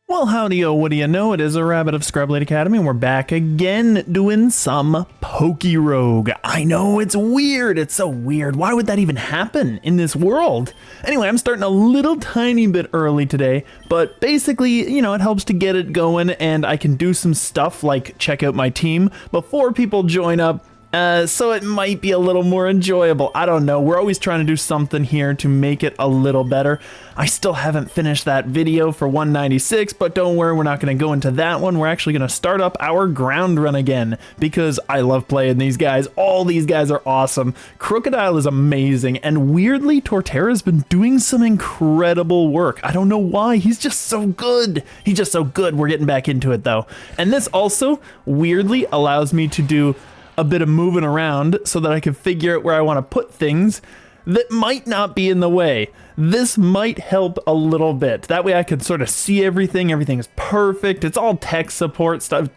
Well, howdy-o, what do you know? It is a Rabbit of ScrubLeet Academy, and we're back again doing some PokeRogue. I know, it's weird. It's so weird. Why would that even happen in this world? Anyway, I'm starting a little tiny bit early today, but basically, you know, it helps to get it going, and I can do some stuff like check out my team before people join up. So it might be a little more enjoyable. I don't know. We're always trying to do something here to make it a little better. I still haven't finished that video for 196, but don't worry, we're not going to go into that one. We're actually going to start up our ground run again because I love playing these guys. All these guys are awesome. Crocodile is amazing, and weirdly, Torterra's been doing some incredible work. I don't know why. He's just so good. He's just so good. We're getting back into it though. And this also weirdly allows me to do a bit of moving around so that I can figure out where I want to put things that might not be in the way. This might help a little bit. That way I can sort of see everything. Everything is perfect. It's all tech support stuff,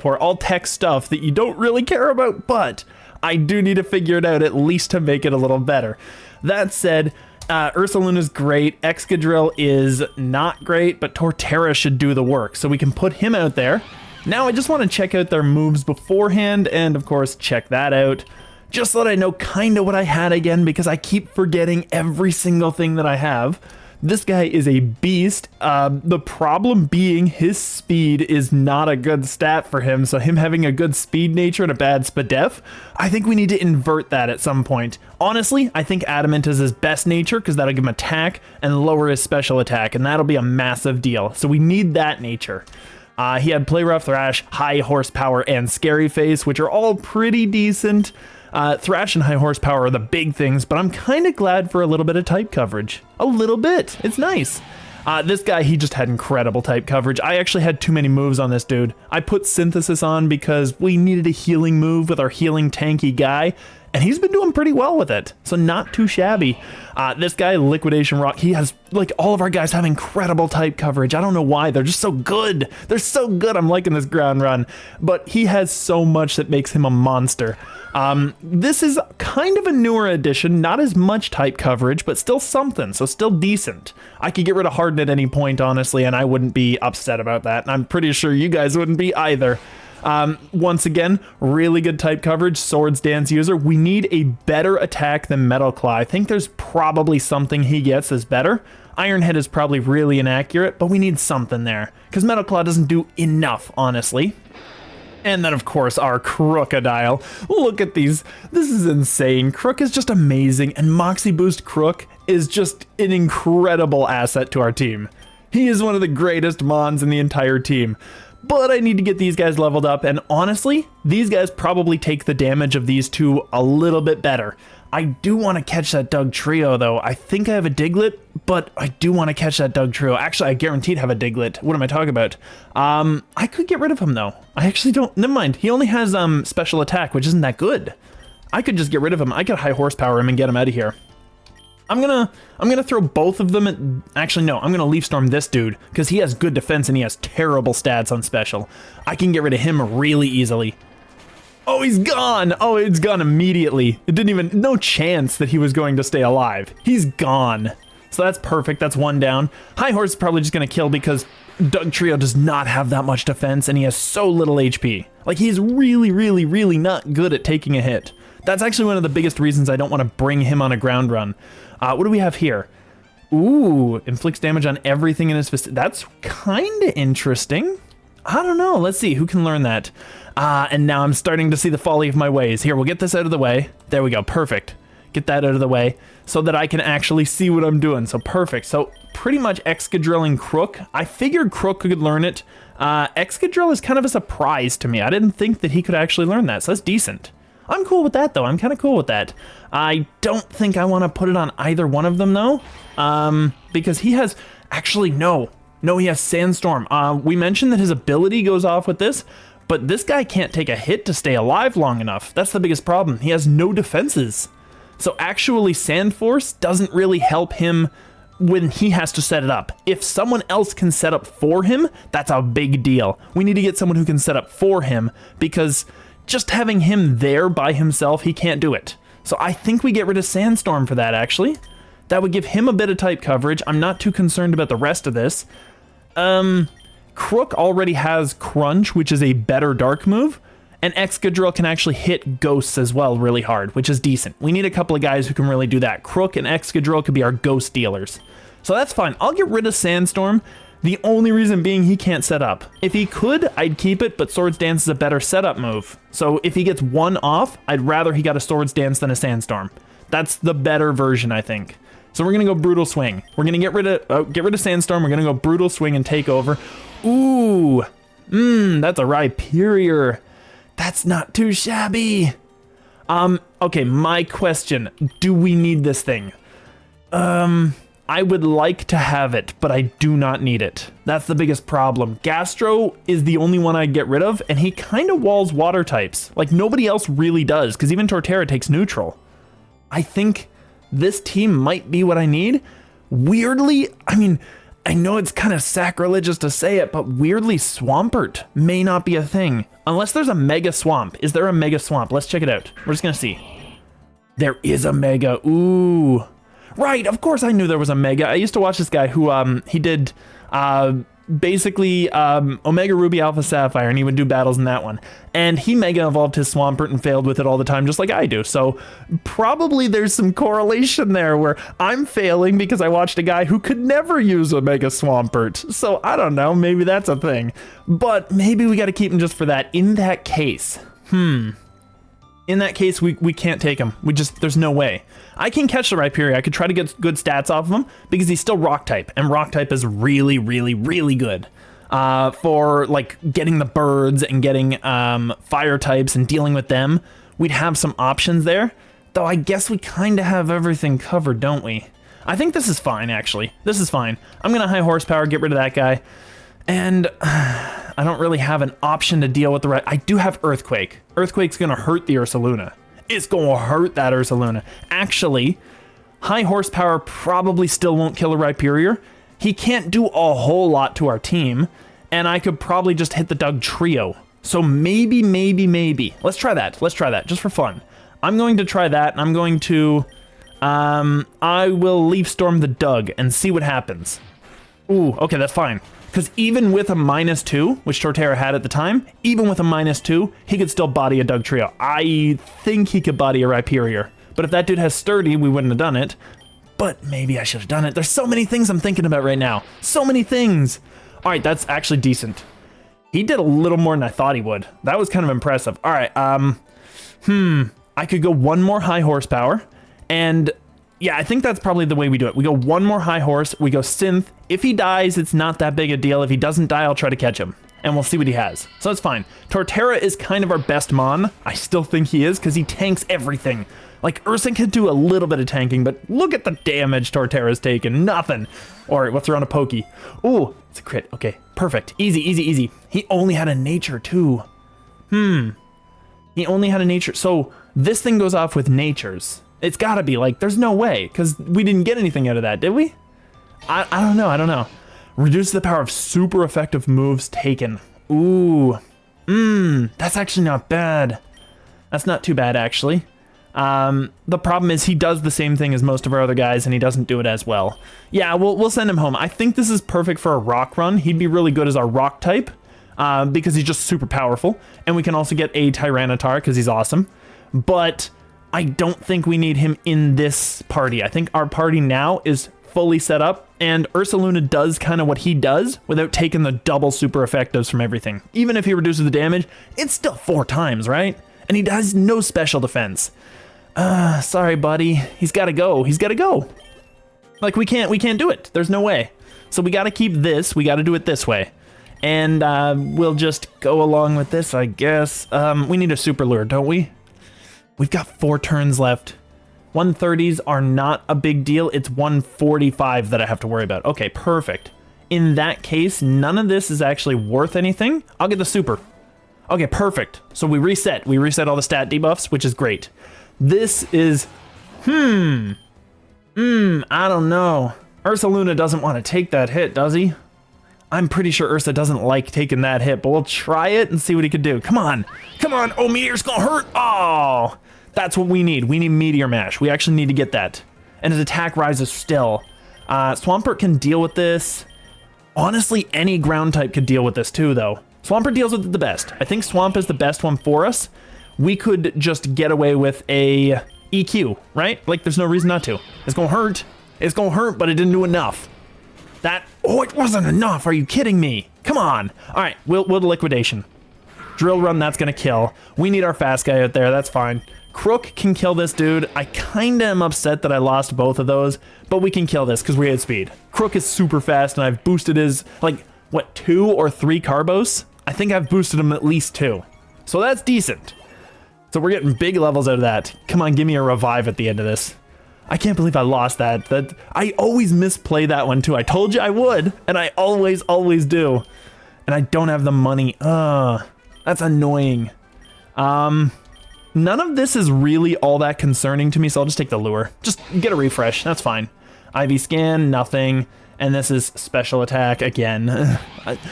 all tech stuff that you don't really care about, but I do need to figure it out at least to make it a little better. That said, Ursaluna is great. Excadrill is not great, but Torterra should do the work. So we can put him out there. Now I just want to check out their moves beforehand and of course check that out just so that I know kind of what I had again because I keep forgetting every single thing that I have. This guy is a beast. The problem being his speed is not a good stat for him, so him having a good speed nature and a bad spadef, I think we need to invert that at some point. Honestly, I think Adamant is his best nature because that'll give him attack and lower his special attack, and that'll be a massive deal. So we need that nature. He had Play Rough, Thrash, High Horsepower, and Scary Face, which are all pretty decent. Thrash and High Horsepower are the big things, but I'm kind of glad for a little bit of type coverage. A little bit. It's nice. This guy, he just had incredible type coverage. I actually had too many moves on this dude. I put Synthesis on because we needed a healing move with our healing tanky guy, and he's been doing pretty well with it, so not too shabby. This guy, Liquidation Rock, he has, like, all of our guys have incredible type coverage. I don't know why, they're just so good. They're so good, I'm liking this ground run. But he has so much that makes him a monster. This is kind of a newer addition, not as much type coverage, but still something, so still decent. I could get rid of Harden at any point, honestly, and I wouldn't be upset about that, and I'm pretty sure you guys wouldn't be either. Once again, really good type coverage, Swords Dance user. We need a better attack than Metal Claw. I think there's probably something he gets that's better. Iron Head is probably really inaccurate, but we need something there, because Metal Claw doesn't do enough, honestly. And then, of course, our Crocodile. Look at these. This is insane. Krook is just amazing, and Moxie Boost Krook is just an incredible asset to our team. He is one of the greatest mons in the entire team. But I need to get these guys leveled up, and honestly, these guys probably take the damage of these two a little bit better. I do want to catch that Doug Trio, though. I think I have a Diglett, but I do want to catch that Doug Trio. Actually, I guaranteed have a Diglett. What am I talking about? I could get rid of him, though. I actually don't. Never mind. He only has special attack, which isn't that good. I could just get rid of him. I could high horsepower him and get him out of here. I'm gonna throw both of them at, actually no, I'm gonna Leaf Storm this dude, because he has good defense and he has terrible stats on special. I can get rid of him really easily. Oh, he's gone! Oh, it's gone immediately. It didn't even, no chance that he was going to stay alive. He's gone. So that's perfect, that's one down. High Horse is probably just gonna kill because Doug Trio does not have that much defense and he has so little HP. Like, he's really not good at taking a hit. That's actually one of the biggest reasons I don't want to bring him on a ground run. What do we have here? Ooh, inflicts damage on everything in his fist. That's kind of interesting. I don't know. Let's see. Who can learn that? And now I'm starting to see the folly of my ways. Here, we'll get this out of the way. There we go. Perfect. Get that out of the way so that I can actually see what I'm doing. So perfect. So pretty much Excadrill and Krook. I figured Krook could learn it. Excadrill is kind of a surprise to me. I didn't think that he could actually learn that. So that's decent. I'm cool with that, though. I'm kind of cool with that. I don't think I want to put it on either one of them, though, because he has... Actually, no. No, he has Sandstorm. We mentioned that his ability goes off with this, but this guy can't take a hit to stay alive long enough. That's the biggest problem. He has no defenses. So actually, Sand Force doesn't really help him when he has to set it up. If someone else can set up for him, that's a big deal. We need to get someone who can set up for him, because... just having him there by himself, he can't do it. So I think we get rid of Sandstorm for that, actually. That would give him a bit of type coverage. I'm not too concerned about the rest of this. Krook already has Crunch, which is a better dark move, and Excadrill can actually hit ghosts as well really hard, which is decent. We need a couple of guys who can really do that. Krook and Excadrill could be our ghost dealers. So that's fine. I'll get rid of Sandstorm. The only reason being he can't set up. If he could, I'd keep it, but Swords Dance is a better setup move. So if he gets one off, I'd rather he got a Swords Dance than a Sandstorm. That's the better version, I think. So we're gonna go Brutal Swing. We're gonna get rid of Sandstorm. We're gonna go Brutal Swing and take over. Ooh, that's a Rhyperior. That's not too shabby. Okay, my question. Do we need this thing? I would like to have it, but I do not need it. That's the biggest problem. Gastro is the only one I'd get rid of, and he kind of walls water types. Like, nobody else really does, because even Torterra takes neutral. I think this team might be what I need. Weirdly, I mean, I know it's kind of sacrilegious to say it, but weirdly, Swampert may not be a thing. Unless there's a Mega Swamp. Is there a Mega Swamp? Let's check it out. We're just gonna see. There is a Mega. Ooh. Right, of course I knew there was a Mega. I used to watch this guy who, he did, basically, Omega Ruby Alpha Sapphire, and he would do battles in that one. And he Mega evolved his Swampert and failed with it all the time, just like I do. So probably there's some correlation there where I'm failing because I watched a guy who could never use a Mega Swampert. So I don't know, maybe that's a thing. But maybe we gotta keep him just for that. In that case, in that case, we can't take him. There's no way. I can catch the Rhyperior. I could try to get good stats off of him because he's still Rock type, and Rock type is really, really, really good for like getting the birds and getting fire types and dealing with them. We'd have some options there, though I guess we kind of have everything covered, don't we? I think this is fine, actually. This is fine. I'm gonna high horsepower, get rid of that guy, and I don't really have an option to deal with the I do have Earthquake. Earthquake's gonna hurt the Ursaluna. It's gonna hurt that Ursaluna. Actually, high horsepower probably still won't kill a Rhyperior. He can't do a whole lot to our team, and I could probably just hit the Doug Trio. So maybe. Let's try that. Let's try that, just for fun. I'm going to try that, and I'm going to, I will Leaf Storm the Doug and see what happens. Ooh, okay, that's fine. Because even with a -2, which Torterra had at the time, even with a -2, he could still body a Doug Trio. I think he could body a Rhyperior. But if that dude has Sturdy, we wouldn't have done it. But maybe I should have done it. There's so many things I'm thinking about right now. So many things. All right, that's actually decent. He did a little more than I thought he would. That was kind of impressive. All right, I could go one more high horsepower, and yeah, I think that's probably the way we do it. We go one more high horse, we go synth. If he dies, it's not that big a deal. If he doesn't die, I'll try to catch him, and we'll see what he has. So that's fine. Torterra is kind of our best mon. I still think he is, because he tanks everything. Like, Ursa can do a little bit of tanking, but look at the damage Torterra's taken. Nothing. All right, let's throw on a Pokey. Ooh, it's a crit. Okay, perfect. Easy. He only had a nature, too. He only had a nature. So this thing goes off with natures. It's gotta be, like, there's no way, because we didn't get anything out of that, did we? I don't know. Reduce the power of super effective moves taken. Ooh. That's actually not bad. That's not too bad, actually. The problem is he does the same thing as most of our other guys, and he doesn't do it as well. Yeah, we'll send him home. I think this is perfect for a rock run. He'd be really good as our rock type, because he's just super powerful, and we can also get a Tyranitar, because he's awesome. But I don't think we need him in this party. I think our party now is fully set up, and Ursaluna does kind of what he does without taking the double super effectives from everything. Even if he reduces the damage, it's still 4 times, right? And he has no special defense. Sorry, buddy. He's gotta go. Like, we can't do it. There's no way. So we gotta keep this. We gotta do it this way. And we'll just go along with this, I guess. We need a super lure, don't we? We've got 4 turns left. 130s are not a big deal. It's 145 that I have to worry about. Okay, perfect. In that case, none of this is actually worth anything. I'll get the super. Okay, perfect. So we reset. We reset all the stat debuffs, which is great. This is... I don't know. Ursaluna doesn't want to take that hit, does he? I'm pretty sure Ursa doesn't like taking that hit, but we'll try it and see what he can do. Come on. Oh, Meteor's gonna hurt. Oh, that's what we need. We need Meteor Mash. We actually need to get that. And his attack rises still. Swampert can deal with this. Honestly, any ground type could deal with this too, though. Swampert deals with it the best. I think Swamp is the best one for us. We could just get away with a EQ, right? Like, there's no reason not to. It's gonna hurt. It's gonna hurt, but it didn't do enough. Oh, it wasn't enough. Are you kidding me? Come on. All right, we'll liquidation. Drill run, that's gonna kill. We need our fast guy out there, that's fine. Krook can kill this dude. I kinda am upset that I lost both of those, but we can kill this because we had speed. Krook is super fast and I've boosted his, like, what, 2 or 3 carbos? I think I've boosted him at least 2. So that's decent. So we're getting big levels out of that. Come on, give me a revive at the end of this. I can't believe I lost that. I always misplay that one too. I told you I would, and I always do. And I don't have the money. That's annoying. None of this is really all that concerning to me, so I'll just take the lure. Just get a refresh, that's fine. IV scan, nothing. And this is special attack again.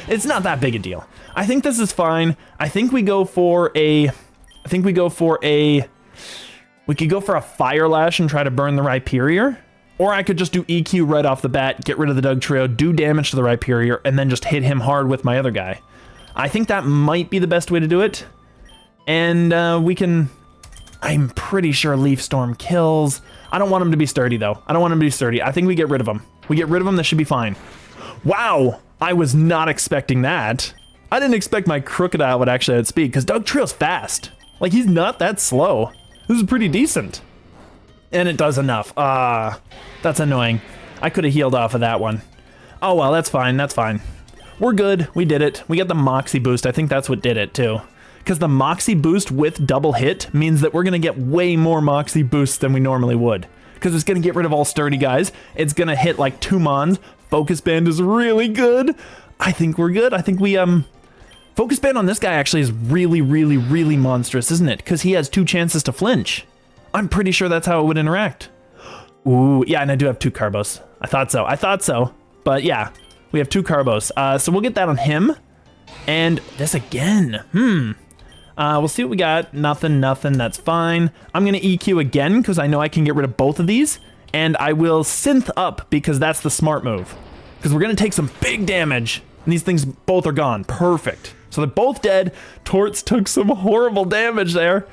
It's not that big a deal. I think this is fine. I think we go for a... We could go for a Fire Lash and try to burn the Rhyperior. Or I could just do EQ right off the bat, get rid of the Dugtrio, do damage to the Rhyperior, and then just hit him hard with my other guy. I think that might be the best way to do it. And we can... I'm pretty sure Leaf Storm kills. I don't want him to be sturdy, though. I don't want him to be sturdy. I think we get rid of him. We get rid of him, that should be fine. Wow! I was not expecting that. I didn't expect my Crocodile would actually outspeed, because Dugtrio's fast. Like, he's not that slow. This is pretty decent. And it does enough. That's annoying. I could have healed off of that one. Oh well, that's fine, that's fine. We're good, we did it. We got the Moxie boost, I think that's what did it too. Because the Moxie boost with double hit means that we're gonna get way more Moxie boosts than we normally would. Because it's gonna get rid of all sturdy guys. It's gonna hit like 2 Mons. Focus Band is really good. I think we're good. I think we, Focus Band on this guy actually is really monstrous, isn't it? Because he has 2 chances to flinch. I'm pretty sure that's how it would interact. Ooh, yeah, and I do have 2 Carbos. I thought so. But yeah, we have 2 Carbos. So we'll get that on him. And this again. We'll see what we got. Nothing, that's fine. I'm gonna EQ again, because I know I can get rid of both of these. And I will synth up, because that's the smart move. Because we're gonna take some big damage. And these things both are gone. Perfect. So they're both dead. Torts took some horrible damage there.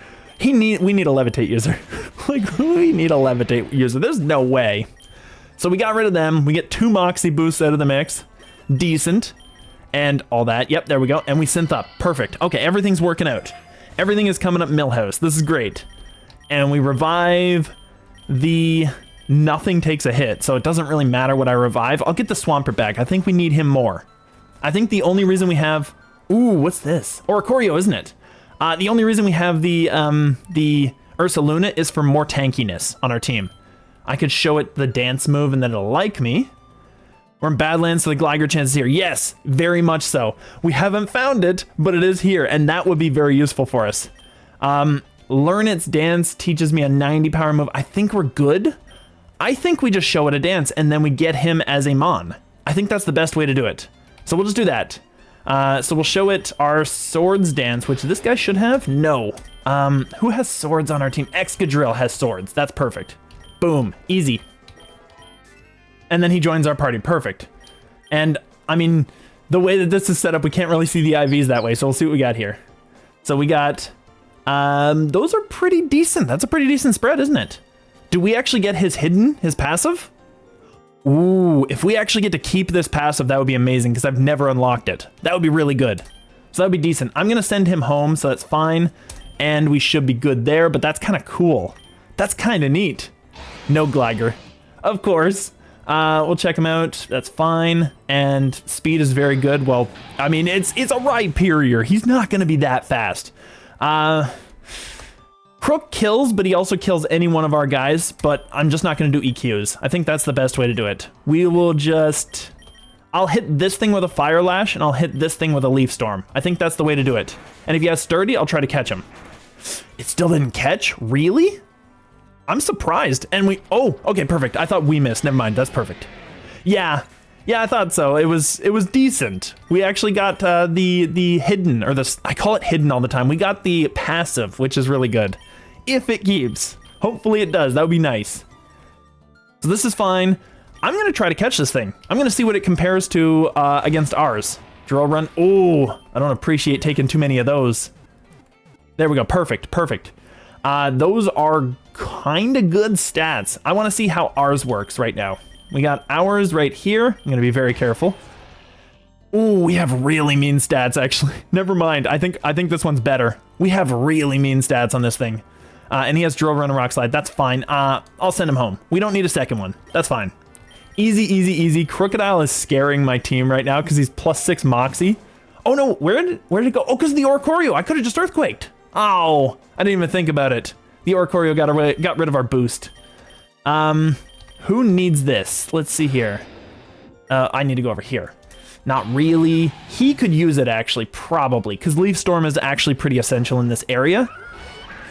We need a levitate user. Like, we need a levitate user. There's no way. So we got rid of them. We get 2 Moxie boosts out of the mix. Decent. And all that. Yep, there we go. And we synth up. Perfect. Okay, everything's working out. Everything is coming up Millhouse. This is great. And we revive the... Nothing takes a hit, so it doesn't really matter what I revive. I'll get the Swampert back. I think we need him more. I think the only reason we have... Ooh, what's this? Oricorio, isn't it? The only reason we have the Ursaluna is for more tankiness on our team. I could show it the dance move and then it'll like me. We're in Badlands, so the Gligar chance is here. Yes, very much so. We haven't found it, but it is here, and that would be very useful for us. Learn its dance teaches me a 90 power move. I think we're good. I think we just show it a dance, and then we get him as a Mon. I think that's the best way to do it. So we'll just do that. So we'll show it our swords dance, which this guy should have? No. Who has swords on our team? Excadrill has swords. That's perfect. Boom. Easy. And then he joins our party. Perfect. And, I mean, the way that this is set up, we can't really see the IVs that way, so we'll see what we got here. So we got... those are pretty decent. That's a pretty decent spread, isn't it? Do we actually get his hidden, his passive? Ooh, if we actually get to keep this passive, that would be amazing, because I've never unlocked it. That would be really good. So that would be decent. I'm going to send him home, so that's fine. And we should be good there, but that's kind of cool. That's kind of neat. No Gligar. Of course. We'll check him out. That's fine. And speed is very good. Well, I mean, it's a Rhyperior. He's not going to be that fast. Krook kills, but he also kills any one of our guys, but I'm just not going to do EQs. I think that's the best way to do it. We will just... I'll hit this thing with a Fire Lash, and I'll hit this thing with a Leaf Storm. I think that's the way to do it. And if he has Sturdy, I'll try to catch him. It still didn't catch? Really? I'm surprised. And we... Oh, okay, perfect. I thought we missed. Never mind. That's perfect. Yeah. Yeah, I thought so. It was decent. We actually got the hidden, or the... I call it hidden all the time. We got the passive, which is really good. If it keeps. Hopefully it does. That would be nice. So this is fine. I'm going to try to catch this thing. I'm going to see what it compares to against ours. Drill run. Oh, I don't appreciate taking too many of those. There we go. Perfect. Perfect. Those are kind of good stats. I want to see how ours works right now. We got ours right here. I'm going to be very careful. Ooh, we have really mean stats, actually. Never mind. I think this one's better. We have really mean stats on this thing. And he has drill run and rock slide. That's fine. I'll send him home. We don't need a second one. That's fine. Easy, easy, easy. Crocodile is scaring my team right now because he's +6 Moxie. Oh no, where did it go? Oh, because of the Oricorio. I could have just Earthquaked. Oh, I didn't even think about it. The Oricorio got rid of our boost. Who needs this? Let's see here. I need to go over here. Not really. He could use it actually, probably, because Leaf Storm is actually pretty essential in this area.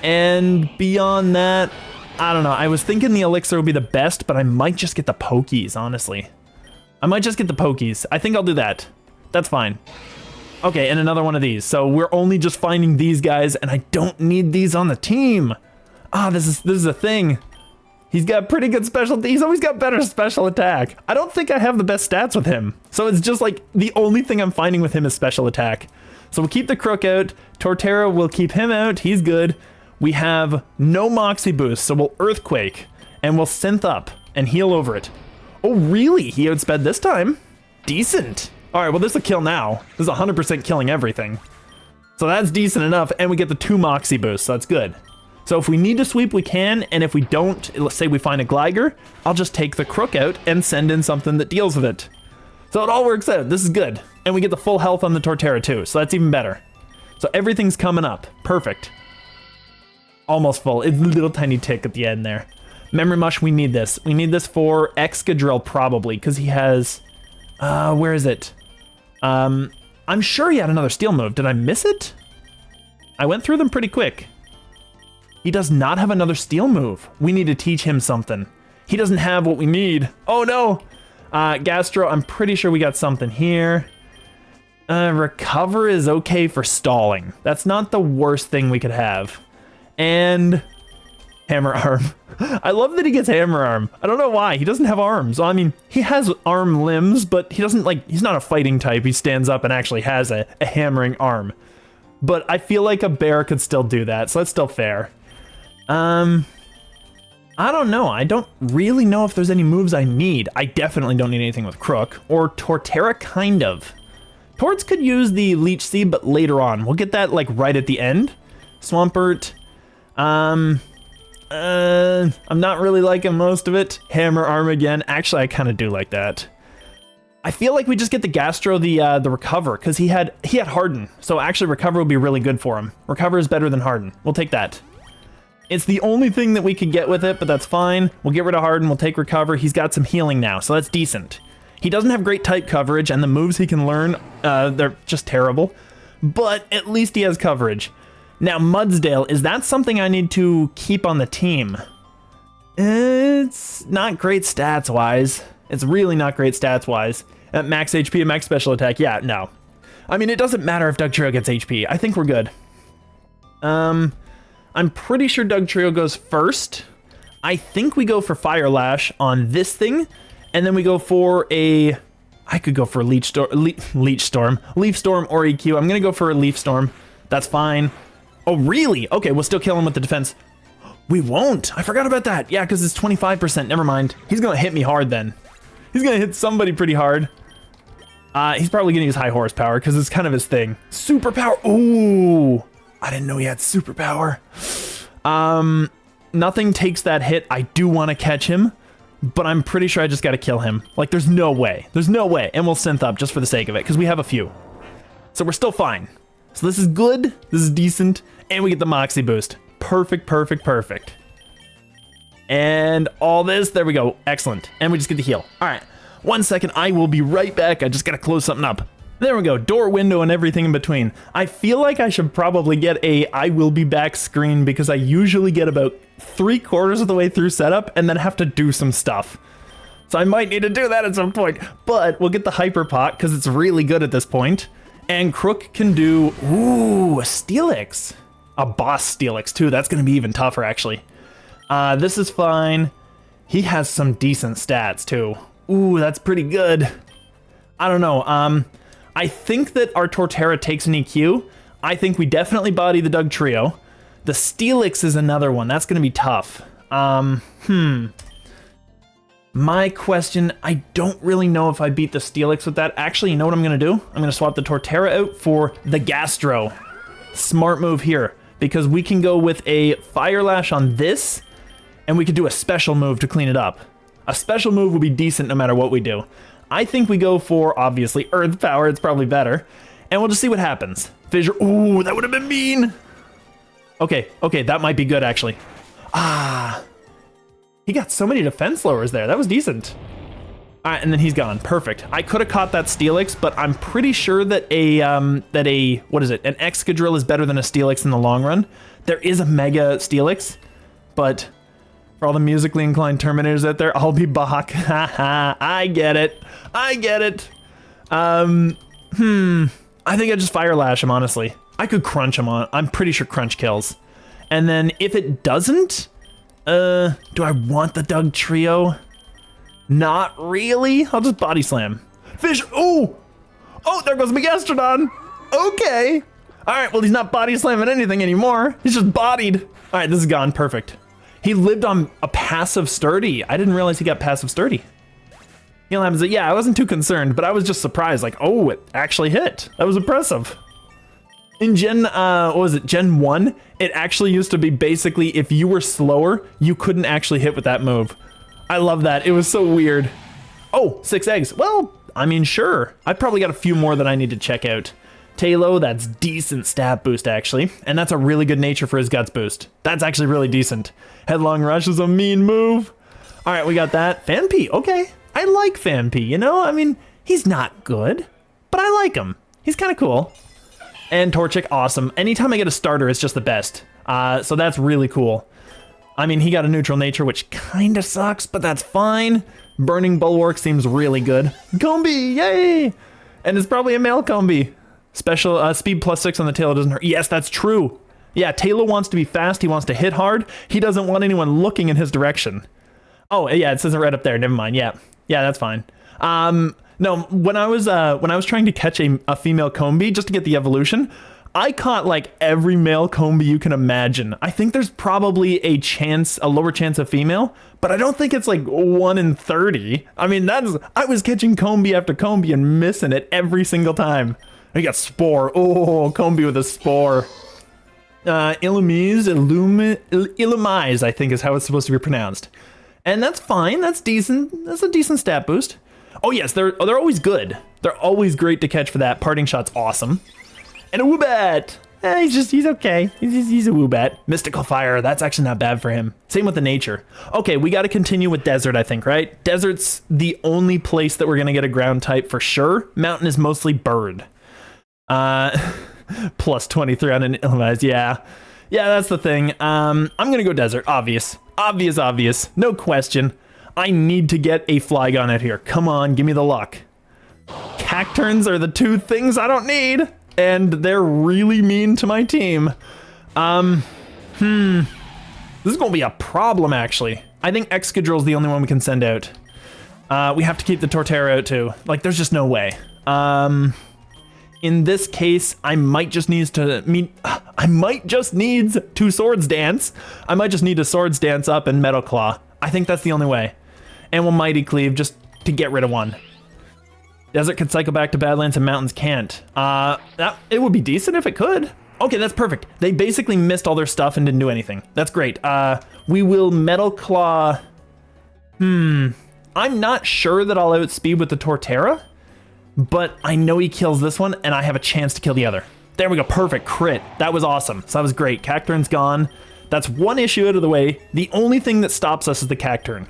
And beyond that, I don't know. I was thinking the Elixir would be the best, but I might just get the Pokies, honestly. I might just get the Pokies. I think I'll do that. That's fine. Okay, and another one of these. So we're only just finding these guys, and I don't need these on the team. Ah, this is a thing. He's got pretty good special. He's always got better special attack. I don't think I have the best stats with him. So it's just like the only thing I'm finding with him is special attack. So we'll keep the Krook out. Torterra will keep him out. He's good. We have no Moxie boost, so we'll Earthquake and we'll Synth up and heal over it. Oh, really? He outsped this time? Decent. All right, well, this is a kill now. This is 100% killing everything. So that's decent enough, and we get the 2 Moxie boosts, so that's good. So if we need to sweep, we can, and if we don't, let's say we find a Gligar, I'll just take the Krook out and send in something that deals with it. So it all works out. This is good. And we get the full health on the Torterra too, so that's even better. So everything's coming up. Perfect. Almost full. It's a little tiny tick at the end there. Memory Mush, we need this. We need this for Excadrill probably, because he has... where is it? I'm sure he had another Steel move. Did I miss it? I went through them pretty quick. He does not have another Steel move. We need to teach him something. He doesn't have what we need. Oh no! Gastro, I'm pretty sure we got something here. Recover is okay for stalling. That's not the worst thing we could have. And Hammer Arm. I love that he gets Hammer Arm. I don't know why. He doesn't have arms. I mean, he has arm limbs, but he doesn't he's not a fighting type. He stands up and actually has a hammering arm. But I feel like a bear could still do that, so that's still fair. I don't know. I don't really know if there's any moves I need. I definitely don't need anything with Krook. Or Torterra, kind of. Torts could use the Leech Seed, but later on. We'll get that, right at the end. Swampert. I'm not really liking most of it. Hammer Arm again. Actually, I kind of do like that. I feel like we just get the Gastro, the Recover, because he had Harden. So actually, Recover would be really good for him. Recover is better than Harden. We'll take that. It's the only thing that we could get with it, but that's fine. We'll get rid of Harden, we'll take Recover. He's got some healing now, so that's decent. He doesn't have great type coverage, and the moves he can learn, they're just terrible. But at least he has coverage. Now, Mudsdale, is that something I need to keep on the team? It's not great stats-wise. It's really not great stats-wise. At max HP and max special attack, yeah, no. I mean, it doesn't matter if Dugtrio gets HP. I think we're good. I'm pretty sure Dugtrio goes first. I think we go for Fire Lash on this thing, and then we go for a... I could go for a Leaf Storm or EQ. I'm gonna go for a Leaf Storm. That's fine. Oh, really? Okay, we'll still kill him with the defense. We won't. I forgot about that. Yeah, because it's 25%. Never mind. He's gonna hit me hard then. He's gonna hit somebody pretty hard. He's probably gonna use high horsepower because it's kind of his thing. Superpower. Ooh. I didn't know he had superpower. Nothing takes that hit. I do want to catch him, but I'm pretty sure I just got to kill him. There's no way. There's no way. And we'll synth up just for the sake of it, because we have a few. So we're still fine. So this is good. This is decent. And we get the Moxie boost. Perfect, perfect, perfect. And all this. There we go. Excellent. And we just get the heal. All right. 1 second. I will be right back. I just got to close something up. There we go, door, window, and everything in between. I feel like I should probably get a I will be back screen because I usually get about 3/4 of the way through setup and then have to do some stuff. So I might need to do that at some point, but we'll get the Hyper Pot because it's really good at this point. And Krook can do, ooh, a Steelix. A boss Steelix too, that's gonna be even tougher actually. This is fine. He has some decent stats too. Ooh, that's pretty good. I don't know. I think that our Torterra takes an EQ. I think we definitely body the Doug Trio. The Steelix is another one. That's going to be tough. My question, I don't really know if I beat the Steelix with that. Actually, you know what I'm going to do? I'm going to swap the Torterra out for the Gastro. Smart move here, because we can go with a Fire Lash on this, and we could do a special move to clean it up. A special move will be decent no matter what we do. I think we go for, obviously, Earth Power. It's probably better. And we'll just see what happens. Fissure. Ooh, that would have been mean. Okay, that might be good, actually. Ah. He got so many defense lowers there. That was decent. All right, and then he's gone. Perfect. I could have caught that Steelix, but I'm pretty sure that an Excadrill is better than a Steelix in the long run. There is a Mega Steelix, but for all the musically inclined Terminators out there, I'll be Bach. Haha, I get it. I think I just Fire Lash him, honestly. I could Crunch him on. I'm pretty sure Crunch kills. And then if it doesn't, do I want the Doug Trio? Not really. I'll just Body Slam. Fish. Oh, there goes Megastrodon. Okay. All right, well, he's not Body Slamming anything anymore. He's just bodied. All right, this is gone. Perfect. He lived on a passive Sturdy. I didn't realize he got passive Sturdy. Heal happens. Yeah, I wasn't too concerned, but I was just surprised. Like, oh, it actually hit. That was impressive. In Gen, what was it? Gen 1, it actually used to be basically if you were slower, you couldn't actually hit with that move. I love that. It was so weird. Oh, 6 eggs. Well, I mean, sure. I've probably got a few more that I need to check out. Talo, that's decent stat boost, actually. And that's a really good nature for his guts boost. That's actually really decent. Headlong Rush is a mean move. All right, we got that. Fanpy, okay. I like Fanpy, you know? I mean, he's not good, but I like him. He's kind of cool. And Torchic, awesome. Anytime I get a starter, it's just the best. So that's really cool. I mean, he got a neutral nature, which kind of sucks, but that's fine. Burning Bulwark seems really good. Combi, yay! And it's probably a male Combi. Special speed +6 on the tail doesn't hurt. Yes, that's true. Yeah, Taylor wants to be fast. He wants to hit hard. He doesn't want anyone looking in his direction. Oh, yeah, it says it right up there. Never mind. Yeah, that's fine. No, when I was trying to catch a female Combi just to get the evolution, I caught like every male Combi you can imagine. I think there's probably a lower chance of female, but I don't think it's like 1 in 30. I mean, I was catching Combi after Combi and missing it every single time. I got Spore. Oh, Combi with a Spore. Illumise, I think is how it's supposed to be pronounced. And that's fine. That's decent. That's a decent stat boost. Oh yes, they're always good. They're always great to catch for that. Parting Shot's awesome. And a Woobat. He's okay. He's a Woobat. Mystical Fire, that's actually not bad for him. Same with the nature. Okay, we got to continue with Desert, I think, right? Desert's the only place that we're going to get a ground type for sure. Mountain is mostly bird. Plus 23 on an Illumise, yeah. Yeah, that's the thing. I'm going to go Desert, obvious. Obvious. No question. I need to get a Flygon out here. Come on, give me the luck. Cacturns are the two things I don't need. And they're really mean to my team. This is gonna be a problem, actually. I think Excadrill's the only one we can send out. We have to keep the Torterra out too. Like, there's just no way. In this case, I might just need to Swords Dance. I might just need to Swords Dance up and Metal Claw. I think that's the only way. And we'll Mighty Cleave just to get rid of one. Desert can cycle back to Badlands and mountains can't. It would be decent if it could. Okay, that's perfect. They basically missed all their stuff and didn't do anything. That's great. We will Metal Claw. I'm not sure that I'll outspeed with the Torterra, but I know he kills this one and I have a chance to kill the other. There we go, perfect, crit. That was awesome, so that was great. Cacturn's gone. That's one issue out of the way. The only thing that stops us is the Cacturn.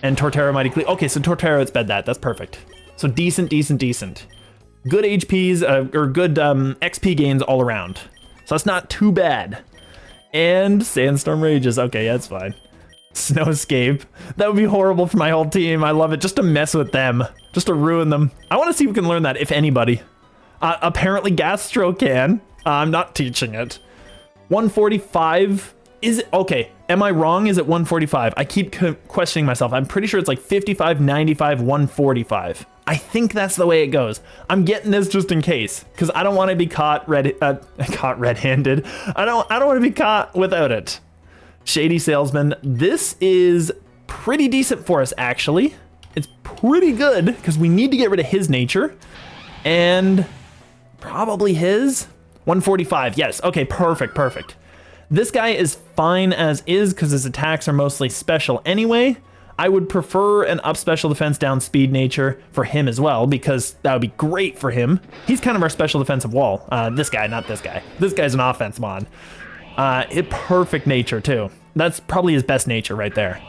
And Torterra Mighty Cleave. Okay, so Torterra outsped that, that's perfect. So decent. Good HPs, or good XP gains all around. So that's not too bad. And Sandstorm Rages. Okay, yeah, that's fine. Snow Escape. That would be horrible for my whole team. I love it. Just to mess with them. Just to ruin them. I want to see if we can learn that, if anybody. Apparently Gastro can. I'm not teaching it. 145 Is it, okay, am I wrong? Is it 145? I keep questioning myself. I'm pretty sure it's like 55, 95, 145. I think that's the way it goes. I'm getting this just in case, because I don't want to be caught red-handed. I don't want to be caught without it. Shady Salesman. This is pretty decent for us, actually. It's pretty good, because we need to get rid of his nature. And probably his 145. Yes. Okay, perfect. This guy is fine as is, because his attacks are mostly special anyway. I would prefer an up special defense, down speed nature for him as well, because that would be great for him. He's kind of our special defensive wall. This guy, not this guy. This guy's an offense mod. Perfect nature too. That's probably his best nature right there.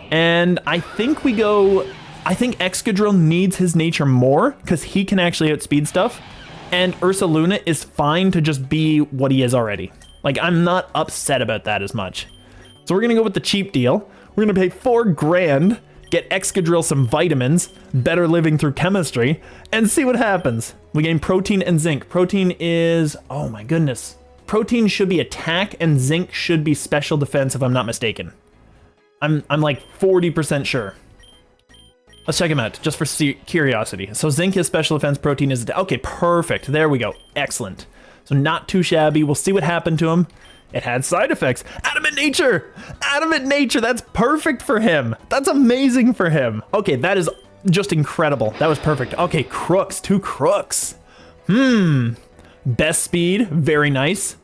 And I think I think Excadrill needs his nature more, because he can actually outspeed stuff. And Ursaluna is fine to just be what he is already. Like, I'm not upset about that as much. So we're gonna go with the cheap deal. We're gonna pay $4 grand, get Excadrill some vitamins, better living through chemistry, and see what happens. We gain protein and zinc. Protein is, oh my goodness. Protein should be attack and zinc should be special defense if I'm not mistaken. I'm like 40% sure. Let's check him out, just for curiosity. So zinc is special defense, protein is, okay, perfect. There we go, excellent. So not too shabby. We'll see what happened to him. It had side effects. Adamant nature! Adamant nature, that's perfect for him. That's amazing for him. Okay, that is just incredible. That was perfect. Okay, Crooks, 2 Crooks. Best speed, very nice.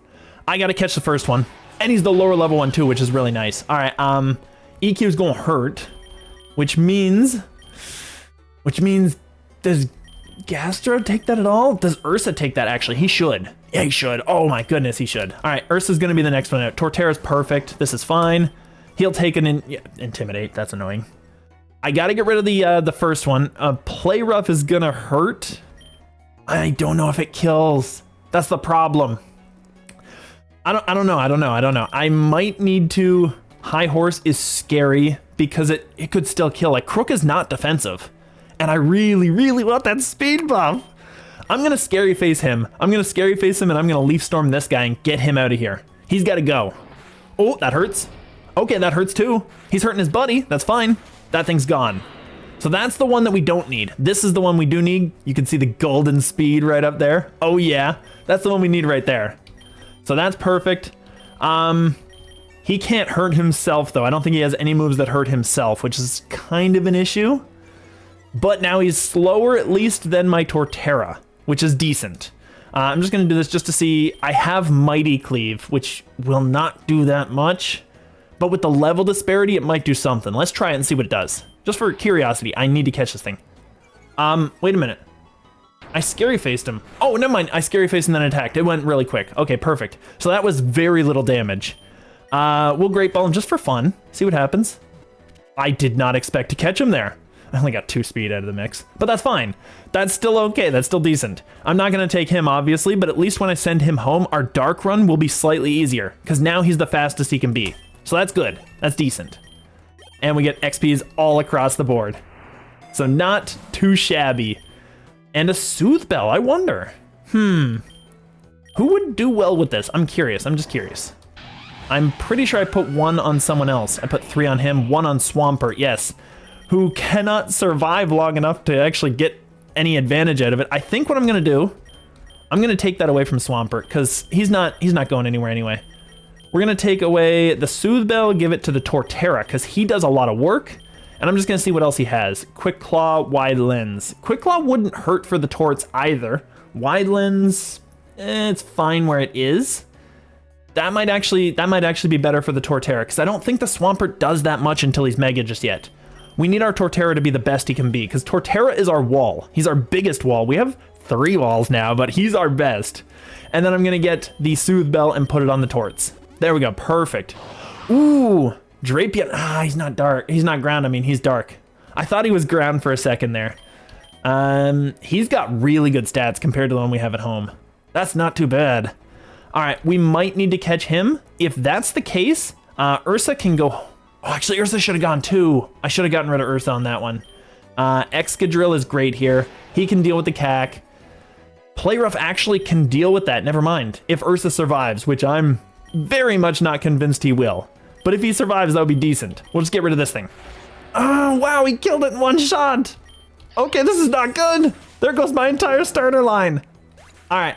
I gotta catch the first one. And he's the lower level one too, which is really nice. All right, EQ is gonna hurt, which means does Gastro take that at all? Does Ursa take that actually? He should. Yeah, he should. Oh my goodness, he should. All right, Ursa's gonna be the next one out. Torterra's perfect. This is fine. He'll take an Intimidate. That's annoying. I gotta get rid of the first one. Play Rough is gonna hurt. I don't know if it kills. That's the problem. I don't know. I might need to. High Horse is scary because it could still kill. Like, Krook is not defensive. And I really, really want that speed buff. I'm going to scary face him. I'm going to scary face him and I'm going to Leaf Storm this guy and get him out of here. He's got to go. Oh, that hurts. Okay, that hurts too. He's hurting his buddy. That's fine. That thing's gone. So that's the one that we don't need. This is the one we do need. You can see the golden speed right up there. Oh yeah, that's the one we need right there. So that's perfect. He can't hurt himself though. I don't think he has any moves that hurt himself, which is kind of an issue. But now he's slower at least than my Torterra, which is decent. I'm just going to do this just to see. I have Mighty Cleave, which will not do that much. But with the level disparity, it might do something. Let's try it and see what it does. Just for curiosity, I need to catch this thing. Wait a minute. I scary faced him. Oh, never mind. I scary faced and then attacked. It went really quick. Okay, perfect. So that was very little damage. We'll Great Ball him just for fun. See what happens. I did not expect to catch him there. I only got 2 speed out of the mix, but that's fine. That's still okay. That's still decent. I'm not going to take him, obviously, but at least when I send him home, our Dark Run will be slightly easier because now he's the fastest he can be. So that's good. That's decent. And we get XPs all across the board. So not too shabby. And a Soothe Bell, I wonder. Who would do well with this? I'm curious. I'm just curious. I'm pretty sure I put 1 on someone else. I put 3 on him, 1 on Swampert, yes. Who cannot survive long enough to actually get any advantage out of it. I think what I'm gonna do, I'm gonna take that away from Swampert, because he's not going anywhere anyway. We're gonna take away the Soothe Bell, give it to the Torterra, because he does a lot of work, and I'm just gonna see what else he has. Quick Claw, Wide Lens. Quick Claw wouldn't hurt for the Torts either. Wide Lens, it's fine where it is. That might actually be better for the Torterra, because I don't think the Swampert does that much until he's Mega just yet. We need our Torterra to be the best he can be, because Torterra is our wall. He's our biggest wall. We have 3 walls now, but he's our best. And then I'm going to get the Soothe Bell and put it on the Torts. There we go. Perfect. Ooh, Drapion. He's not dark. He's not ground. I mean, he's dark. I thought he was ground for a second there. He's got really good stats compared to the one we have at home. That's not too bad. All right, we might need to catch him. If that's the case, Ursa can go... Oh, actually, Ursa should have gone too. I should have gotten rid of Ursa on that one. Excadrill is great here. He can deal with the CAC. Play Rough actually can deal with that. Never mind. If Ursa survives, which I'm very much not convinced he will. But if he survives, that would be decent. We'll just get rid of this thing. Oh, wow, he killed it in one shot. Okay, this is not good. There goes my entire starter line. All right,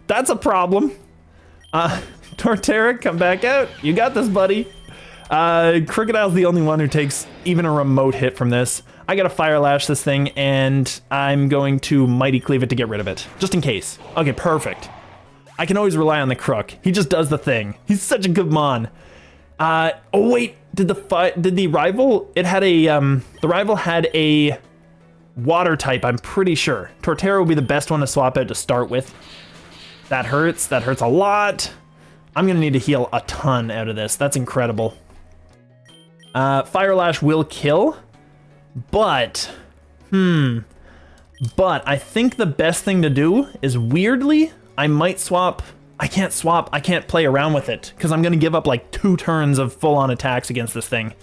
that's a problem. Torterra, come back out. You got this, buddy. Crocodile's the only one who takes even a remote hit from this. I gotta Fire Lash this thing, and I'm going to Mighty Cleave it to get rid of it, just in case. Okay, perfect. I can always rely on the Krook. He just does the thing. He's such a good mon. Oh wait, did the rival? It had a the rival had a water type. I'm pretty sure Torterra would be the best one to swap out to start with. That hurts. That hurts a lot. I'm gonna need to heal a ton out of this. That's incredible. Fire Lash will kill, but I think the best thing to do is, weirdly, I might swap. I can't swap. I can't play around with it because I'm gonna give up like 2 turns of full-on attacks against this thing.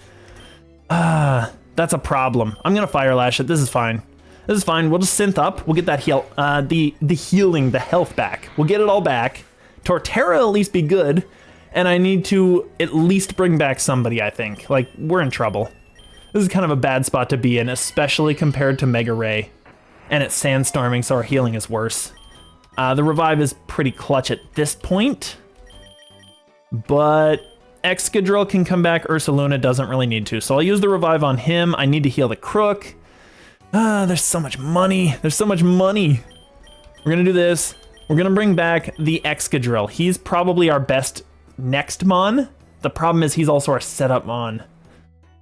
That's a problem. I'm gonna Fire Lash it. This is fine. This is fine. We'll just synth up. We'll get that heal, the healing, the health back. We'll get it all back. Torterra at least be good, and I need to at least bring back somebody, I think. Like, we're in trouble. This is kind of a bad spot to be in, especially compared to Mega Ray. And it's sandstorming, so our healing is worse. The revive is pretty clutch at this point. But Excadrill can come back, Ursaluna doesn't really need to. So I'll use the revive on him. I need to heal the Krook. There's so much money. There's so much money. We're gonna do this. We're gonna bring back the Excadrill. He's probably our best next mon. The problem is he's also our setup mon.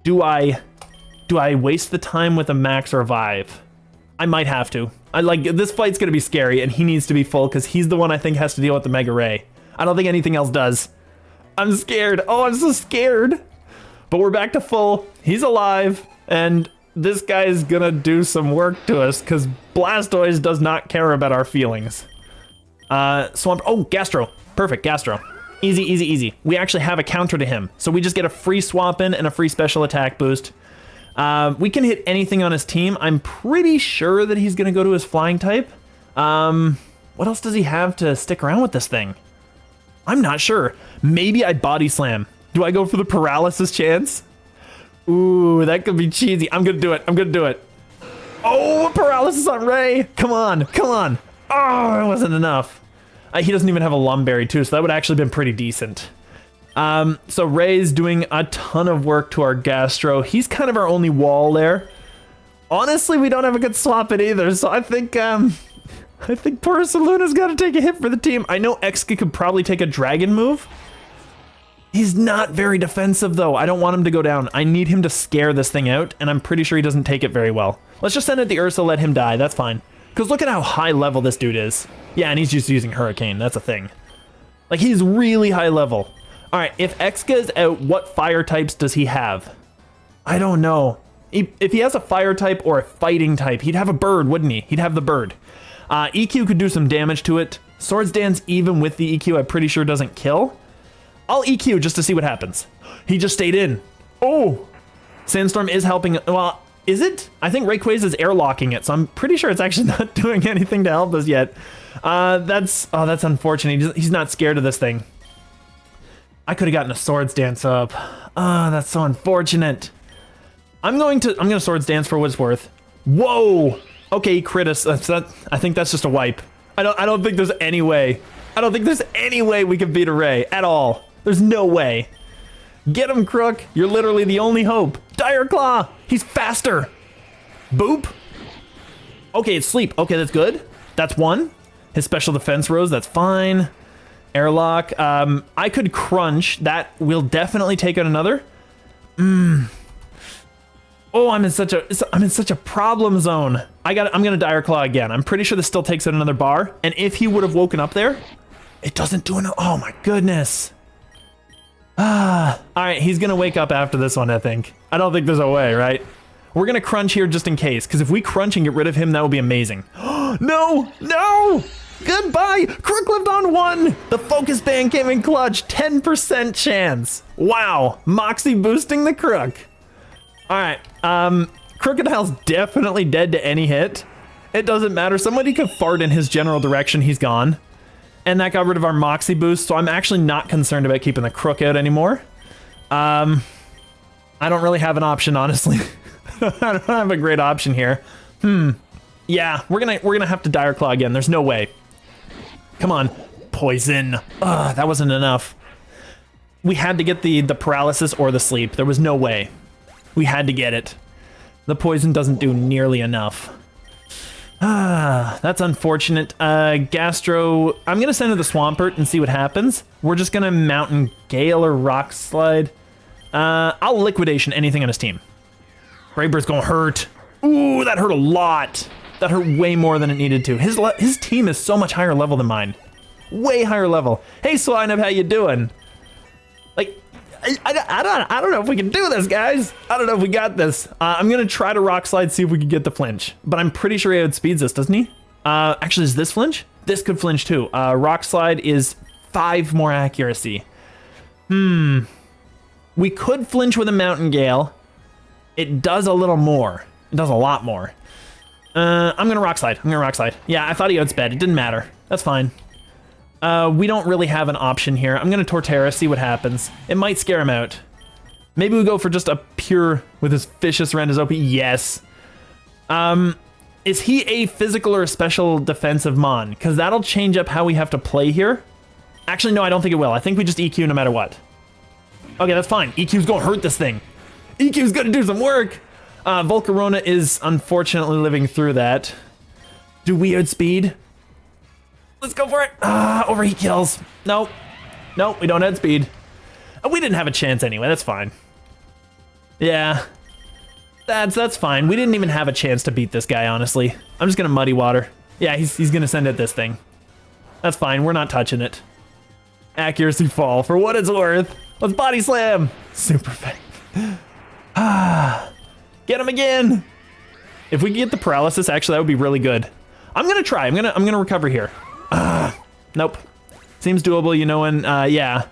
Do I waste the time with a max revive? I might have to. This fight's gonna be scary, and he needs to be full because he's the one I think has to deal with the Mega Ray. I don't think anything else does. I'm scared. Oh, I'm so scared. But we're back to full. He's alive, and this guy's gonna do some work to us because Blastoise does not care about our feelings. Swamp. Oh, Gastro. Perfect, Gastro. Easy, easy, easy. We actually have a counter to him, so we just get a free swap in and a free special attack boost. We can hit anything on his team. I'm pretty sure that he's gonna go to his flying type. What else does he have to stick around with this thing? I'm not sure. Maybe I body slam. Do I go for the paralysis chance? Ooh, that could be cheesy. I'm gonna do it. I'm gonna do it. Oh, paralysis on Ray. Come on, come on. Oh, it wasn't enough. He doesn't even have a Lumberry too, so that would actually been pretty decent. So Ray's doing a ton of work to our Gastro. He's kind of our only wall there. Honestly, we don't have a good swap in either, so I think poor Ursaluna's got to take a hit for the team. I know Exca could probably take a dragon move. He's not very defensive though. I don't want him to go down. I need him to scare this thing out, and I'm pretty sure he doesn't take it very well. Let's just send it to Ursa, let him die. That's fine. Because look at how high level this dude is. Yeah, and he's just using Hurricane. That's a thing. Like, he's really high level. All right, if Exca is out, what fire types does he have? I don't know. If he has a fire type or a fighting type, he'd have a bird, wouldn't he? He'd have the bird. EQ could do some damage to it. Swords Dance, even with the EQ, I'm pretty sure doesn't kill. I'll EQ just to see what happens. He just stayed in. Oh! Sandstorm is helping. Well, is it? I think Rayquaza is airlocking it, so I'm pretty sure it's actually not doing anything to help us yet. That's unfortunate. He's not scared of this thing. I could have gotten a Swords Dance up. That's so unfortunate. I'm gonna Swords Dance for what it's worth. Whoa! Okay, crit us. I think that's just a wipe. I don't think there's any way. I don't think there's any way we can beat a Ray at all. There's no way. Get him, Krook. You're literally the only hope. Dire Claw. He's faster. Boop. Okay, it's sleep. Okay, that's good. That's one. His special defense rose. That's fine. Airlock. I could crunch. That will definitely take out another. Oh, I'm in such a problem zone. I'm gonna Dire Claw again. I'm pretty sure this still takes out another bar. And if he would have woken up there, it doesn't do enough. Oh my goodness. All right, he's gonna wake up after this one, I think. I don't think there's a way, right? We're gonna crunch here just in case, because if we crunch and get rid of him, that would be amazing. No, no! Goodbye! Krook lived on 1! The focus band came in clutch, 10% chance. Wow, Moxie boosting the Krook. All right, Crocodile's definitely dead to any hit. It doesn't matter, somebody could fart in his general direction, he's gone. And that got rid of our Moxie boost, so I'm actually not concerned about keeping the Krook out anymore. I don't really have an option, honestly. I don't have a great option here. Yeah, we're gonna have to Dire Claw again. There's no way. Come on. Poison. Ugh, that wasn't enough. We had to get the paralysis or the sleep. There was no way. We had to get it. The poison doesn't do nearly enough. Ah, that's unfortunate. Gastro, I'm gonna send to the Swampert and see what happens. We're just gonna Mountain Gale or Rock Slide. I'll Liquidation anything on his team. Brave Bird's gonna hurt. Ooh, that hurt a lot. That hurt way more than it needed to. His team is so much higher level than mine. Way higher level. Hey, Swineup, how you doing? Like, I don't know if we can do this, guys. I don't know if we got this. I'm gonna try to Rock Slide, see if we can get the flinch. But I'm pretty sure he outspeeds this, doesn't he? Actually, is this flinch? This could flinch too. Rock Slide is 5 more accuracy. We could flinch with a Mountain Gale. It does a little more. It does a lot more. I'm gonna Rock Slide. Yeah, I thought he outsped. It didn't matter. That's fine. We don't really have an option here. I'm gonna Torterra, see what happens. It might scare him out. Maybe we go for just a pure with his Vicious Rend as OP. Yes. Is he a physical or a special defensive mon? Because that'll change up how we have to play here. Actually, no, I don't think it will. I think we just EQ no matter what. Okay, that's fine. EQ's gonna hurt this thing. EQ's gonna do some work. Volcarona is unfortunately living through that. Do we outspeed? Let's go for it. Overheat kills. Nope. Nope, we don't outspeed. We didn't have a chance anyway, that's fine. Yeah. That's fine. We didn't even have a chance to beat this guy, honestly. I'm just gonna Muddy Water. Yeah, he's gonna send at this thing. That's fine, we're not touching it. Accuracy fall for what it's worth. Let's Body Slam. Super effect. Get him again. If we can get the paralysis, actually, that would be really good. I'm gonna try. I'm gonna recover here. Nope. Seems doable, you know, and yeah.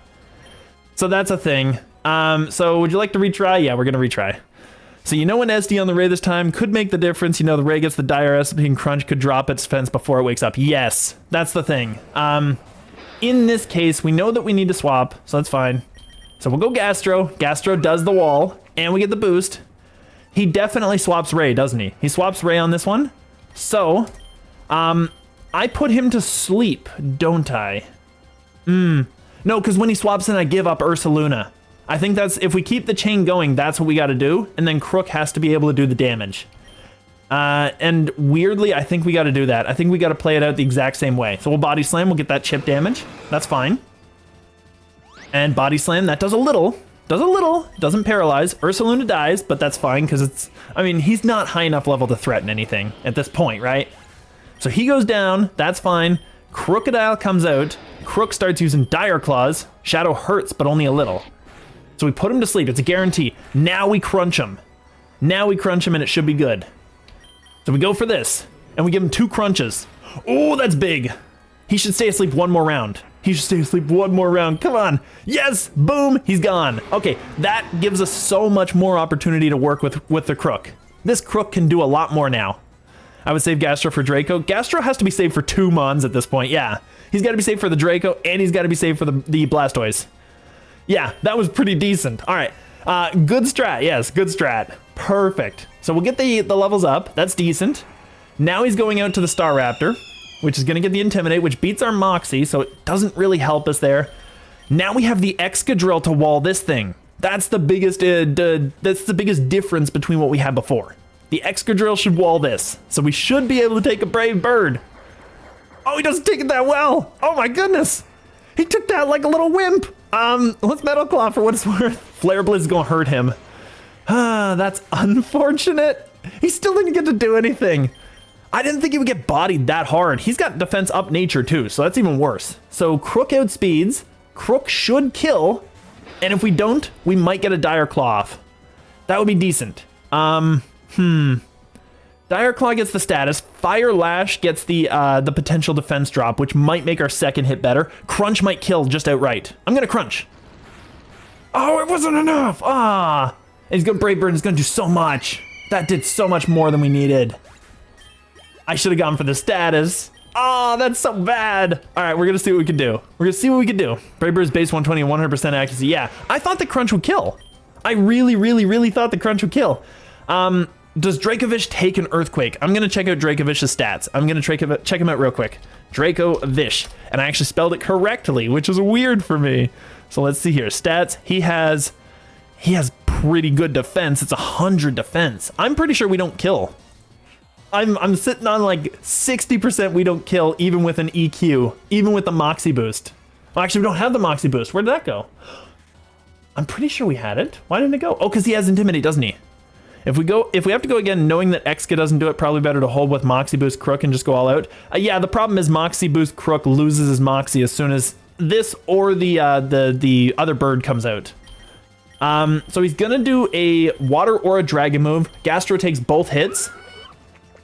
So that's a thing. So would you like to retry? Yeah, we're gonna retry. So you know when SD on the Ray this time could make the difference. You know the Ray gets the Dire SP and Crunch could drop its defense before it wakes up. Yes, that's the thing. In this case, we know that we need to swap, so that's fine. So we'll go Gastro. Gastro does the wall, and we get the boost. He definitely swaps Ray, doesn't he? He swaps Ray on this one. So, I put him to sleep, don't I? No, because when he swaps in, I give up Ursaluna. I think that's, if we keep the chain going, that's what we got to do. And then Krook has to be able to do the damage. And weirdly, I think we got to do that. I think we got to play it out the exact same way. So we'll Body Slam, we'll get that chip damage. That's fine. And Body Slam, that does a little. Doesn't paralyze. Ursaluna dies, but that's fine because it's, I mean, he's not high enough level to threaten anything at this point, right? So he goes down, that's fine. Crocodile comes out. Krook starts using Dire Claws. Shadow hurts, but only a little. So we put him to sleep, it's a guarantee. Now we crunch him. And it should be good. So we go for this, and we give him 2 crunches. Oh, that's big. He should stay asleep one more round. Come on. Yes, boom, he's gone. Okay, that gives us so much more opportunity to work with the Krook. This Krook can do a lot more now. I would save Gastro for Draco. Gastro has to be saved for 2 mons at this point, yeah. He's got to be saved for the Draco, and he's got to be saved for the Blastoise. Yeah, that was pretty decent. All right, good strat, yes, good strat. Perfect. So we'll get the levels up, that's decent. Now he's going out to the Staraptor, which is gonna get the Intimidate, which beats our Moxie, so it doesn't really help us there. Now we have the Excadrill to wall this thing. That's the biggest difference between what we had before. The Excadrill should wall this, so we should be able to take a Brave Bird. Oh, he doesn't take it that well. Oh my goodness. He took that like a little wimp. Let's Metal Claw for what it's worth. Flare Blitz is gonna hurt him. That's unfortunate. He still didn't get to do anything. I didn't think he would get bodied that hard. He's got defense up nature too, so that's even worse. So Krook outspeeds. Krook should kill. And if we don't, we might get a Dire Claw off. That would be decent. Dire Claw gets the status. Fire Lash gets the potential defense drop, which might make our second hit better. Crunch might kill just outright. I'm gonna Crunch. Oh, it wasn't enough. And he's gonna Brave Bird. He's gonna do so much. That did so much more than we needed. I should have gone for the status. Oh, that's so bad. All right, we're gonna see what we can do. We're gonna see what we can do. Brave Bird's base 120 and 100% accuracy. Yeah, I thought the crunch would kill. I really thought the crunch would kill. Does Dracovish take an earthquake? I'm gonna check out Dracovish's stats. I'm gonna check him out real quick. Dracovish, and I actually spelled it correctly, which is weird for me. So let's see here. Stats. He has pretty good defense. It's 100 defense. I'm pretty sure we don't kill. I'm sitting on like 60% we don't kill, even with an EQ, even with the Moxie boost. Well, actually, we don't have the Moxie boost. Where did that go? I'm pretty sure we had it. Why didn't it go? Oh, because he has Intimidate, doesn't he? If we have to go again, knowing that Exca doesn't do it, probably better to hold with Moxie boost Krook and just go all out. Yeah, the problem is Moxie boost Krook loses his Moxie as soon as this or the other bird comes out. So he's gonna do a water or a dragon move. Gastro takes both hits.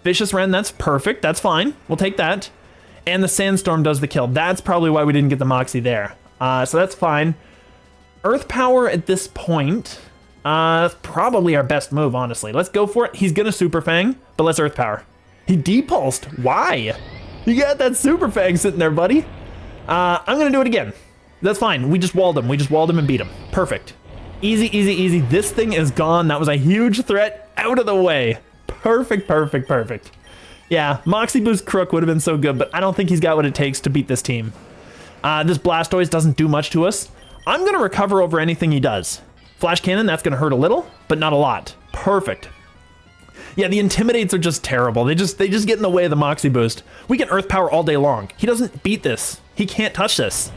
Vicious Wren, that's perfect. That's fine. We'll take that. And the Sandstorm does the kill. That's probably why we didn't get the Moxie there. So that's fine. Earth Power at this point, that's probably our best move, honestly. Let's go for it. He's gonna Super Fang, but let's Earth Power. He depulsed. Why? You got that Super Fang sitting there, buddy. I'm gonna do it again. That's fine. We just walled him. We just walled him and beat him. Perfect. Easy, easy, easy. This thing is gone. That was a huge threat. Out of the way. Perfect, perfect, perfect. Yeah, Moxie Boost Krook would have been so good, but I don't think he's got what it takes to beat this team. This Blastoise doesn't do much to us. I'm going to recover over anything he does. Flash Cannon, that's going to hurt a little, but not a lot. Perfect. Yeah, the Intimidates are just terrible. They just get in the way of the Moxie Boost. We can Earth Power all day long. He doesn't beat this. He can't touch this.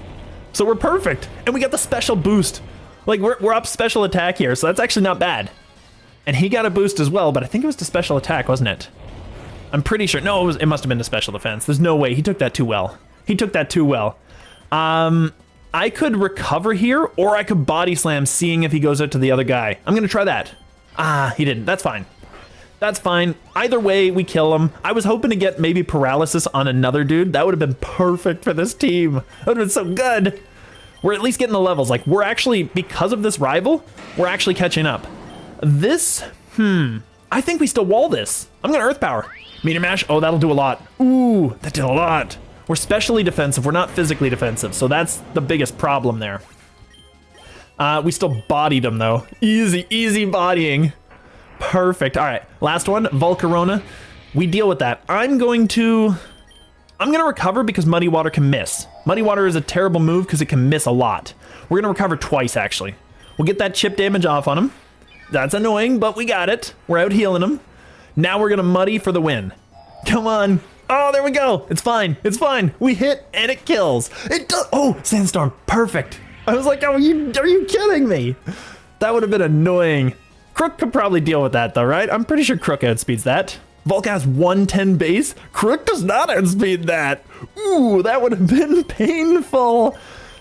So we're perfect. And we got the special boost. Like, we're up special attack here, so that's actually not bad. And he got a boost as well, but I think it was to special attack, wasn't it? I'm pretty sure. No, it must have been to special defense. There's no way. He took that too well. He took that too well. I could recover here, or I could body slam, seeing if he goes out to the other guy. I'm going to try that. Ah, he didn't. That's fine. That's fine. Either way, we kill him. I was hoping to get maybe paralysis on another dude. That would have been perfect for this team. That would have been so good. We're at least getting the levels. Like, we're actually, because of this rival, we're actually catching up. This, I think we still wall this. I'm gonna Earth Power. Meteor Mash, oh, that'll do a lot. Ooh, that did a lot. We're specially defensive, we're not physically defensive, so that's the biggest problem there. We still bodied him though. Easy, easy bodying. Perfect, all right. Last one, Volcarona. We deal with that. I'm gonna recover because Muddy Water can miss. Muddy Water is a terrible move because it can miss a lot. We're gonna recover twice, actually. We'll get that chip damage off on him. That's annoying, but we got it. We're out healing him. Now we're gonna Muddy for the win. Come on. Oh, there we go. It's fine. It's fine. We hit and it kills. It does. Oh, Sandstorm. Perfect. I was like, oh, are you kidding me? That would have been annoying. Krook could probably deal with that though, right? I'm pretty sure Krook outspeeds that. Volk has 110 base. Krook does not outspeed that. Ooh, that would have been painful.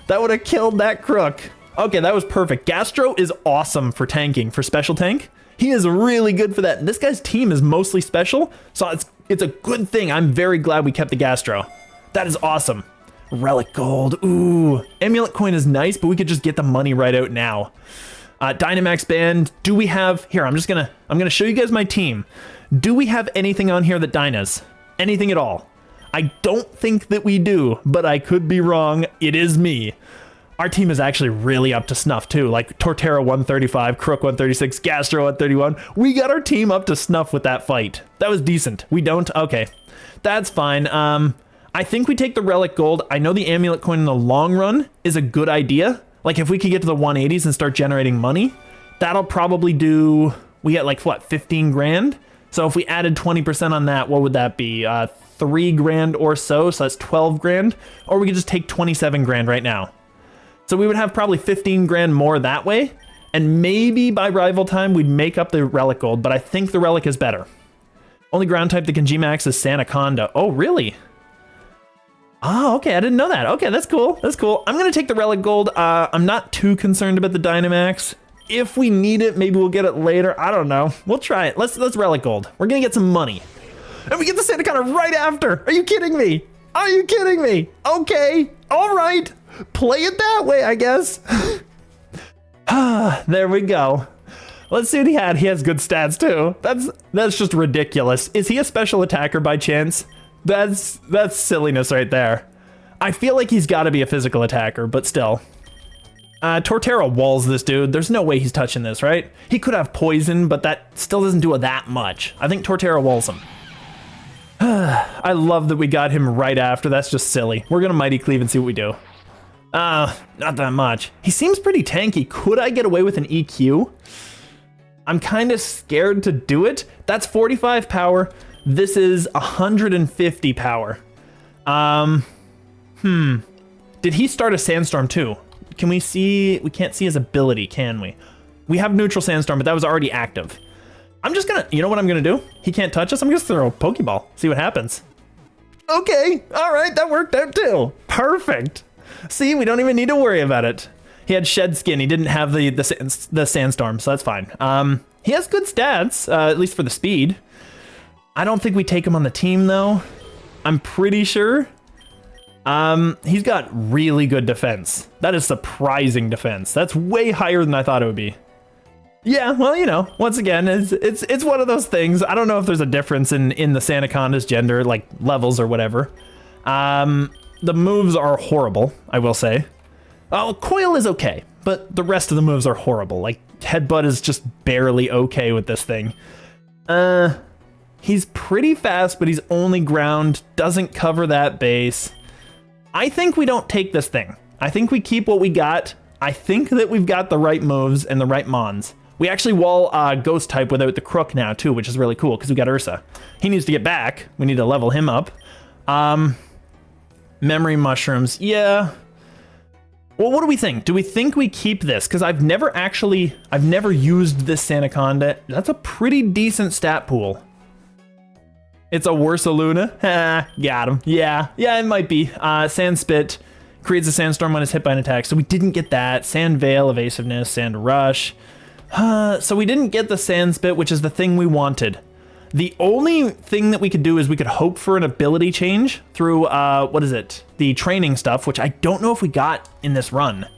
That would have killed that Krook. Okay, that was perfect. Gastro is awesome for tanking, for special tank. He is really good for that. And this guy's team is mostly special, so it's a good thing. I'm very glad we kept the Gastro. That is awesome. Relic Gold, ooh. Amulet Coin is nice, but we could just get the money right out now. Dynamax Band, do we have, here, I'm gonna show you guys my team. Do we have anything on here that dynas? Anything at all? I don't think that we do, but I could be wrong. It is me. Our team is actually really up to snuff too, like Torterra 135, Krook 136, Gastro 131. We got our team up to snuff with that fight. That was decent. We don't? Okay. That's fine. I think we take the Relic Gold. I know the Amulet Coin in the long run is a good idea. Like if we could get to the 180s and start generating money, that'll probably do, we get like what, 15 grand? So if we added 20% on that, what would that be? 3 grand or so, so that's 12 grand. Or we could just take 27 grand right now. So we would have probably 15 grand more that way. And maybe by rival time, we'd make up the Relic Gold, but I think the Relic is better. Only ground type that can G-Max is Sanaconda. Oh, really? Oh, okay, I didn't know that. Okay, that's cool, that's cool. I'm gonna take the Relic Gold. I'm not too concerned about the Dynamax. If we need it, maybe we'll get it later. I don't know, we'll try it. Let's Relic Gold. We're gonna get some money. And we get the Sanaconda right after. Are you kidding me? Are you kidding me? Okay, all right. Play it that way, I guess. There we go. Let's see what he had. He has good stats too. That's just ridiculous. Is he a special attacker by chance? That's silliness right there. I feel like he's got to be a physical attacker, but still. Torterra walls this dude. There's no way he's touching this, right? He could have poison, but that still doesn't do it that much. I think Torterra walls him. I love that we got him right after. That's just silly. We're gonna Mighty Cleave and see what we do. Not that much. He seems pretty tanky. Could I get away with an EQ? I'm kind of scared to do it. That's 45 power. This is 150 power. Did he start a Sandstorm too? Can we see? We can't see his ability, can we? We have neutral Sandstorm, but that was already active. I'm just gonna, you know what I'm gonna do? He can't touch us. I'm gonna throw a Pokeball. See what happens. Okay, all right, that worked out too. Perfect. See, we don't even need to worry about it. He had Shed Skin. He didn't have the Sandstorm, so that's fine. He has good stats, at least for the speed. I don't think we take him on the team though. I'm pretty sure. He's got really good defense. That is surprising defense. That's way higher than I thought it would be. Yeah, well, you know, once again, it's one of those things. I don't know if there's a difference in the Sanaconda's gender, like levels or whatever. The moves are horrible, I will say. Oh, Coil is okay, but the rest of the moves are horrible. Like, Headbutt is just barely okay with this thing. He's pretty fast, but he's only ground, doesn't cover that base. I think we don't take this thing. I think we keep what we got. I think that we've got the right moves and the right mons. We actually wall Ghost type without the Krook now too, which is really cool because we got Ursa. He needs to get back. We need to level him up. Memory Mushrooms, yeah. Well, what do we think? Do we think we keep this? Because I've never used this Sanaconda. That's a pretty decent stat pool. It's a Ursaluna. Got him. Yeah, it might be. Sand Spit creates a Sandstorm when it's hit by an attack, so we didn't get that. Sand Veil, Evasiveness, Sand Rush. So we didn't get the Sand Spit, which is the thing we wanted. The only thing that we could do is we could hope for an ability change through, what is it? The training stuff, which I don't know if we got in this run.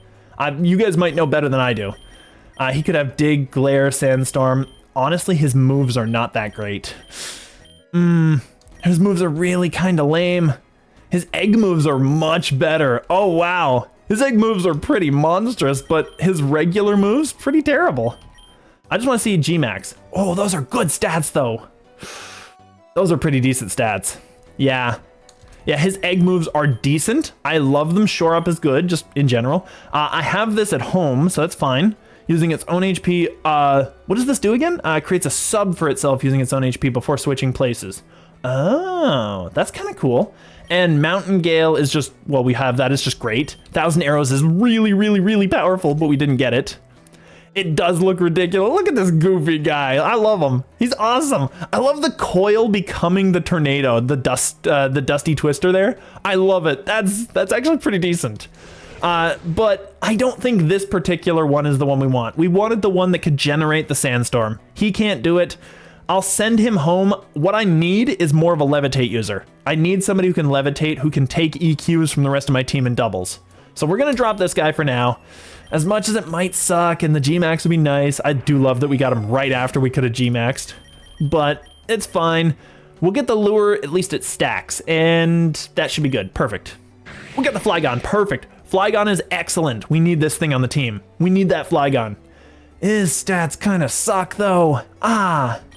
You guys might know better than I do. He could have Dig, Glare, Sandstorm. Honestly, his moves are not that great. His moves are really kind of lame. His egg moves are much better. Oh, wow. His egg moves are pretty monstrous, but his regular moves, pretty terrible. I just want to see G-Max. Oh, those are good stats, though. Those are pretty decent stats. Yeah, his egg moves are decent. I love them. Shore Up is good, just in general. I have this at home, so that's fine. Using its own HP. What does this do again? Creates a sub for itself using its own HP before switching places. Oh, that's kind of cool. And Mountain Gale is just, well, we have that. It's just great. 1,000 Arrows is really, really, really powerful, but we didn't get it. It does look ridiculous. Look at this goofy guy. I love him. He's awesome. I love the Coil becoming the Tornado, the Dusty Twister there. I love it. That's actually pretty decent. But I don't think this particular one is the one we want. We wanted the one that could generate the Sandstorm. He can't do it. I'll send him home. What I need is more of a Levitate user. I need somebody who can Levitate, who can take EQs from the rest of my team in doubles. So we're going to drop this guy for now. As much as it might suck and the G-Max would be nice, I do love that we got him right after we could have G-Maxed. But it's fine. We'll get the lure, at least it stacks, and that should be good. Perfect. We'll get the Flygon. Perfect. Flygon is excellent. We need this thing on the team. We need that Flygon. His stats kind of suck, though.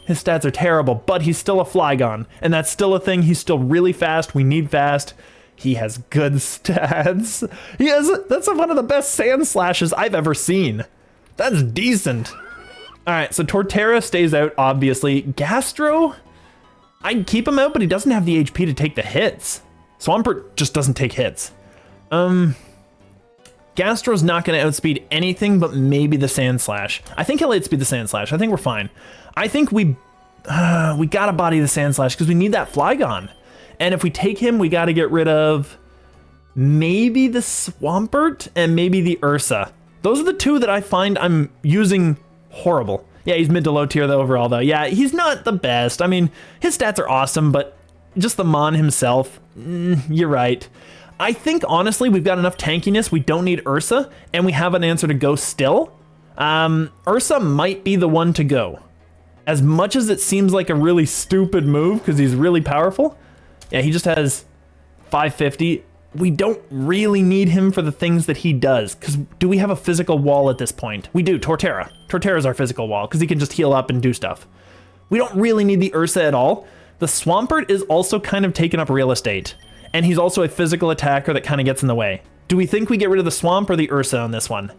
His stats are terrible, but he's still a Flygon, and that's still a thing. He's still really fast. We need fast. He has good stats. That's one of the best Sand Slashes I've ever seen. That's decent. All right, so Torterra stays out, obviously. Gastro, I'd keep him out, but he doesn't have the HP to take the hits. Swampert just doesn't take hits. Gastro's not going to outspeed anything but maybe the Sand Slash. I think he'll outspeed the Sand Slash. I think we're fine. I think we got to body the Sand Slash because we need that Flygon. And if we take him, we got to get rid of maybe the Swampert and maybe the Ursa. Those are the two that I find I'm using horrible. Yeah, he's mid to low tier though overall though. Yeah, he's not the best. I mean, his stats are awesome, but just the Mon himself, you're right. I think honestly, we've got enough tankiness. We don't need Ursa, and we have an answer to go still. Ursa might be the one to go. As much as it seems like a really stupid move because he's really powerful, Yeah, he just has 550. We don't really need him for the things that he does, because do we have a physical wall at this point? We do. Torterra. Torterra's our physical wall, because he can just heal up and do stuff. We don't really need the Ursa at all. The Swampert is also kind of taking up real estate, and he's also a physical attacker that kind of gets in the way. Do we think we get rid of the Swamp or the Ursa on this one?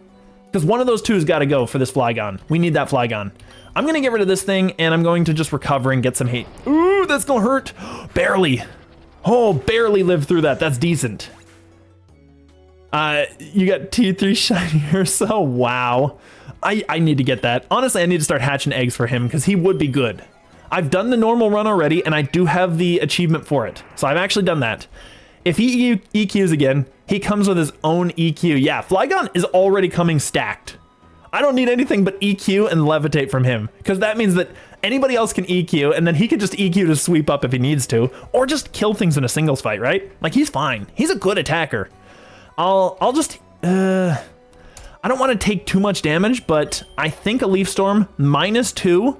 Because one of those two has got to go for this Flygon. We need that Flygon. I'm going to get rid of this thing, and I'm going to just recover and get some hate. Ooh, that's going to hurt. Barely. Oh, barely lived through that. That's decent. You got T3 Shiny Ursa. Wow. I need to get that. Honestly, I need to start hatching eggs for him because he would be good. I've done the normal run already, and I do have the achievement for it. So I've actually done that. If he EQs again, he comes with his own EQ. Yeah, Flygon is already coming stacked. I don't need anything but EQ and Levitate from him, because that means that anybody else can EQ, and then he can just EQ to sweep up if he needs to, or just kill things in a singles fight, right? Like, he's fine. He's a good attacker. I'll just, I don't want to take too much damage, but I think a Leaf Storm -2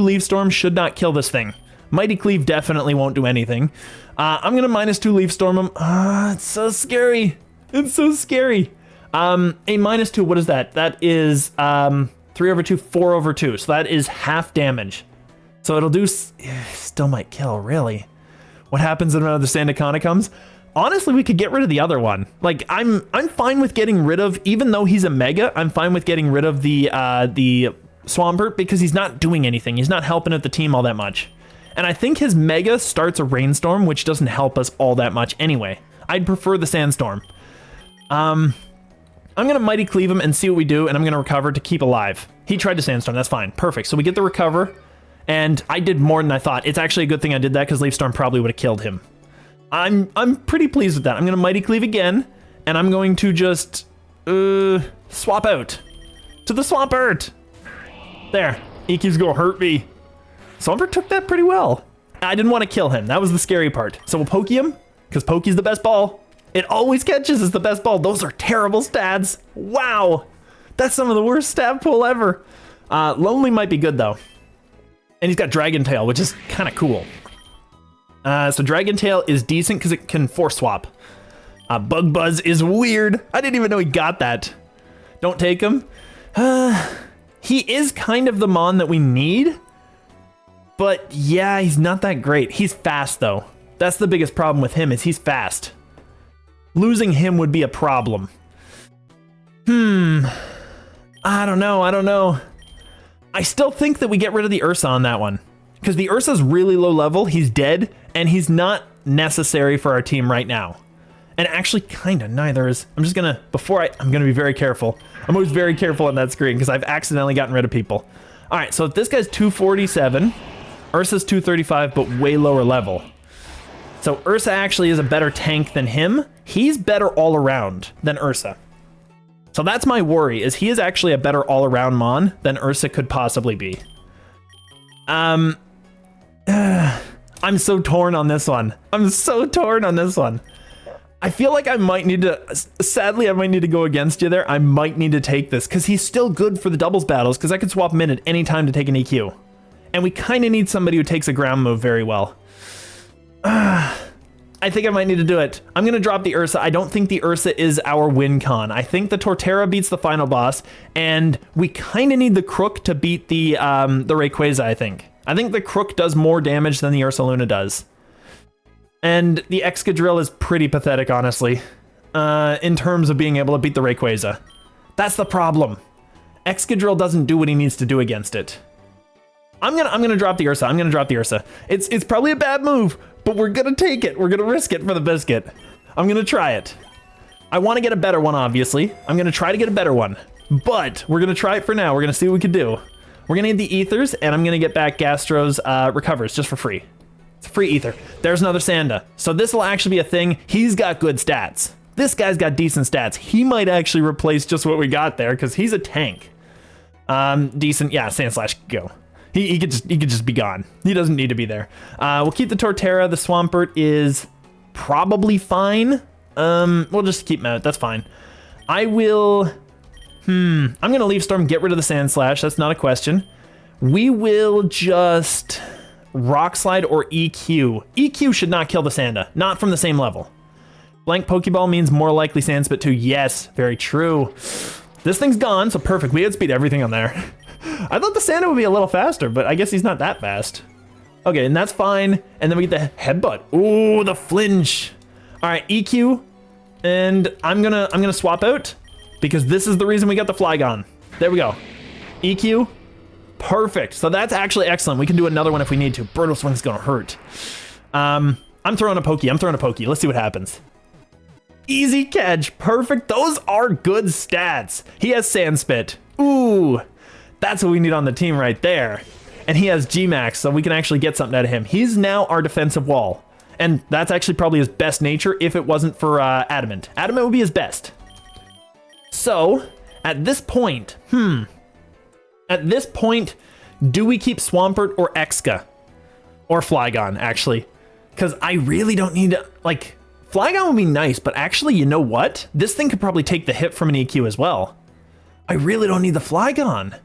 Leaf Storm should not kill this thing. Mighty Cleave definitely won't do anything. I'm gonna -2 Leaf Storm him. It's so scary. It's so scary. A -2, what is that? That is 3/2, 4/2. So that is half damage. So it'll do, still might kill, really. What happens if another Sandaconda comes? Honestly, we could get rid of the other one. Like, I'm fine with getting rid of, even though he's a Mega, I'm fine with getting rid of the Swampert because he's not doing anything. He's not helping out the team all that much. And I think his Mega starts a Rainstorm, which doesn't help us all that much anyway. I'd prefer the Sandstorm. I'm going to Mighty Cleave him and see what we do, and I'm going to recover to keep alive. He tried to Sandstorm, that's fine. Perfect. So we get the recover, and I did more than I thought. It's actually a good thing I did that, because Leaf Storm probably would have killed him. I'm pretty pleased with that. I'm going to Mighty Cleave again, and I'm going to just swap out to the Swampert. There. EQ's going to hurt me. Swampert took that pretty well. I didn't want to kill him. That was the scary part. So we'll Pokey him, because Pokey's the best ball. It always catches as the best ball. Those are terrible stats. Wow. That's some of the worst stat pool ever. Lonely might be good, though. And he's got Dragon Tail, which is kind of cool. So Dragon Tail is decent because it can force swap. Bug Buzz is weird. I didn't even know he got that. Don't take him. He is kind of the Mon that we need. But yeah, he's not that great. He's fast, though. That's the biggest problem with him, is he's fast. Losing him would be a problem. I don't know. I still think that we get rid of the Ursa on that one. Because the Ursa's really low level, he's dead, and he's not necessary for our team right now. And actually, kind of, neither is. I'm just gonna, I'm gonna be very careful. I'm always very careful on that screen, because I've accidentally gotten rid of people. Alright, so if this guy's 247, Ursa's 235, but way lower level. So Ursa actually is a better tank than him. He's better all around than Ursa. So that's my worry, is he is actually a better all-around Mon than Ursa could possibly be. I'm so torn on this one. I feel like I might need to, sadly, I might need to go against you there. I might need to take this, because he's still good for the doubles battles, because I could swap him in at any time to take an EQ. And we kind of need somebody who takes a ground move very well. I think I might need to do it. I'm going to drop the Ursa. I don't think the Ursa is our win con. I think the Torterra beats the final boss, and we kind of need the Krook to beat the Rayquaza, I think. I think the Krook does more damage than the Ursaluna does. And the Excadrill is pretty pathetic, honestly, in terms of being able to beat the Rayquaza. That's the problem. Excadrill doesn't do what he needs to do against it. I'm gonna drop the Ursa. It's probably a bad move, but we're gonna take it. We're gonna risk it for the biscuit. I'm gonna try it. I want to get a better one, obviously. I'm gonna try to get a better one, but we're gonna try it for now. We're gonna see what we can do. We're gonna need the ethers, and I'm gonna get back Gastro's recovers just for free. It's a free ether. There's another Sanda. So this will actually be a thing. He's got good stats. This guy's got decent stats. He might actually replace just what we got there, because he's a tank. Decent, yeah, Sandslash, go. He could just be gone. He doesn't need to be there. We'll keep the Torterra. The Swampert is probably fine. We'll just keep him out. That's fine. I will... I'm going to Leaf Storm, get rid of the Sandslash. That's not a question. We will just... Rock Slide or EQ. EQ should not kill the Sanda, not from the same level. Blank Pokeball means more likely Sand Spit too. Yes, very true. This thing's gone, so perfect. We outspeed everything on there. I thought the Sanda would be a little faster, but I guess he's not that fast. Okay, and that's fine. And then we get the Headbutt. Ooh, the flinch. All right, EQ, and I'm gonna swap out because this is the reason we got the Flygon. There we go. EQ, perfect. So that's actually excellent. We can do another one if we need to. Brutal Swing's gonna hurt. I'm throwing a Pokey. Let's see what happens. Easy catch, perfect. Those are good stats. He has Sand Spit. Ooh, that's what we need on the team right there. And he has G-Max, so we can actually get something out of him. He's now our defensive wall. And that's actually probably his best nature if it wasn't for Adamant. Adamant would be his best. So, at this point, do we keep Swampert or Exca? Or Flygon, actually. Because I really don't need to, like, Flygon would be nice, but actually, you know what? This thing could probably take the hit from an EQ as well. I really don't need the Flygon.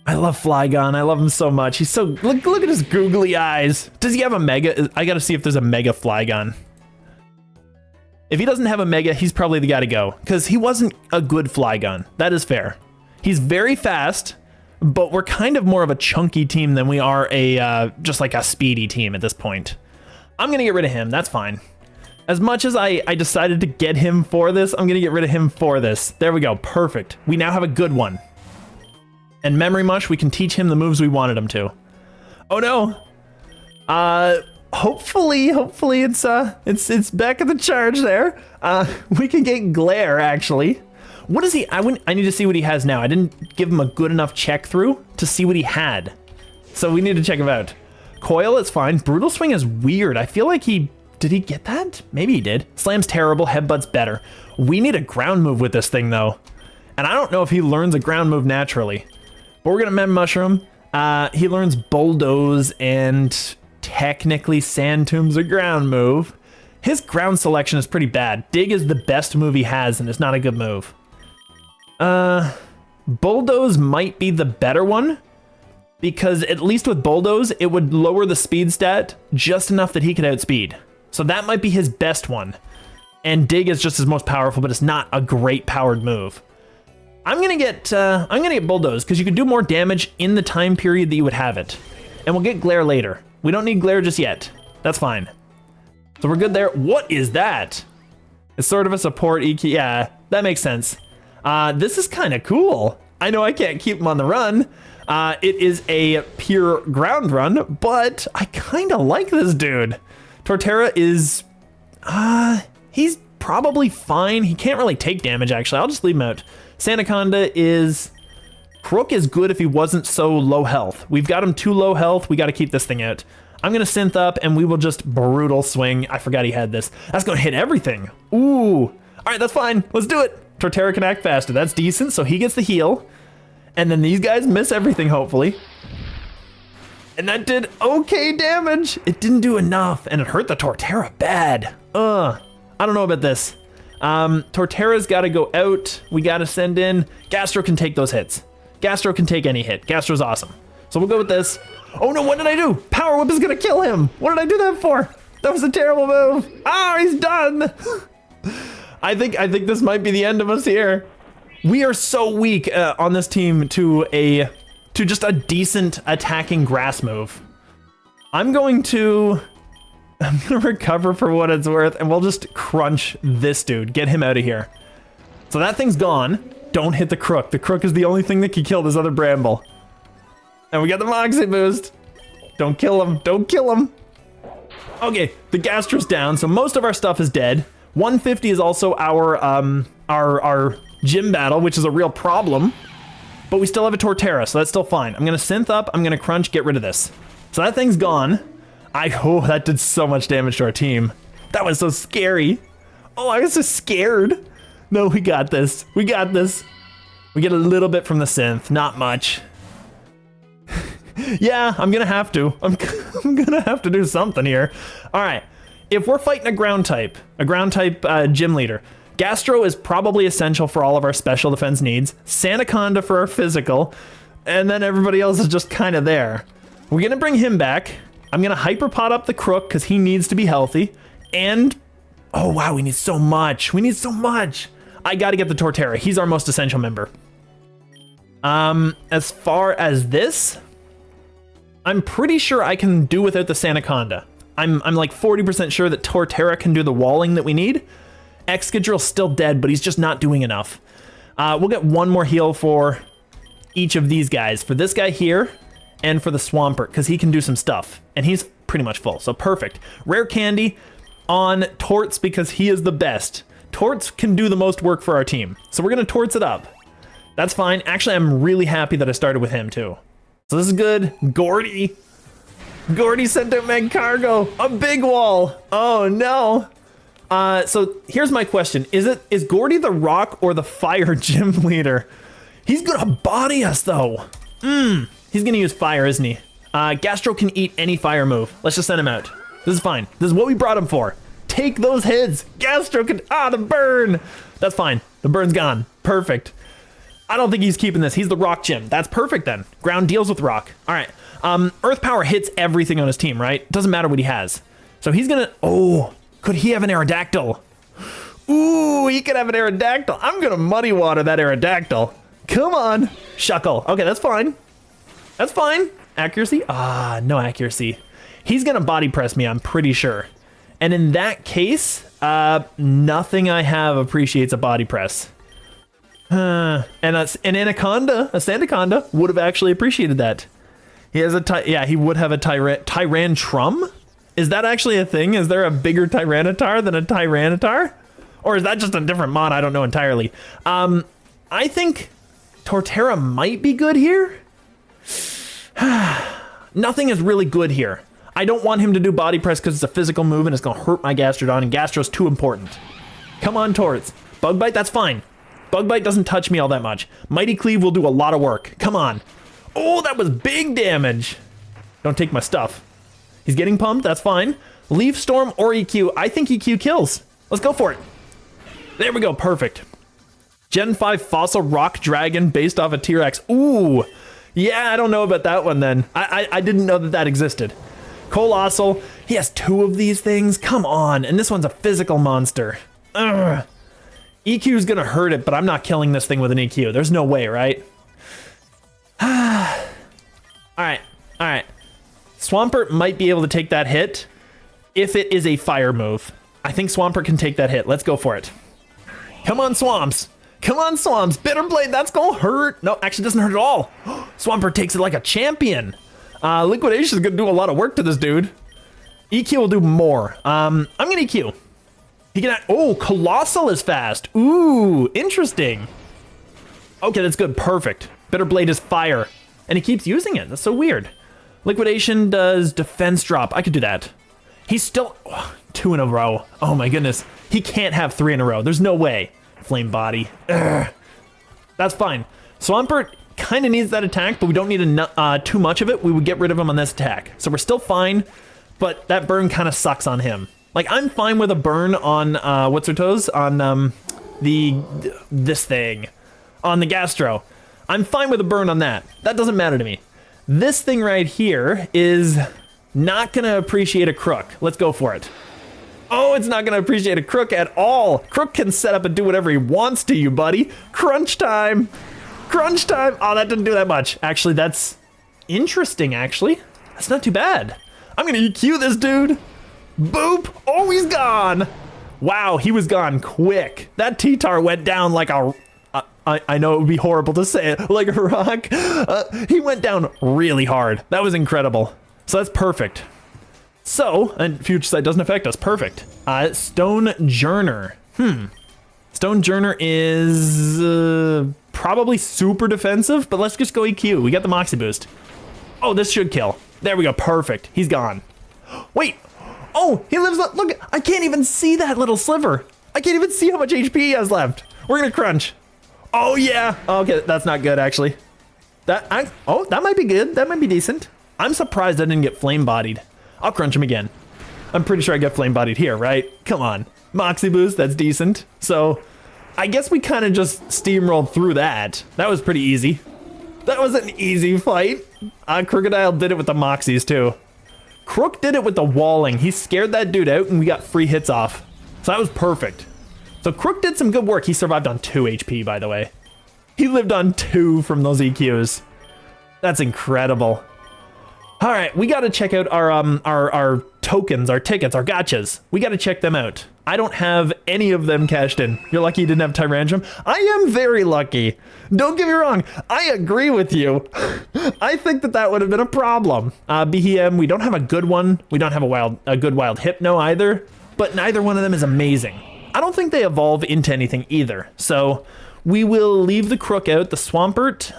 I love Flygon. I love him so much. He's so, look at his googly eyes. Does he have a Mega? I gotta see if there's a Mega Flygon. If he doesn't have a Mega, he's probably the guy to go, because he wasn't a good Flygon. That is fair. He's very fast, but we're kind of more of a chunky team than we are a just like a speedy team at this point. I'm gonna get rid of him. That's fine. As much as I decided to get him for this, I'm gonna get rid of him for this. There we go. Perfect. We now have a good one. And Memory Mush, we can teach him the moves we wanted him to. Oh no. Hopefully it's back at the charge there. We can get Glare actually. What is he? I need to see what he has now. I didn't give him a good enough check through to see what he had. So we need to check him out. Coil is fine. Brutal Swing is weird. I feel like did he get that? Maybe he did. Slam's terrible. Headbutt's better. We need a ground move with this thing though. And I don't know if he learns a ground move naturally. But we're gonna Mem Mushroom. He learns Bulldoze and technically Sand Tomb's a ground move. His ground selection is pretty bad. Dig is the best move he has and it's not a good move. Bulldoze might be the better one because at least with Bulldoze, it would lower the speed stat just enough that he could outspeed. So that might be his best one. And Dig is just his most powerful, but it's not a great powered move. I'm gonna get Bulldoze because you could do more damage in the time period that you would have it. And we'll get Glare later. We don't need Glare just yet. That's fine. So we're good there. What is that? It's sort of a support EQ. Yeah, that makes sense. This is kind of cool. I know I can't keep him on the run. It is a pure ground run, but I kind of like this dude. Torterra is, he's probably fine. He can't really take damage, actually. I'll just leave him out. Sandaconda is... Krook is good if he wasn't so low health. We've got him too low health. We got to keep this thing out. I'm going to Synth up, and we will just Brutal Swing. I forgot he had this. That's going to hit everything. Ooh. All right, that's fine. Let's do it. Torterra can act faster. That's decent, so he gets the heal. And then these guys miss everything, hopefully. And that did okay damage. It didn't do enough, and it hurt the Torterra bad. I don't know about this. Torterra's got to go out. We got to send in. Gastro can take those hits. Gastro can take any hit. Gastro's awesome. So we'll go with this. Oh no, what did I do? Power Whip is going to kill him. What did I do that for? That was a terrible move. Ah, he's done. I think this might be the end of us here. We are so weak on this team to just a decent attacking grass move. I'm gonna recover for what it's worth, and we'll just crunch this dude. Get him out of here. So that thing's gone. Don't hit the Krook. The Krook is the only thing that can kill this other Bramble. And we got the Moxie boost. Don't kill him. Don't kill him. Okay, the Gastro's down, so most of our stuff is dead. 150 is also our gym battle, which is a real problem. But we still have a Torterra, so that's still fine. I'm gonna Synth up, I'm gonna crunch, get rid of this. So that thing's gone. Oh, that did so much damage to our team. That was so scary. Oh, I was so scared. No, we got this. We got this. We get a little bit from the Synth, not much. Yeah, I'm gonna have to. I'm gonna have to do something here. All right, if we're fighting a ground type gym leader, Gastro is probably essential for all of our special defense needs. Sandaconda for our physical, and then everybody else is just kind of there. We're gonna bring him back. I'm gonna hyperpod up the Krook because he needs to be healthy. And, oh wow, we need so much. We need so much. I gotta get the Torterra. He's our most essential member. As far as this, I'm pretty sure I can do without the Sandaconda. I'm like 40% sure that Torterra can do the walling that we need. Excadrill's still dead, but he's just not doing enough. We'll get one more heal for each of these guys. For this guy here, and for the Swampert, because he can do some stuff. And he's pretty much full, so perfect. Rare Candy on Torts because he is the best. Torts can do the most work for our team. So we're gonna Torts it up. That's fine. Actually, I'm really happy that I started with him too. So this is good. Gordy. Gordy sent out Meg Cargo. A big wall. Oh no. So here's my question. Is Gordy the rock or the fire gym leader? He's gonna body us though. He's gonna use fire, isn't he? Gastro can eat any fire move. Let's just send him out. This is fine. This is what we brought him for. Take those hits. Gastro can, the burn. That's fine. The burn's gone. Perfect. I don't think he's keeping this. He's the rock gym. That's perfect then. Ground deals with rock. All right. Earth power hits everything on his team, right? Doesn't matter what he has. So he's gonna, could he have an Aerodactyl? Ooh, he could have an Aerodactyl. I'm gonna muddy water that Aerodactyl. Come on. Shuckle. Okay, that's fine. That's fine. Accuracy? No accuracy. He's gonna body press me, I'm pretty sure. And in that case, nothing I have appreciates a body press. And an Anaconda, a Sandaconda, would have actually appreciated that. He has he would have a Tyrantrum? Is that actually a thing? Is there a bigger Tyranitar than a Tyranitar? Or is that just a different mod? I don't know entirely. I think Torterra might be good here. Nothing is really good here. I don't want him to do body press because it's a physical move and it's going to hurt my Gastrodon, and Gastro's too important. Come on, Torts. Bug Bite, that's fine. Bug Bite doesn't touch me all that much. Mighty Cleave will do a lot of work. Come on. Oh, that was big damage. Don't take my stuff. He's getting pumped, that's fine. Leaf Storm or EQ. I think EQ kills. Let's go for it. There we go, perfect. Gen 5 Fossil Rock Dragon based off a T-Rex. Ooh. Yeah, I don't know about that one then. I didn't know that that existed. Colossal. He has two of these things. Come on. And this one's a physical monster. Ugh. EQ's gonna hurt it, but I'm not killing this thing with an EQ. There's no way, right? Alright. Alright. Swampert might be able to take that hit if it is a fire move. I think Swampert can take that hit. Let's go for it. Come on, Swamps. Come on, Swamps. Bitterblade, that's gonna hurt. No, actually doesn't hurt at all. Swampert takes it like a champion. Liquidation is gonna do a lot of work to this dude. EQ will do more. I'm gonna EQ. He can, Colossal is fast. Ooh, interesting. Okay, that's good, perfect. Bitterblade is fire, and he keeps using it. That's so weird. Liquidation does defense drop. I could do that. He's still, 2 in a row. Oh my goodness. He can't have 3 in a row. There's no way. Flame Body. Ugh. That's fine. Swampert kind of needs that attack, but we don't need too much of it. We would get rid of him on this attack. So we're still fine, but that burn kind of sucks on him. Like, I'm fine with a burn on, what's her toes? On, this thing. On the Gastro. I'm fine with a burn on that. That doesn't matter to me. This thing right here is not gonna appreciate a Krook. Let's go for it. Oh, it's not gonna appreciate a Krook at all. Krook can set up and do whatever he wants to you, buddy. Crunch time. Crunch time. Oh, that didn't do that much. Actually, that's interesting, actually. That's not too bad. I'm gonna EQ this dude. Boop. Oh, he's gone. Wow, he was gone quick. That T-Tar went down like a... I know it would be horrible to say it, like a rock. He went down really hard. That was incredible. So that's perfect. So, and Future Sight doesn't affect us. Perfect. Stone Journer. Stone Journer is probably super defensive, but let's just go EQ. We got the Moxie boost. Oh, this should kill. There we go. Perfect. He's gone. Wait. Oh, he lives up. Look, I can't even see that little sliver. I can't even see how much HP he has left. We're gonna crunch. Oh yeah. Okay, that's not good actually. That might be good. That might be decent. I'm surprised I didn't get flame bodied. I'll crunch him again. I'm pretty sure I get flame bodied here, right? Come on. Moxie boost, that's decent. So I guess we kind of just steamrolled through that. That was pretty easy. That was an easy fight. Crocodile did it with the Moxies too. Krook did it with the walling. He scared that dude out and we got free hits off. So that was perfect. So Krook did some good work. He survived on 2 HP, by the way. He lived on 2 from those EQs. That's incredible. All right, we got to check out our tokens, our tickets, our gachas. We got to check them out. I don't have any of them cashed in. You're lucky you didn't have Tyrantrum. I am very lucky. Don't get me wrong. I agree with you. I think that would have been a problem. BHM, we don't have a good one. We don't have a good wild Hypno either, but neither one of them is amazing. I don't think they evolve into anything either. So we will leave the Krook out, the Swampert.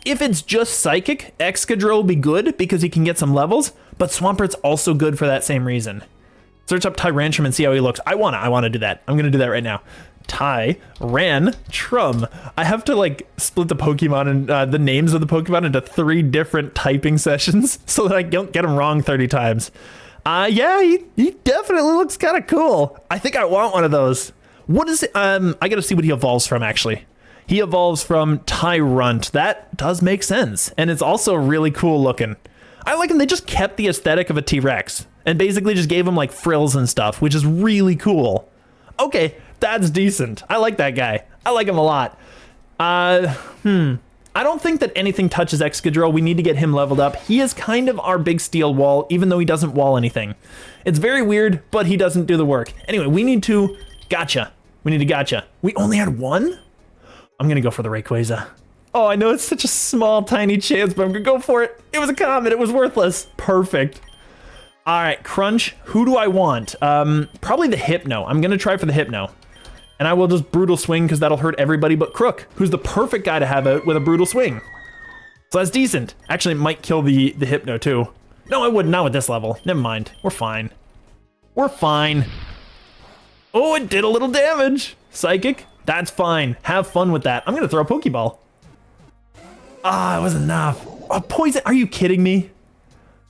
If it's just Psychic, Excadrill will be good because he can get some levels, but Swampert's also good for that same reason. Search up Tyrantrum and see how he looks. I wanna do that. I'm gonna do that right now. Tyrantrum. I have to like split the Pokemon and the names of the Pokemon into 3 different typing sessions so that I don't get them wrong 30 times. Yeah, he definitely looks kind of cool. I think I want one of those. What is it? I gotta see what he evolves from actually. He evolves from Tyrunt. That does make sense. And it's also really cool looking. I like him. They just kept the aesthetic of a T-Rex and basically just gave him like frills and stuff, which is really cool. Okay, that's decent. I like that guy. I like him a lot. I don't think that anything touches Excadrill. We need to get him leveled up. He is kind of our big steel wall, even though he doesn't wall anything. It's very weird, but he doesn't do the work. Anyway, we need to gotcha. We need to gotcha. We only had 1? I'm gonna go for the Rayquaza. Oh, I know it's such a small, tiny chance, but I'm gonna go for it. It was a comet, it was worthless. Perfect. All right, Crunch, who do I want? Probably the Hypno. I'm gonna try for the Hypno. And I will just Brutal Swing because that'll hurt everybody but Krook, who's the perfect guy to have out with a Brutal Swing. So that's decent. Actually, it might kill the Hypno too. No, I wouldn't, not with this level. Never mind, we're fine. We're fine. Oh, it did a little damage. Psychic. That's fine. Have fun with that. I'm gonna throw a Pokeball. Ah, it wasn't enough. Oh, poison. Are you kidding me?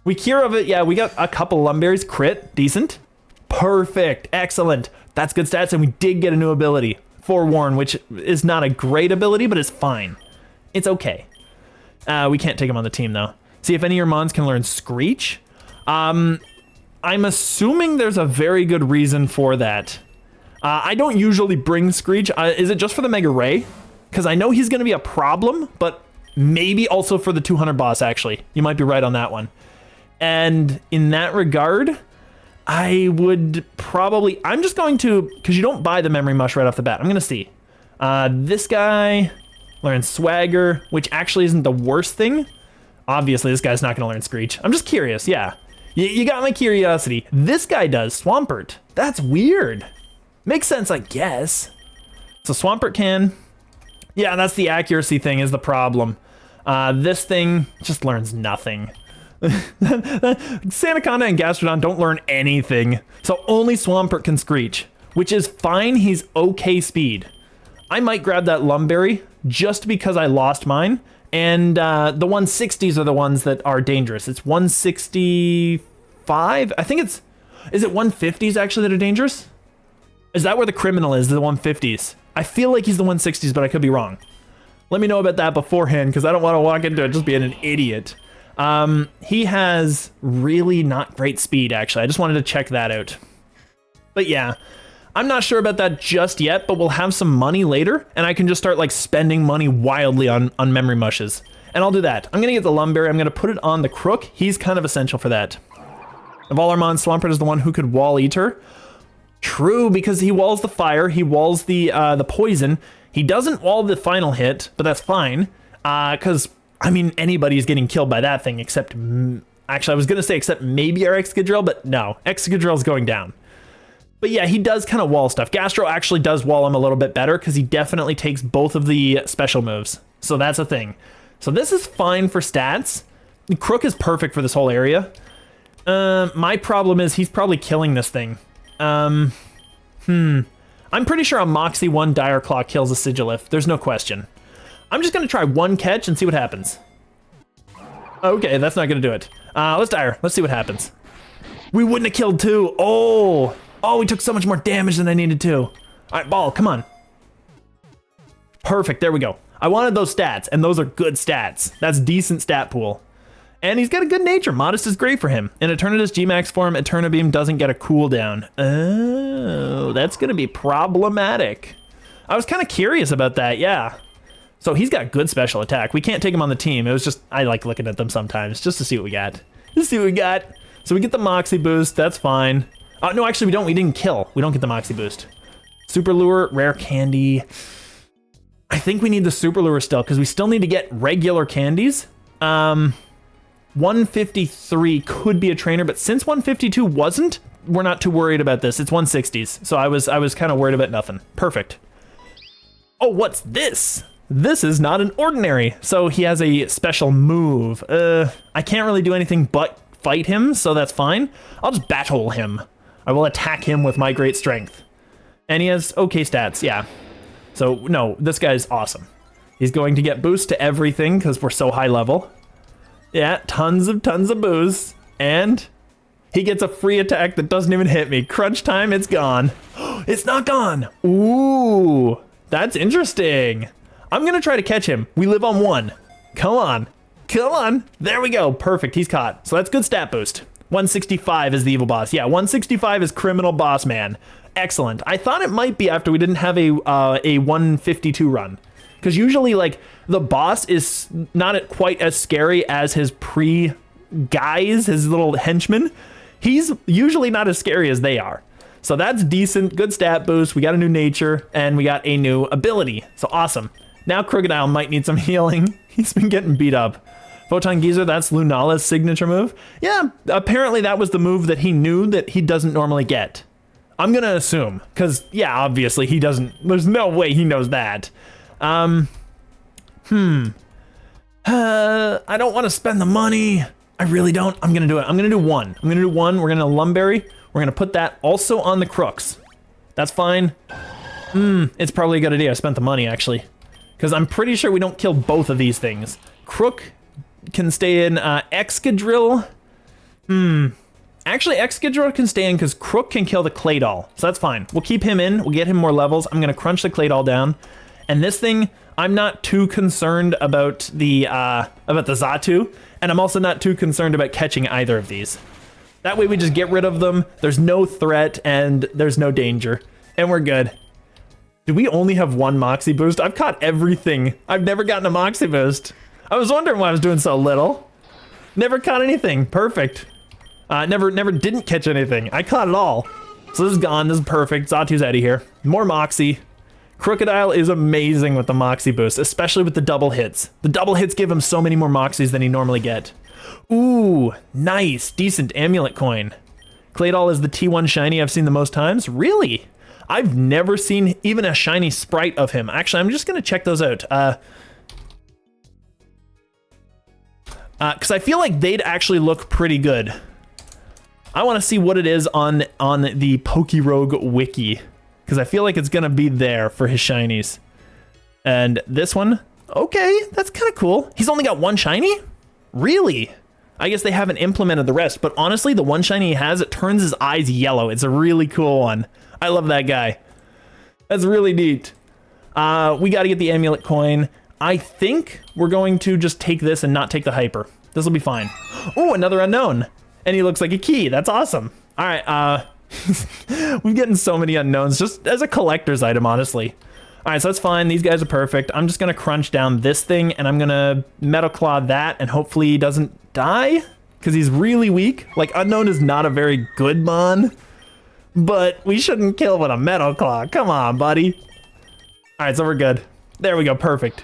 We cure of it. Yeah, we got a couple Lumberries. Crit. Decent. Perfect. Excellent. That's good stats. And we did get a new ability. Forewarn, which is not a great ability, but it's fine. It's okay. We can't take him on the team, though. See if any of your mons can learn Screech. I'm assuming there's a very good reason for that. I don't usually bring Screech. Is it just for the Mega Ray? Because I know he's going to be a problem, but maybe also for the 200 boss, actually. You might be right on that one. And in that regard, I would probably... I'm just going to... Because you don't buy the Memory Mush right off the bat. I'm going to see. This guy learns Swagger, which actually isn't the worst thing. Obviously, this guy's not going to learn Screech. I'm just curious, yeah. You got my curiosity. This guy does. Swampert. That's weird. Makes sense, I guess. So Swampert can. Yeah, that's the accuracy thing is the problem. This thing just learns nothing. Sandaconda and Gastrodon don't learn anything. So only Swampert can Screech, which is fine. He's okay speed. I might grab that Lumberry just because I lost mine. And the 160s are the ones that are dangerous. It's 165. I think it's... Is it 150s actually that are dangerous? Is that where the criminal is, the 150s? I feel like he's the 160s, but I could be wrong. Let me know about that beforehand, because I don't want to walk into it just being an idiot. He has really not great speed, actually. I just wanted to check that out. But yeah, I'm not sure about that just yet, but we'll have some money later, and I can just start like spending money wildly on memory mushes. And I'll do that. I'm going to get the Lumberry. I'm going to put it on the Krook. He's kind of essential for that. Of all our mons, Swampert is the one who could Wall Eater. True, because he walls the fire, he walls the poison. He doesn't wall the final hit, but that's fine. Because, I mean, anybody's getting killed by that thing except... Actually, I was going to say except maybe our Excadrill, but no. Excadrill's going down. But yeah, he does kind of wall stuff. Gastro actually does wall him a little bit better because he definitely takes both of the special moves. So that's a thing. So this is fine for stats. Krook is perfect for this whole area. My problem is he's probably killing this thing. I'm pretty sure a Moxie 1 Dire Claw kills a Sigilif. There's no question. I'm just going to try one catch and see what happens. Okay, that's not going to do it. Let's Dire. Let's see what happens. We wouldn't have killed 2. Oh, we took so much more damage than I needed to. All right, Ball, come on. Perfect, there we go. I wanted those stats, and those are good stats. That's decent stat pool. And he's got a good nature. Modest is great for him. In Eternatus G-Max form, Eternabeam doesn't get a cooldown. Oh, that's going to be problematic. I was kind of curious about that, yeah. So he's got good special attack. We can't take him on the team. It was just, I like looking at them sometimes, just to see what we got. Just see what we got. So we get the Moxie boost, that's fine. No, actually we don't, we didn't kill. We don't get the Moxie boost. Super Lure, Rare Candy. I think we need the Super Lure still, because we still need to get regular candies. 153 could be a trainer, but since 152 wasn't, we're not too worried about this. It's 160s, so I was kind of worried about nothing. Perfect. Oh, what's this? This is not an ordinary. So he has a special move. I can't really do anything but fight him, so that's fine. I'll just battle him. I will attack him with my great strength. And he has okay stats, yeah. So no, this guy's awesome. He's going to get boost to everything because we're so high level. Yeah, tons of boosts. And he gets a free attack that doesn't even hit me. Crunch time, it's gone. It's not gone. Ooh, that's interesting. I'm gonna try to catch him. We live on 1. Come on. Come on. There we go. Perfect. He's caught. So that's good stat boost. 165 is the evil boss. Yeah, 165 is criminal boss man. Excellent. I thought it might be after we didn't have a 152 run. Because usually, like, the boss is not quite as scary as his pre-guys, his little henchmen. He's usually not as scary as they are. So that's decent. Good stat boost. We got a new nature, and we got a new ability. So awesome. Now Crocodile might need some healing. He's been getting beat up. Photon Geyser, that's Lunala's signature move. Yeah, apparently that was the move that he knew that he doesn't normally get. I'm gonna assume, because, yeah, obviously he doesn't, there's no way he knows that. I don't want to spend the money. I really don't. I'm gonna do it. I'm gonna do 1. I'm gonna do 1. We're gonna Lumberry. We're gonna put that also on the Crooks. That's fine. It's probably a good idea I spent the money, actually. Because I'm pretty sure we don't kill both of these things. Krook can stay in, Excadrill. Actually, Excadrill can stay in because Krook can kill the Claydol. So that's fine. We'll keep him in. We'll get him more levels. I'm gonna crunch the Claydol down. And this thing, I'm not too concerned about the Xatu, and I'm also not too concerned about catching either of these. That way we just get rid of them, there's no threat, and there's no danger, and we're good. Do we only have 1 Moxie boost? I've caught everything. I've never gotten a Moxie boost. I was wondering why I was doing so little. Never caught anything, perfect. Never didn't catch anything. I caught it all. So this is gone, this is perfect, Xatu's out of here. More Moxie. Crocodile is amazing with the Moxie boost, especially with the double hits. The double hits give him so many more Moxies than he normally get. Ooh, nice, decent amulet coin. Claydol is the T1 shiny I've seen the most times. Really? I've never seen even a shiny sprite of him. Actually, I'm just gonna check those out. Because I feel like they'd actually look pretty good. I want to see what it is on the PokeRogue wiki. Because I feel like it's going to be there for his shinies. And this one, okay, that's kind of cool. He's only got 1 shiny? Really? I guess they haven't implemented the rest. But honestly, the 1 shiny he has, it turns his eyes yellow. It's a really cool one. I love that guy. That's really neat. We got to get the amulet coin. I think we're going to just take this and not take the hyper. This will be fine. Oh, another unknown. And he looks like a key. That's awesome. All right, we're getting so many unknowns just as a collector's item, honestly. All right, so that's fine. These guys are perfect. I'm just gonna crunch down this thing and I'm gonna Metal Claw that and hopefully he doesn't die because he's really weak. Like, Unknown is not a very good mon, but we shouldn't kill with a Metal Claw. Come on, buddy. All right, so we're good. There we go, perfect.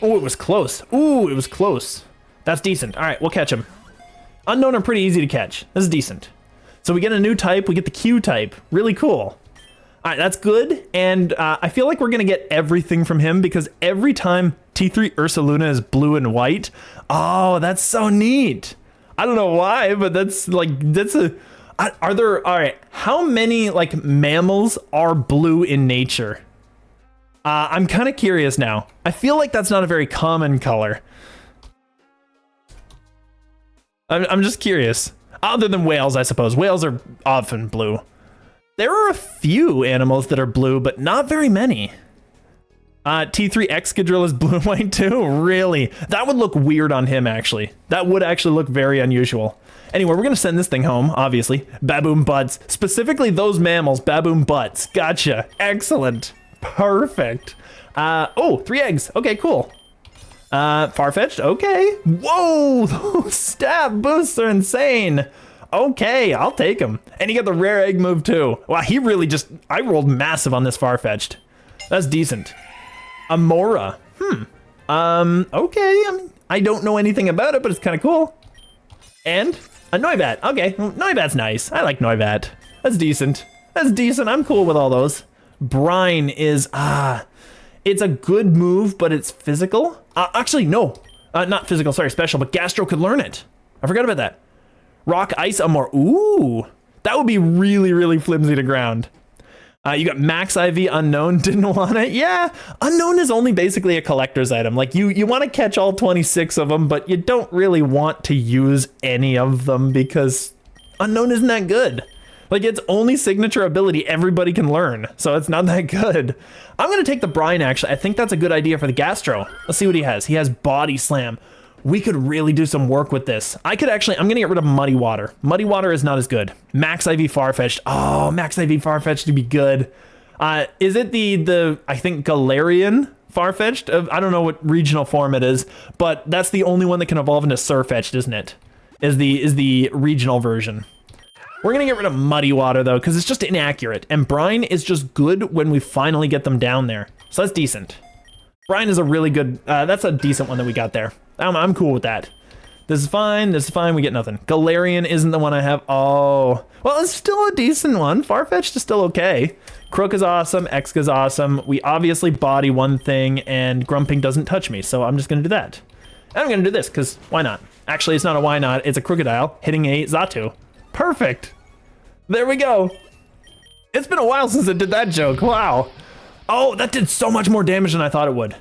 Oh, it was close. Ooh, it was close. That's decent. All right, we'll catch him. Unknown are pretty easy to catch. This is decent. So we get a new type, we get the Q type. Really cool. All right, that's good. And I feel like we're gonna get everything from him because every time T3 Ursaluna is blue and white, oh, that's so neat. I don't know why, but that's like, are there, all right, how many like mammals are blue in nature? I'm kind of curious now. I feel like that's not a very common color. I'm just curious. Other than whales, I suppose. Whales are often blue. There are a few animals that are blue, but not very many. T3 Excadrill is blue and white too? Really? That would look weird on him, actually. That would actually look very unusual. Anyway, we're going to send this thing home, obviously. Baboon butts. Specifically those mammals, baboon butts. Gotcha. Excellent. Perfect. Oh, 3 eggs. Okay, cool. Farfetch'd. Okay. Whoa, those stab boosts are insane. Okay, I'll take him. And he got the rare egg move too. Wow, he really just... I rolled massive on this Farfetch'd. That's decent. Amora. Okay. I mean, I don't know anything about it, but it's kind of cool. And a Noibat. Okay, Noibat's nice. I like Noibat. That's decent. That's decent. I'm cool with all those. Brine is, it's a good move, but it's physical. Actually, no. Not physical, sorry, special, but Gastro could learn it. I forgot about that. Rock, Ice, Amora. Ooh, that would be really, really flimsy to ground. You got Max IV Unknown, didn't want it. Yeah, Unknown is only basically a collector's item. Like you want to catch all 26 of them, but you don't really want to use any of them because Unknown isn't that good. Like it's only signature ability everybody can learn, so it's not that good. I'm gonna take the Brine actually. I think that's a good idea for the Gastro. Let's see what he has. He has Body Slam. We could really do some work with this. I'm gonna get rid of Muddy Water. Muddy Water is not as good. Max IV Farfetch'd. Oh, Max IV Farfetch'd to be good. Is it the I think Galarian Farfetch'd? I don't know what regional form it is, but that's the only one that can evolve into Surfetch'd, isn't it? Is the regional version. We're gonna get rid of Muddy Water though, because it's just inaccurate. And Brine is just good when we finally get them down there. So that's decent. Brine is a really good, that's a decent one that we got there. I'm cool with that. This is fine, we get nothing. Galarian isn't the one I have. Oh, well, it's still a decent one. Farfetch'd is still okay. Krook is awesome, Exca's awesome. We obviously body one thing, and Grumping doesn't touch me, so I'm just gonna do that. And I'm gonna do this, because why not? Actually, it's not a why not, it's a Crocodile hitting a Xatu. Perfect. There we go. It's been a while since I did that joke, wow. Oh, that did so much more damage than I thought it would.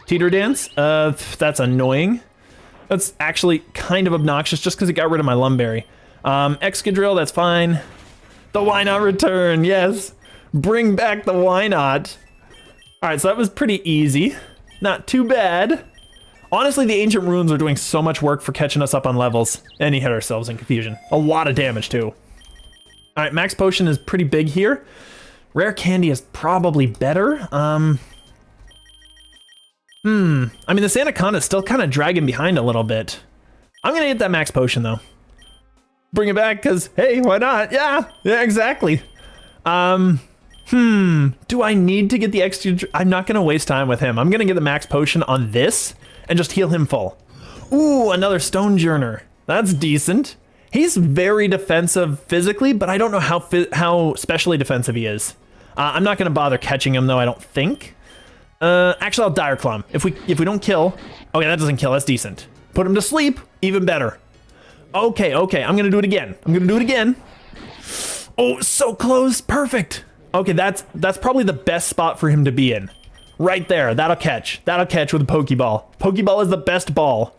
Teeter Dance, that's annoying. That's actually kind of obnoxious just because it got rid of my Lumberry. Excadrill, that's fine. The Why Not return, yes. Bring back the Why Not. All right, so that was pretty easy. Not too bad. Honestly, the Ancient Runes are doing so much work for catching us up on levels. And he hit ourselves in confusion. A lot of damage too. All right, Max Potion is pretty big here. Rare Candy is probably better. I mean, this Anaconda is still kind of dragging behind a little bit. I'm gonna get that Max Potion though. Bring it back, cause hey, why not? Yeah, exactly. Do I need to get the extra? I'm not gonna waste time with him. I'm gonna get the Max Potion on this and just heal him full. Ooh, another Stonejourner. That's decent. He's very defensive physically, but I don't know how specially defensive he is. I'm not gonna bother catching him though, I don't think. Actually, I'll Dire Clum. If we don't kill, okay, that doesn't kill, that's decent. Put him to sleep, even better. Okay, I'm gonna do it again. Oh, so close, perfect. Okay, that's probably the best spot for him to be in. Right there, that'll catch with a Pokeball. Pokeball is the best ball.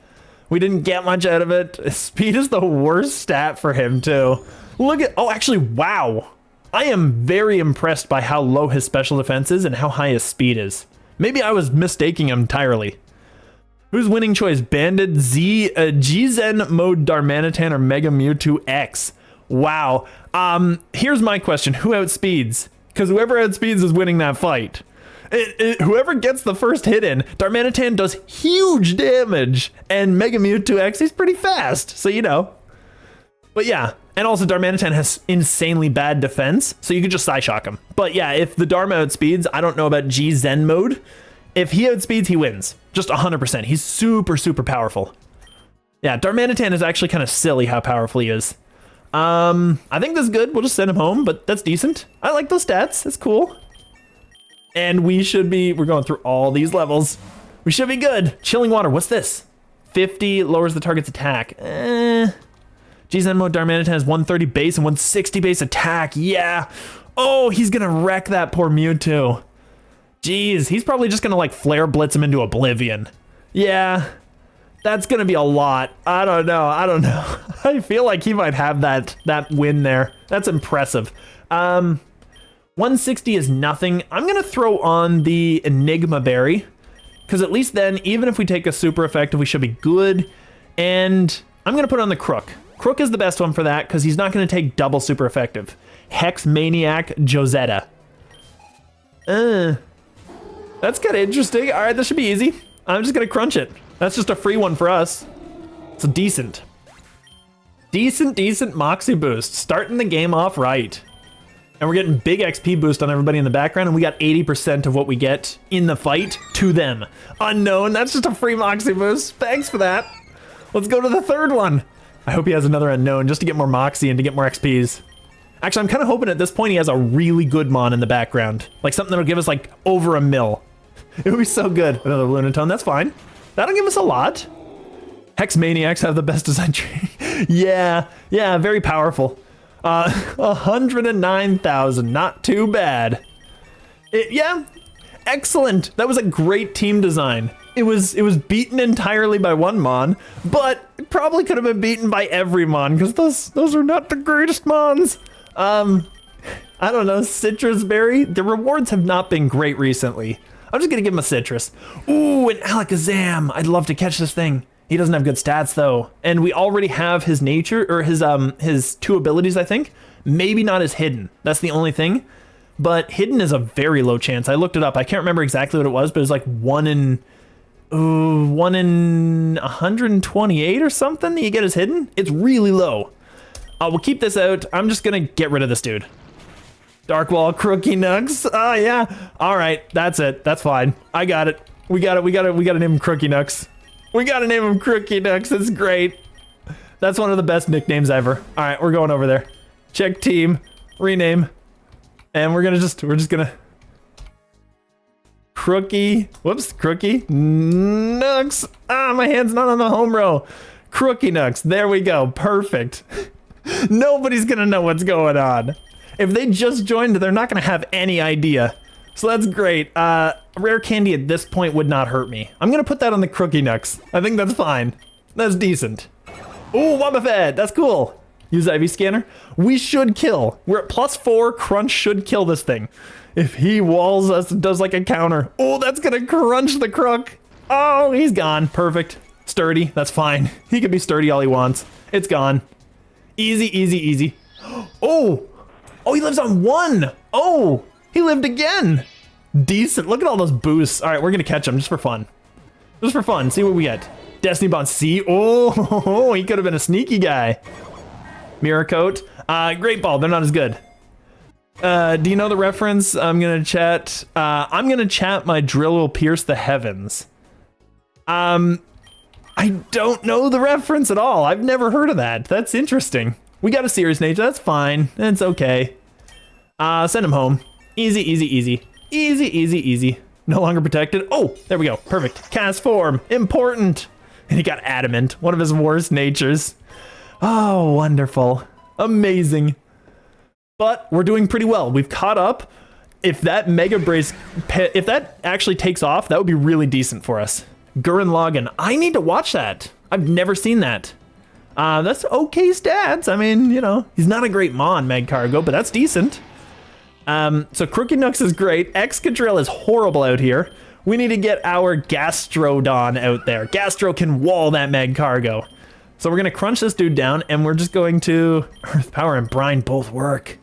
We didn't get much out of it. Speed is the worst stat for him too. Look at, oh, actually, wow. I am very impressed by how low his special defense is and how high his speed is. Maybe I was mistaking him entirely. Who's winning choice? Bandit, G-Zen Mode Darmanitan, or Mega Mewtwo X? Wow. Here's my question. Who outspeeds? Because whoever outspeeds is winning that fight. Whoever gets the first hit in, Darmanitan does huge damage. And Mega Mewtwo X, he's pretty fast. So, you know. But yeah. And also Darmanitan has insanely bad defense, so you could just Psyshock him. But yeah, if the Dharma outspeeds, I don't know about G-Zen mode. If he outspeeds, he wins. Just 100%. He's super, super powerful. Yeah, Darmanitan is actually kind of silly how powerful he is. I think this is good. We'll just send him home, but that's decent. I like those stats. That's cool. And we're going through all these levels. We should be good. Chilling Water, what's this? 50 lowers the target's attack. G-Zen mode Darmanitan has 130 base and 160 base attack. Yeah. Oh, he's gonna wreck that poor Mewtwo. Jeez, he's probably just gonna like Flare Blitz him into oblivion. Yeah, that's gonna be a lot. I don't know. I feel like he might have that win there. That's impressive. 160 is nothing. I'm going to throw on the Enigma Berry, because at least then, even if we take a super effective, we should be good. And I'm going to put on the Krook. Krook is the best one for that, because he's not going to take double super effective. Hex Maniac Josetta. That's kind of interesting. All right, this should be easy. I'm just going to crunch it. That's just a free one for us. It's decent. Decent Moxie boost. Starting the game off right. And we're getting big XP boost on everybody in the background, and we got 80% of what we get in the fight to them. Unknown, that's just a free Moxie boost. Thanks for that. Let's go to the third one. I hope he has another unknown just to get more Moxie and to get more XPs. Actually, I'm kind of hoping at this point he has a really good Mon in the background. Like something that'll give us like over a mil. It would be so good. Another Lunatone, that's fine. That'll give us a lot. Hex Maniacs have the best design tree. Yeah, very powerful. 109,000, not too bad. Yeah, excellent. That was a great team design. It was beaten entirely by one Mon, but it probably could have been beaten by every Mon, because those are not the greatest Mons. I don't know, Citrus Berry. The rewards have not been great recently. I'm just gonna give him a Citrus. Ooh, an Alakazam. I'd love to catch this thing. He doesn't have good stats though, and we already have his nature, or his two abilities, I think. Maybe not his hidden. That's the only thing. But hidden is a very low chance. I looked it up. I can't remember exactly what it was, but it was like 1 in 128 or something that you get his hidden. It's really low. We'll keep this out. I'm just gonna get rid of this dude. Dark Wall, Crookie Nugs. Oh yeah. All right, that's it. That's fine. I got it. We got to name him Crookie Nugs. We gotta name him Crookie Nugs. That's great. That's one of the best nicknames ever. All right, we're going over there. Check team, rename, and we're just gonna Crookie. Whoops, Crookie Nugs. My hand's not on the home row. Crookie Nugs. There we go. Perfect. Nobody's gonna know what's going on. If they just joined, they're not gonna have any idea. So that's great. Rare candy at this point would not hurt me. I'm gonna put that on the Crookie Nugs. I think that's fine. That's decent. Ooh, Wobbuffet, that's cool. Use IV scanner. We should kill. We're at +4. Crunch should kill this thing. If he walls us, does like a counter. Oh, that's gonna crunch the Krook. Oh, he's gone. Perfect. Sturdy, that's fine. He can be sturdy all he wants. It's gone. Easy. Oh, he lives on 1. Oh, he lived again. Decent. Look at all those boosts. All right, we're gonna catch him just for fun. Just for fun. See what we get. Destiny Bond C. Oh, he could have been a sneaky guy. Mirror Coat. Great Ball. They're not as good. Do you know the reference? I'm gonna chat. I'm gonna chat. My drill will pierce the heavens. I don't know the reference at all. I've never heard of that. That's interesting. We got a serious nature. That's fine. It's okay. Send him home. Easy. No longer protected. Oh, there we go. Perfect. Cast form. Important. And he got adamant. One of his worst natures. Oh, wonderful. Amazing. But we're doing pretty well. We've caught up. If that Mega Brace, if that actually takes off, that would be really decent for us. Gurren Lagann. I need to watch that. I've never seen that. That's okay stats. I mean, you know, he's not a great Mon, Magcargo, but that's decent. So Crookie Nugs is great. Excadrill is horrible out here. We need to get our Gastrodon out there. Gastro can wall that Magcargo. So we're going to crunch this dude down, and we're just going to... Earth Power and Brine both work.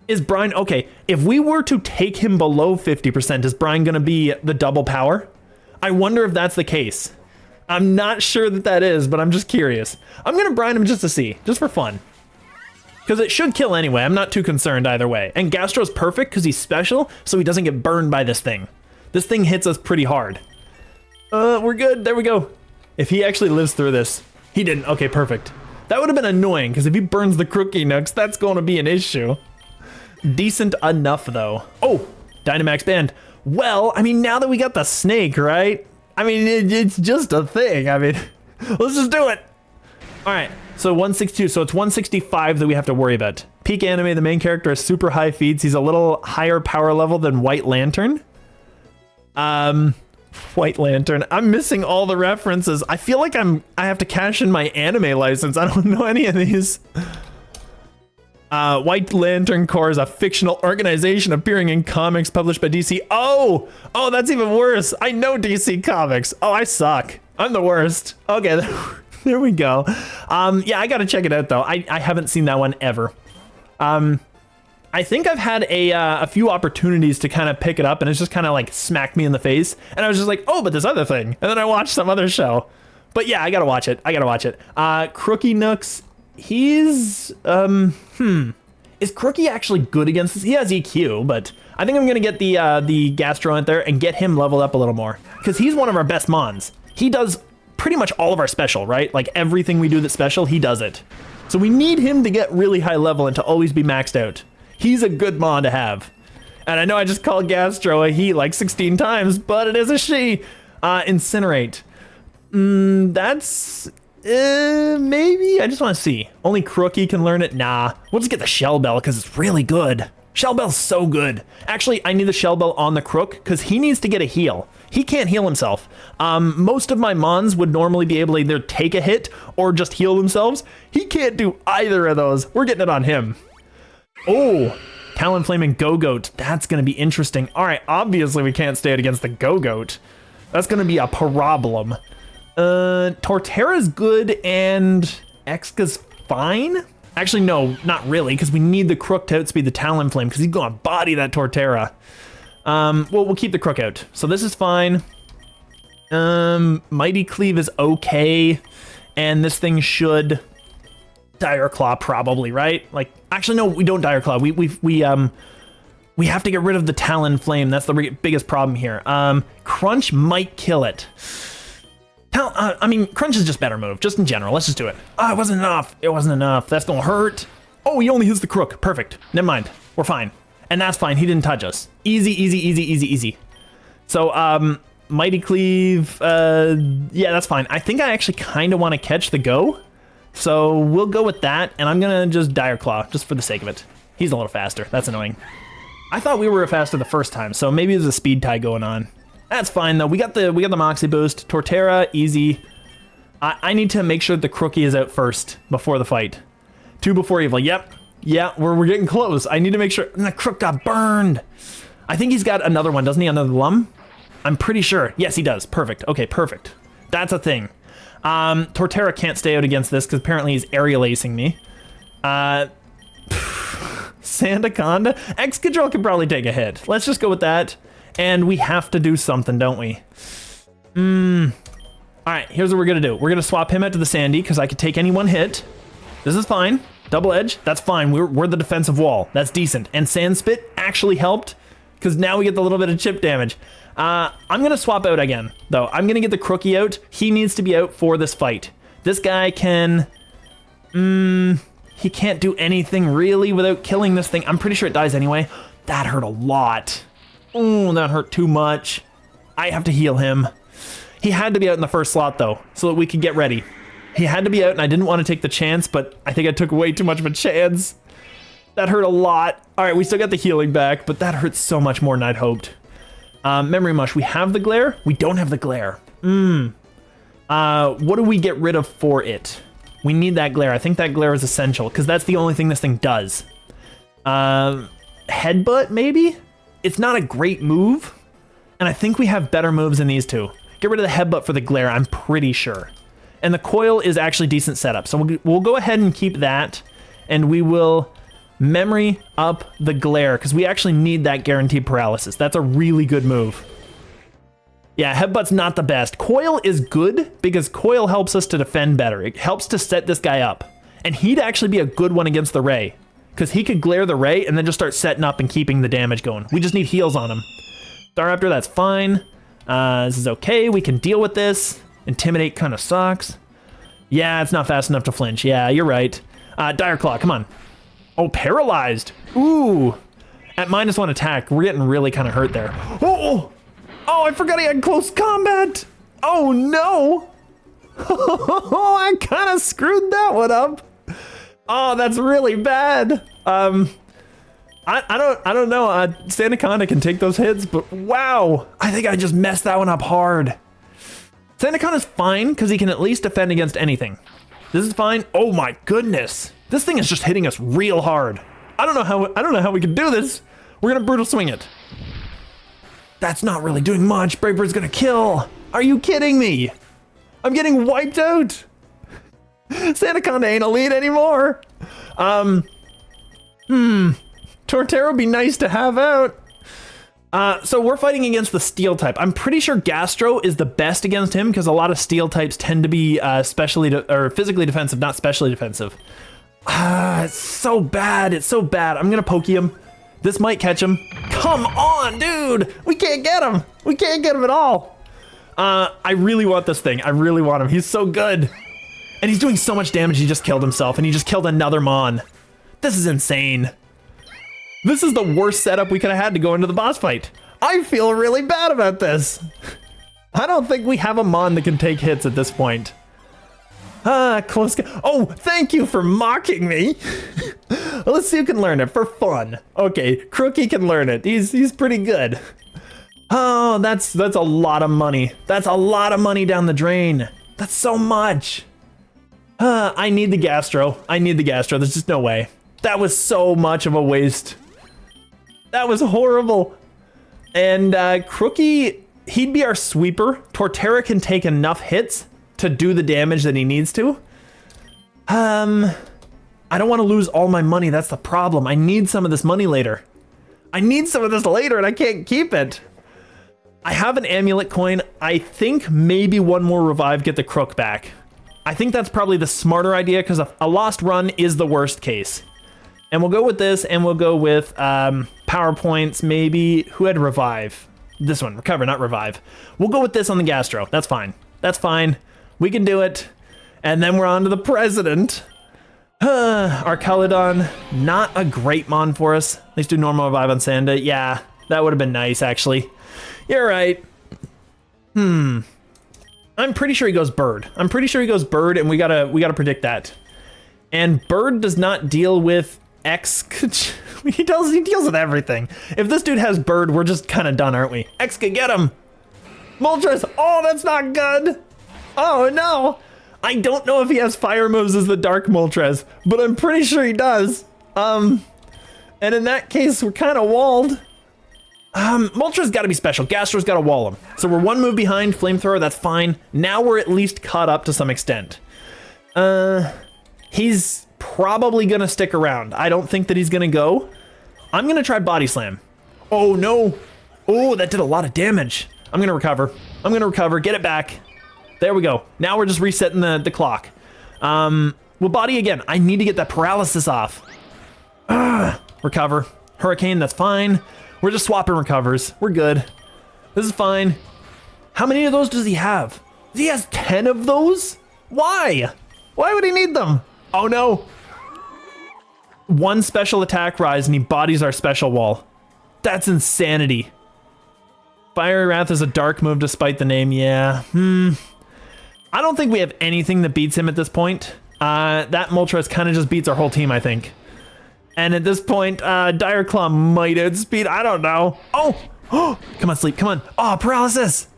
Is Brine... Okay, if we were to take him below 50%, is Brine going to be the double power? I wonder if that's the case. I'm not sure that is, but I'm just curious. I'm going to brine him just to see, just for fun. Because it should kill anyway. I'm not too concerned either way. And Gastro's perfect because he's special, so he doesn't get burned by this thing. This thing hits us pretty hard. We're good. There we go. If he actually lives through this. He didn't. Okay, perfect. That would have been annoying, because if he burns the Crookie Nugs, that's going to be an issue. Decent enough, though. Oh, Dynamax Band. Well, I mean, now that we got the snake, right? I mean, it's just a thing. I mean, let's just do it. All right, so 162. So it's 165 that we have to worry about. Peak Anime, the main character, has super high feeds. He's a little higher power level than White Lantern. White Lantern. I'm missing all the references. I feel like I have to cash in my anime license. I don't know any of these. White Lantern Corps is a fictional organization appearing in comics published by DC. Oh, that's even worse. I know DC Comics. Oh, I suck. I'm the worst. Okay, there we go. Yeah, I gotta check it out though. I haven't seen that one ever. I think I've had a few opportunities to kind of pick it up, and it's just kind of like smacked me in the face. And I was just like, oh, but this other thing. And then I watched some other show. But yeah, I gotta watch it. Crookie Nooks. He's, is Crookie actually good against this? He has EQ, but I think I'm going to get the Gastro in there and get him leveled up a little more. Because he's one of our best mons. He does pretty much all of our special, right? Like everything we do that's special, he does it. So we need him to get really high level and to always be maxed out. He's a good mon to have. And I know I just called Gastro a he like 16 times, but it is a she. Incinerate. That's... maybe? I just want to see. Only Crookie can learn it? Nah. We'll just get the Shell Bell because it's really good. Shell Bell's so good. Actually, I need the Shell Bell on the Krook because he needs to get a heal. He can't heal himself. Most of my mons would normally be able to either take a hit or just heal themselves. He can't do either of those. We're getting it on him. Oh, Talonflame and Go-Goat. That's going to be interesting. All right, obviously we can't stay it against the Go-Goat. That's going to be a problem. Torterra's good and Exca's fine? Actually, no, not really, because we need the Krook to outspeed the Talonflame, because he's going to body that Torterra. Well, we'll keep the Krook out. So this is fine. Mighty Cleave is okay, and this thing should... Dire Claw, probably, right? Like, actually, no, we don't Dire Claw. We have to get rid of the Talonflame. That's the biggest problem here. Crunch might kill it. I mean, Crunch is just better move, just in general. Let's just do it. Oh, it wasn't enough. It wasn't enough. That's gonna hurt. Oh, he only hits the Krook. Perfect. Never mind. We're fine. And that's fine. He didn't touch us. Easy, easy, easy, easy, easy. So, Mighty Cleave, yeah, that's fine. I think I actually kind of want to catch the Go. So we'll go with that, and I'm gonna just Dire Claw, just for the sake of it. He's a little faster. That's annoying. I thought we were faster the first time, so maybe there's a speed tie going on. That's fine though. We got the Moxie boost. Torterra, easy. I need to make sure the Crookie is out first before the fight. 2 before evil. Yep. Yeah, we're getting close. I need to make sure. And the Krook got burned. I think he's got another one, doesn't he? Another Lum? I'm pretty sure. Yes, he does. Perfect. Okay, perfect. That's a thing. Torterra can't stay out against this because apparently he's aerial acing me. Sandaconda? Excadrill can probably take a hit. Let's just go with that. And we have to do something, don't we? Alright, here's what we're gonna do. We're gonna swap him out to the Sandy, because I could take any one hit. This is fine. Double edge, that's fine. We're the defensive wall. That's decent. And Sand Spit actually helped, because now we get the little bit of chip damage. I'm gonna swap out again, though. I'm gonna get the Crookie out. He needs to be out for this fight. This guy can... he can't do anything, really, without killing this thing. I'm pretty sure it dies anyway. That hurt a lot. Oh, that hurt too much. I have to heal him. He had to be out in the first slot, though, so that we could get ready. He had to be out, and I didn't want to take the chance, but I think I took way too much of a chance. That hurt a lot. All right, we still got the healing back, but that hurts so much more than I'd hoped. Memory Mush, we have the Glare? We don't have the Glare. What do we get rid of for it? We need that Glare. I think that Glare is essential, because that's the only thing this thing does. Headbutt, maybe? It's not a great move, and I think we have better moves than these two. Get rid of the Headbutt for the Glare, I'm pretty sure. And the Coil is actually decent setup, so we'll go ahead and keep that, and we will memory up the Glare, because we actually need that guaranteed paralysis. That's a really good move. Yeah, Headbutt's not the best. Coil is good, because Coil helps us to defend better. It helps to set this guy up. And he'd actually be a good one against the Ray, because he could Glare the Ray and then just start setting up and keeping the damage going. We just need heals on him. Staraptor, that's fine. This is okay. We can deal with this. Intimidate kind of sucks. Yeah, it's not fast enough to flinch. Yeah, you're right. Dire Claw, come on. Oh, paralyzed. Ooh. At -1 attack, we're getting really kind of hurt there. Oh, I forgot he had close combat. Oh, no. I kind of screwed that one up. Oh, that's really bad. I don't know. Sandaconda can take those hits, but wow. I think I just messed that one up hard. Sandaconda's fine, because he can at least defend against anything. This is fine. Oh my goodness. This thing is just hitting us real hard. I don't know how we can do this. We're gonna brutal swing it. That's not really doing much. Brave Bird's gonna kill. Are you kidding me? I'm getting wiped out. Sandaconda ain't elite anymore. Torterra would be nice to have out. So we're fighting against the steel type. I'm pretty sure Gastro is the best against him because a lot of steel types tend to be or physically defensive, not specially defensive. It's so bad. It's so bad. I'm gonna poke him. This might catch him. Come on, dude. We can't get him. We can't get him at all. I really want this thing. I really want him. He's so good. And he's doing so much damage. He just killed himself and he just killed another Mon. This is insane. This is the worst setup we could have had to go into the boss fight. I feel really bad about this. I don't think we have a Mon that can take hits at this point. Close. Oh, thank you for mocking me. Let's see who can learn it for fun. Okay, Crookie can learn it. He's pretty good. Oh, that's a lot of money. That's a lot of money down the drain. That's so much. I need the Gastro. I need the Gastro. There's just no way. That was so much of a waste. That was horrible. And Crookie, he'd be our sweeper. Torterra can take enough hits to do the damage that he needs to. I don't want to lose all my money. That's the problem. I need some of this money later. I need some of this later and I can't keep it. I have an amulet coin. I think maybe one more revive, get the Krook back. I think that's probably the smarter idea because a lost run is the worst case. And we'll go with this and we'll go with power points, maybe. Who had revive? This one, recover, not revive. We'll go with this on the Gastro. That's fine. That's fine. We can do it. And then we're on to the president. Arcaladon, not a great Mon for us. Let's do normal revive on Sanda. Yeah, that would have been nice, actually. You're right. I'm pretty sure he goes bird. I'm pretty sure he goes bird, and we gotta predict that. And bird does not deal with X. he deals with everything. If this dude has bird, we're just kind of done, aren't we? X could get him. Moltres. Oh, that's not good. Oh no. I don't know if he has fire moves as the Dark Moltres, but I'm pretty sure he does. And in that case, we're kind of walled. Moltres got to be special. Gastro's got to wall him. So we're one move behind. Flamethrower, that's fine. Now we're at least caught up to some extent. He's probably going to stick around. I don't think that he's going to go. I'm going to try Body Slam. Oh, no. Oh, that did a lot of damage. I'm going to recover. I'm going to recover. Get it back. There we go. Now we're just resetting the clock. We'll body again. I need to get that paralysis off. Recover. Hurricane, that's fine. We're just swapping recovers. We're good. This is fine. How many of those does he have? He has 10 of those? Why? Why would he need them? Oh no. One special attack rise and he bodies our special wall. That's insanity. Fiery Wrath is a dark move despite the name. Yeah. I don't think we have anything that beats him at this point. That Moltres kind of just beats our whole team, I think. And at this point, Dire Claw might outspeed. I don't know. Oh, come on, sleep. Come on. Oh, paralysis.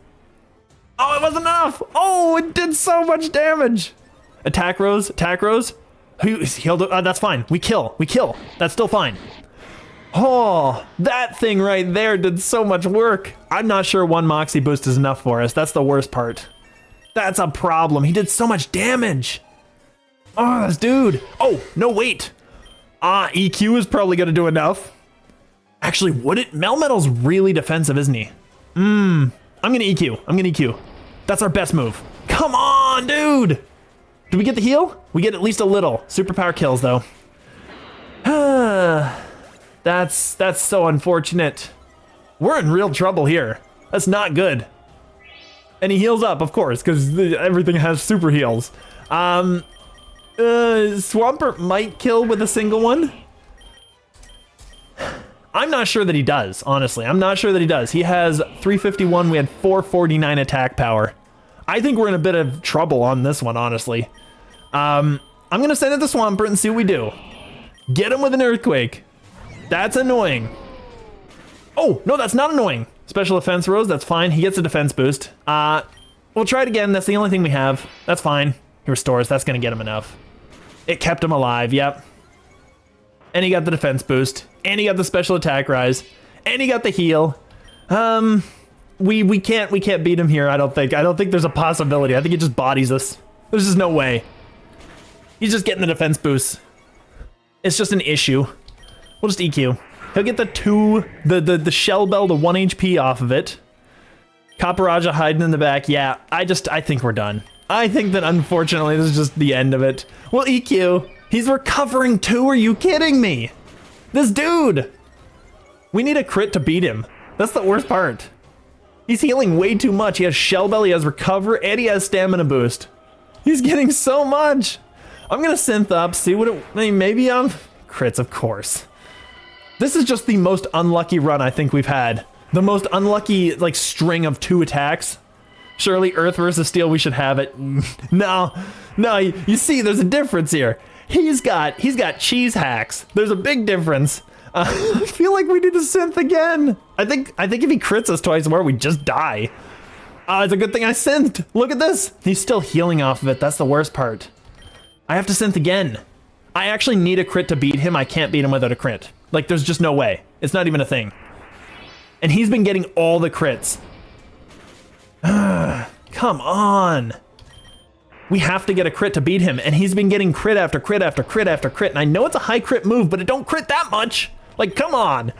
Oh, it wasn't enough. Oh, it did so much damage. Attack Rose. Attack Rose. He's healed. That's fine. We kill. We kill. That's still fine. Oh, that thing right there did so much work. I'm not sure one Moxie boost is enough for us. That's the worst part. That's a problem. He did so much damage. Oh, this dude. Oh, no, wait. EQ is probably going to do enough. Actually, would it? Melmetal's really defensive, isn't he? I'm going to EQ. I'm going to EQ. That's our best move. Come on, dude. Do we get the heal? We get at least a little. Superpower kills, though. That's so unfortunate. We're in real trouble here. That's not good. And he heals up, of course, because everything has super heals. Swampert might kill with a single one. I'm not sure that he does, honestly. I'm not sure that he does. He has 351. We had 449 attack power. I think we're in a bit of trouble on this one, honestly. I'm going to send it to Swampert and see what we do. Get him with an Earthquake. That's annoying. Oh, no, that's not annoying. Special Defense Rose, that's fine. He gets a defense boost. We'll try it again. That's the only thing we have. That's fine. He restores. That's going to get him enough. It kept him alive, yep. And he got the defense boost. And he got the special attack rise. And he got the heal. We can't beat him here, I don't think. I don't think there's a possibility. I think he just bodies us. There's just no way. He's just getting the defense boost. It's just an issue. We'll just EQ. He'll get the shell bell, the 1 HP off of it. PokeRogue hiding in the back. Yeah, I think we're done. I think that unfortunately this is just the end of it. We'll EQ. He's recovering too, are you kidding me? This dude! We need a crit to beat him. That's the worst part. He's healing way too much. He has shell bell, he has recover, and he has stamina boost. He's getting so much. I'm gonna synth up, see what it, maybe crits, of course. This is just the most unlucky run I think we've had. The most unlucky, like, string of 2 attacks. Surely Earth versus Steel, we should have it. No, you see, there's a difference here. He's got cheese hacks. There's a big difference. I feel like we need to synth again. I think if he crits us twice more, we just die. It's a good thing I synthed. Look at this. He's still healing off of it. That's the worst part. I have to synth again. I actually need a crit to beat him. I can't beat him without a crit. Like, there's just no way. It's not even a thing. And he's been getting all the crits. Come on. We have to get a crit to beat him, and he's been getting crit after crit after crit after crit. And I know it's a high crit move, but it don't crit that much. Like, come on.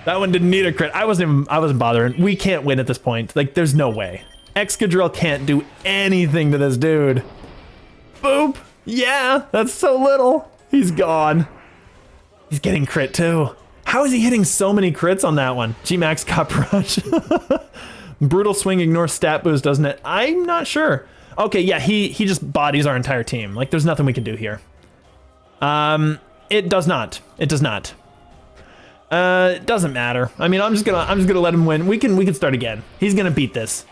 That one didn't need a crit. I wasn't bothering. We can't win at this point. Like, there's no way. Excadrill can't do anything to this dude. Boop. Yeah, that's so little. He's gone. He's getting crit too. How is he hitting so many crits on that one? G-Max PokeRogue. Brutal swing ignores stat boost, doesn't it? I'm not sure. Okay, yeah, he just bodies our entire team. Like, there's nothing we can do here. It does not. It does not. It doesn't matter. I mean, I'm just gonna let him win. We can start again. He's gonna beat this.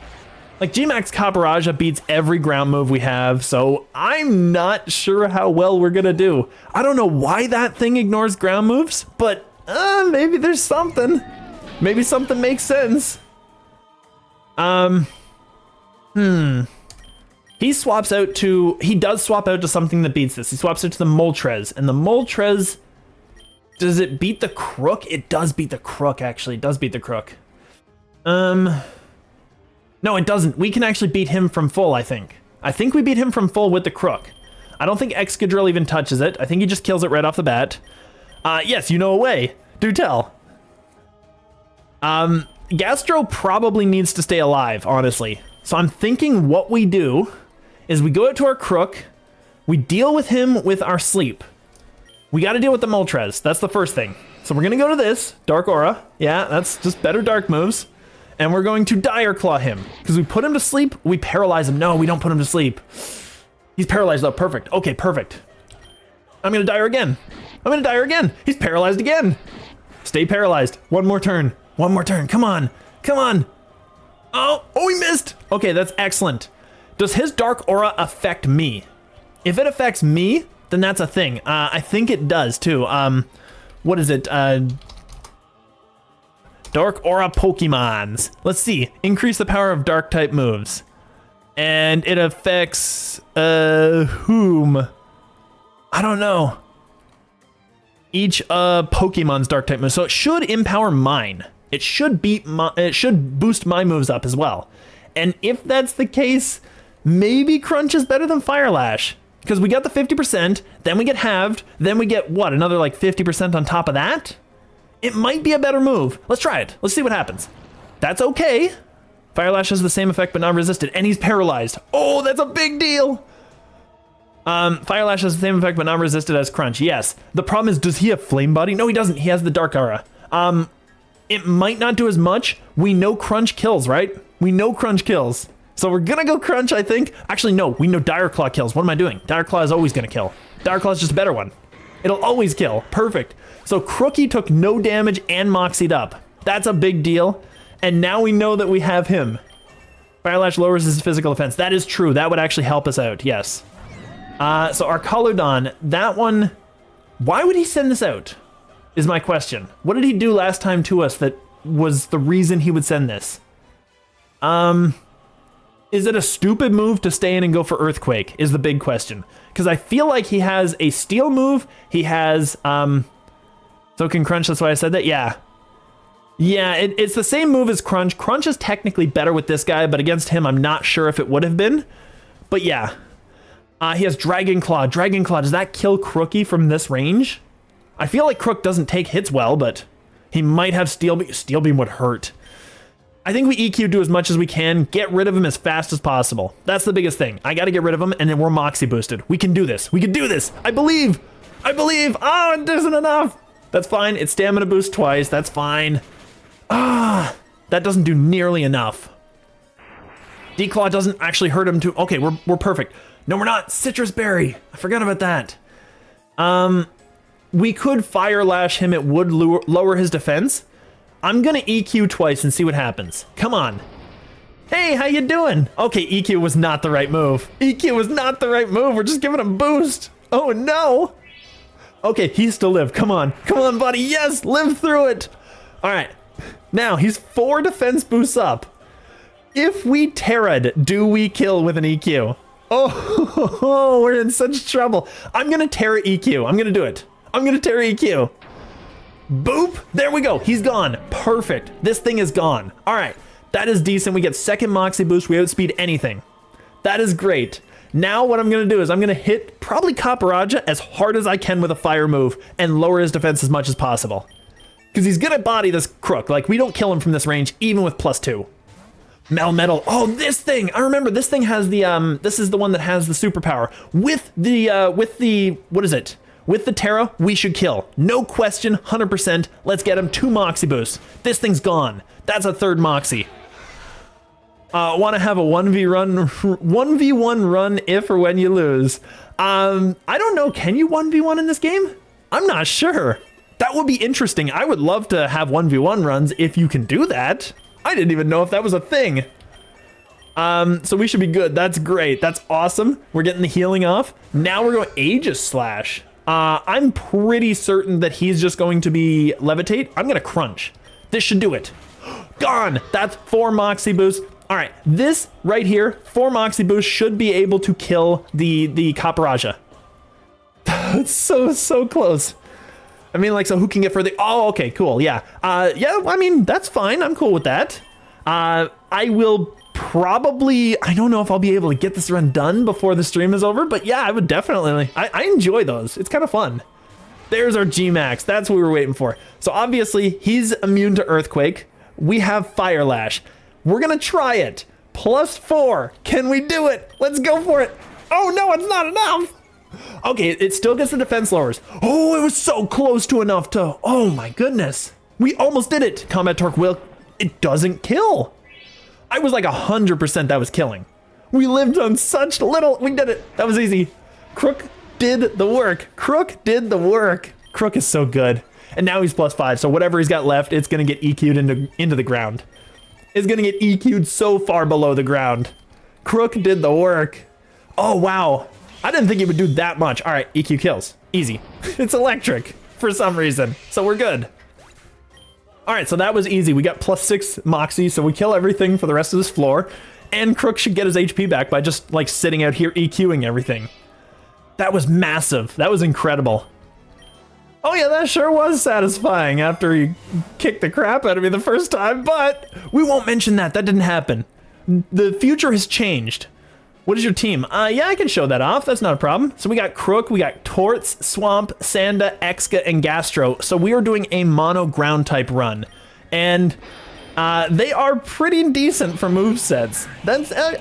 Like, G-Max PokeRogue beats every ground move we have, so I'm not sure how well we're gonna do. I don't know why that thing ignores ground moves, but maybe there's something. Maybe something makes sense. He does swap out to something that beats this. He swaps out to the Moltres, and the Moltres, does it beat the Krook? It does beat the Krook, actually. It does beat the Krook. No, it doesn't. We can actually beat him from full, I think. I think we beat him from full with the Krook. I don't think Excadrill even touches it. I think he just kills it right off the bat. Yes, you know a way. Do tell. Gastro probably needs to stay alive, honestly. So I'm thinking what we do is we go out to our Krook, we deal with him with our sleep. We got to deal with the Moltres. That's the first thing. So we're going to go to this, Dark Aura. Yeah, that's just better dark moves. And we're going to Dire Claw him. Because we put him to sleep, we paralyze him. No, we don't put him to sleep. He's paralyzed though, perfect. Okay, perfect. I'm going to dire again. I'm going to dire again. He's paralyzed again. Stay paralyzed. One more turn. One more turn. Come on. Come on. Oh, he missed. Okay, that's excellent. Does his Dark Aura affect me? If it affects me, then that's a thing. I think it does too. What is it? Dark Aura Pokemons. Let's see. Increase the power of dark type moves. And it affects whom? I don't know. Each Pokemon's dark type move. So it should empower mine. It should boost my moves up as well. And if that's the case, maybe Crunch is better than Fire Lash. Because we got the 50%, then we get halved, then we get what? Another like 50% on top of that? It might be a better move. Let's try it. Let's see what happens. That's okay. Fire Lash has the same effect but not resisted, and he's paralyzed. Oh, that's a big deal. Fire Lash has the same effect but not resisted as Crunch. Yes. The problem is, does he have Flame Body? No, he doesn't. He has the Dark Aura. It might not do as much. We know Crunch kills, right? We know Crunch kills. So we're gonna go Crunch, I think. Actually, no. We know Dire Claw kills. What am I doing? Dire Claw is always gonna kill. Dire Claw is just a better one. It'll always kill. Perfect. So Crookie took no damage and moxied up. That's a big deal. And now we know that we have him. Fire Lash lowers his physical defense. That is true. That would actually help us out. Yes. So our Colodon, that one, why would he send this out? Is my question. What did he do last time to us that was the reason he would send this? Is it a stupid move to stay in and go for Earthquake is the big question. Because I feel like he has a Steel move. He has, so can Crunch, that's why I said that, yeah. Yeah, it's the same move as Crunch. Crunch is technically better with this guy, but against him, I'm not sure if it would have been. But yeah. He has Dragon Claw. Dragon Claw, does that kill Crookie from this range? I feel like Krook doesn't take hits well, but he might have Steel Beam. Steel Beam would hurt. I think we EQ do as much as we can, get rid of him as fast as possible. That's the biggest thing. I gotta get rid of him, and then we're Moxie boosted. We can do this. We can do this. I believe. I believe. Oh, it isn't enough. That's fine. It's stamina boost twice. That's fine. Ah, that doesn't do nearly enough. Declaw doesn't actually hurt him too. Okay, we're perfect. No, we're not. Citrus Berry. I forgot about that. We could Fire Lash him. It would lower his defense. I'm gonna EQ twice and see what happens. Come on. Hey, how you doing? Okay, EQ was not the right move. EQ was not the right move. We're just giving him boost. Oh no. Okay, he's to live. Come on. Come on, buddy. Yes, live through it. All right. Now, he's 4 defense boosts up. If we Terrad, do we kill with an EQ? Oh, we're in such trouble. I'm gonna Terra EQ. I'm gonna do it. I'm gonna Terra EQ. Boop! There we go. He's gone. Perfect. This thing is gone. All right. That is decent. We get second Moxie boost. We outspeed anything. That is great. Now what I'm going to do is I'm going to hit probably Copperajah as hard as I can with a fire move and lower his defense as much as possible. Because he's going to body this Krook. Like, we don't kill him from this range, even with +2. Melmetal. Oh, this thing. I remember this thing has the, this is the one that has the superpower. With the, what is it? With the Terra, we should kill. No question, 100%. Let's get him 2 Moxie boosts. This thing's gone. That's a 3rd Moxie. Want to have a 1v1 run if or when you lose. I don't know. Can you 1v1 in this game? I'm not sure. That would be interesting. I would love to have 1v1 runs if you can do that. I didn't even know if that was a thing. So we should be good. That's great. That's awesome. We're getting the healing off. Now we're going Aegis Slash. I'm pretty certain that he's just going to be Levitate. I'm going to Crunch. This should do it. Gone. That's 4 Moxie boosts. All right. This right here, 4 Moxie boosts should be able to kill the Copperajah. It's so close. I mean, like, so who can get further? Oh, okay, cool. Yeah. Yeah, I mean, that's fine. I'm cool with that. I will probably, I don't know if I'll be able to get this run done before the stream is over, but yeah, I would definitely, I enjoy those. It's kind of fun. There's our G-Max. That's what we were waiting for. So obviously he's immune to Earthquake. We have Fire Lash. We're going to try it. +4. Can we do it? Let's go for it. Oh no, it's not enough. Okay, it still gets the defense lowers. Oh, it was so close to enough to, oh my goodness. We almost did it. Combat Torque will, it doesn't kill. I was like 100% that was killing. We lived on such little, we did it. That was easy. Krook did the work. Krook did the work. Krook is so good. And now he's +5, so whatever he's got left, it's gonna get EQ'd into the ground. It's gonna get EQ'd so far below the ground. Krook did the work. Oh, wow. I didn't think he would do that much. All right, EQ kills. Easy. It's electric for some reason, so we're good. All right, so that was easy. We got +6 Moxie, so we kill everything for the rest of this floor. And Krook should get his HP back by just, like, sitting out here EQing everything. That was massive. That was incredible. Oh yeah, that sure was satisfying after he kicked the crap out of me the first time, but we won't mention that. That didn't happen. The future has changed. What is your team? Yeah, I can show that off. That's not a problem. So we got Krook, we got Torts, Swamp, Sanda, Exca, and Gastro. So we are doing a mono ground type run. And they are pretty decent for movesets.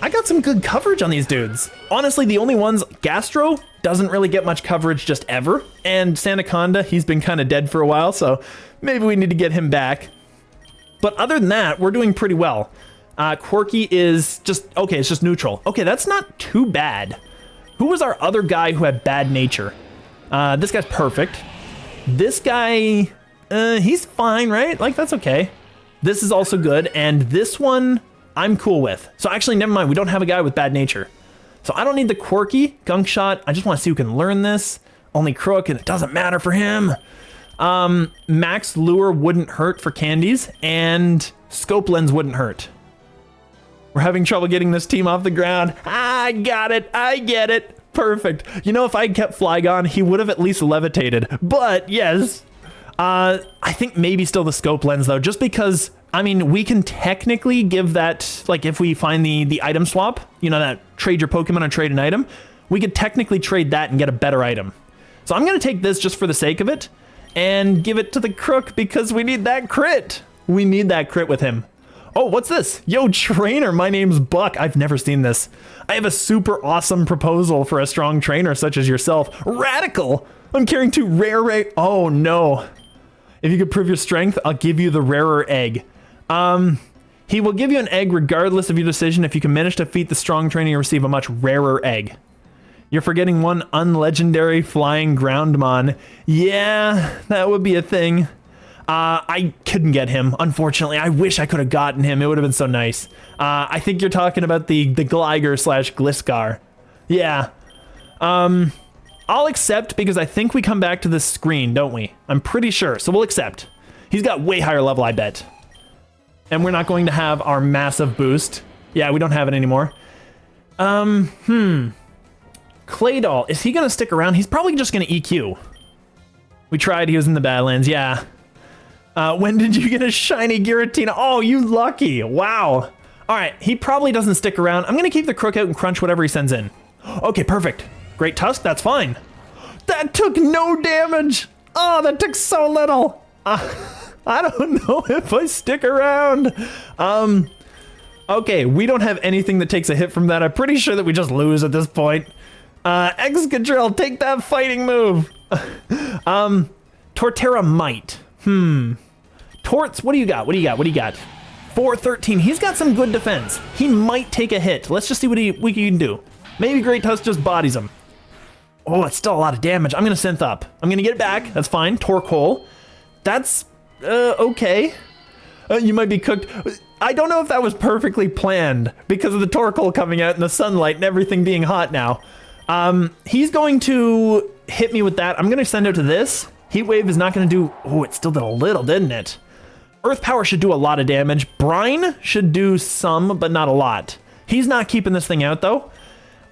I got some good coverage on these dudes. Honestly, the only ones, Gastro doesn't really get much coverage just ever. And Sandaconda, he's been kind of dead for a while, so maybe we need to get him back. But other than that, we're doing pretty well. Quirky is just, okay, it's just neutral. Okay, that's not too bad. Who was our other guy who had bad nature? This guy's perfect. This guy, he's fine, right? Like, that's okay. This is also good, and this one, I'm cool with. So actually, never mind, we don't have a guy with bad nature. So I don't need the Quirky, Gunk Shot. I just want to see who can learn this. Only Krook, and it doesn't matter for him. Max Lure wouldn't hurt for candies, and Scope Lens wouldn't hurt. We're having trouble getting this team off the ground. I got it. I get it. Perfect. You know, if I kept Flygon, he would have at least levitated. But yes, I think maybe still the scope lens though, just because, I mean, we can technically give that, like if we find the item swap, you know, that trade your Pokemon and trade an item, we could technically trade that and get a better item. So I'm going to take this just for the sake of it and give it to the Krook because we need that crit. We need that crit with him. Oh, what's this? Yo, trainer, my name's Buck. I've never seen this. I have a super awesome proposal for a strong trainer such as yourself. Radical! I'm carrying 2 rare. Oh, no. If you could prove your strength, I'll give you the rarer egg. He will give you an egg regardless of your decision. If you can manage to defeat the strong trainer, you receive a much rarer egg. You're forgetting one unlegendary flying groundmon. Yeah, that would be a thing. I couldn't get him, unfortunately. I wish I could have gotten him. It would have been so nice. I think you're talking about the Gligar / Gliscor. Yeah. I'll accept because I think we come back to this screen, don't we? I'm pretty sure, so we'll accept. He's got way higher level, I bet. And we're not going to have our massive boost. Yeah, we don't have it anymore. Claydol, is he gonna stick around? He's probably just gonna EQ. We tried, he was in the Badlands, yeah. When did you get a shiny Giratina? Oh, you lucky, wow. All right, he probably doesn't stick around. I'm gonna keep the Krook out and crunch whatever he sends in. Okay, perfect. Great Tusk, that's fine. That took no damage. Oh, that took so little. I don't know if I stick around. Okay, we don't have anything that takes a hit from that. I'm pretty sure that we just lose at this point. Excadrill, take that fighting move. Torterra might. Torts, what do you got? What do you got? What do you got? 413. He's got some good defense. He might take a hit. Let's just see what we can do. Maybe Great Tusk just bodies him. Oh, it's still a lot of damage. I'm gonna synth up. I'm gonna get it back. That's fine. Torkoal. That's okay. You might be cooked. I don't know if that was perfectly planned because of the Torkoal coming out in the sunlight and everything being hot now. He's going to hit me with that. I'm gonna send out to this. Heat Wave is not gonna do, oh, it still did a little, didn't it? Earth Power should do a lot of damage. Brine should do some, but not a lot. He's not keeping this thing out though.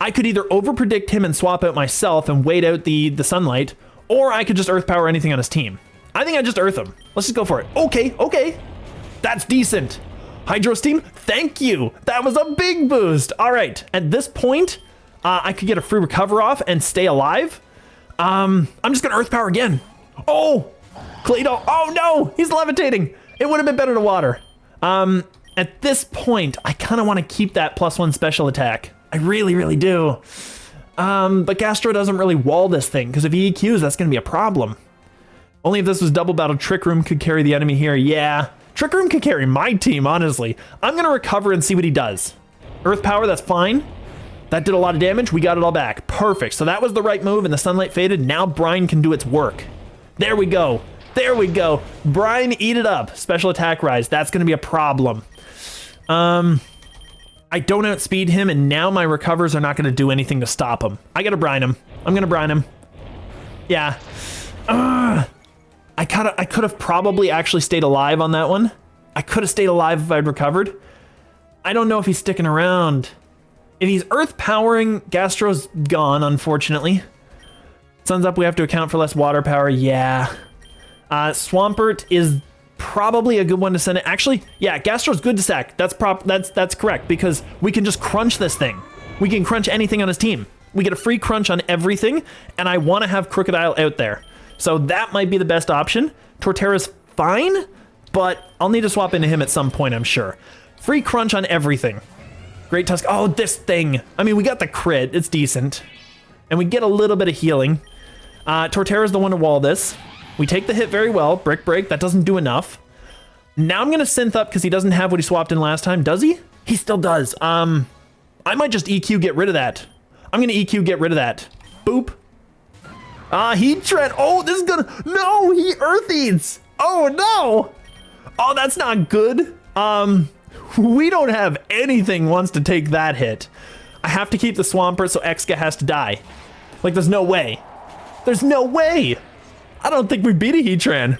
I could either overpredict him and swap out myself and wait out the sunlight, or I could just Earth Power anything on his team. I think I just Earth him. Let's just go for it. Okay, okay. That's decent. Hydro Steam, thank you. That was a big boost. All right, at this point, I could get a free recover off and stay alive. I'm just gonna Earth Power again. Oh, Claydol, oh no, he's levitating. It would have been better to water. At this point, I kind of want to keep that +1 special attack. I really, really do. But Gastro doesn't really wall this thing, because if he EQs, that's going to be a problem. Only if this was double battle, Trick Room could carry the enemy here. Yeah, Trick Room could carry my team, honestly. I'm going to recover and see what he does. Earth Power, that's fine. That did a lot of damage. We got it all back. Perfect. So that was the right move, and the sunlight faded. Now Brine can do its work. There we go. There we go. Brine, eat it up. Special attack rise. That's going to be a problem. I don't outspeed him, and now my recovers are not going to do anything to stop him. I got to brine him. I'm going to brine him. Yeah. I could have probably actually stayed alive on that one. I could have stayed alive if I'd recovered. I don't know if he's sticking around. If he's Earth Powering, Gastro's gone, unfortunately. Sun's up, we have to account for less water power. Yeah. Swampert is probably a good one to send it. Actually, yeah, Gastro's good to sack. That's correct, because we can just crunch this thing. We can crunch anything on his team. We get a free crunch on everything, and I want to have Crocodile out there. So that might be the best option. Torterra's fine, but I'll need to swap into him at some point, I'm sure. Free crunch on everything. Great Tusk. Oh, this thing. I mean, we got the crit. It's decent. And we get a little bit of healing. Torterra's the one to wall this. We take the hit very well. Brick Break, that doesn't do enough. Now I'm going to synth up because he doesn't have what he swapped in last time. Does he? He still does. I might just EQ get rid of that. I'm going to EQ get rid of that. Boop. Heat Tread. Oh, this is going to... No, he Earth Eats. Oh, no. Oh, that's not good. We don't have anything wants to take that hit. I have to keep the Swampert, so Exca has to die. Like, there's no way. There's no way. I don't think we beat a Heatran.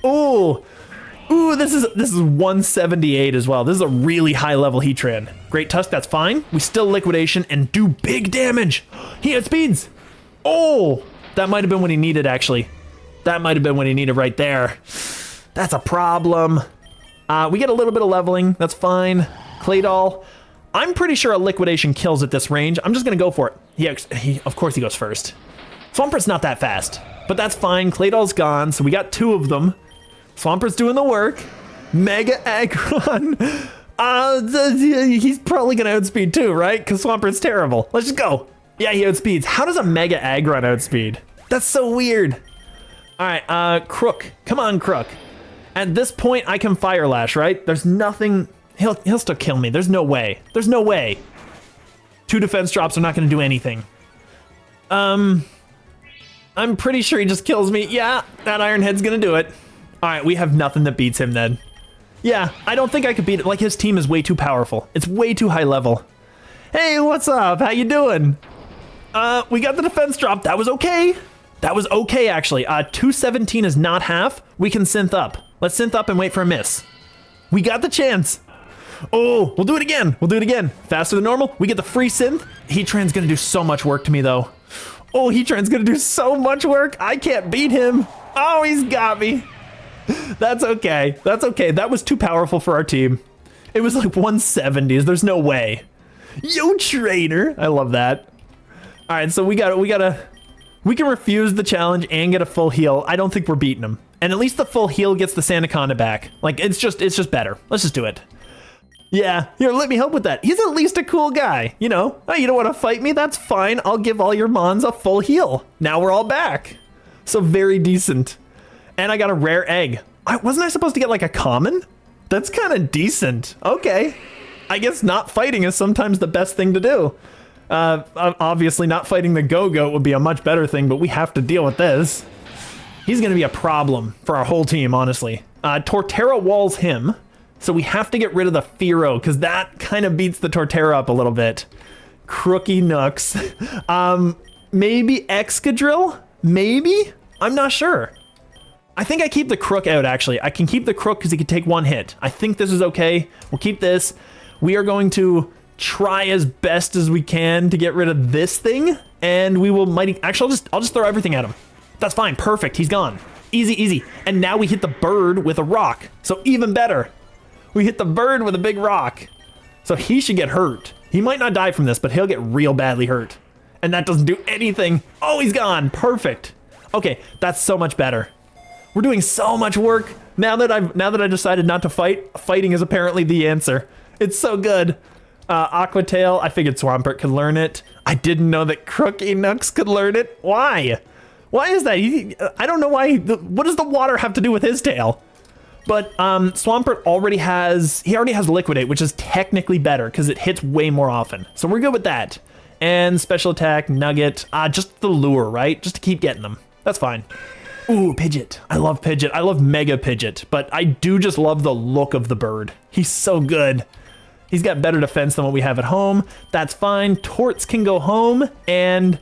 Oh, Ooh, this is 178 as well. This is a really high level Heatran. Great Tusk, that's fine. We still liquidation and do big damage. He had speeds. Oh, that might have been what he needed actually. That might have been what he needed right there. That's a problem. We get a little bit of leveling, that's fine. Claydol, I'm pretty sure a liquidation kills at this range. I'm just gonna go for it. He of course he goes first. Swampert's not that fast, but that's fine. Claydol's gone, so we got 2 of them. Swampert's doing the work. Mega Aggron. He's probably gonna outspeed too, right? Because Swampert's terrible. Let's just go. Yeah, he outspeeds. How does a Mega Aggron outspeed? That's so weird. All right, Krook. Come on, Krook. At this point, I can Fire Lash, right? There's nothing. He'll still kill me. There's no way. There's no way. 2 defense drops are not gonna do anything. I'm pretty sure he just kills me. Yeah, that Iron Head's gonna do it. All right, we have nothing that beats him then. Yeah, I don't think I could beat it. Like, his team is way too powerful. It's way too high level. Hey, what's up? How you doing? We got the defense drop. That was okay. That was okay, actually. 217 is not half. We can synth up. Let's synth up and wait for a miss. We got the chance. Oh, we'll do it again. We'll do it again. Faster than normal. We get the free synth. Heatran's gonna do so much work to me, though. Oh, Heatran's gonna do so much work. I can't beat him. Oh, he's got me. That's okay. That's okay. That was too powerful for our team. It was like 170s. There's no way. Yo, trainer. I love that. All right, so we can refuse the challenge and get a full heal. I don't think we're beating him. And at least the full heal gets the Sandaconda back. Like, it's just better. Let's just do it. Yeah, here, let me help with that. He's at least a cool guy, you know? Oh, you don't want to fight me? That's fine. I'll give all your Mons a full heal. Now we're all back. So very decent. And I got a rare egg. Wasn't I supposed to get like a common? That's kind of decent. Okay. I guess not fighting is sometimes the best thing to do. Obviously not fighting the Go-Goat would be a much better thing, but we have to deal with this. He's going to be a problem for our whole team, honestly. Torterra walls him, so we have to get rid of the Fearow, because that kind of beats the Torterra up a little bit. Crooky Nooks. Maybe Excadrill? Maybe? I'm not sure. I think I keep the Krook out, actually. I can keep the Krook because he can take 1 hit. I think this is okay. We'll keep this. We are going to try as best as we can to get rid of this thing, and we will actually, I'll just throw everything at him. That's fine. Perfect. He's gone. Easy, easy. And now we hit the bird with a rock. So even better. We hit the bird with a big rock. So he should get hurt. He might not die from this, but he'll get real badly hurt. And that doesn't do anything. Oh, he's gone. Perfect. Okay, that's so much better. We're doing so much work. Now that I decided not to fight, fighting is apparently the answer. It's so good. Aquatail, I figured Swampert could learn it. I didn't know that Crooky Nooks could learn it. Why? Why is that? I don't know why. What does the water have to do with his tail? But Swampert already has Liquidate, which is technically better because it hits way more often. So we're good with that. And special attack, Nugget, just the lure, right? Just to keep getting them. That's fine. Ooh, Pidgeot. I love Pidgeot. I love Mega Pidgeot, but I do just love the look of the bird. He's so good. He's got better defense than what we have at home. That's fine. Torts can go home, and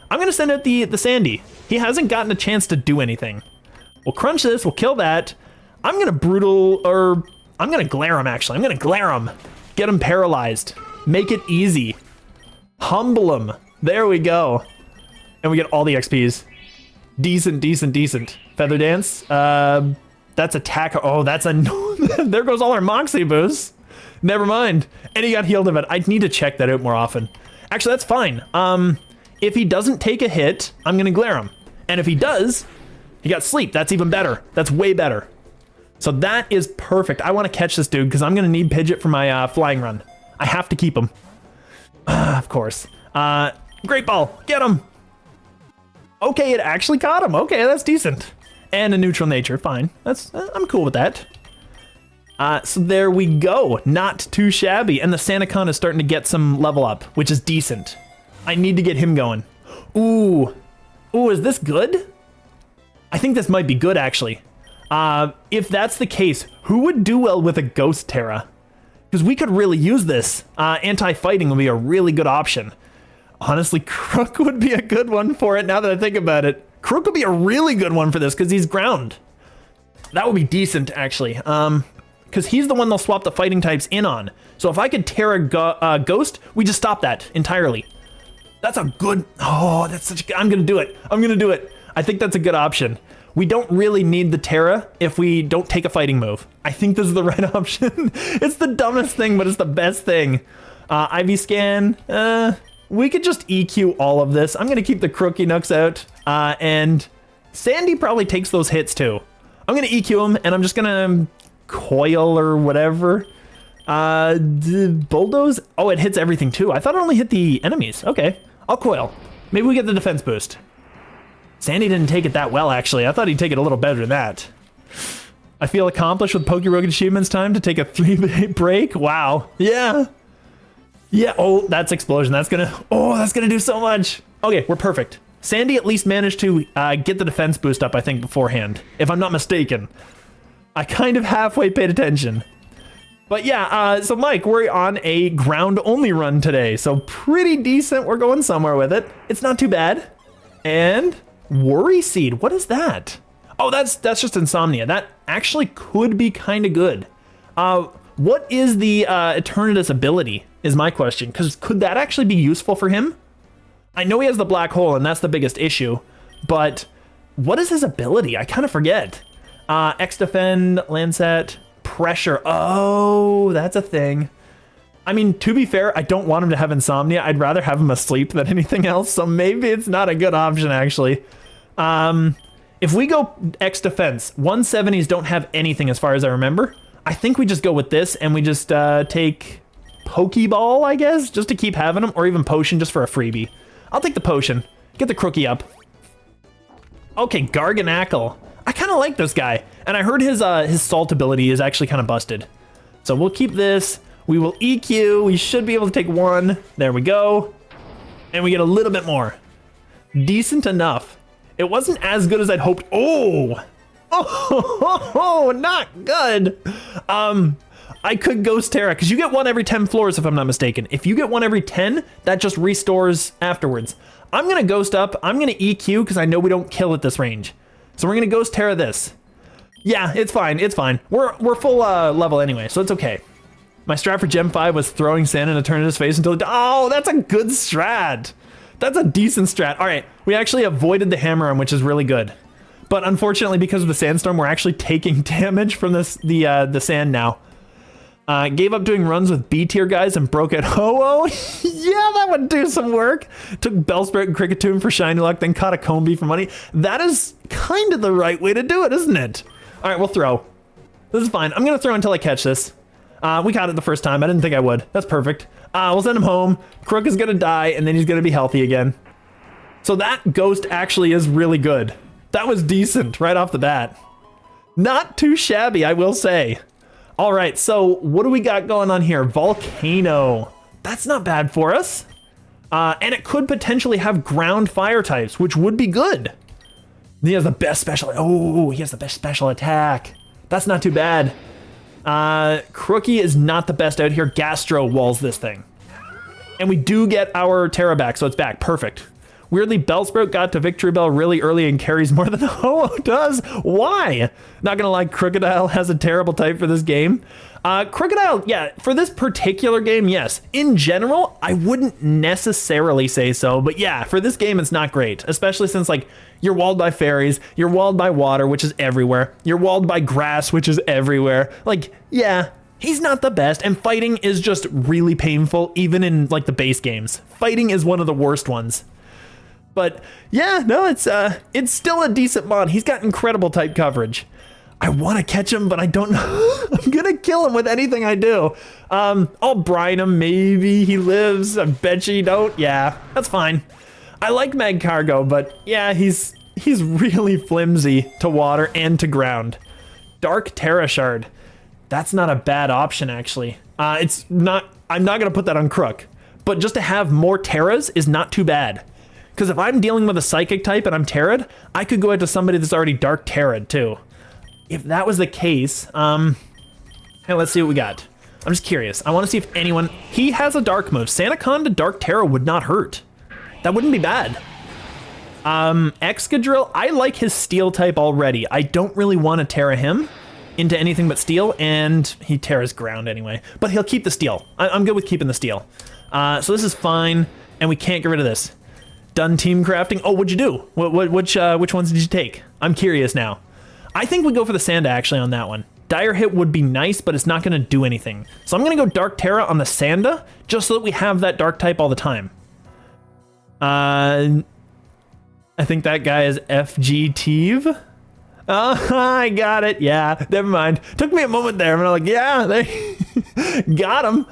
I'm going to send out the Sandy. He hasn't gotten a chance to do anything. We'll crunch this. We'll kill that. I'm going to I'm going to glare him, actually. I'm going to glare him. Get him paralyzed. Make it easy. Humble him. There we go. And we get all the XPs. Decent, decent, decent. Feather Dance. That's attack. Oh, that's a... There goes all our Moxie boosts. Never mind. And he got healed of it. I need to check that out more often. Actually, that's fine. If he doesn't take a hit, I'm going to glare him. And if he does, he got sleep. That's even better. That's way better. So that is perfect. I want to catch this dude because I'm going to need Pidgeot for my flying run. I have to keep him. Of course. Great Ball. Get him. Okay, it actually caught him. Okay, that's decent. And a neutral nature. Fine. I'm cool with that. So there we go. Not too shabby. And the Sandaconda is starting to get some level up, which is decent. I need to get him going. Ooh. Ooh, is this good? I think this might be good, actually. If that's the case, who would do well with a Ghost Terra? Because we could really use this. Anti-fighting would be a really good option. Honestly, Krook would be a good one for it now that I think about it. Krook would be a really good one for this because he's ground. That would be decent, actually. Because he's the one they'll swap the fighting types in on. So if I could Terra Ghost, we just stop that entirely. That's a good... Oh, that's such a... I'm going to do it. I'm going to do it. I think that's a good option. We don't really need the Terra if we don't take a fighting move. I think this is the right option. It's the dumbest thing, but it's the best thing. IV Scan. We could just EQ all of this. I'm going to keep the Crookie Nooks out. And Sandy probably takes those hits too. I'm going to EQ him, and I'm just going to coil or whatever. Bulldoze? Oh, it hits everything too. I thought it only hit the enemies. Okay, I'll coil. Maybe we get the defense boost. Sandy didn't take it that well, actually. I thought he'd take it a little better than that. I feel accomplished with PokeRogue achievements. Time to take a 3-day break. Wow. Yeah. Yeah. Oh, that's explosion. That's gonna do so much. Okay, we're perfect. Sandy at least managed to get the defense boost up, I think, beforehand, if I'm not mistaken. I kind of halfway paid attention. But yeah, so Mike, we're on a ground-only run today, so pretty decent. We're going somewhere with it. It's not too bad. And Worry Seed, what is that? Oh, that's just Insomnia. That actually could be kind of good. What is the Eternatus ability, is my question, because could that actually be useful for him? I know he has the black hole, and that's the biggest issue, but what is his ability? I kind of forget. X-Defend, Lancet... Pressure. Oh, that's a thing. I mean, to be fair, I don't want him to have insomnia. I'd rather have him asleep than anything else, so maybe it's not a good option, actually. If we go X defense, 170s don't have anything as far as I remember. I think we just go with this, and we just take Pokeball, I guess, just to keep having them, or even Potion just for a freebie. I'll take the Potion. Get the Crookie up. Okay, Garganackle. I kind of like this guy, and I heard his salt ability is actually kind of busted. So we'll keep this. We will EQ. We should be able to take one. There we go. And we get a little bit more. Decent enough. It wasn't as good as I'd hoped. Oh! Oh, not good. I could Ghost Terra, because you get one every 10 floors, if I'm not mistaken. If you get one every 10, that just restores afterwards. I'm going to Ghost up. I'm going to EQ, because I know we don't kill at this range. So we're going to Ghost Terra this. Yeah, it's fine. It's fine. We're full level anyway, so it's okay. My strat for Gem 5 was throwing sand in Eternatus' face until... Oh, that's a good strat. That's a decent strat. All right, we actually avoided the hammer arm, which is really good. But unfortunately, because of the sandstorm, we're actually taking damage from the sand now. Gave up doing runs with B tier guys and broke at Ho-Oh. Yeah, that would do some work. Took Bellsprout and Cricketune for shiny luck, then caught a Combee for money. That is kind of the right way to do it, isn't it? All right, we'll throw. This is fine. I'm going to throw until I catch this. We caught it the first time. I didn't think I would. That's perfect. We'll send him home. Krook is going to die, and then he's going to be healthy again. So that Ghost actually is really good. That was decent right off the bat. Not too shabby, I will say. All right, so what do we got going on here? Volcano. That's not bad for us. And it could potentially have ground fire types, which would be good. He has the best special... Oh, he has the best special attack. That's not too bad. Crookie is not the best out here. Gastro walls this thing. And we do get our Terra back, so it's back. Perfect. Weirdly, Bellsprout got to Victory Bell really early and carries more than Ho-Oh does. Why? Not gonna lie, Crocodile has a terrible type for this game. Crocodile, yeah, for this particular game, yes. In general, I wouldn't necessarily say so, but yeah, for this game, it's not great. Especially since, like, you're walled by fairies, you're walled by water, which is everywhere. You're walled by grass, which is everywhere. Like, yeah, he's not the best, and fighting is just really painful, even in, like, the base games. Fighting is one of the worst ones. But yeah, no, it's still a decent mod. He's got incredible type coverage. I want to catch him, but I don't know. I'm gonna kill him with anything I do. I'll brine him. Maybe he lives. I bet you don't. Yeah, that's fine. I like Magcargo, but yeah, he's really flimsy to water and to ground. Dark Terra Shard. That's not a bad option, actually. It's not. I'm not gonna put that on Krook, but just to have more Terras is not too bad. Because if I'm dealing with a Psychic type and I'm Terra'd, I could go into somebody that's already Dark Terra'd too. If that was the case, hey, let's see what we got. I'm just curious. I want to see if anyone... He has a Dark move. Sanacon to Dark Terra would not hurt. That wouldn't be bad. Excadrill, I like his steel type already. I don't really want to Terra him into anything but steel, and he Terra's ground anyway. But he'll keep the steel. I'm good with keeping the steel. So this is fine, and we can't get rid of this. Done team crafting. Oh, what'd you do? Which ones did you take? I'm curious now. I think we go for the Sanda actually on that one. Dire Hit would be nice, but it's not going to do anything. So I'm going to go Dark Terra on the Sanda, just so that we have that dark type all the time. I think that guy is FG Teve. I got it. Yeah, never mind. Took me a moment there, but I'm like, yeah, they got him.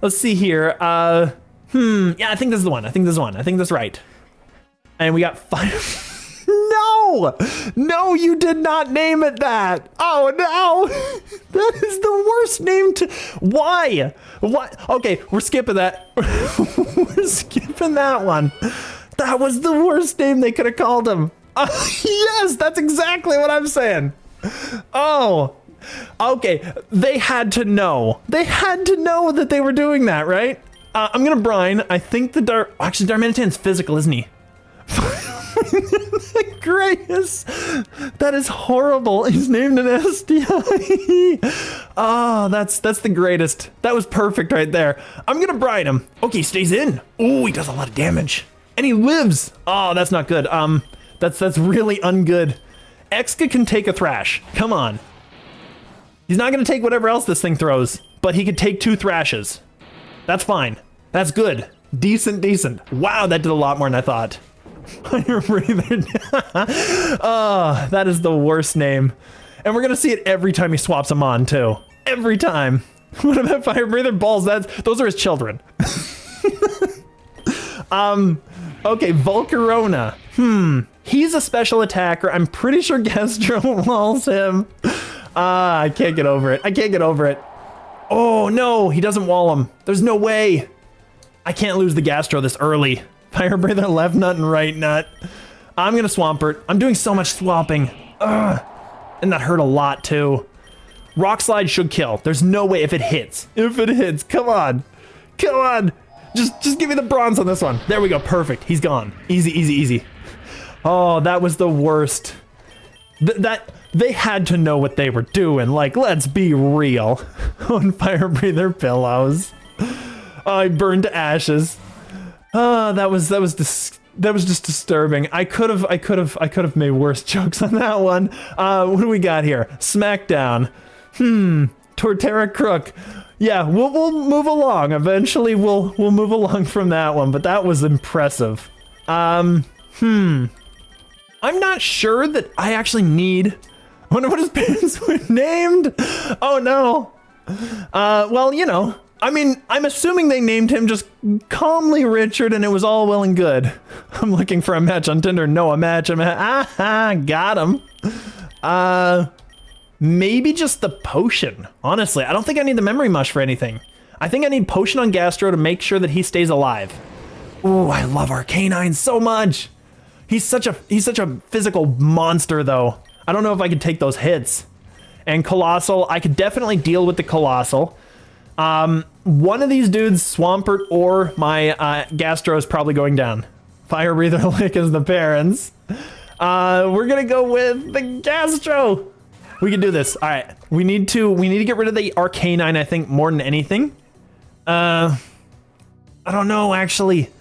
Let's see here. Yeah, I think this is the one. I think that's right. And we got 5. No, you did not name it that. Oh no, that is the worst name to. Why? What? Okay, we're skipping that. We're skipping that one. That was the worst name they could have called him. Yes, that's exactly what I'm saying. Oh, okay. They had to know. They had to know that they were doing that, right? I'm gonna brine. I think the actually Darmanitan's physical, isn't he? The greatest. That is horrible. He's named an STI. Oh, that's the greatest. That was perfect right there. I'm gonna brine him. Okay, he stays in. Oh, he does a lot of damage. And he lives. Oh, that's not good. That's really ungood. Exca can take a Thrash. Come on. He's not gonna take whatever else this thing throws, but he could take 2 Thrashes. That's fine. That's good. Decent. Wow, that did a lot more than I thought. Fire Breather. Oh, that is the worst name. And we're gonna see it every time he swaps them on too. Every time. What about Fire Breather? Balls, those are his children. Okay, Volcarona. He's a special attacker. I'm pretty sure Gastro walls him. I can't get over it. Oh no, he doesn't wall him. There's no way. I can't lose the Gastro this early. Fire Breather left nut and right nut. I'm gonna Swampert. I'm doing so much swamping. Ugh. And that hurt a lot too. Rock Slide should kill. There's no way if it hits. Come on. Just give me the bronze on this one. There we go, perfect. He's gone. Easy. Oh, that was the worst. They had to know what they were doing. Like, let's be real. On Fire Breather pillows. Oh, I burned to ashes. Oh, that was just disturbing. I could have made worse jokes on that one. What do we got here? Smackdown. Torterra Krook. Yeah, we'll move along. Eventually we'll move along from that one, but that was impressive. I'm not sure that I actually need. I wonder what his parents were named. Oh no. Well, you know. I mean, I'm assuming they named him just calmly Richard and it was all well and good. I'm looking for a match on Tinder. No, a match. Got him. Maybe just the potion. Honestly, I don't think I need the memory mush for anything. I think I need potion on Gastro to make sure that he stays alive. Ooh, I love Arcanine so much. He's such a physical monster though. I don't know if I could take those hits. And Colossal, I could definitely deal with the Colossal. One of these dudes, Swampert or my Gastro, is probably going down. Fire Breather Lick is the parents. We're gonna go with the Gastro. We can do this. All right, we need to get rid of the Arcanine, I think, more than anything. I don't know, actually.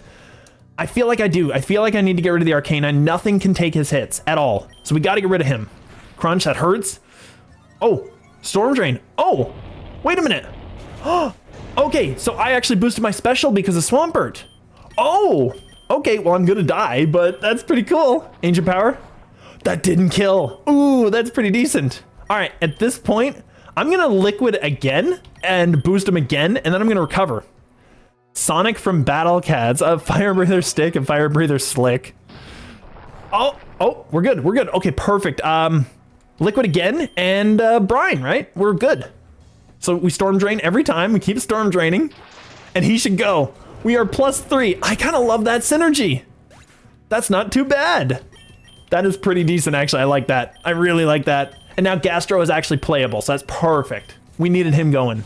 I feel like I do. I feel like I need to get rid of the Arcanine. Nothing can take his hits at all. So we got to get rid of him. Crunch, that hurts. Oh, Storm Drain. Oh, wait a minute. Okay, so I actually boosted my special because of Swampert. Oh, okay, well, I'm gonna die, but that's pretty cool. Ancient Power. That didn't kill. Ooh, that's pretty decent. All right, at this point, I'm gonna Liquid again and boost him again, and then I'm gonna recover. Sonic from Battle Cats, Fire Breather Stick and Fire Breather Slick. Oh, we're good. Okay, perfect. Liquid again and Brine, right? We're good. So we Storm Drain every time. We keep Storm Draining, and he should go. We are +3. I kind of love that synergy. That's not too bad. That is pretty decent, actually. I like that. I really like that. And now Gastro is actually playable, so that's perfect. We needed him going.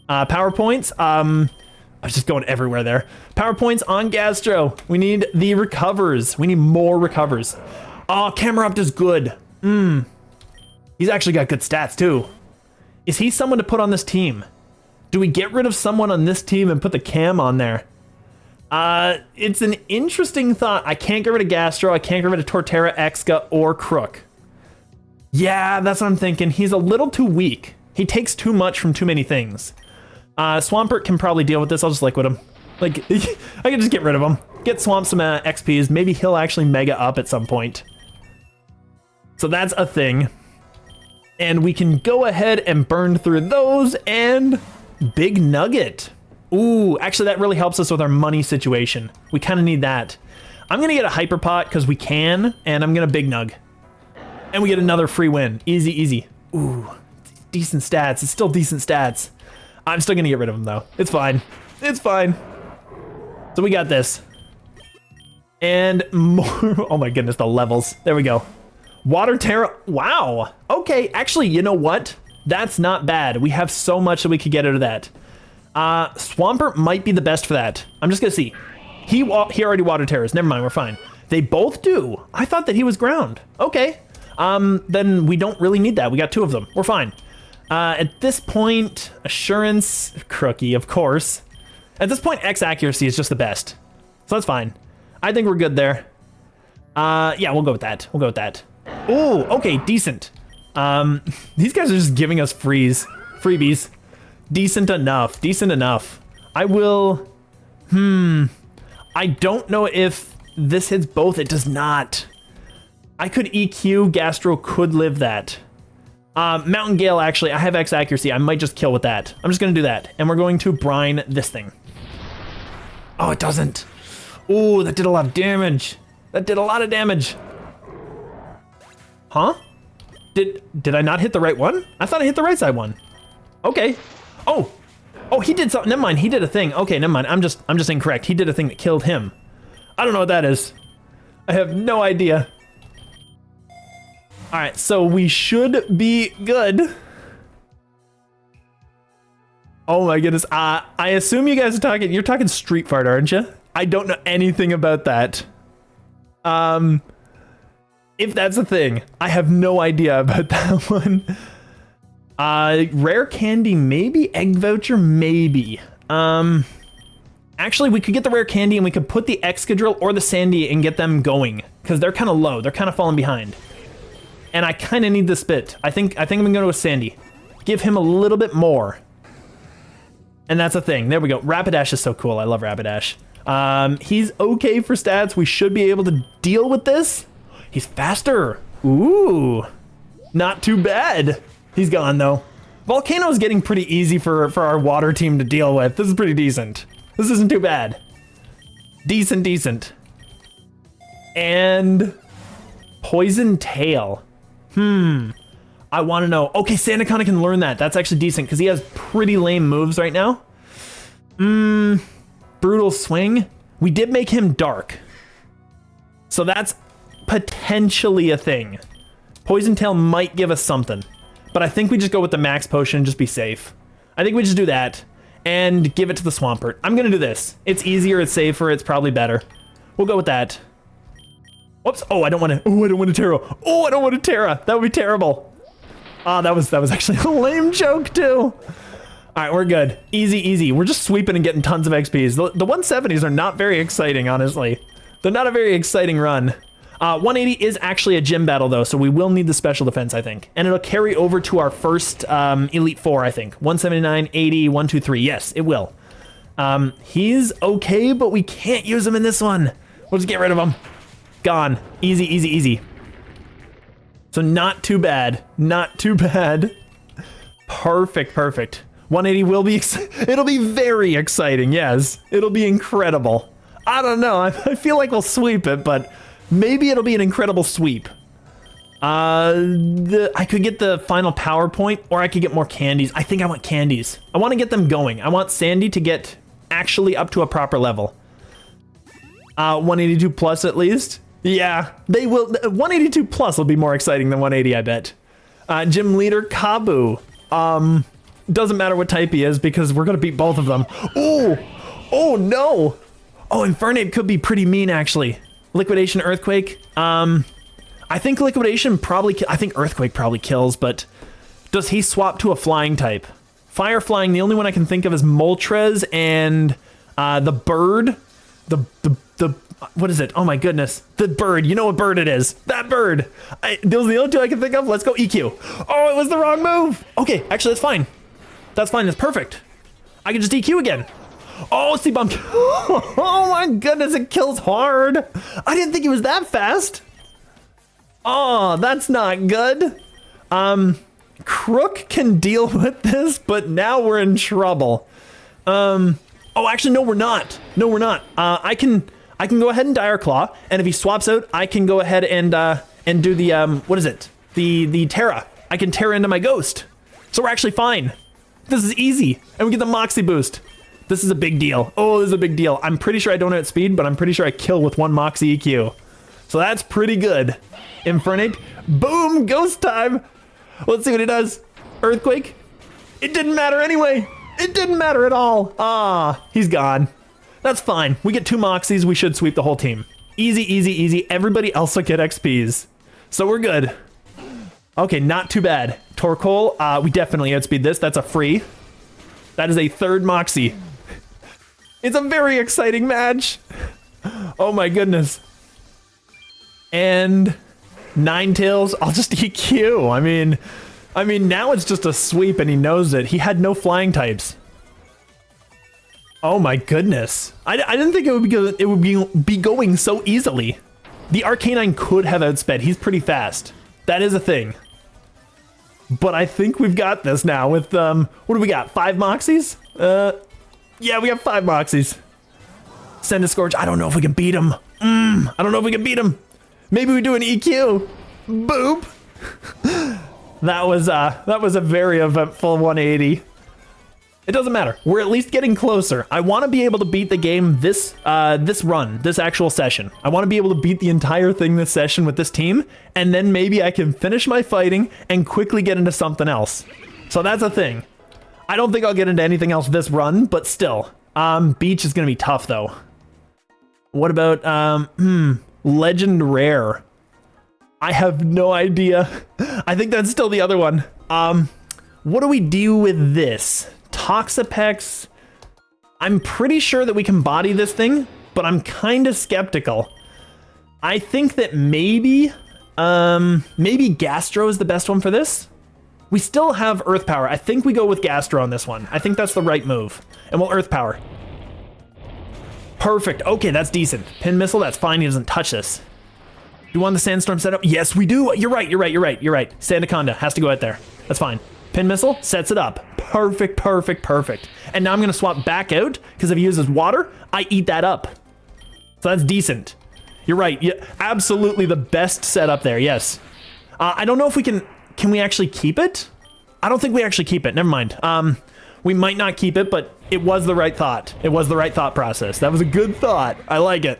Power points. I was just going everywhere there. Power points on Gastro. We need the recovers. We need more recovers. Oh, Camerupt is good. He's actually got good stats too. Is he someone to put on this team? Do we get rid of someone on this team and put the Cam on there? It's an interesting thought. I can't get rid of Gastro. I can't get rid of Torterra, Exca, or Krook. Yeah, that's what I'm thinking. He's a little too weak. He takes too much from too many things. Swampert can probably deal with this. I'll just liquid him. Like, I can just get rid of him. Get Swamp some XPs. Maybe he'll actually mega up at some point. So that's a thing. And we can go ahead and burn through those and Big Nugget. Ooh, actually that really helps us with our money situation. We kind of need that. I'm going to get a Hyper Pot because we can, and I'm going to Big Nug. And we get another free win. Easy, easy. Ooh, decent stats. It's still decent stats. I'm still going to get rid of him though. It's fine. It's fine. So we got this. And more. Oh my goodness, the levels. There we go. Water Terra. Wow. Okay, actually, you know what? That's not bad. We have so much that we could get out of that. Swampert might be the best for that. I'm just gonna see. He already Water Terrors. Never mind, we're fine. They both do. I thought that he was ground. Okay. Then we don't really need that. We got two of them. We're fine. At this point, Assurance, Crookie, of course. At this point, X Accuracy is just the best. So that's fine. I think we're good there. Yeah, we'll go with that. We'll go with that. Oh, okay, decent. These guys are just giving us freebies. Decent enough, decent enough. I will, I don't know if this hits both. It does not. I could EQ, Gastro could live that. Mountain Gale, actually, I have X accuracy. I might just kill with that. I'm just gonna do that. And we're going to brine this thing. Oh, it doesn't. Oh, that did a lot of damage. That did a lot of damage. Huh? Did I not hit the right one? I thought I hit the right side one. Okay. Oh, he did something. Never mind. He did a thing. Okay, never mind. I'm just incorrect. He did a thing that killed him. I don't know what that is. I have no idea. All right, so we should be good. Oh my goodness. I assume you guys are you're talking Street Fighter, aren't you? I don't know anything about that. If that's a thing, I have no idea about that one. Rare candy, maybe? Egg voucher, maybe. Actually, we could get the rare candy and we could put the Excadrill or the Sandy and get them going. Because they're kind of low. They're kind of falling behind. And I kind of need the spit. I think I'm going to go with Sandy. Give him a little bit more. And that's a thing. There we go. Rapidash is so cool. I love Rapidash. He's okay for stats. We should be able to deal with this. He's faster. Ooh. Not too bad. He's gone, though. Volcano's getting pretty easy for our water team to deal with. This is pretty decent. This isn't too bad. Decent. And Poison Tail. I want to know. Okay, Sandaconda can learn that. That's actually decent because he has pretty lame moves right now. Brutal Swing. We did make him dark. So that's potentially a thing. Poison Tail might give us something. But I think we just go with the max potion and just be safe. I think we just do that and give it to the Swampert. I'm going to do this. It's easier, it's safer, it's probably better. We'll go with that. Whoops. Oh, I don't want to. Oh, I don't want to Terra. Oh, I don't want to Terra. That would be terrible. That was actually a lame joke too. All right, we're good. Easy. We're just sweeping and getting tons of XPs. The 170s are not very exciting, honestly. They're not a very exciting run. 180 is actually a gym battle though, so we will need the special defense, I think. And it'll carry over to our first Elite Four, I think. 179, 80, 123. Yes, it will. He's okay, but we can't use him in this one. We'll just get rid of him. Gone. Easy. So not too bad. Perfect. 180 will be, it'll be very exciting, yes. It'll be incredible. I don't know, I feel like we'll sweep it, but maybe it'll be an incredible sweep. I could get the final power point, or I could get more candies. I think I want candies. I want to get them going. I want Sandy to get actually up to a proper level. 182 plus at least. Yeah, they will. 182 plus will be more exciting than 180, I bet. Gym leader Kabu. Doesn't matter what type he is because we're gonna beat both of them. Oh no! Oh, Infernape could be pretty mean actually. Liquidation, Earthquake. I think Liquidation probably, I think Earthquake probably kills, but does he swap to a flying type? Fire flying, the only one I can think of is Moltres and the bird. The what is it? Oh my goodness. The bird, you know what bird it is. That bird. Those are the only two I can think of. Let's go EQ. Oh, it was the wrong move. Okay, actually that's fine. That's fine, that's perfect. I can just EQ again. Oh, C-Bomb. Oh my goodness, it kills hard. I didn't think he was that fast. Oh, that's not good. Krook can deal with this, but now we're in trouble. Oh, actually, no, we're not. No, we're not. I can go ahead and Dire Claw, and if he swaps out, I can go ahead and do the, what is it? The Terra. I can Terra into my Ghost. So we're actually fine. This is easy, and we get the Moxie boost. This is a big deal. Oh, this is a big deal. I'm pretty sure I don't outspeed, but I'm pretty sure I kill with one Moxie EQ. So that's pretty good. Infernape. Boom, Ghost time. Let's see what he does. Earthquake. It didn't matter anyway. It didn't matter at all. Ah, he's gone. That's fine. We get 2 Moxies. We should sweep the whole team. Easy, easy, easy. Everybody else will get XPs. So we're good. Okay, not too bad. Torkoal, we definitely outspeed this. That's a free. That is a 3rd Moxie. It's a very exciting match. Oh my goodness. And Ninetales, I'll just EQ. I mean, now it's just a sweep and he knows it. He had no flying types. Oh my goodness. I didn't think it would be going so easily. The Arcanine could have outsped. He's pretty fast. That is a thing. But I think we've got this now with, what do we got? 5 Moxies? Yeah, we got 5 Moxies. Send a Scourge. I don't know if we can beat him. I don't know if we can beat him. Maybe we do an EQ. Boop. That was a very eventful 180. It doesn't matter. We're at least getting closer. I want to be able to beat the game this run, this actual session. I want to be able to beat the entire thing this session with this team, and then maybe I can finish my fighting and quickly get into something else. So that's a thing. I don't think I'll get into anything else this run, but still. Beach is going to be tough, though. What about, Legend Rare? I have no idea. I think that's still the other one. What do we do with this? Toxapex. I'm pretty sure that we can body this thing, but I'm kind of skeptical. I think that maybe Gastro is the best one for this. We still have Earth Power. I think we go with Gastro on this one. I think that's the right move. And we'll Earth Power. Perfect. Okay, that's decent. Pin Missile, that's fine. He doesn't touch this. Do you want the Sandstorm setup? Yes, we do. You're right. Sandaconda has to go out there. That's fine. Pin Missile sets it up. Perfect, perfect, perfect. And now I'm going to swap back out because if he uses water, I eat that up. So that's decent. You're right. Yeah, absolutely the best setup there. Yes. I don't know if we can we actually keep it? I don't think we actually keep it. Never mind. We might not keep it, but it was the right thought. It was the right thought process. That was a good thought. I like it.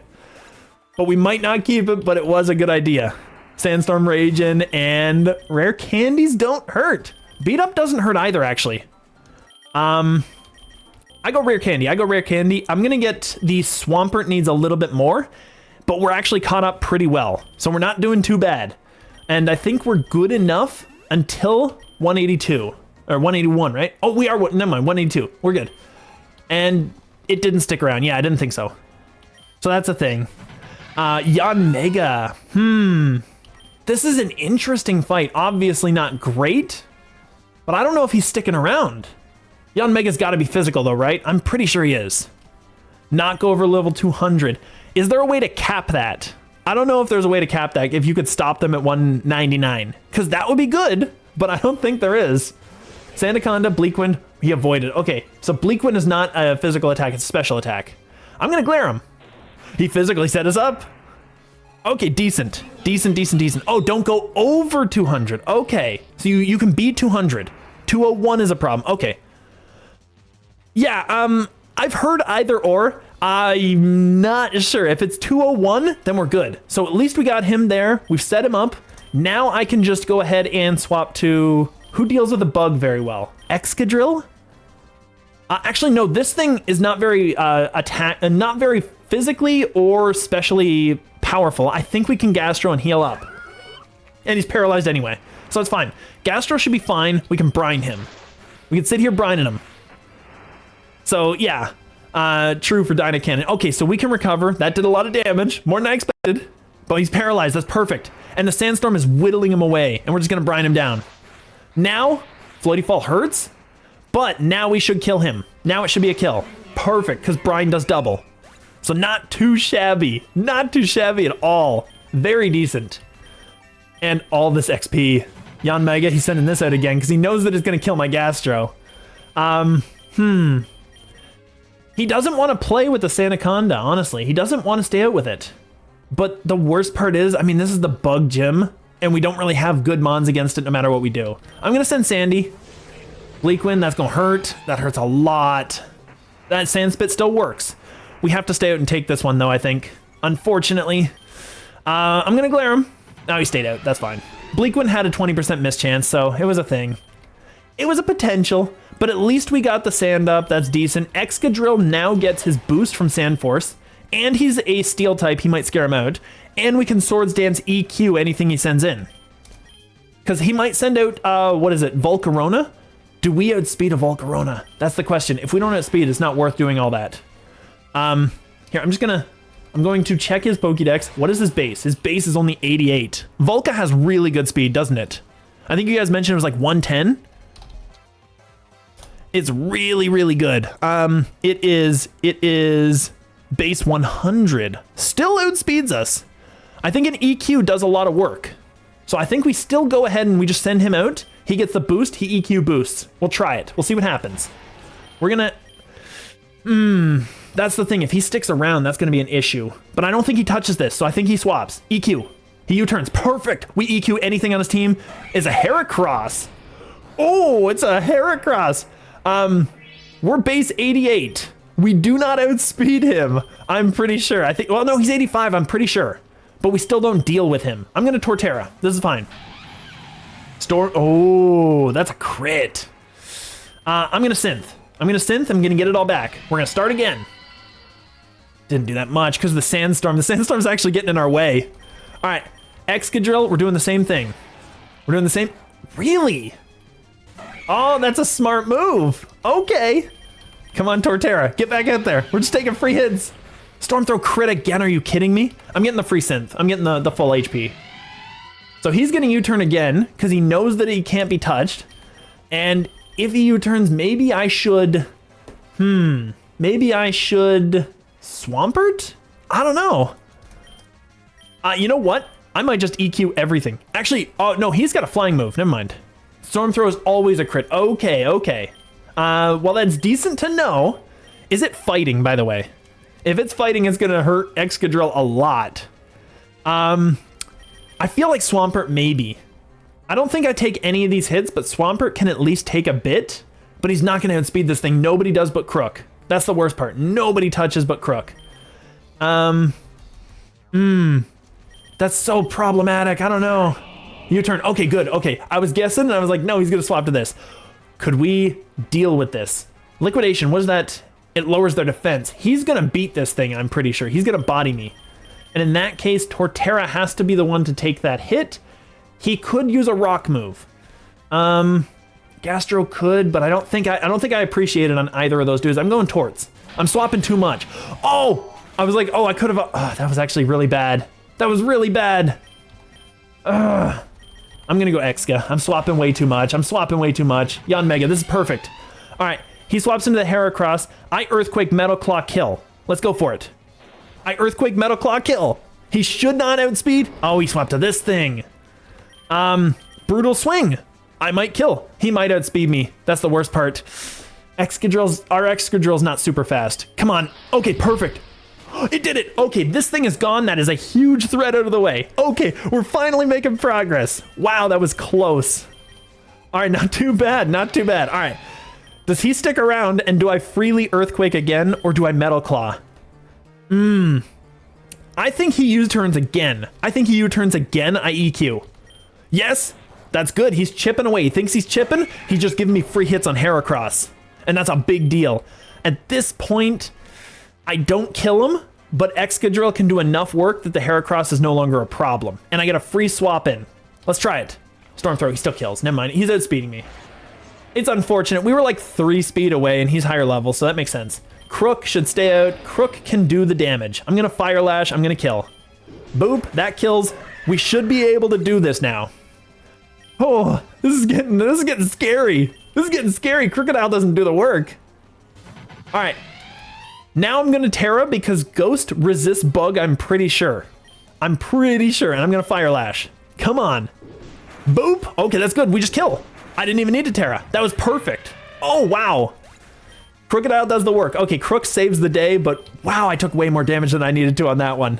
But we might not keep it, but it was a good idea. Sandstorm Raging and Rare Candies don't hurt. Beat Up doesn't hurt either, actually. I go Rare Candy. I'm going to get the Swampert needs a little bit more, but we're actually caught up pretty well. So we're not doing too bad. And I think we're good enough until 182. Or 181, right? Oh, we are, never mind, 182. We're good. And it didn't stick around. Yeah, I didn't think so. So that's a thing. Yanmega. This is an interesting fight. Obviously not great, but I don't know if he's sticking around. Yanmega's got to be physical though, right? I'm pretty sure he is. Not go over level 200. Is there a way to cap that? I don't know if there's a way to cap that, if you could stop them at 199. Because that would be good, but I don't think there is. Sandaconda, Bleakwind, he avoided. Okay, so Bleakwind is not a physical attack, it's a special attack. I'm going to glare him. He physically set us up. Okay, decent. Decent. Oh, don't go over 200. Okay, so you can beat 200. 201 is a problem. Okay. Yeah, I've heard either or. I'm not sure. If it's 201, then we're good. So at least we got him there. We've set him up. Now I can just go ahead and swap to... Who deals with the bug very well? Excadrill? Actually, no, this thing is not very not very physically or specially powerful. I think we can Gastro and heal up. And he's paralyzed anyway, so it's fine. Gastro should be fine. We can brine him. We can sit here brining him. So yeah, true for Dyna Cannon. Okay, so we can recover. That did a lot of damage, more than I expected. But he's paralyzed, that's perfect. And the Sandstorm is whittling him away, and we're just gonna brine him down. Now, Floaty Fall hurts, but now we should kill him. Now it should be a kill. Perfect, because brine does double. So not too shabby. Not too shabby at all. Very decent. And all this XP. Jan Mega, he's sending this out again because he knows that it's going to kill my Gastro. He doesn't want to play with the Sandaconda, honestly. He doesn't want to stay out with it. But the worst part is, I mean, this is the bug gym, and we don't really have good mons against it no matter what we do. I'm going to send Sandy. Bleakwind, that's going to hurt. That hurts a lot. That Sandspit still works. We have to stay out and take this one, though, I think. Unfortunately. I'm going to glare him. No, he stayed out. That's fine. Bleakwind had a 20% miss chance, so it was a thing. It was a potential, but at least we got the sand up. That's decent. Excadrill now gets his boost from Sand Force, and he's a steel type. He might scare him out. And we can Swords Dance EQ anything he sends in. Because he might send out, what is it, Volcarona? Do we outspeed a Volcarona? That's the question. If we don't outspeed, it's not worth doing all that. Here, I'm going to check his Pokédex. What is his base? His base is only 88. Volca has really good speed, doesn't it? I think you guys mentioned it was like 110. It's really, really good. It is base 100. Still outspeeds us. I think an EQ does a lot of work. So I think we still go ahead and we just send him out. He gets the boost, he EQ boosts. We'll try it. We'll see what happens. We're gonna... that's the thing. If he sticks around, that's gonna be an issue. But I don't think he touches this, so I think he swaps. EQ. He U-turns. Perfect! We EQ anything on his team. Is a Heracross. Oh, it's a Heracross. We're base 88. We do not outspeed him. I'm pretty sure. I think... Well, no, he's 85. I'm pretty sure. But we still don't deal with him. I'm gonna Torterra. This is fine. Storm. Oh, that's a crit. I'm gonna Synth. I'm gonna get it all back. We're gonna start again. Didn't do that much because of the Sandstorm. The Sandstorm's actually getting in our way. All right, Excadrill, we're doing the same thing. We're doing the same. Really? Oh, that's a smart move. Okay. Come on, Torterra, get back out there. We're just taking free hits. Storm Throw crit again, are you kidding me? I'm getting the free synth. I'm getting the full HP. So he's getting U-turn again, because he knows that he can't be touched. And if he U-turns, maybe I should... Maybe I should... Swampert? I don't know. You know what? I might just EQ everything. Actually, oh no, he's got a flying move. Never mind. Storm Throw is always a crit. Okay, okay. Well, that's decent to know. Is it fighting, by the way? If it's fighting, it's gonna hurt Excadrill a lot. I feel like Swampert maybe. I don't think I take any of these hits, but Swampert can at least take a bit. But he's not gonna outspeed this thing. Nobody does but Krook. That's the worst part. Nobody touches but Krook. That's so problematic. I don't know. U-turn. Okay, good. Okay, I was guessing, and I was like, no, he's gonna swap to this. Could we deal with this? Liquidation. What is that? It lowers their defense. He's gonna beat this thing, I'm pretty sure. He's gonna body me. And in that case, Torterra has to be the one to take that hit. He could use a rock move. Gastro could, but I don't think I appreciate it on either of those dudes. I'm going Torts. I'm swapping too much. Oh! I was like, oh, I could have... Oh, that was actually really bad. That was really bad. I'm gonna go Exca. I'm swapping way too much. Jan Mega, this is perfect. All right, he swaps into the Heracross. I Earthquake Metal Claw kill. Let's go for it. I Earthquake Metal Claw kill. He should not outspeed. Oh, he swapped to this thing. Brutal Swing. I might kill. He might outspeed me. That's the worst part. Our Excadrill's not super fast. Come on. Okay, perfect. It did it. Okay, this thing is gone. That is a huge threat out of the way. Okay, we're finally making progress. Wow, that was close. All right, not too bad. Not too bad. All right. Does he stick around and do I freely Earthquake again or do I Metal Claw? I think he U-turns again. I EQ. Yes, that's good. He's chipping away. He thinks he's chipping. He's just giving me free hits on Heracross. and that's a big deal. At this point, I don't kill him, but Excadrill can do enough work that the Heracross is no longer a problem. And I get a free swap in. Let's try it. Storm Throw, he still kills. Never mind, he's outspeeding me. It's unfortunate. We were like 3 speed away and he's higher level, so that makes sense. Krook should stay out. Krook can do the damage. I'm gonna Fire Lash, I'm gonna kill. Boop, that kills. We should be able to do this now. Oh, this is getting scary. This is getting scary. Crocodile doesn't do the work. All right. Now I'm gonna Terra because Ghost resists Bug, I'm pretty sure. I'm pretty sure, and I'm gonna Fire Lash. Come on. Boop. Okay, that's good. We just kill. I didn't even need to Terra. That was perfect. Oh, wow. Crocodile does the work. Okay, Krook saves the day, but wow, I took way more damage than I needed to on that one.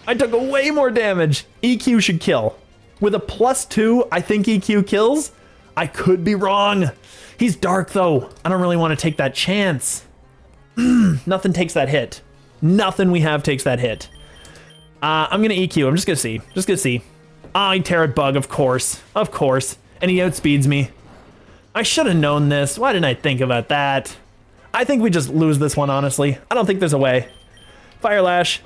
I took way more damage. EQ should kill. With a +2, I think EQ kills. I could be wrong. He's dark, though. I don't really want to take that chance. Nothing takes that hit. Nothing we have takes that hit. I'm going to EQ. I'm just going to see. Just going to see. I Terra Bug, of course. Of course. And he outspeeds me. I should have known this. Why didn't I think about that? I think we just lose this one, honestly. I don't think there's a way. Fire Lash.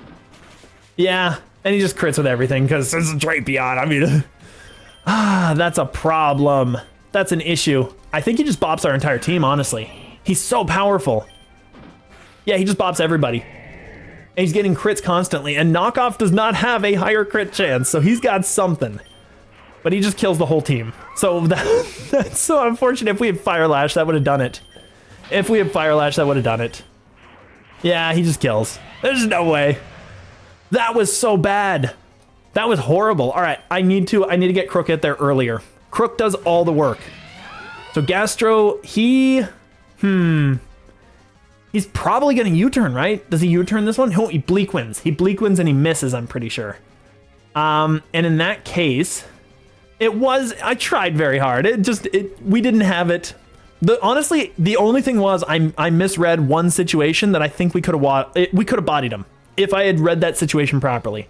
Yeah. And he just crits with everything because it's a Drapion. I mean, that's a problem. That's an issue. I think he just bops our entire team, honestly. He's so powerful. Yeah, he just bops everybody. And he's getting crits constantly. And Knockoff does not have a higher crit chance, so he's got something. But he just kills the whole team. So that's so unfortunate. If we had Fire Lash, that would have done it. If we had Fire Lash, that would have done it. Yeah, he just kills. There's no way. That was so bad. That was horrible. All right, I need to get Krook out there earlier. Krook does all the work. So Gastro, he's probably gonna U-turn, right? Does he U-turn this one? No, he Bleak Winds. He Bleak Winds and he misses, I'm pretty sure. And in that case, I tried very hard. We didn't have it. Honestly, the only thing was I misread one situation that I think we could have bodied him. If I had read that situation properly,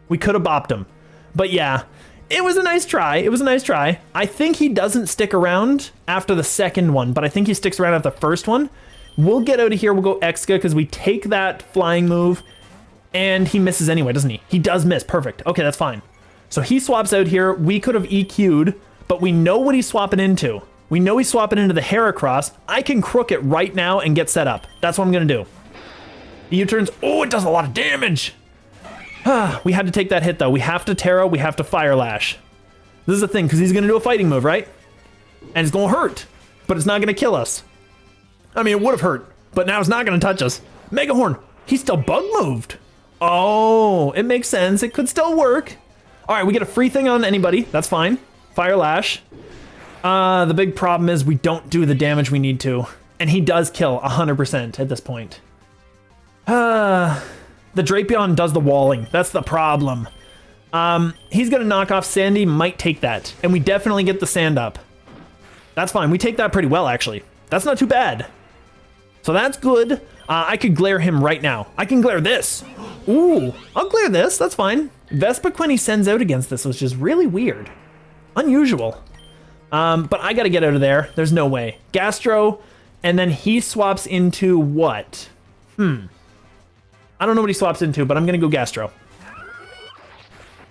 we could have bopped him. But yeah, it was a nice try. It was a nice try. I think he doesn't stick around after the second one, but I think he sticks around after the first one. We'll get out of here. We'll go Exca because we take that flying move and he misses anyway, doesn't he? He does miss. Perfect. Okay, that's fine. So he swaps out here. We could have EQ'd, but we know what he's swapping into. We know he's swapping into the Heracross. I can Krook it right now and get set up. That's what I'm going to do. The U-turns. Oh, it does a lot of damage. We had to take that hit, though. We have to Terra. We have to Fire Lash. This is the thing, because he's going to do a fighting move, right? And it's going to hurt, but it's not going to kill us. I mean, it would have hurt, but now it's not going to touch us. Mega Horn. He's still bug moved. Oh, it makes sense. It could still work. All right, we get a free thing on anybody. That's fine. Fire Lash. The big problem is we don't do the damage we need to. And he does kill 100% at this point. The Drapion does the walling. That's the problem. He's going to knock off Sandy. Might take that. And we definitely get the sand up. That's fine. We take that pretty well, actually. That's not too bad. So that's good. I could glare him right now. I can glare this. Ooh, I'll glare this. That's fine. Vespiquen he sends out against this, which is really weird. Unusual. But I got to get out of there. There's no way. Gastro, and then he swaps into what? I don't know what he swaps into, but I'm going to go Gastro.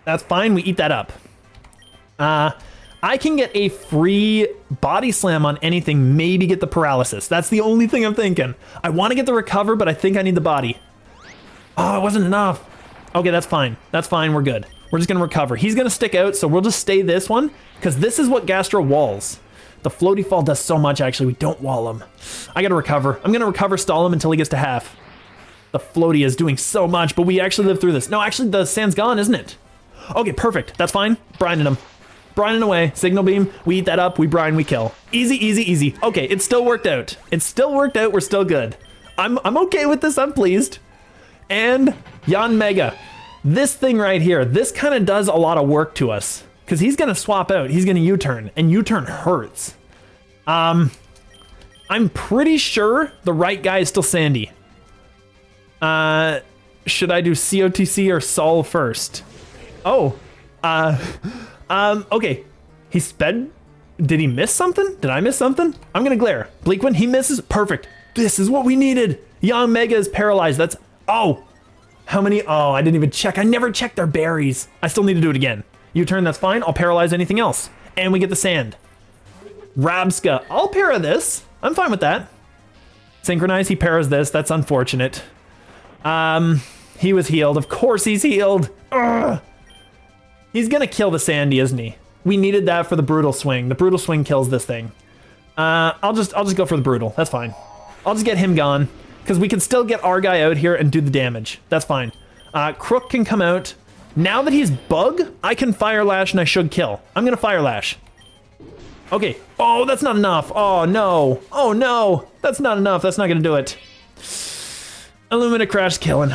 That's fine. We eat that up. I can get a free body slam on anything, maybe get the paralysis. That's the only thing I'm thinking. I want to get the recover, but I think I need the body. Oh, it wasn't enough. Okay, that's fine. That's fine. We're good. We're just going to recover. He's going to stick out, so we'll just stay this one, because this is what Gastro walls. The floaty fall does so much, actually. We don't wall him. I got to recover. I'm going to recover stall him until he gets to half. The floaty is doing so much, but we actually live through this. No, actually, the sand's gone, isn't it? Okay, perfect. That's fine. Brining him. Brining away. Signal beam. We eat that up. We brine. We kill. Easy, easy, easy. Okay, it still worked out. It still worked out. We're still good. I'm okay with this. I'm pleased. And Yan Mega. This thing right here, this kind of does a lot of work to us. Because he's going to swap out. He's going to U-turn. And U-turn hurts. I'm pretty sure the right guy is still Sandy. Should I do COTC or Sol first? Oh. Okay. He sped Did he miss something? Did I miss something? I'm gonna glare. Bleakwind, he misses. Perfect. This is what we needed. Young Mega is paralyzed. That's, oh. How many? Oh, I didn't even check. I never checked their berries. I still need to do it again. U-turn, that's fine. I'll paralyze anything else. And we get the sand. Rabska, I'll para this. I'm fine with that. Synchronize, he paras this. That's unfortunate. He was healed. Of course he's healed. Ugh. He's gonna kill the Sandy, isn't he? We needed that for the brutal swing. The brutal swing kills this thing. I'll just go for the brutal. That's fine. I'll just get him gone because we can still get our guy out here and do the damage. That's fine. Krook can come out. Now that he's bug, I can Fire Lash and I should kill. I'm gonna Fire Lash. Okay. Oh, that's not enough. Oh no. Oh no. That's not enough. That's not gonna do it. Illumina Crash killing.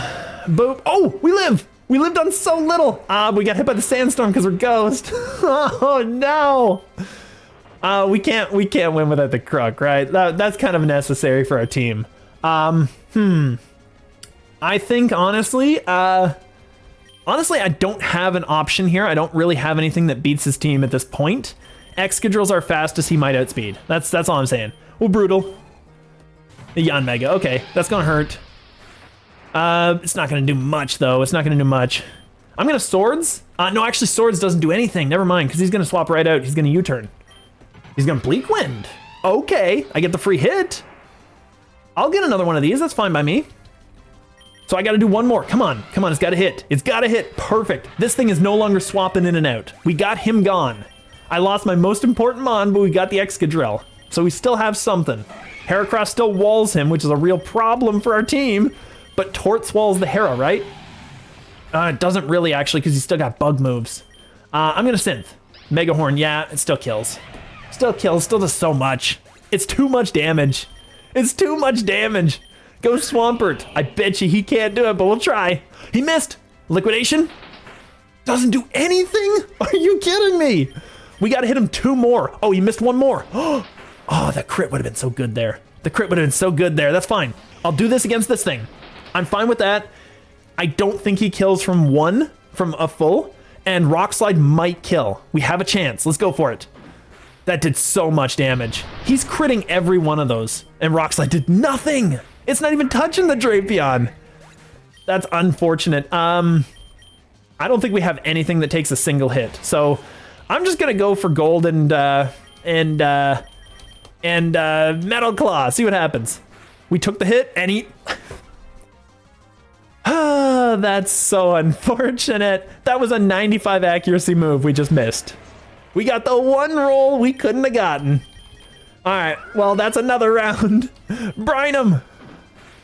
Boop. Oh, we live. We lived on so little. We got hit by the sandstorm because we're ghost. Oh no. We can't win without the Krook, right? That's kind of necessary for our team. I think honestly, I don't have an option here. I don't really have anything that beats his team at this point. Excadrill's our fastest. He might outspeed. That's all I'm saying. Well, brutal. The Yan Mega. Okay, that's gonna hurt. It's not gonna do much though. It's not gonna do much. I'm gonna swords. No, actually swords doesn't do anything. Never mind, because he's gonna swap right out. He's gonna U-turn. He's gonna Bleak Wind. Okay, I get the free hit. I'll get another one of these. That's fine by me. So I gotta do one more. Come on, come on. It's gotta hit. It's gotta hit. Perfect. This thing is no longer swapping in and out. We got him gone. I lost my most important mon, but we got the Excadrill. So we still have something. Heracross still walls him, which is a real problem for our team. But Torts walls the Hera, right? It doesn't really actually, because he's still got bug moves. I'm gonna Synth. Mega Horn, yeah, it still kills. Still kills, still does so much. It's too much damage. It's too much damage. Go Swampert. I bet you he can't do it, but we'll try. He missed. Liquidation? Doesn't do anything? Are you kidding me? We gotta hit him 2 more. Oh, he missed 1 more. Oh, that crit would have been so good there. The crit would have been so good there. That's fine. I'll do this against this thing. I'm fine with that. I don't think he kills from a full, and Rock Slide might kill. We have a chance. Let's go for it. That did so much damage. He's critting every one of those, and Rock Slide did nothing. It's not even touching the Drapion. That's unfortunate. I don't think we have anything that takes a single hit, so I'm just gonna go for gold and Metal Claw. See what happens. We took the hit, and he. That's so unfortunate. That was a 95 accuracy move we just missed. We got the 1 roll we couldn't have gotten. All right, well, that's another round. Brine him.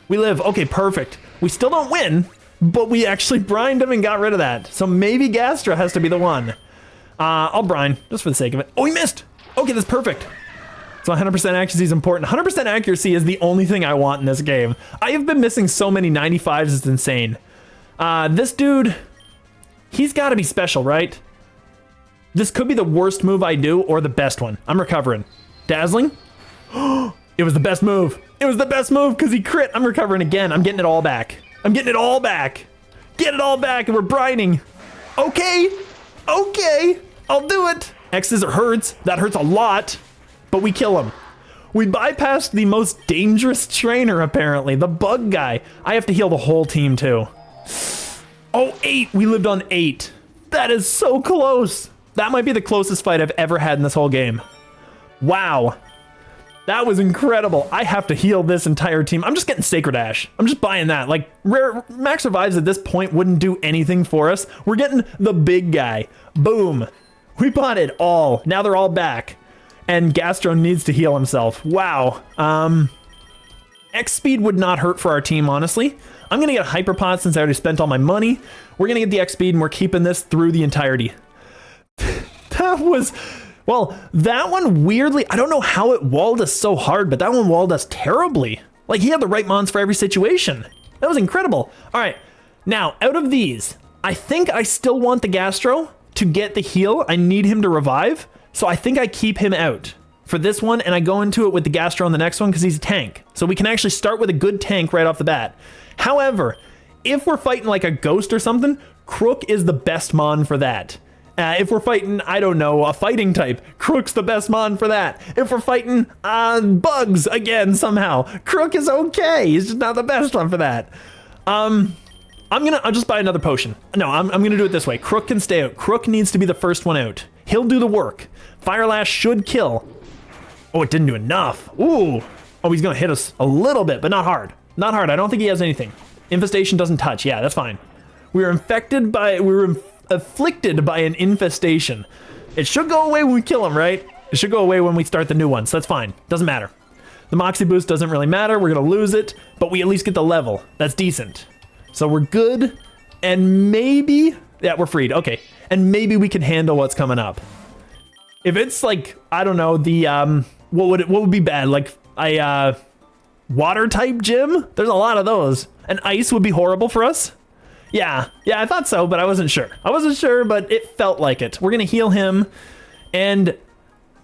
We live. Okay, perfect. We still don't win, but we actually brined him and got rid of that. So maybe Gastra has to be the one. I'll brine, just for the sake of it. Oh, he missed. Okay, that's perfect. So 100% accuracy is important. 100% accuracy is the only thing I want in this game. I have been missing so many 95s, it's insane. This dude, he's got to be special, right? This could be the worst move I do or the best one. I'm recovering. Dazzling? It was the best move. It was the best move because he crit. I'm recovering again. I'm getting it all back. I'm getting it all back. Get it all back and we're brining. Okay. Okay. I'll do it. X scissor hurts. That hurts a lot. But we kill him. We bypassed the most dangerous trainer, apparently. The bug guy. I have to heal the whole team, too. Oh, 8. We lived on 8. That is so close. That might be the closest fight I've ever had in this whole game. Wow. That was incredible. I have to heal this entire team. I'm just getting Sacred Ash. I'm just buying that. Like, rare Max Revives at this point wouldn't do anything for us. We're getting the big guy. Boom. We bought it all. Now they're all back. And Gastro needs to heal himself. Wow. X speed would not hurt for our team, honestly. I'm gonna get Hyperpod since I already spent all my money. We're gonna get the X speed and we're keeping this through the entirety. That was, well, that one weirdly, I don't know how it walled us so hard, but that one walled us terribly. Like, he had the right mons for every situation. That was incredible. All right, now, out of these, I think I still want the Gastro to get the heal. I need him to revive. So I think I keep him out for this one, and I go into it with the Gastro on the next one because he's a tank. So we can actually start with a good tank right off the bat. However, if we're fighting like a ghost or something, Krook is the best mon for that. If we're fighting, I don't know, a fighting type, Krook's the best mon for that. If we're fighting bugs, again, somehow, Krook is okay. He's just not the best one for that. I'll just buy another potion. No, I'm gonna do it this way. Krook can stay out. Krook needs to be the first one out. He'll do the work. Fire Lash should kill. Oh, it didn't do enough. Ooh. Oh, he's gonna hit us a little bit, but not hard. Not hard. I don't think he has anything. Infestation doesn't touch. Yeah, that's fine. We were afflicted by an infestation. It should go away when we kill him, right? It should go away when we start the new one, so that's fine. Doesn't matter. The Moxie boost doesn't really matter. We're gonna lose it, but we at least get the level. That's decent. So we're good, and maybe, yeah, we're freed. Okay, and maybe we can handle what's coming up. If it's like, I don't know, the what would be bad? Like a water type gym? There's a lot of those. And ice would be horrible for us. Yeah, I thought so, but I wasn't sure. But it felt like it. We're gonna heal him, and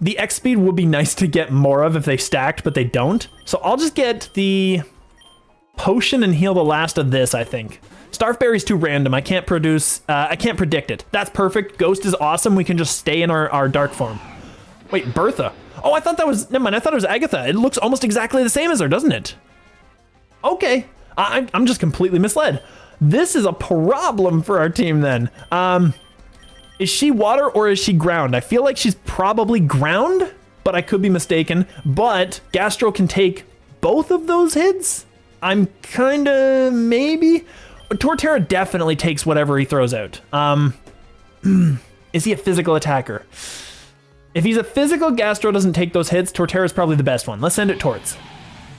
the X speed would be nice to get more of if they stacked, but they don't. So I'll just get the potion and heal the last of this, I think. Starfberry's too random. I can't predict it. That's perfect. Ghost is awesome. We can just stay in our dark form. Wait, Bertha. Oh, I thought that was, never mind. I thought it was Agatha. It looks almost exactly the same as her, doesn't it? Okay. I'm just completely misled. This is a problem for our team then. Is she water or is she ground? I feel like she's probably ground, but I could be mistaken. But Gastro can take both of those hits? I'm kinda maybe. Torterra definitely takes whatever he throws out. Is he a physical attacker? If he's a physical, Gastro doesn't take those hits. Torterra's probably the best one. Let's send it Torts.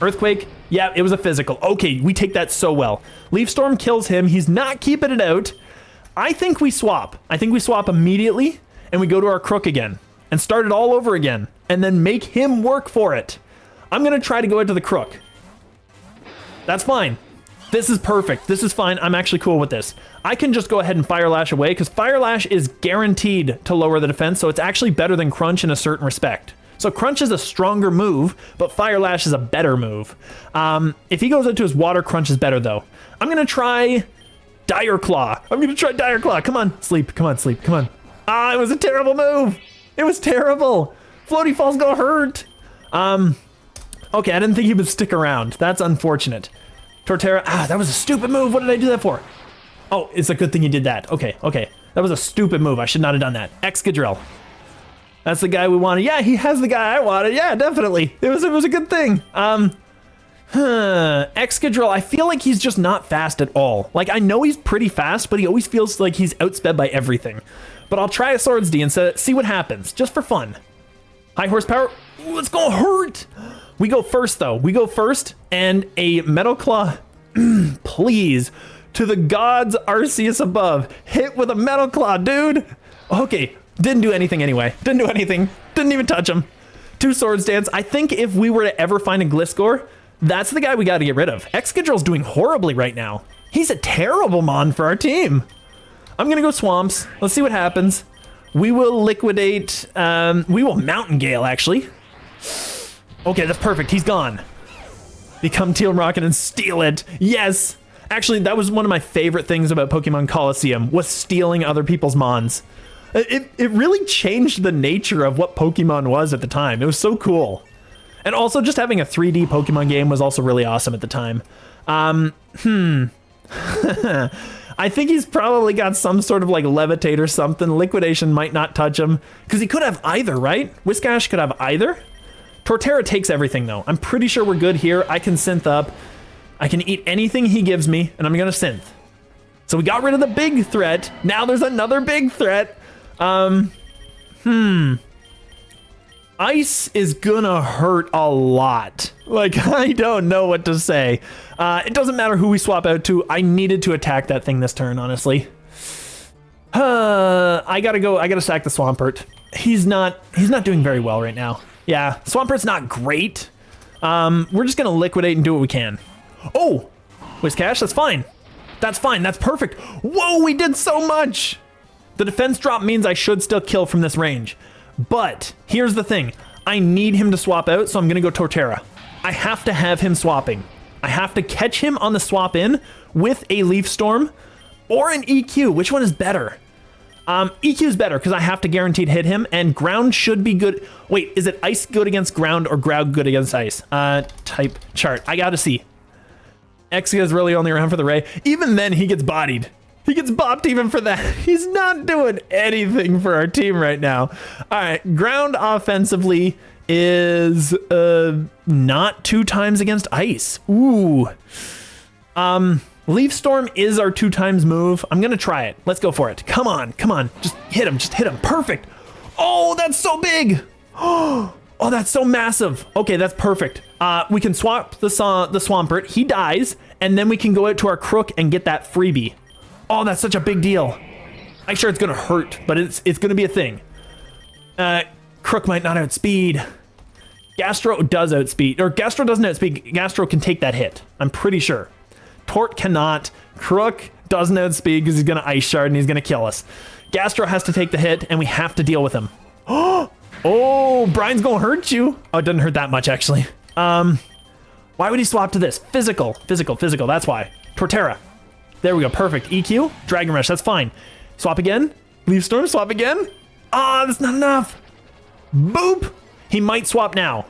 Earthquake, yeah, it was a physical. Okay, we take that so well. Leaf Storm kills him. He's not keeping it out. I think we swap. I think we swap immediately, and we go to our Krook again, and start it all over again, and then make him work for it. I'm gonna try to go into the Krook. That's fine. This is perfect. This is fine. I'm actually cool with this. I can just go ahead and Fire Lash away, because Fire Lash is guaranteed to lower the defense, so it's actually better than Crunch in a certain respect. So Crunch is a stronger move, but Fire Lash is a better move. If he goes into his water, Crunch is better though. I'm gonna try Dire Claw. Come on, sleep. Come on. Ah, it was a terrible move. It was terrible. Floaty Fall's gonna hurt. Okay, I didn't think he would stick around. That's unfortunate. Torterra, that was a stupid move. What did I do that for? Oh, it's a good thing you did that. Okay. That was a stupid move. I should not have done that. Excadrill. That's the guy we wanted. Yeah, he has the guy I wanted. Yeah, definitely. It was a good thing. Excadrill, I feel like he's just not fast at all. Like, I know he's pretty fast, but he always feels like he's outsped by everything. But I'll try a Swords D and see what happens, just for fun. High horsepower. Ooh, it's gonna hurt. We go first, though. We go first, and a Metal Claw, please, to the gods Arceus above. Hit with a Metal Claw, dude. Okay. Didn't do anything anyway. Didn't even touch him. 2 Swords Dance. I think if we were to ever find a Gliscor, that's the guy we got to get rid of. Excadrill's doing horribly right now. He's a terrible mon for our team. I'm going to go Swamps. Let's see what happens. We will liquidate. We will Mountain Gale, actually. Okay, that's perfect. He's gone. Become Teal Rocket and steal it. Yes. Actually, that was one of my favorite things about Pokemon Coliseum, was stealing other people's mons. It really changed the nature of what Pokemon was at the time. It was so cool. And also just having a 3D Pokemon game was also really awesome at the time. I think he's probably got some sort of like Levitate or something. Liquidation might not touch him, because he could have either, right? Whiscash could have either. Torterra takes everything though. I'm pretty sure we're good here. I can synth up. I can eat anything he gives me, and I'm gonna synth. So we got rid of the big threat. Now there's another big threat. Ice is gonna hurt a lot. Like, I don't know what to say. It doesn't matter who we swap out to. I needed to attack that thing this turn, honestly. I gotta sack the Swampert. He's not doing very well right now. Yeah, Swampert's not great. We're just gonna liquidate and do what we can. Oh, Whiscash, that's fine. That's perfect. Whoa, we did so much. The defense drop means I should still kill from this range. But here's the thing. I need him to swap out, so I'm going to go Torterra. I have to have him swapping. I have to catch him on the swap in with a Leaf Storm or an EQ. Which one is better? EQ's better because I have to guaranteed hit him, and ground should be good. Wait, is it ice good against ground or ground good against ice? Type chart. I gotta see. Exia is really only around for the Ray. Even then, he gets bodied. He gets bopped even for that. He's not doing anything for our team right now. All right, ground offensively is not 2 times against ice. Ooh. Leaf Storm is our 2 times move. I'm gonna try it. Let's go for it. Come on, come on. Just hit him, Perfect. Oh, that's so big. Oh, that's so massive. Okay, that's perfect. We can swap the Swampert. He dies, and then we can go out to our Krook and get that freebie. Oh, that's such a big deal. I'm sure it's gonna hurt, but it's gonna be a thing. Krook might not outspeed. Gastro does outspeed, or Gastro doesn't outspeed. Gastro can take that hit. I'm pretty sure. Tort cannot. Krook doesn't outspeed because he's gonna Ice Shard and he's gonna kill us. Gastro has to take the hit, and we have to deal with him. Oh, Brian's gonna hurt you. Oh, it doesn't hurt that much actually. Why would he swap to this? Physical. That's why. Torterra. There we go. Perfect. EQ. Dragon Rush. That's fine. Swap again. Leaf Storm. Swap again. Ah, that's not enough. Boop. He might swap now.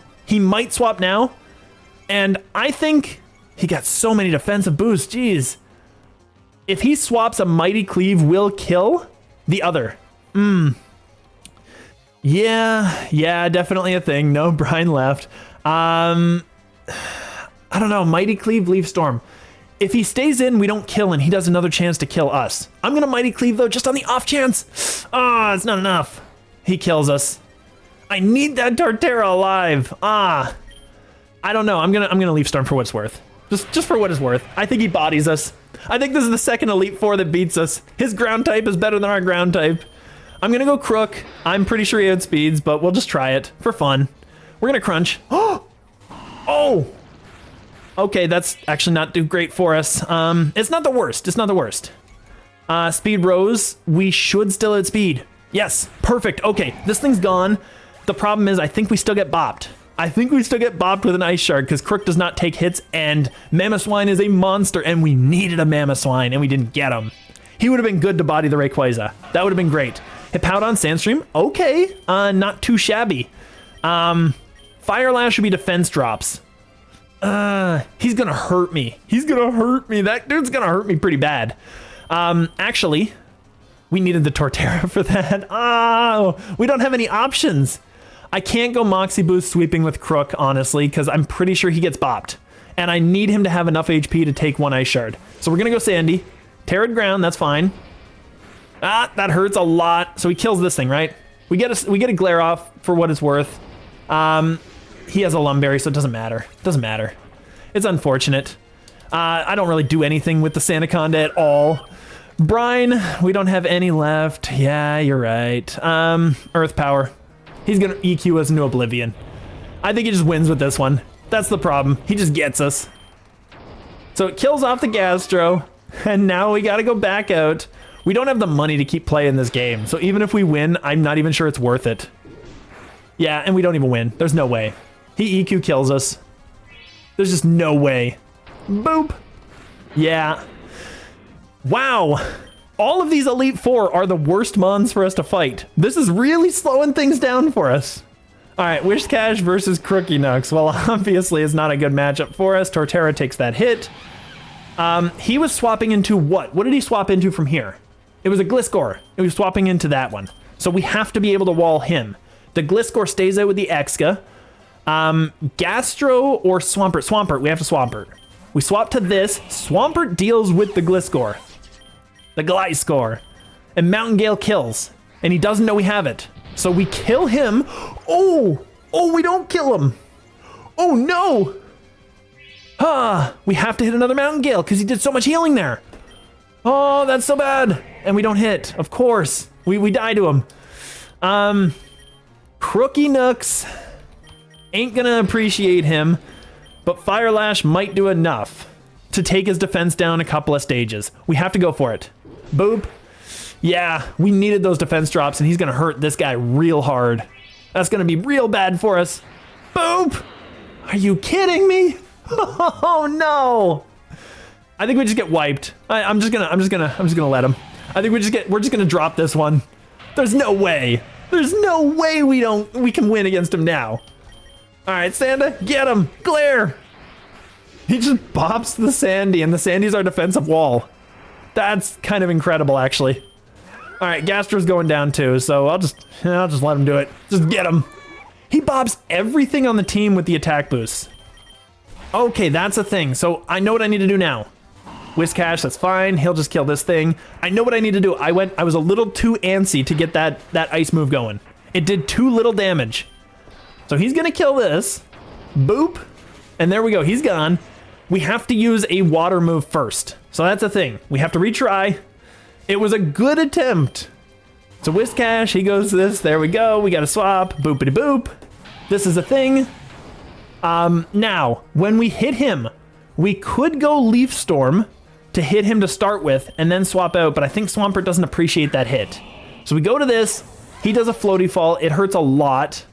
And I think he got so many defensive boosts. Jeez. If he swaps, a Mighty Cleave will kill the other. Yeah, definitely a thing. No, Brian left. I don't know. Mighty Cleave, Leaf Storm. If he stays in, we don't kill, and he does another chance to kill us. I'm gonna Mighty Cleave, though, just on the off chance. Ah, it's not enough. He kills us. I need that Torterra alive. I don't know. I'm gonna Leaf Storm for what it's worth. Just for what it's worth. I think he bodies us. I think this is the second Elite Four that beats us. His ground type is better than our ground type. I'm gonna go Krook. I'm pretty sure he outspeeds, but we'll just try it for fun. We're gonna crunch. Oh! Okay, that's actually not too great for us. It's not the worst. Speed Rose, we should still outspeed. Yes, perfect. Okay, this thing's gone. The problem is I think we still get bopped. With an Ice Shard because Krook does not take hits, and Mamoswine is a monster, and we needed a Mamoswine, and we didn't get him. He would have been good to body the Rayquaza. That would have been great. Hippowdon, Sandstream, okay. Not too shabby. Fire Lash should be defense drops. He's gonna hurt me. That dude's gonna hurt me pretty bad. Actually, we needed the Torterra for that. Oh, we don't have any options. I can't go Moxie Boost sweeping with Krook, honestly, because I'm pretty sure he gets bopped. And I need him to have enough HP to take 1 Ice Shard. So we're gonna go Sandy. Terrid Ground, that's fine. That hurts a lot. So he kills this thing, right? We get a Glare off for what it's worth. He has a Lumberry, so it doesn't matter. It's unfortunate. I don't really do anything with the Sandaconda at all. Brine, we don't have any left. Yeah, you're right. Earth Power. He's gonna EQ us into oblivion. I think he just wins with this one. That's the problem. He just gets us. So it kills off the Gastro, and now we gotta go back out. We don't have the money to keep playing this game, so even if we win, I'm not even sure it's worth it. Yeah, and we don't even win. There's no way. He EQ kills us. There's just no way. Boop. Yeah. Wow. All of these Elite Four are the worst mons for us to fight. This is really slowing things down for us. All right, Whiscash versus Crookinux. Well, obviously it's not a good matchup for us. Torterra takes that hit. He was swapping into what? What did he swap into from here? It was a Gliscor. He was swapping into that one. So we have to be able to wall him. The Gliscor stays out with the Exca. Gastro or Swampert? Swampert, we have to Swampert. We swap to this. Swampert deals with the Gliscor. The Gliscor. And Mountain Gale kills. And he doesn't know we have it. So we kill him. Oh, we don't kill him. Oh no. We have to hit another Mountain Gale because he did so much healing there. Oh, that's so bad. And we don't hit, of course. We die to him. Crookinux ain't gonna appreciate him, but Fire Lash might do enough to take his defense down a couple of stages. We have to go for it. Boop. Yeah, we needed those defense drops, and he's gonna hurt this guy real hard. That's gonna be real bad for us. Boop. Are you kidding me? Oh no. I think we just get wiped. I'm just gonna let him. I think we're just gonna drop this one. There's no way. There's no way we can win against him now. All right, Sanda, get him. Glare. He just bops the Sandy, and the Sandy's our defensive wall. That's kind of incredible, actually. All right, Gastro's going down too, so I'll just let him do it. Just get him. He bobs everything on the team with the attack boost. Okay, that's a thing. So I know what I need to do now. Whiscash, that's fine. He'll just kill this thing. I know what I need to do. I was a little too antsy to get that ice move going. It did too little damage. So he's gonna kill this. Boop. And there we go, he's gone. We have to use a water move first. So that's a thing. We have to retry. It was a good attempt. So Whiscash, he goes this, there we go. We got to swap, boopity boop. This is a thing. Now, when we hit him, we could go Leaf Storm to hit him to start with and then swap out, but I think Swampert doesn't appreciate that hit. So we go to this, he does a Floaty Fall, it hurts a lot.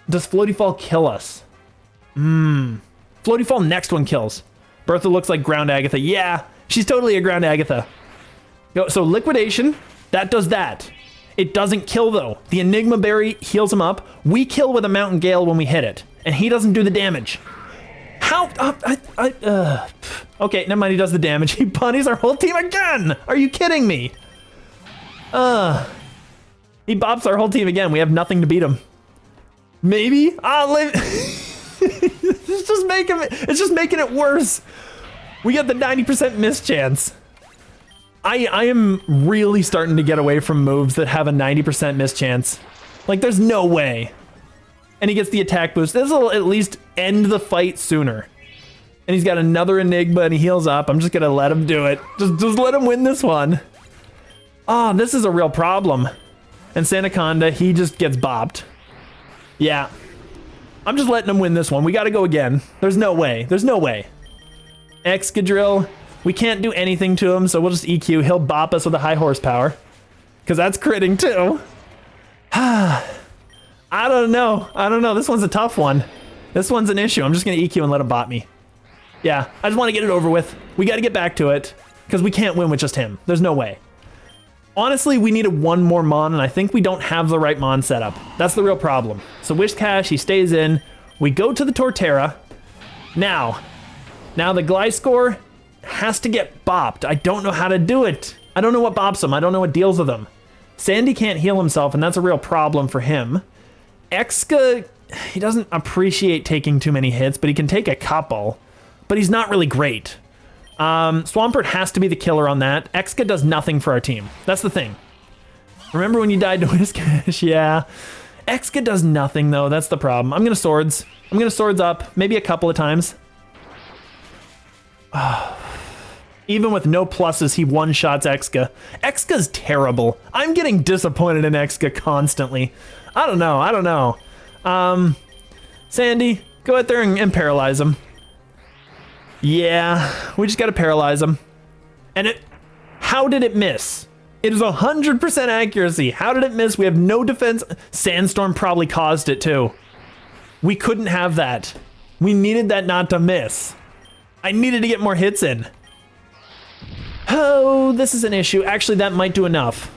Does Floaty Fall kill us? Floaty Fall, next one kills. Bertha looks like Ground Agatha. Yeah, she's totally a Ground Agatha. So Liquidation, that does that. It doesn't kill though. The Enigma Berry heals him up. We kill with a Mountain Gale when we hit it, and he doesn't do the damage. How? Okay, never mind, he does the damage. He bunnies our whole team again! Are you kidding me? He bops our whole team again. We have nothing to beat him. Maybe? It's just making it worse. We get the 90% miss chance. I am really starting to get away from moves that have a 90% miss chance. Like, there's no way. And he gets the attack boost. This will at least end the fight sooner. And he's got another Enigma and he heals up. I'm just gonna let him do it. Just let him win this one. Oh, this is a real problem. And Sandaconda, he just gets bopped. Yeah. I'm just letting him win this one. We gotta go again. There's no way. There's no way. Excadrill. We can't do anything to him, so we'll just EQ. He'll bop us with a high horsepower. Because that's critting too. I don't know. This one's a tough one. This one's an issue. I'm just going to EQ and let him bop me. Yeah, I just want to get it over with. We got to get back to it. Because we can't win with just him. There's no way. Honestly, we needed one more Mon, and I think we don't have the right Mon setup. That's the real problem. So Whiscash, he stays in. We go to the Torterra. Now the Gliscor has to get bopped. I don't know how to do it. I don't know what bops him. I don't know what deals with him. Sandy can't heal himself, and that's a real problem for him. Exca, he doesn't appreciate taking too many hits, but he can take a couple. But he's not really great. Swampert has to be the killer on that. Exca does nothing for our team. That's the thing. Remember when you died to Whiscash? Yeah. Exca does nothing, though. That's the problem. I'm going to Swords. I'm going to Swords up. Maybe a couple of times. Even with no pluses, he one-shots Exca. Exca's terrible. I'm getting disappointed in Exca constantly. I don't know. Sandy, go out there and paralyze him. Yeah, we just gotta paralyze him. And how did it miss? It is 100% accuracy. How did it miss? We have no defense. Sandstorm probably caused it too. We couldn't have that. We needed that not to miss. I needed to get more hits in. Oh, this is an issue. Actually, that might do enough.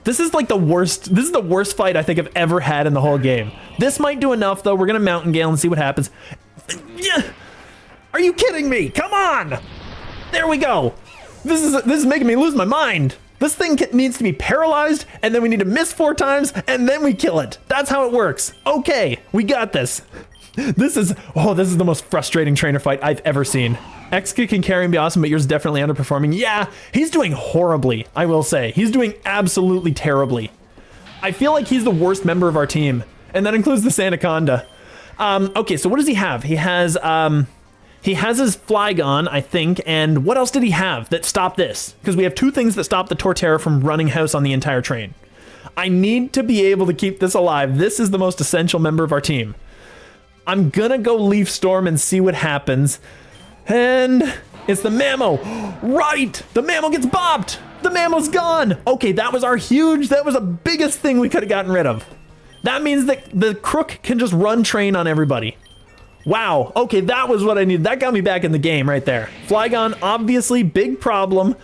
This is like the worst. This is the worst fight I think I've ever had in the whole game. This might do enough, though. We're going to Mountain Gale and see what happens. Yeah. Are you kidding me? Come on. There we go. This is making me lose my mind. This thing needs to be paralyzed, and then we need to miss 4 times, and then we kill it. That's how it works. Okay, we got this. This is the most frustrating trainer fight I've ever seen. Exca can carry and be awesome, but yours is definitely underperforming. Yeah, he's doing horribly, I will say. He's doing absolutely terribly. I feel like he's the worst member of our team, and that includes the Sandaconda. Okay, so what does he have? He has his Flygon, I think, and what else did he have that stopped this? Because we have 2 things that stop the Torterra from running house on the entire train. I need to be able to keep this alive. This is the most essential member of our team. I'm gonna go Leaf Storm and see what happens. And it's the Mammo. Right! The Mammo gets bopped! The Mammo's gone! Okay, that was the biggest thing we could have gotten rid of. That means that the Krook can just run train on everybody. Wow, okay, that was what I needed. That got me back in the game right there. Flygon, obviously, big problem.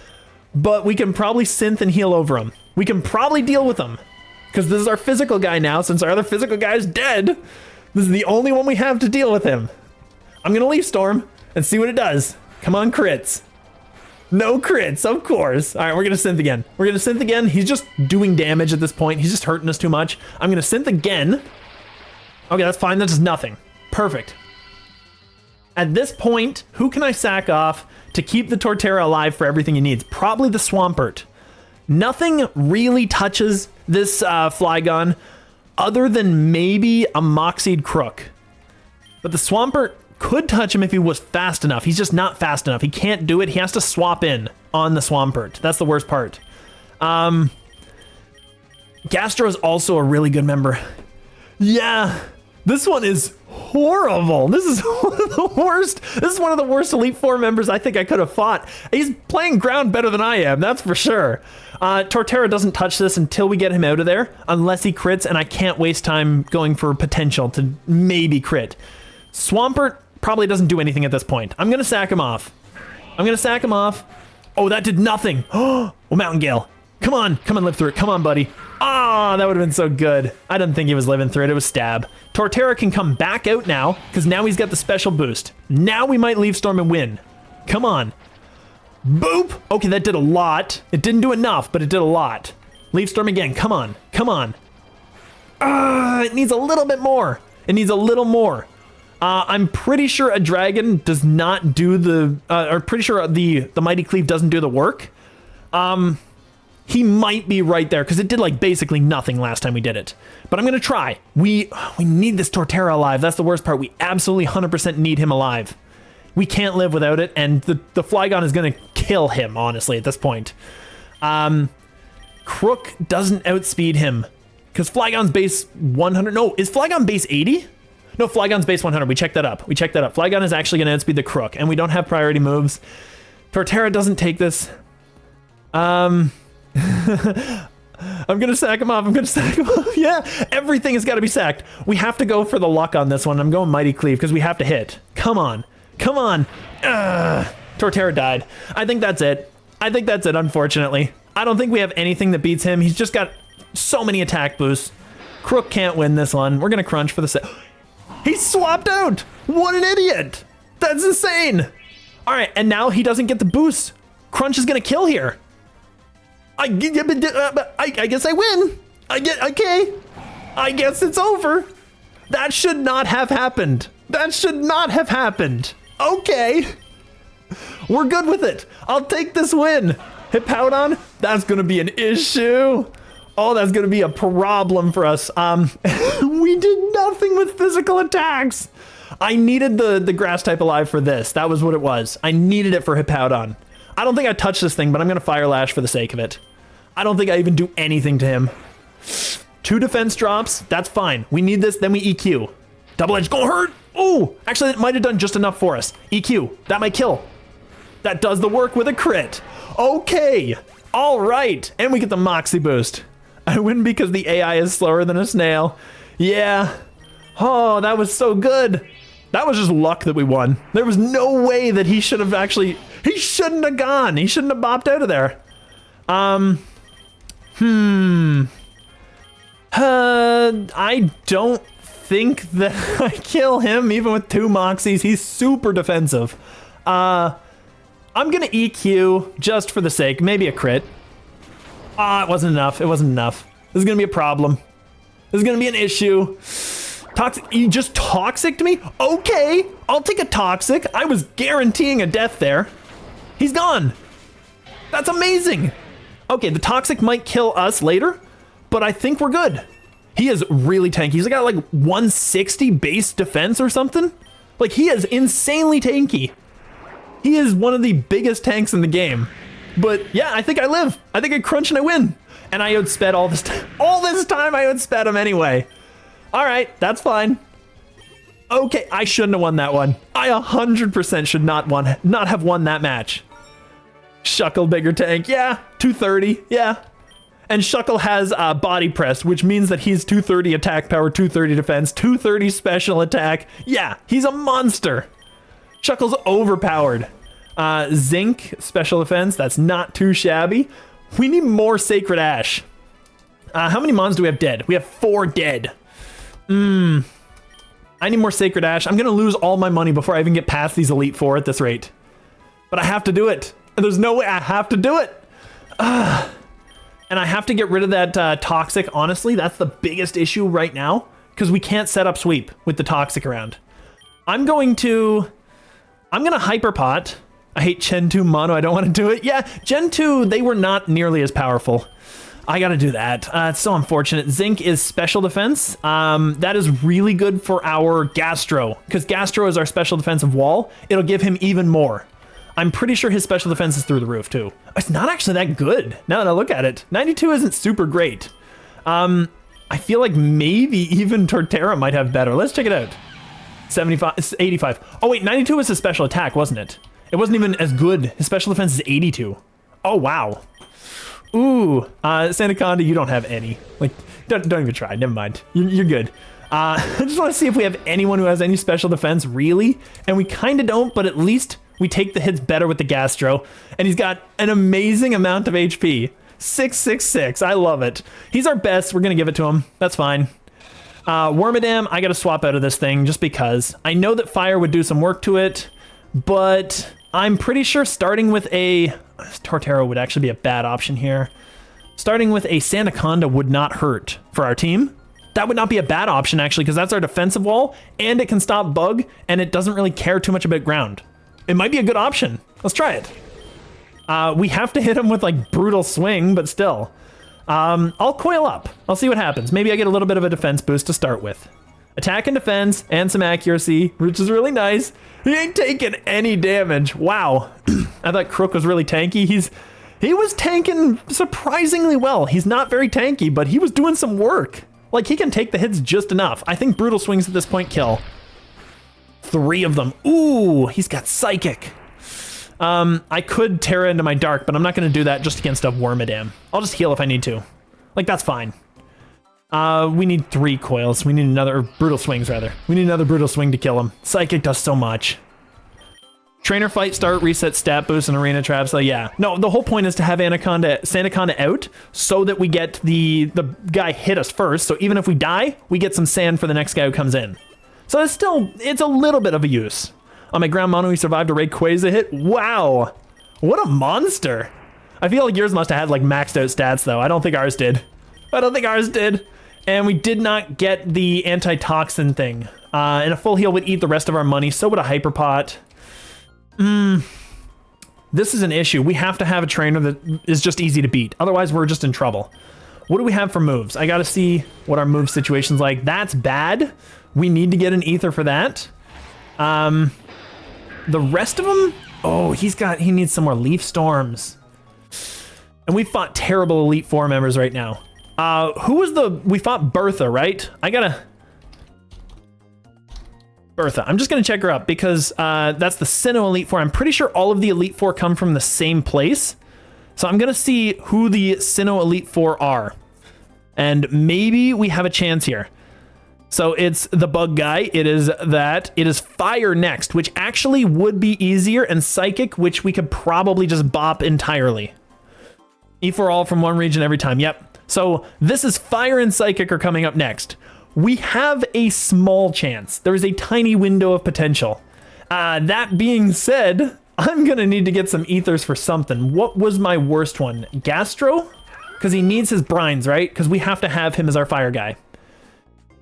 but we can probably synth and heal over him. We can probably deal with him because this is our physical guy now. Since our other physical guy is dead, this is the only one we have to deal with him. I'm going to Leaf Storm and see what it does. Come on, crits. No crits, of course. All right, we're going to synth again. We're going to synth again. He's just doing damage at this point. He's just hurting us too much. I'm going to synth again. Okay, that's fine. That does nothing. Perfect. At this point, who can I sack off to keep the Torterra alive for everything he needs? Probably the Swampert. Nothing really touches this Flygon other than maybe a Moxied Krook. But the Swampert could touch him if he was fast enough. He's just not fast enough. He can't do it. He has to swap in on the Swampert. That's the worst part. Gastro is also a really good member. Yeah, this one is horrible. This is one of the worst. This is one of the worst Elite Four members I think I could have fought. He's playing ground better than I am, that's for sure. Torterra doesn't touch this until we get him out of there, unless he crits, and I can't waste time going for potential to maybe crit. Swampert probably doesn't do anything at this point. I'm gonna sack him off. Oh, that did nothing. Oh, Mountain Gale. Come on, live through it. Come on, buddy. Ah, that would have been so good. I didn't think he was living through it. It was stab. Torterra can come back out now, because now he's got the special boost. Now we might Leaf Storm and win. Come on. Boop. Okay, that did a lot. It didn't do enough, but it did a lot. Leaf Storm again. Come on. It needs a little bit more. It needs a little more. I'm pretty sure a dragon does not do the, or pretty sure the Mighty Cleave doesn't do the work. He might be right there because it did like basically nothing last time we did it. But I'm going to try. We need this Torterra alive. That's the worst part. We absolutely 100% need him alive. We can't live without it. And the Flygon is going to kill him, honestly, at this point. Krook doesn't outspeed him because Flygon's base 100. No, is Flygon base 80? No, Flygon's base 100. We checked that up. Flygon is actually going to outspeed the Krook, and we don't have priority moves. Torterra doesn't take this. I'm gonna sack him off. Yeah, everything has got to be sacked. We have to go for the luck on this one. I'm going Mighty Cleave because we have to hit. Come on. Torterra died. I think that's it, unfortunately. I don't think we have anything that beats him. He's just got so many attack boosts. Krook can't win this one. We're gonna crunch for the He swapped out! What an idiot! That's insane! Alright, and now he doesn't get the boost. Crunch is gonna kill here. I guess I win. Okay. I guess it's over. That should not have happened. Okay. We're good with it. I'll take this win. Hippowdon, that's gonna be an issue. Oh, that's gonna be a problem for us. We did nothing with physical attacks. I needed the grass type alive for this. That was what it was. I needed it for Hippowdon. I don't think I touched this thing, but I'm gonna Fire Lash for the sake of it. I don't think I even do anything to him. 2 defense drops, that's fine. We need this, then we EQ. Double Edge gonna hurt. Oh, actually it might have done just enough for us. EQ, that might kill. That does the work with a crit. Okay, all right. And we get the Moxie boost. I win because the AI is slower than a snail. Yeah. Oh, that was so good. That was just luck that we won. There was no way that he should have actually, he shouldn't have gone. He shouldn't have bopped out of there. I don't think that I kill him even with 2 Moxies. He's super defensive. I'm gonna EQ just for the sake, maybe a crit. It wasn't enough. This is gonna be a problem. This is gonna be an issue. Toxic, you just toxicked me? Okay, I'll take a toxic. I was guaranteeing a death there. He's gone. That's amazing. Okay, the toxic might kill us later, but I think we're good. He is really tanky. He's got like 160 base defense or something. Like, he is insanely tanky. He is one of the biggest tanks in the game. But yeah, I think I live. I think I crunch and I win. And I outsped all this time. All this time I outsped him anyway. All right, that's fine. Okay, I shouldn't have won that one. I 100% should not have won that match. Shuckle bigger tank, yeah, 230, yeah. And Shuckle has body press, which means that he's 230 attack power, 230 defense, 230 special attack. Yeah, he's a monster. Shuckle's overpowered. Zinc, special defense. That's not too shabby. We need more Sacred Ash. How many mons do we have dead? We have 4 dead. I need more Sacred Ash. I'm going to lose all my money before I even get past these Elite Four at this rate. But I have to do it. There's no way I have to do it. And I have to get rid of that Toxic. Honestly, that's the biggest issue right now. Because we can't set up Sweep with the Toxic around. I'm going to Hyperpot. I hate Gen 2 Mono. I don't want to do it. Yeah, Gen 2, they were not nearly as powerful. I gotta do that. It's so unfortunate. Zinc is special defense. That is really good for our Gastro, because Gastro is our special defensive wall. It'll give him even more. I'm pretty sure his special defense is through the roof too. It's not actually that good now that I look at it. 92 isn't super great. I feel like maybe even Torterra might have better. Let's check it out. 75, 85. Oh wait, 92 was his special attack, wasn't it? It wasn't even as good. His special defense is 82. Oh wow. Ooh, Sandaconda, you don't have any. Like, don't even try. Never mind. You're good. I just want to see if we have anyone who has any special defense, really. And we kind of don't, but at least we take the hits better with the Gastro. And he's got an amazing amount of HP. 666. I love it. He's our best. We're going to give it to him. That's fine. Wormadam, I got to swap out of this thing just because. I know that Fire would do some work to it, but I'm pretty sure starting with a Torterra would actually be a bad option here. Starting with a Sandaconda would not hurt for our team. That would not be a bad option, actually, because that's our defensive wall, and it can stop Bug, and it doesn't really care too much about ground. It might be a good option. Let's try it. We have to hit him with, like, Brutal Swing, but still. I'll coil up. I'll see what happens. Maybe I get a little bit of a defense boost to start with. Attack and defense, and some accuracy, which is really nice. He ain't taking any damage. Wow. I thought Krook was really tanky. He was tanking surprisingly well. He's not very tanky, but he was doing some work. Like, he can take the hits just enough. I think Brutal Swings at this point kill. 3 of them. Ooh, he's got Psychic. I could Terra into my Dark, but I'm not going to do that just against a Wormadam. I'll just heal if I need to. Like, that's fine. We need 3 coils. We need another, or Brutal Swings rather. We need another Brutal Swing to kill him. Psychic does so much. Trainer fight, start, reset, stat boost, and arena trap. So yeah. No, the whole point is to have Sandaconda out so that we get the guy hit us first. So even if we die, we get some sand for the next guy who comes in. So it's a little bit of a use. On my ground mono, he survived a Rayquaza hit. Wow. What a monster. I feel like yours must have had like maxed out stats though. I don't think ours did. And we did not get the antitoxin thing. And a full heal would eat the rest of our money. So would a Hyperpot. This is an issue. We have to have a trainer that is just easy to beat. Otherwise, we're just in trouble. What do we have for moves? I gotta see what our move situation's like. That's bad. We need to get an ether for that. The rest of them? Oh, he needs some more Leaf Storms. And we fought terrible Elite Four members right now. We fought Bertha, right? Bertha. I'm just going to check her up because that's the Sinnoh Elite Four. I'm pretty sure all of the Elite Four come from the same place. So I'm going to see who the Sinnoh Elite Four are. And maybe we have a chance here. So it's the Bug guy. It is that. It is Fire next, which actually would be easier, and Psychic, which we could probably just bop entirely. E4 all from one region every time. Yep. So this is Fire and Psychic are coming up next. We have a small chance. There is a tiny window of potential. That being said, I'm going to need to get some ethers for something. What was my worst one? Gastro? Because he needs his brines, right? Because we have to have him as our fire guy.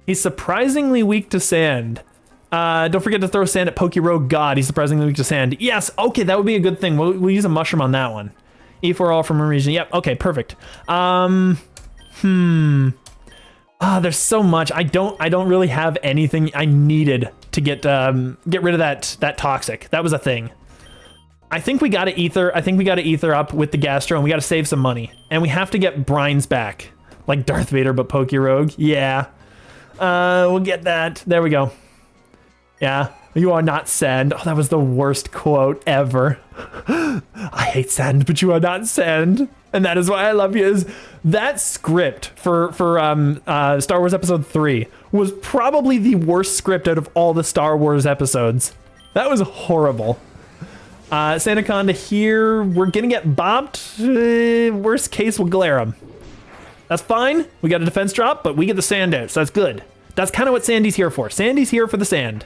He's surprisingly weak to sand. Don't forget to throw sand at PokeRogue. God, he's surprisingly weak to sand. Yes, okay, that would be a good thing. We'll use a mushroom on that one. E4 all from a region. Yep, okay, perfect. There's so much. I don't really have anything I needed to get rid of that toxic. That was a thing. I think we got to ether. I think we got to ether up with the Gastro, and we got to save some money. And we have to get brines back, like Darth Vader, but PokeRogue. Yeah. We'll get that. There we go. Yeah. You are not sand. Oh, that was the worst quote ever. I hate sand, but you are not sand. And that is why I love you. Is that script for Star Wars Episode 3 was probably the worst script out of all the Star Wars episodes. That was horrible. Sandaconda here, we're gonna get bopped. Worst case, we'll glare him. That's fine. We got a defense drop, but we get the sand out, so that's good. That's kind of what Sandy's here for. Sandy's here for the sand.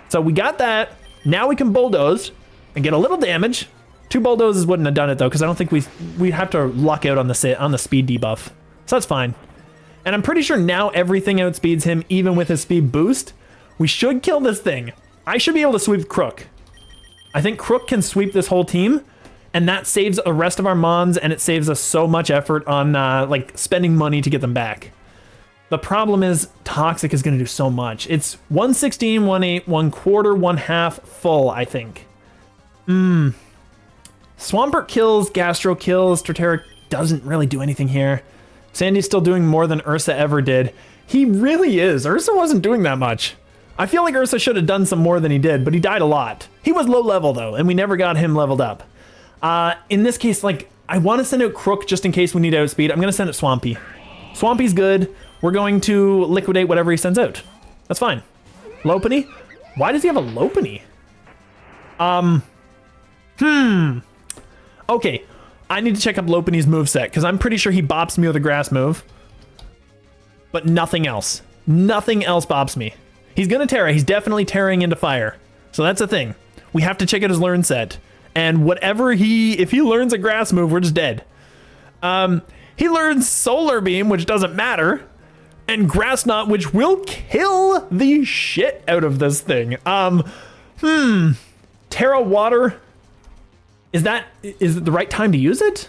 So we got that. Now we can bulldoze and get a little damage. 2 bulldozes wouldn't have done it though, because I don't think we'd have to luck out on the speed debuff. So that's fine. And I'm pretty sure now everything outspeeds him, even with his speed boost. We should kill this thing. I should be able to sweep Krook. I think Krook can sweep this whole team, and that saves the rest of our mons, and it saves us so much effort on like spending money to get them back. The problem is Toxic is going to do so much. It's 116, 1/8, 1/4, 1/2 full, I think. Swampert kills, Gastro kills, Torterra doesn't really do anything here. Sandy's still doing more than Ursa ever did. He really is. Ursa wasn't doing that much. I feel like Ursa should have done some more than he did, but he died a lot. He was low level though, and we never got him leveled up. In this case, like, I want to send out Krook just in case we need outspeed. I'm going to send it Swampy. Swampy's good. We're going to liquidate whatever he sends out. That's fine. Lopunny? Why does he have a Lopunny? Okay, I need to check up Lopunny's moveset, because I'm pretty sure he bops me with a grass move. But nothing else. Nothing else bops me. He's gonna Terra. He's definitely tearing into fire. So that's the thing. We have to check out his learn set. And whatever if he learns a grass move, we're just dead. He learns Solar Beam, which doesn't matter. And Grass Knot, which will kill the shit out of this thing. Terra Water. Is it the right time to use it?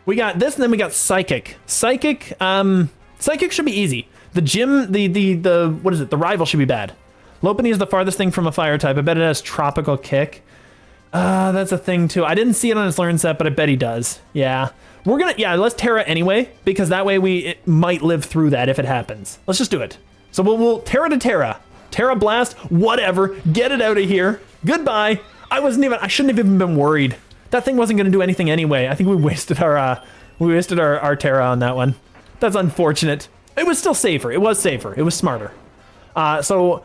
We got this, and then we got Psychic. Psychic should be easy. The gym, what is it? The rival should be bad. Lopunny is the farthest thing from a fire type. I bet it has Tropical Kick. That's a thing too. I didn't see it on his learn set, but I bet he does. Yeah. Let's Terra anyway, because that way it might live through that if it happens. Let's just do it. So we'll Terra to Terra. Terra Blast, whatever. Get it out of here. Goodbye. I shouldn't have even been worried. That thing wasn't going to do anything anyway. I think we wasted our Terra on that one. That's unfortunate. It was still safer. It was safer. It was smarter. So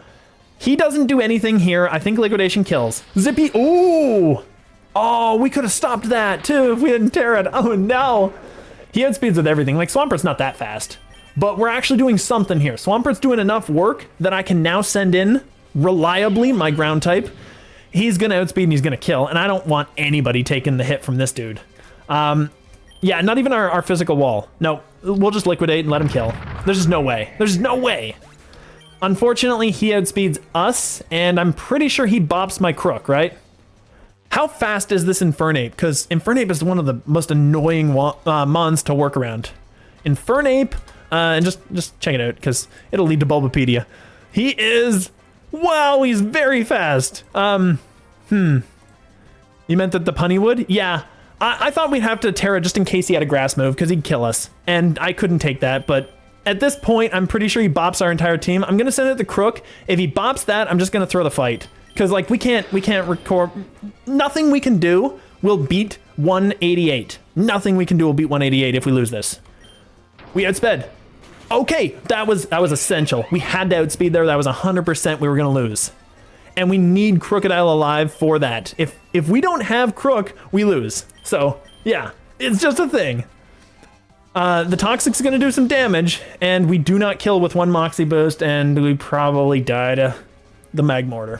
he doesn't do anything here. I think Liquidation kills. Zippy. Ooh. Oh, we could have stopped that too if we hadn't Terra'd. Oh no. He outspeeds with everything. Like, Swampert's not that fast. But we're actually doing something here. Swampert's doing enough work that I can now send in reliably my ground type. He's going to outspeed and he's going to kill. And I don't want anybody taking the hit from this dude. Yeah, not even our physical wall. No, we'll just liquidate and let him kill. There's just no way. There's no way. Unfortunately, he outspeeds us, and I'm pretty sure he bops my Krook, right? How fast is this Infernape? Because Infernape is one of the most annoying mons to work around. Infernape, and just check it out, because it'll lead to Bulbapedia. He is... Wow, he's very fast. You meant that the punny would? Yeah. I thought we'd have to Terra just in case he had a grass move, because he'd kill us. And I couldn't take that, but at this point, I'm pretty sure he bops our entire team. I'm going to send it to Krook. If he bops that, I'm just going to throw the fight. Because, like, we can't record... Nothing we can do will beat 188. Nothing we can do will beat 188 if we lose this. We outsped. Okay, that was essential. We had to outspeed there. That was 100% we were going to lose. And we need Crocodile alive for that. If we don't have Krook, we lose. So, yeah, it's just a thing. The Toxic's going to do some damage, and we do not kill with one Moxie boost, and we probably die to the Magmortar.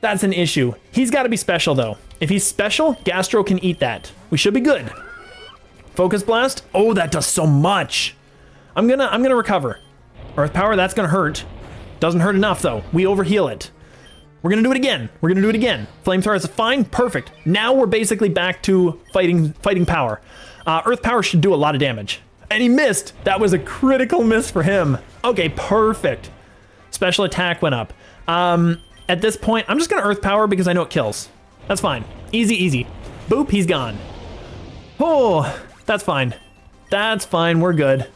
That's an issue. He's got to be special, though. If he's special, Gastro can eat that. We should be good. Focus Blast. Oh, that does so much. I'm gonna recover. Earth Power, that's gonna hurt. Doesn't hurt enough, though. We overheal it. We're gonna do it again. We're gonna do it again. Flamethrower is fine. Perfect. Now we're basically back to fighting power. Earth Power should do a lot of damage. And he missed. That was a critical miss for him. Okay, perfect. Special attack went up. At this point, I'm just gonna Earth Power because I know it kills. That's fine. Easy, easy. Boop, he's gone. Oh, that's fine. That's fine, we're good.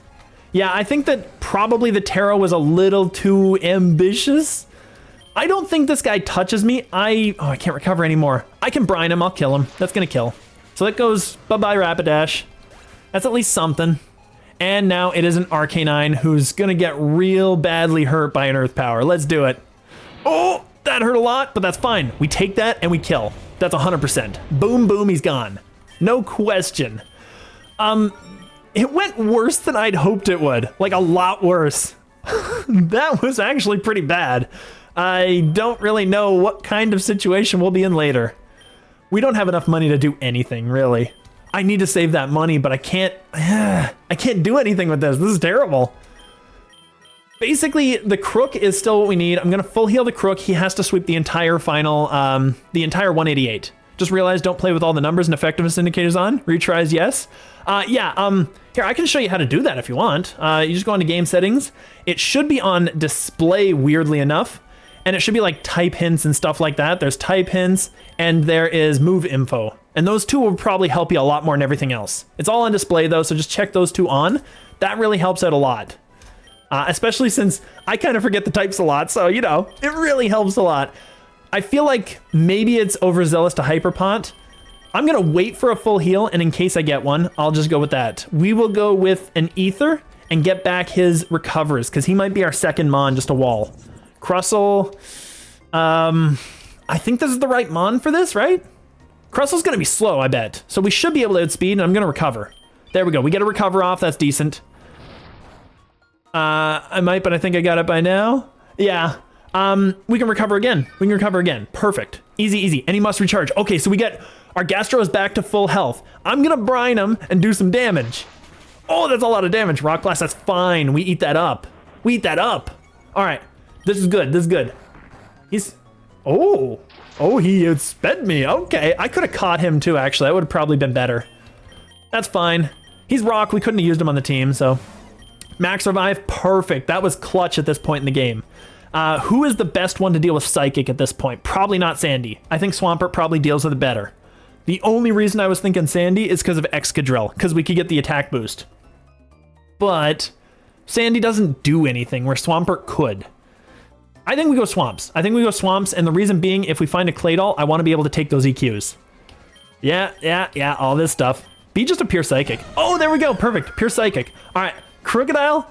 Yeah, I think that probably the Terra was a little too ambitious. I don't think this guy touches me. I can't recover anymore. I can brine him, I'll kill him. That's gonna kill. So that goes bye-bye Rapidash. That's at least something. And now it is an Arcanine who's gonna get real badly hurt by an Earth Power. Let's do it. Oh, that hurt a lot, but that's fine. We take that and we kill. That's 100%. Boom, boom, he's gone. No question. It went worse than I'd hoped it would. Like, a lot worse. That was actually pretty bad. I don't really know what kind of situation we'll be in later. We don't have enough money to do anything, really. I need to save that money, but I can't do anything with this. This is terrible. Basically, the Krook is still what we need. I'm gonna full heal the Krook. He has to sweep the entire final, the entire 188. Just realized don't play with all the numbers and effectiveness indicators on. Retries, yes. Here, I can show you how to do that if you want. You just go into game settings. It should be on display, weirdly enough. And it should be like type hints and stuff like that. There's type hints and there is move info. And those two will probably help you a lot more than everything else. It's all on display though, so just check those two on. That really helps out a lot. Especially since I kind of forget the types a lot, so you know, it really helps a lot. I feel like maybe it's overzealous to hyperpot. I'm gonna wait for a full heal, and in case I get one, I'll just go with that. We will go with an ether and get back his recovers, because he might be our second mon, just a wall. Crustle, I think this is the right mon for this, right? Crustle's gonna be slow, I bet. So we should be able to outspeed, and I'm gonna recover. There we go, we get a recover off, that's decent. I might, but I think I got it by now. Yeah, we can recover again. We can recover again, perfect. Easy, easy, and he must recharge. Okay, so we get, our Gastro is back to full health. I'm gonna brine him and do some damage. Oh, that's a lot of damage. Rock Blast, that's fine, we eat that up. We eat that up. All right, this is good, this is good. He's, oh, he outsped me, okay. I could have caught him too, actually, that would have probably been better. That's fine. He's rock, we couldn't have used him on the team, so. Max revive, perfect. That was clutch at this point in the game. Who is the best one to deal with Psychic at this point? Probably not Sandy. I think Swampert probably deals with it better. The only reason I was thinking Sandy is because of Excadrill, because we could get the attack boost. But Sandy doesn't do anything where Swampert could. I think we go Swamps. I think we go Swamps, and the reason being, if we find a Claydol, I want to be able to take those EQs. Yeah, all this stuff. Be just a pure Psychic. Oh, there we go, perfect, pure Psychic. All right. Crocodile?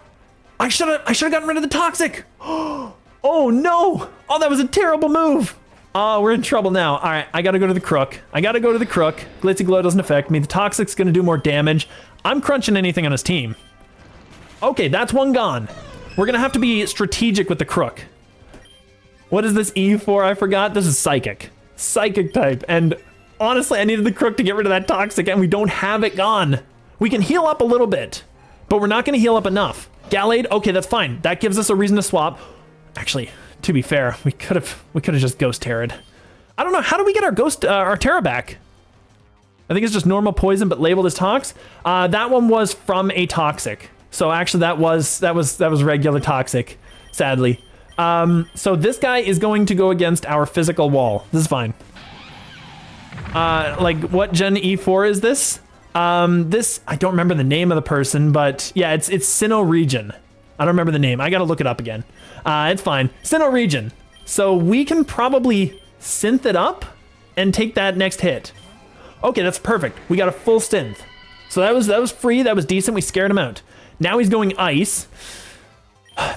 I should have gotten rid of the Toxic. Oh no! Oh, that was a terrible move. Oh, we're in trouble now. All right, I gotta go to the Krook. Glitzy Glow doesn't affect me. The Toxic's gonna do more damage. I'm crunching anything on his team. Okay, that's one gone. We're gonna have to be strategic with the Krook. What is this E for? I forgot. This is Psychic. Psychic type. And honestly, I needed the Krook to get rid of that Toxic, and we don't have it gone. We can heal up a little bit, but we're not going to heal up enough. Gallade, okay, that's fine. That gives us a reason to swap. Actually, to be fair, we could have just Ghost Terra'd. I don't know, how do we get our Terra back? I think it's just normal poison, but labeled as Tox. That one was from a Toxic. So actually that was regular Toxic, sadly. So this guy is going to go against our physical wall. This is fine. Like, what Gen E4 is this? This, I don't remember the name of the person, but yeah, it's Sinnoh Region. I don't remember the name. I gotta look it up again. It's fine. Sinnoh Region. So we can probably synth it up and take that next hit. Okay, that's perfect. We got a full synth. So that was free. That was decent. We scared him out. Now he's going ice.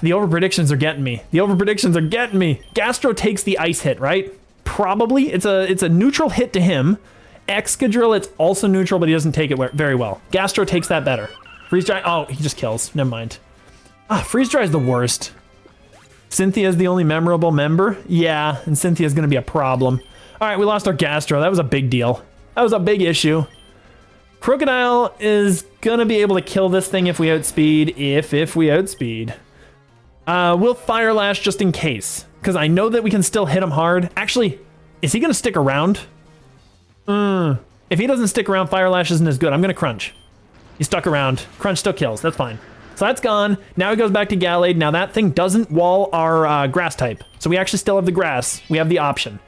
The over-predictions are getting me. Gastro takes the ice hit, right? Probably. It's a neutral hit to him. Excadrill, it's also neutral, but he doesn't take it very well. Gastro takes that better. Freeze Dry, oh, he just kills. Never mind. Freeze Dry is the worst. Cynthia's the only memorable member? Yeah, and Cynthia's gonna be a problem. All right, we lost our Gastro. That was a big deal. That was a big issue. Crocodile is gonna be able to kill this thing if we outspeed. If we outspeed. We'll Fire Lash just in case, because I know that we can still hit him hard. Actually, is he gonna stick around? If he doesn't stick around, Fire Lash isn't as good. I'm gonna Crunch. He stuck around. Crunch still kills, that's fine. So that's gone. Now he goes back to Gallade. Now that thing doesn't wall our grass type. So we actually still have the grass. We have the option.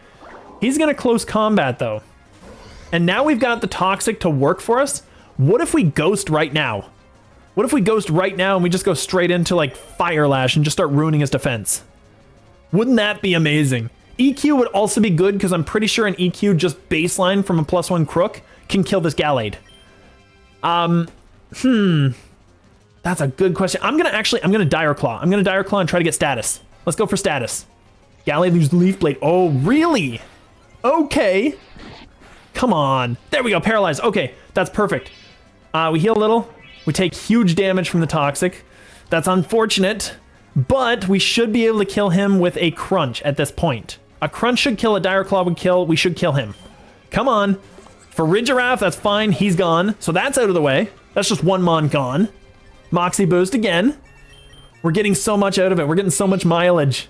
He's gonna close combat though. And now we've got the Toxic to work for us. What if we Ghost right now? What if we Ghost right now and we just go straight into like Fire Lash and just start ruining his defense? Wouldn't that be amazing? EQ would also be good because I'm pretty sure an EQ just baseline from a +1 Krook can kill this Gallade. That's a good question. I'm gonna Dire Claw. I'm gonna Dire Claw and try to get status. Let's go for status. Gallade loses Leaf Blade. Oh, really? Okay. Come on. There we go. Paralyzed. Okay, that's perfect. We heal a little. We take huge damage from the toxic. That's unfortunate, but we should be able to kill him with a crunch at this point. A crunch should kill, a dire claw would kill. We should kill him. Come on. For Ridgiraff, that's fine. He's gone. So that's out of the way. That's just one mon gone. Moxie boost again. We're getting so much out of it. We're getting so much mileage.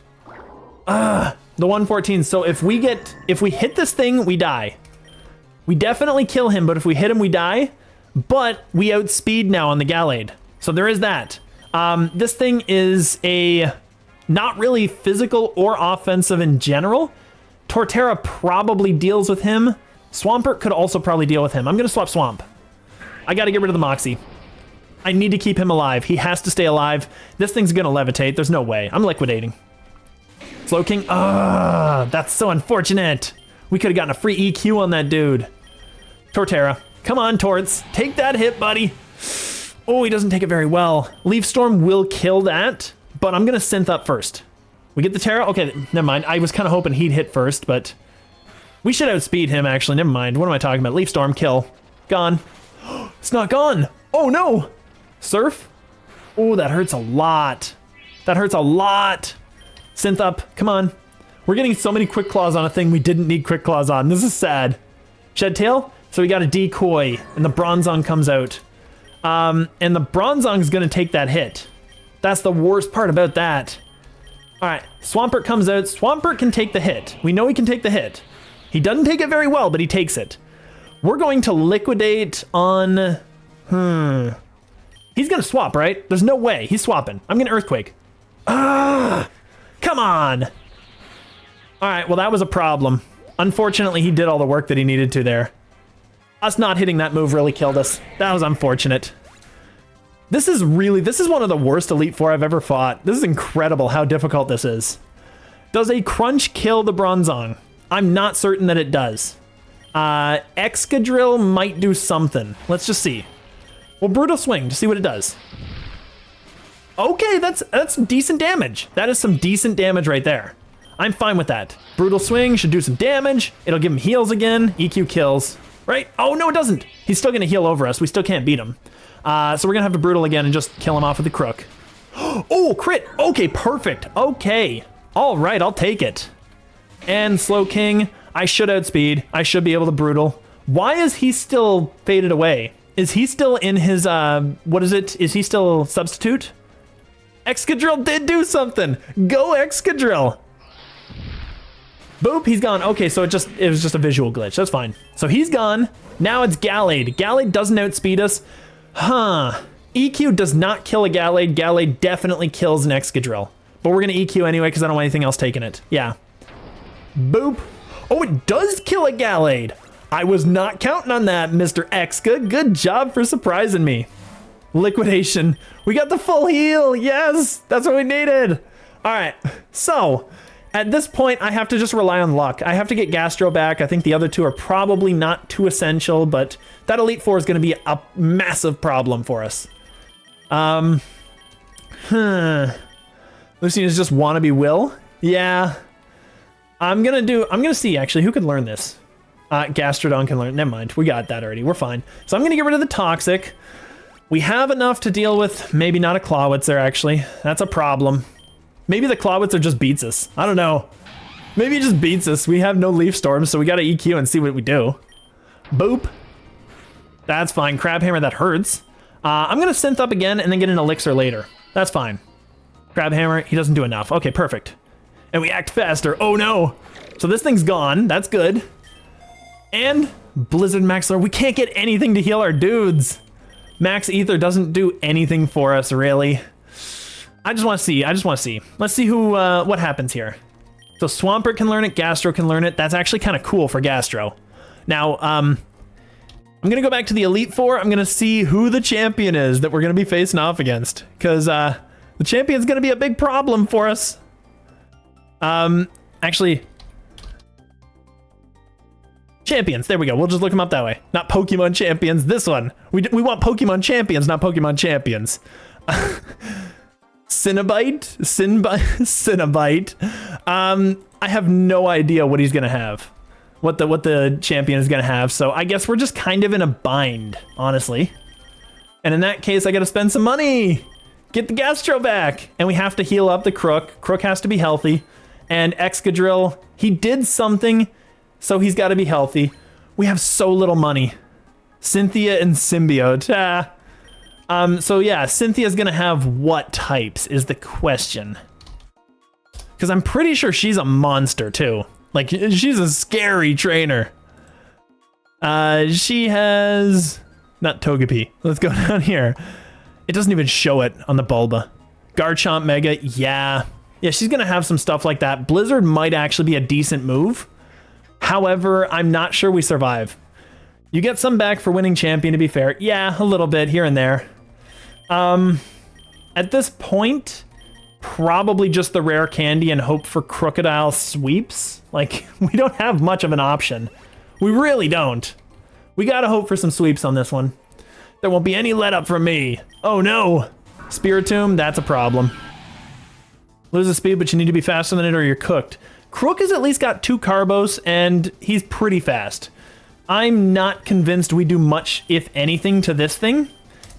The 114. So if we hit this thing, we die. We definitely kill him, but if we hit him, we die. But we outspeed now on the Gallade. So there is that. This thing is a not really physical or offensive in general. Torterra probably deals with him. Swampert could also probably deal with him. I'm going to swap Swamp. I got to get rid of the Moxie. I need to keep him alive. He has to stay alive. This thing's going to levitate. There's no way. I'm liquidating. Slowking. Ah, that's so unfortunate. We could have gotten a free EQ on that dude. Torterra. Come on, Torts. Take that hit, buddy. Oh, he doesn't take it very well. Leaf Storm will kill that, but I'm going to synth up first. We get the Terra? Okay, never mind. I was kind of hoping he'd hit first, but we should outspeed him, actually. Never mind. What am I talking about? Leaf Storm, kill. Gone. It's not gone. Oh, no. Surf? Oh, that hurts a lot. That hurts a lot. Synth up. Come on. We're getting so many Quick Claws on a thing we didn't need Quick Claws on. This is sad. Shed Tail? So we got a decoy, and the Bronzong comes out. And the Bronzong's gonna take that hit. That's the worst part about that. All right, Swampert comes out. Swampert can take the hit. We know he can take the hit. He doesn't take it very well, but he takes it. We're going to liquidate on... He's gonna swap, right? There's no way. He's swapping. I'm gonna Earthquake. Ah! Come on! All right, well, that was a problem. Unfortunately, he did all the work that he needed to there. Us not hitting that move really killed us. That was unfortunate. This is one of the worst Elite Four I've ever fought. This is incredible how difficult this is. Does a crunch kill the Bronzong? I'm not certain that it does. Excadrill might do something. Let's just see. Well, Brutal Swing to see what it does. Okay, that's decent damage. That is some decent damage right there. I'm fine with that. Brutal Swing should do some damage. It'll give him heals again. EQ kills. Right? Oh, no, it doesn't. He's still going to heal over us. We still can't beat him. So we're going to have to Brutal again and just kill him off with the Krook. Oh, crit. Okay, perfect. Okay. All right, I'll take it. And Slow King. I should outspeed. I should be able to Brutal. Why is he still faded away? Is he still in his, what is it? Is he still Substitute? Excadrill did do something. Go Excadrill. Boop, he's gone. Okay, so it was just a visual glitch. That's fine. So he's gone. Now it's Gallade. Gallade doesn't outspeed us. Huh. EQ does not kill a Gallade. Gallade definitely kills an Excadrill. But we're going to EQ anyway because I don't want anything else taking it. Yeah. Boop. Oh, it does kill a Gallade. I was not counting on that, Mr. Exca. Good job for surprising me. Liquidation. We got the full heal. Yes, that's what we needed. All right, so at this point, I have to just rely on luck. I have to get Gastro back. I think the other two are probably not too essential, but that Elite Four is going to be a massive problem for us. Lucian's just wannabe Will. Yeah. I'm gonna see actually who could learn this. Gastrodon can learn. Never mind. We got that already. We're fine. So I'm gonna get rid of the Toxic. We have enough to deal with. Maybe not a Clawitzer actually. That's a problem. Maybe the Clawitzer just beats us. I don't know. Maybe it just beats us. We have no Leaf Storm, so we gotta EQ and see what we do. Boop. That's fine. Crab Hammer, that hurts. I'm gonna Synth up again and then get an Elixir later. That's fine. Crab Hammer, he doesn't do enough. Okay, perfect. And we act faster. Oh no. So this thing's gone. That's good. And Blizzard Maxillary. We can't get anything to heal our dudes. Max Ether doesn't do anything for us, really. I just want to see. Let's see who, what happens here. So Swampert can learn it. Gastro can learn it. That's actually kind of cool for Gastro. Now, I'm going to go back to the Elite Four. I'm going to see who the champion is that we're going to be facing off against. Because, the champion's going to be a big problem for us. Actually, champions. There we go. We'll just look them up that way. Not Pokemon champions. This one. We want Pokemon champions, not Pokemon champions. Cinnabite. I have no idea what he's gonna have. what the champion is gonna have. So I guess we're just kind of in a bind, honestly. And in that case, I gotta spend some money. Get the Gastro back. And we have to heal up the Krook. Krook has to be healthy. And Excadrill, he did something, so he's gotta be healthy. We have so little money. Cynthia and Symbiote. So yeah, Cynthia's gonna have what types is the question. Because I'm pretty sure she's a monster too. Like, she's a scary trainer. She has... Not Togepi. Let's go down here. It doesn't even show it on the Bulba. Garchomp Mega, yeah. Yeah, she's gonna have some stuff like that. Blizzard might actually be a decent move. However, I'm not sure we survive. You get some back for winning champion, to be fair. Yeah, a little bit here and there. At this point, probably just the rare candy and hope for crocodile sweeps. Like, we don't have much of an option. We really don't. We gotta hope for some sweeps on this one. There won't be any let up from me. Oh no. Spiritomb, that's a problem. Lose the speed, but you need to be faster than it or you're cooked. Krook has at least got 2 Carbos, and he's pretty fast. I'm not convinced we do much, if anything, to this thing.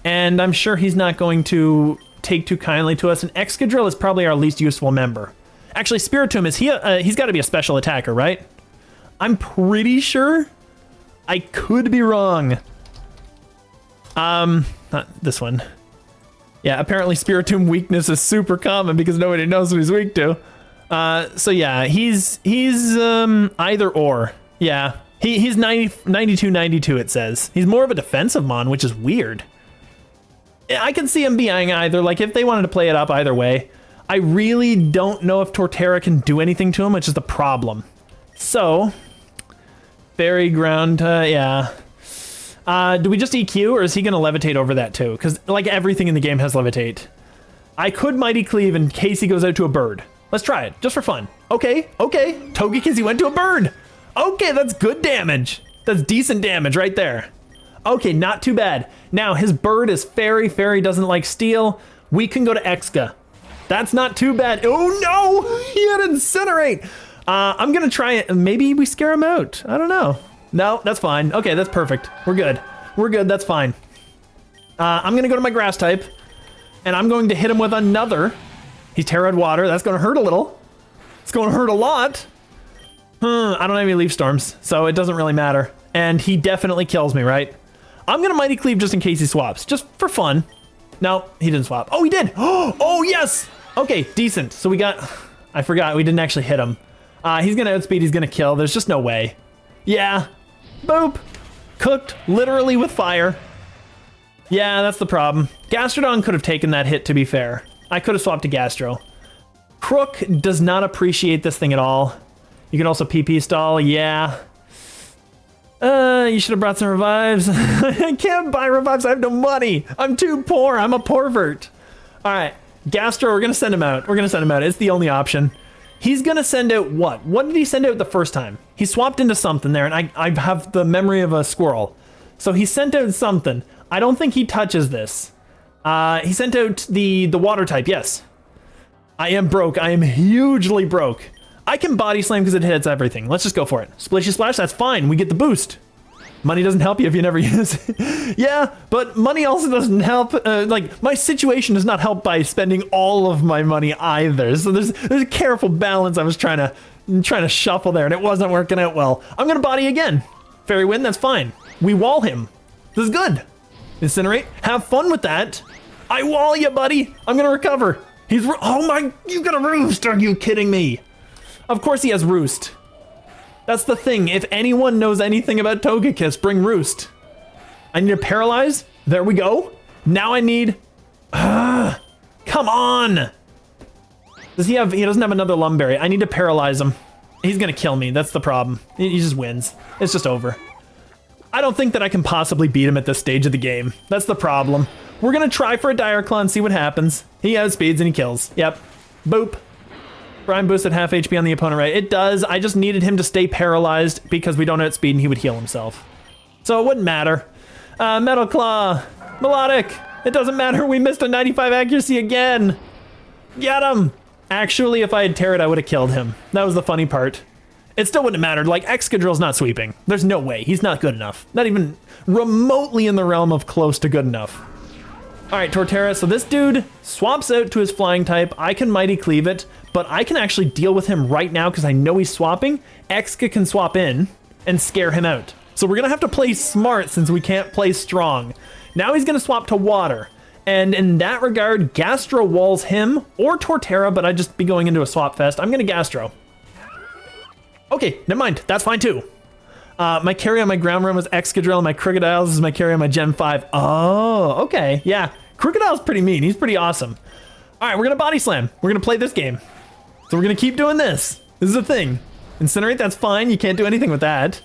And I'm sure he's not going to take too kindly to us. And Excadrill is probably our least useful member. Actually, Spiritomb, is he he's got to be a special attacker, right? I'm pretty sure. I could be wrong. Not this one. Yeah, apparently Spiritomb weakness is super common because nobody knows what he's weak to. So yeah, he's either or. Yeah, he's 92 it says. He's more of a defensive mon, which is weird. I can see him being either, like if they wanted to play it up either way. I really don't know if Torterra can do anything to him, which is the problem. So, Fairy Ground, yeah. Do we just EQ, or is he going to levitate over that too? Because like everything in the game has levitate. I could Mighty Cleave in case he goes out to a bird. Let's try it, just for fun. Okay, okay. Togekiss, went to a bird. Okay, that's good damage. That's decent damage right there. Okay, not too bad. Now, his bird is Fairy. Fairy doesn't like steel. We can go to Exca. That's not too bad. Oh no, he had Incinerate. I'm gonna try it. Maybe we scare him out. I don't know. No, that's fine. Okay, that's perfect. We're good. We're good, that's fine. I'm gonna go to my grass type, and I'm going to hit him with another. He's Terra Water. That's gonna hurt a little. It's gonna hurt a lot. I don't have any Leaf Storms, so it doesn't really matter. And he definitely kills me, right? I'm gonna Mighty Cleave just in case he swaps, just for fun. No, he didn't swap. Oh, he did. Oh, yes. Okay, decent. So we got, I forgot, we didn't actually hit him. He's gonna outspeed, he's gonna kill. There's just no way. Yeah, boop. Cooked, literally with fire. Yeah, that's the problem. Gastrodon could have taken that hit, to be fair. I could have swapped to Gastro. Krook does not appreciate this thing at all. You can also PP stall, yeah. You should have brought some revives. I can't buy revives, I have no money. I'm too poor, I'm a porvert. All right, Gastro, we're gonna send him out. We're gonna send him out, it's the only option. He's gonna send out what? What did he send out the first time? He swapped into something there, and I have the memory of a squirrel. So he sent out something. I don't think he touches this. He sent out the water type, yes. I am broke, I am hugely broke. I can body slam because it hits everything. Let's just go for it. Splishy Splash, that's fine, we get the boost. Money doesn't help you if you never use it. Yeah, but money also doesn't help. Like, my situation does not help by spending all of my money either. So there's a careful balance I was trying to shuffle there, and it wasn't working out well. I'm gonna body again. Fairy Wind, that's fine. We wall him. This is good. Incinerate, have fun with that. I wall you, buddy. I'm gonna recover. Oh my, you got a roost, are you kidding me? Of course he has Roost. That's the thing, if anyone knows anything about Togekiss, bring Roost. I need to Paralyze, there we go. Now I need, come on. He doesn't have another Lumberry. I need to Paralyze him. He's gonna kill me, that's the problem. He just wins, it's just over. I don't think that I can possibly beat him at this stage of the game. That's the problem. We're gonna try for a Dire Claw and see what happens. He outspeeds and he kills, yep. Boop. Prime boosted half HP on the opponent, right? It does. I just needed him to stay paralyzed because we don't outspeed and he would heal himself. So it wouldn't matter. Metal Claw. Melodic. It doesn't matter. We missed a 95 accuracy again. Get him. Actually, if I had Terrat, I would have killed him. That was the funny part. It still wouldn't have mattered. Like, Excadrill's not sweeping. There's no way. He's not good enough. Not even remotely in the realm of close to good enough. All right, Torterra. So this dude swaps out to his flying type. I can Mighty Cleave it, but I can actually deal with him right now because I know he's swapping. Exca can swap in and scare him out. So we're going to have to play smart since we can't play strong. Now he's going to swap to water. And in that regard, Gastro walls him or Torterra, but I'd just be going into a swap fest. I'm going to Gastro. Okay, never mind. That's fine too. My carry on my ground room was Excadrill, and my Crocodiles is my carry on my Gen 5. Oh, okay. Yeah, Crocodile's pretty mean. He's pretty awesome. All right, we're going to Body Slam. We're going to play this game. So we're going to keep doing this. This is a thing. Incinerate, that's fine. You can't do anything with that.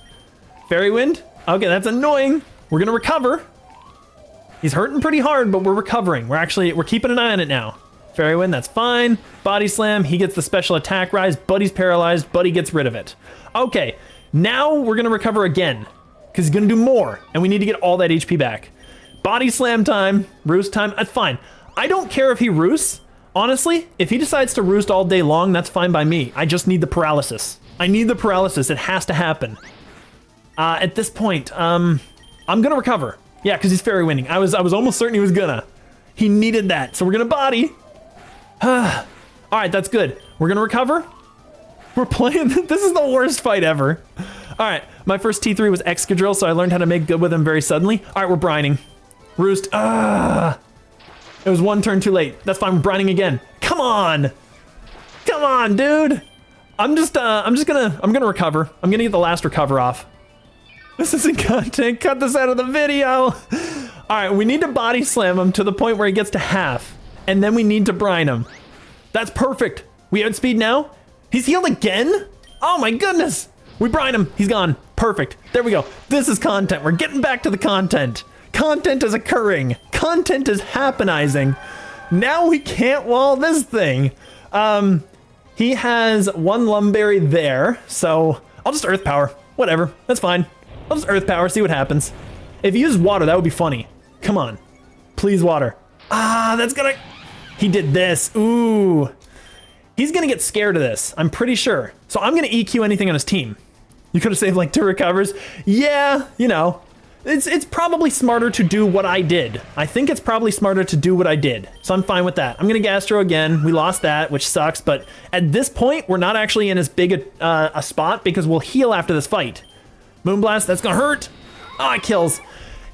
Fairy Wind. Okay, that's annoying. We're going to recover. He's hurting pretty hard, but we're recovering. We're keeping an eye on it now. Fairy Wind, that's fine. Body Slam, he gets the special attack rise. Buddy's paralyzed. Buddy gets rid of it. Okay, now we're going to recover again because he's going to do more, and we need to get all that HP back. Body Slam time, roost time, that's fine. I don't care if he roosts. Honestly, if he decides to roost all day long, that's fine by me. I just need the paralysis. I need the paralysis. It has to happen. At this point, I'm going to recover. Yeah, because he's fairy winning. I was almost certain he was gonna. He needed that, so we're gonna body. All right, that's good. We're gonna recover. We're playing. This is the worst fight ever. All right, my first T3 was Excadrill, so I learned how to make good with him very suddenly. All right, we're brining. Roost. It was one turn too late. That's fine. We're brining again. Come on. Come on, dude. I'm gonna recover. I'm gonna get the last recover off. This isn't content. Cut this out of the video. All right, we need to Body Slam him to the point where he gets to half, and then we need to brine him. That's perfect. We outspeed now. He's healed again? Oh my goodness. We brine him. He's gone. Perfect. There we go. This is content. We're getting back to the content. Content is occurring. Content is happenizing. Now we can't wall this thing. He has one Lumberry there, so I'll just Earth Power. Whatever. That's fine. I'll just Earth Power, see what happens. If he used water, that would be funny. Come on. Please, water. That's gonna... He did this. Ooh. He's gonna get scared of this, I'm pretty sure. So I'm gonna EQ anything on his team. You could have saved like 2 recovers. Yeah, you know. It's probably smarter to do what I did. I think it's probably smarter to do what I did. So I'm fine with that. I'm gonna Gastro again. We lost that, which sucks. But at this point, we're not actually in as big a spot because we'll heal after this fight. Moonblast, that's gonna hurt. Oh, it kills.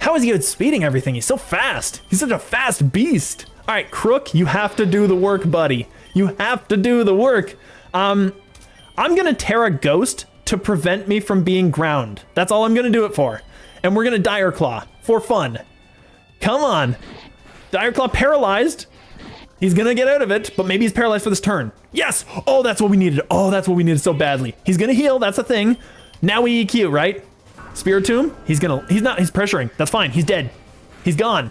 How is he outspeeding everything? He's so fast. He's such a fast beast. All right, Krook, you have to do the work, buddy. You have to do the work. I'm gonna Terra Ghost to prevent me from being ground. That's all I'm gonna do it for. And we're gonna Dire Claw for fun. Come on. Dire Claw paralyzed. He's gonna get out of it, but maybe he's paralyzed for this turn. Yes! Oh, that's what we needed. Oh, that's what we needed so badly. He's gonna heal, that's the thing. Now we EQ, right? Spiritomb, he's pressuring. That's fine, he's dead. He's gone.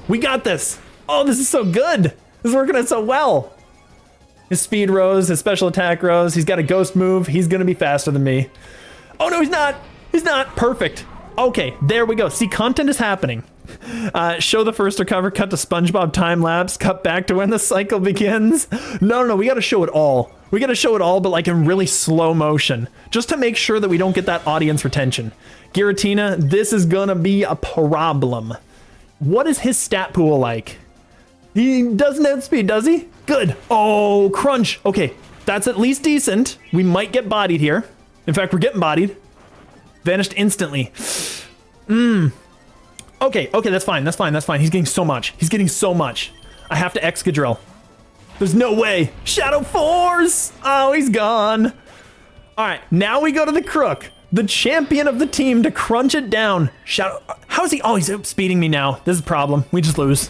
We got this. Oh, this is so good. This is working out so well. His speed rose, his special attack rose. He's got a ghost move. He's gonna be faster than me. Oh no, he's not. He's not. Perfect. Okay, there we go. See, content is happening. Show the first recover, cut to SpongeBob time lapse, cut back to when the cycle begins. No, we gotta show it all. We gotta show it all, but like in really slow motion, just to make sure that we don't get that audience retention. Giratina, this is gonna be a problem. What is his stat pool like? He doesn't outspeed, does he? Good. Oh, crunch. Okay, that's at least decent. We might get bodied here. In fact, we're getting bodied. Vanished instantly. Okay, that's fine. He's getting so much. I have to Excadrill. There's no way. Shadow Force! Oh, he's gone. All right, now we go to the Krook, the champion of the team, to crunch it down. Shadow, how is he? Oh, he's outspeeding me now. This is a problem. We just lose.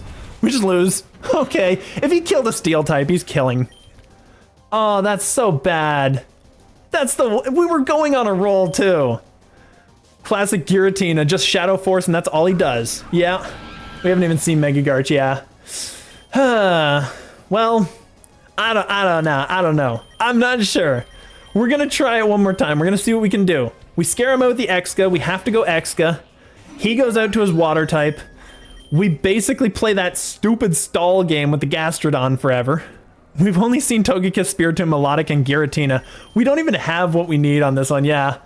Okay, if he killed a steel type, he's killing. Oh, that's so bad. We were going on a roll too. Classic Giratina, just Shadow Force, and that's all he does. Yeah, we haven't even seen Mega Garch, yeah. Well, I don't know. I'm not sure. We're gonna try it one more time. We're gonna see what we can do. We scare him out with the Exca. We have to go Exca. He goes out to his water type. We basically play that stupid stall game with the Gastrodon forever. We've only seen Togekiss, Spiritomb, Melodic, and Giratina. We don't even have what we need on this one, yeah.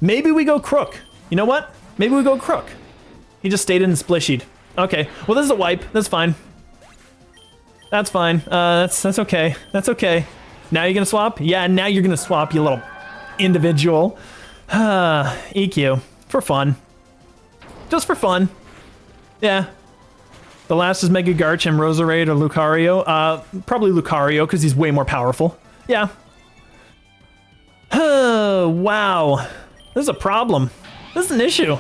Maybe we go Krook. You know what? Maybe we go Krook. He just stayed in and splishied. Okay, well this is a wipe. That's fine. That's fine. That's okay. That's okay. Now you're gonna swap? Yeah, now you're gonna swap, you little individual. EQ. For fun. Just for fun. Yeah. The last is Mega Garchomp, Roserade, or Lucario. Probably Lucario, because he's way more powerful. Yeah. Wow. This is a problem. This is an issue.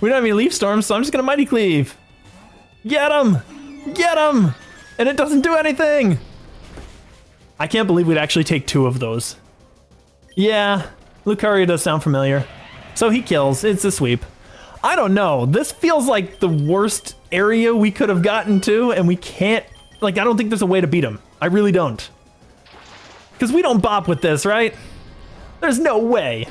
We don't have any Leaf Storms, so I'm just gonna Mighty Cleave. Get him! Get him! And it doesn't do anything! I can't believe we'd actually take 2 of those. Yeah, Lucario does sound familiar. So he kills. It's a sweep. I don't know. This feels like the worst area we could have gotten to, and we can't... Like, I don't think there's a way to beat him. I really don't. Because we don't bop with this, right? There's no way.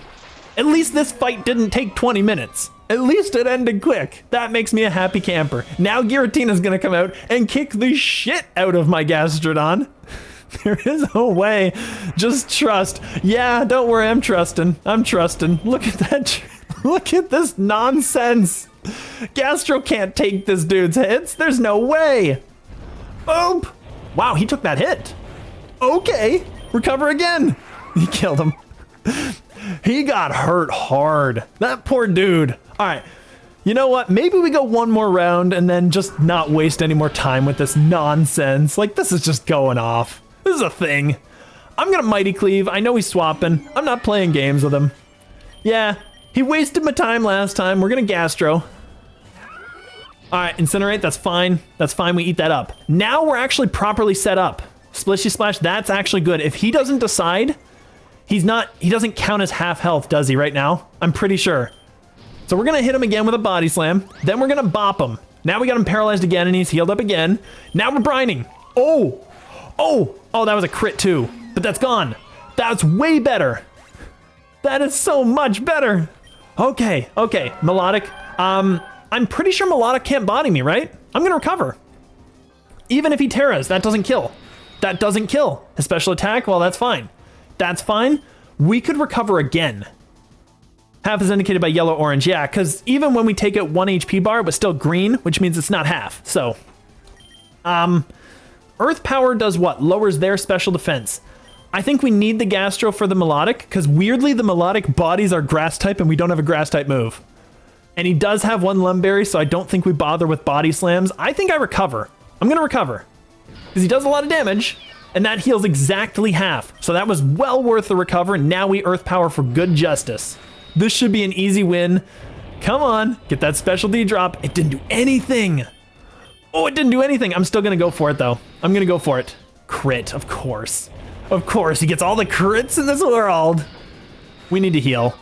At least this fight didn't take 20 minutes. At least it ended quick. That makes me a happy camper. Now Giratina's gonna come out and kick the shit out of my Gastrodon. There is a way. Just trust. Yeah, don't worry, I'm trusting. I'm trusting. Look at that. Look at this nonsense. Gastro can't take this dude's hits. There's no way. Boom. Wow, he took that hit. Okay. Recover again. He killed him. He got hurt hard. That poor dude. All right. You know what? Maybe we go one more round and then just not waste any more time with this nonsense. Like, this is just going off. This is a thing. I'm gonna Mighty Cleave. I know he's swapping. I'm not playing games with him. Yeah, he wasted my time last time. We're gonna Gastro. All right, Incinerate, that's fine. That's fine, we eat that up. Now we're actually properly set up. Splishy Splash, that's actually good. If he doesn't decide, he doesn't count as half health, does he, right now? I'm pretty sure. So we're gonna hit him again with a Body Slam. Then we're gonna bop him. Now we got him paralyzed again and he's healed up again. Now we're brining. Oh, that was a crit too, but that's gone. That's way better. That is so much better. Okay, Melodic. I'm pretty sure Melodic can't body me, right? I'm gonna recover. Even if he Terras, that doesn't kill. That doesn't kill. His special attack, well, that's fine. That's fine. We could recover again. Half is indicated by yellow, orange. Yeah, because even when we take out 1 HP bar, it was still green, which means it's not half. So, Earth Power does what? Lowers their special defense. I think we need the Gastro for the Melodic, because weirdly the Melodic bodies are Grass type and we don't have a Grass type move. And he does have 1 Lumberry, so I don't think we bother with Body Slams. I think I recover. I'm going to recover. Because he does a lot of damage, and that heals exactly half. So that was well worth the recover, and now we Earth Power for good justice. This should be an easy win. Come on, get that specialty drop. It didn't do anything. Oh, it didn't do anything. I'm still going to go for it, though. I'm going to go for it. Crit, of course. Of course, he gets all the crits in this world. We need to heal.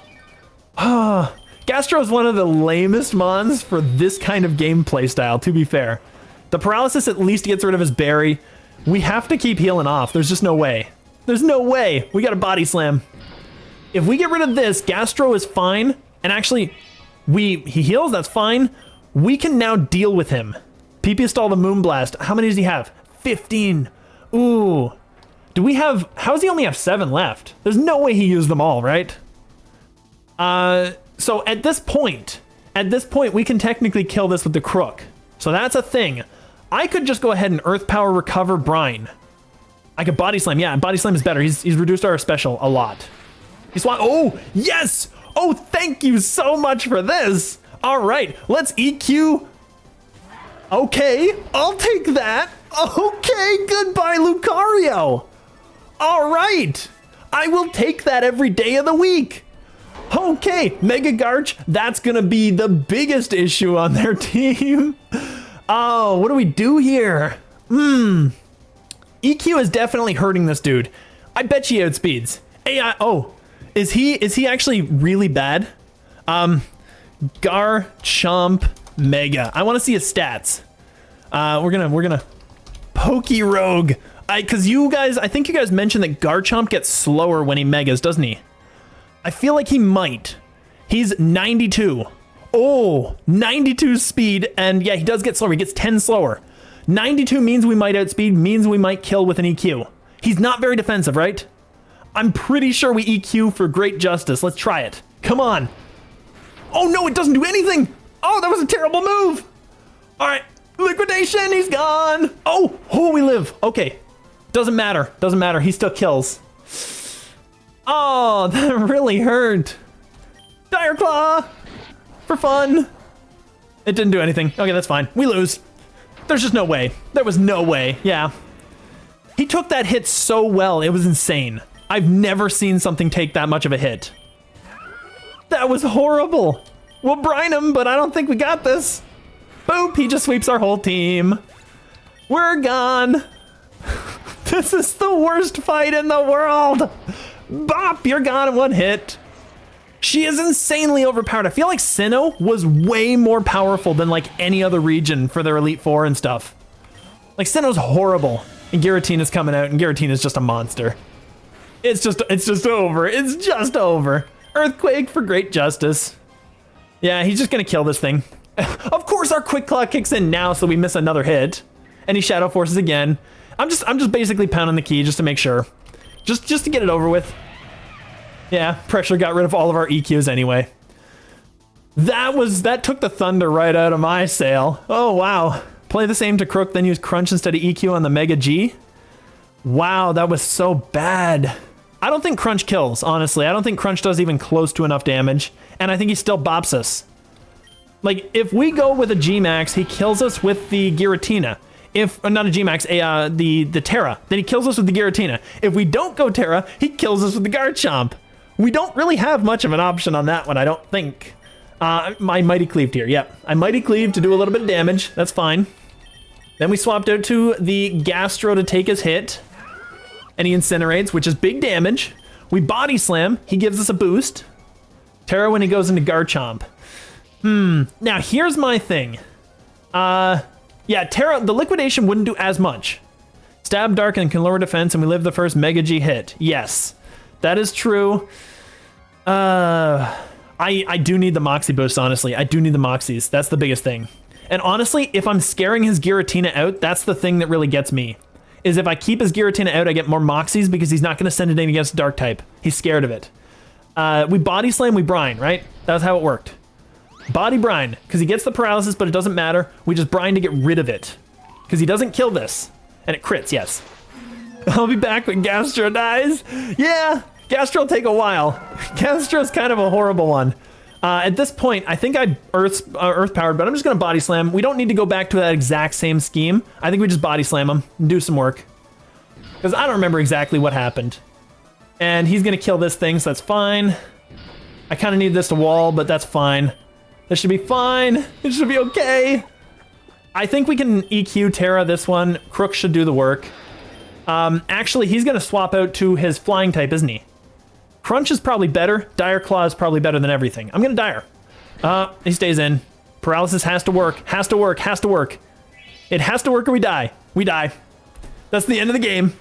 Gastro is one of the lamest mons for this kind of gameplay style, to be fair. The paralysis at least gets rid of his berry. We have to keep healing off. There's just no way. There's no way. We got a Body Slam. If we get rid of this, Gastro is fine. And actually, he heals, that's fine. We can now deal with him. PP stall the Moonblast. How many does he have? 15. Ooh. Do we have... How does he only have 7 left? There's no way he used them all, right? So at this point, we can technically kill this with the Krook. So that's a thing. I could just go ahead and Earth Power recover Brine. I could Body Slam. Yeah, Body Slam is better. He's reduced our special a lot. He's Oh, yes! Oh, thank you so much for this. All right, let's EQ. Okay, I'll take that. Okay, goodbye, Lucario. All right, I will take that every day of the week. Okay, Mega Garch, that's gonna be the biggest issue on their team. Oh, what do we do here? EQ is definitely hurting this dude. I bet she outspeeds. AI, is he actually really bad? Garchomp Mega. I want to see his stats. We're gonna PokeRogue. Cause you guys, I think you guys mentioned that Garchomp gets slower when he megas, doesn't he? I feel like he might. He's 92. Oh, 92 speed, and yeah, he does get slower. He gets 10 slower. 92 means we might outspeed, means we might kill with an EQ. He's not very defensive, right? I'm pretty sure we EQ for great justice. Let's try it. Come on. Oh no, it doesn't do anything. Oh, that was a terrible move. All right, liquidation, he's gone. Oh, we live. Okay, doesn't matter. Doesn't matter, he still kills. Oh, that really hurt. Dire Claw, for fun. It didn't do anything. Okay, that's fine. We lose. There's just no way. There was no way, yeah. He took that hit so well, it was insane. I've never seen something take that much of a hit. That was horrible. We'll brine him, but I don't think we got this. Boop, he just sweeps our whole team. We're gone. This is the worst fight in the world. Bop, you're gone in one hit. She is insanely overpowered. I feel like Sinnoh was way more powerful than like any other region for their Elite Four and stuff. Like Sinnoh's horrible. And Giratina's coming out, and Giratina's just a monster. It's just over. It's just over. Earthquake for great justice. Yeah, he's just gonna kill this thing. Of course our Quick Claw kicks in now, so we miss another hit. And he Shadow Forces again. I'm just basically pounding the key just to make sure. Just to get it over with. Yeah, pressure got rid of all of our EQs anyway. That took the thunder right out of my sail. Oh wow. Play the same to Krook, then use Crunch instead of EQ on the Mega G. Wow, that was so bad. I don't think Crunch kills, honestly. I don't think Crunch does even close to enough damage. And I think he still bops us. Like, if we go with a G-Max, he kills us with the Giratina. If, not a G-Max, the Terra, then he kills us with the Giratina. If we don't go Terra, he kills us with the Garchomp. We don't really have much of an option on that one, I don't think. My Mighty Cleaved here, yep. I Mighty Cleaved to do a little bit of damage, that's fine. Then we swapped out to the Gastro to take his hit. And he incinerates, which is big damage. We Body Slam, he gives us a boost. Terra when he goes into Garchomp. Now here's my thing. Yeah, Terra, the Liquidation wouldn't do as much. Stab Dark and can lower defense, and we live the first Mega G hit. Yes, that is true. I do need the Moxie boost, honestly. I do need the Moxies. That's the biggest thing. And honestly, if I'm scaring his Giratina out, that's the thing that really gets me. Is if I keep his Giratina out, I get more Moxies because he's not going to send it in against Dark type. He's scared of it. We Body Slam, we Brine, right? That's how it worked. Body Brine, because he gets the paralysis, but it doesn't matter. We just Brine to get rid of it. Because he doesn't kill this. And it crits, yes. I'll be back when Gastro dies. Yeah, Gastro will take a while. Gastro's kind of a horrible one. At this point, I think I Earth powered, but I'm just going to Body Slam. We don't need to go back to that exact same scheme. I think we just Body Slam him and do some work. Because I don't remember exactly what happened. And he's going to kill this thing, so that's fine. I kind of need this to wall, but that's fine. This should be fine. It should be okay. I think we can EQ Terra this one. Krook should do the work. Actually, he's going to swap out to his flying type, isn't he? Crunch is probably better. Dire Claw is probably better than everything. I'm going to Dire. He stays in. Paralysis has to work. Has to work. Has to work. It has to work or we die. We die. That's the end of the game.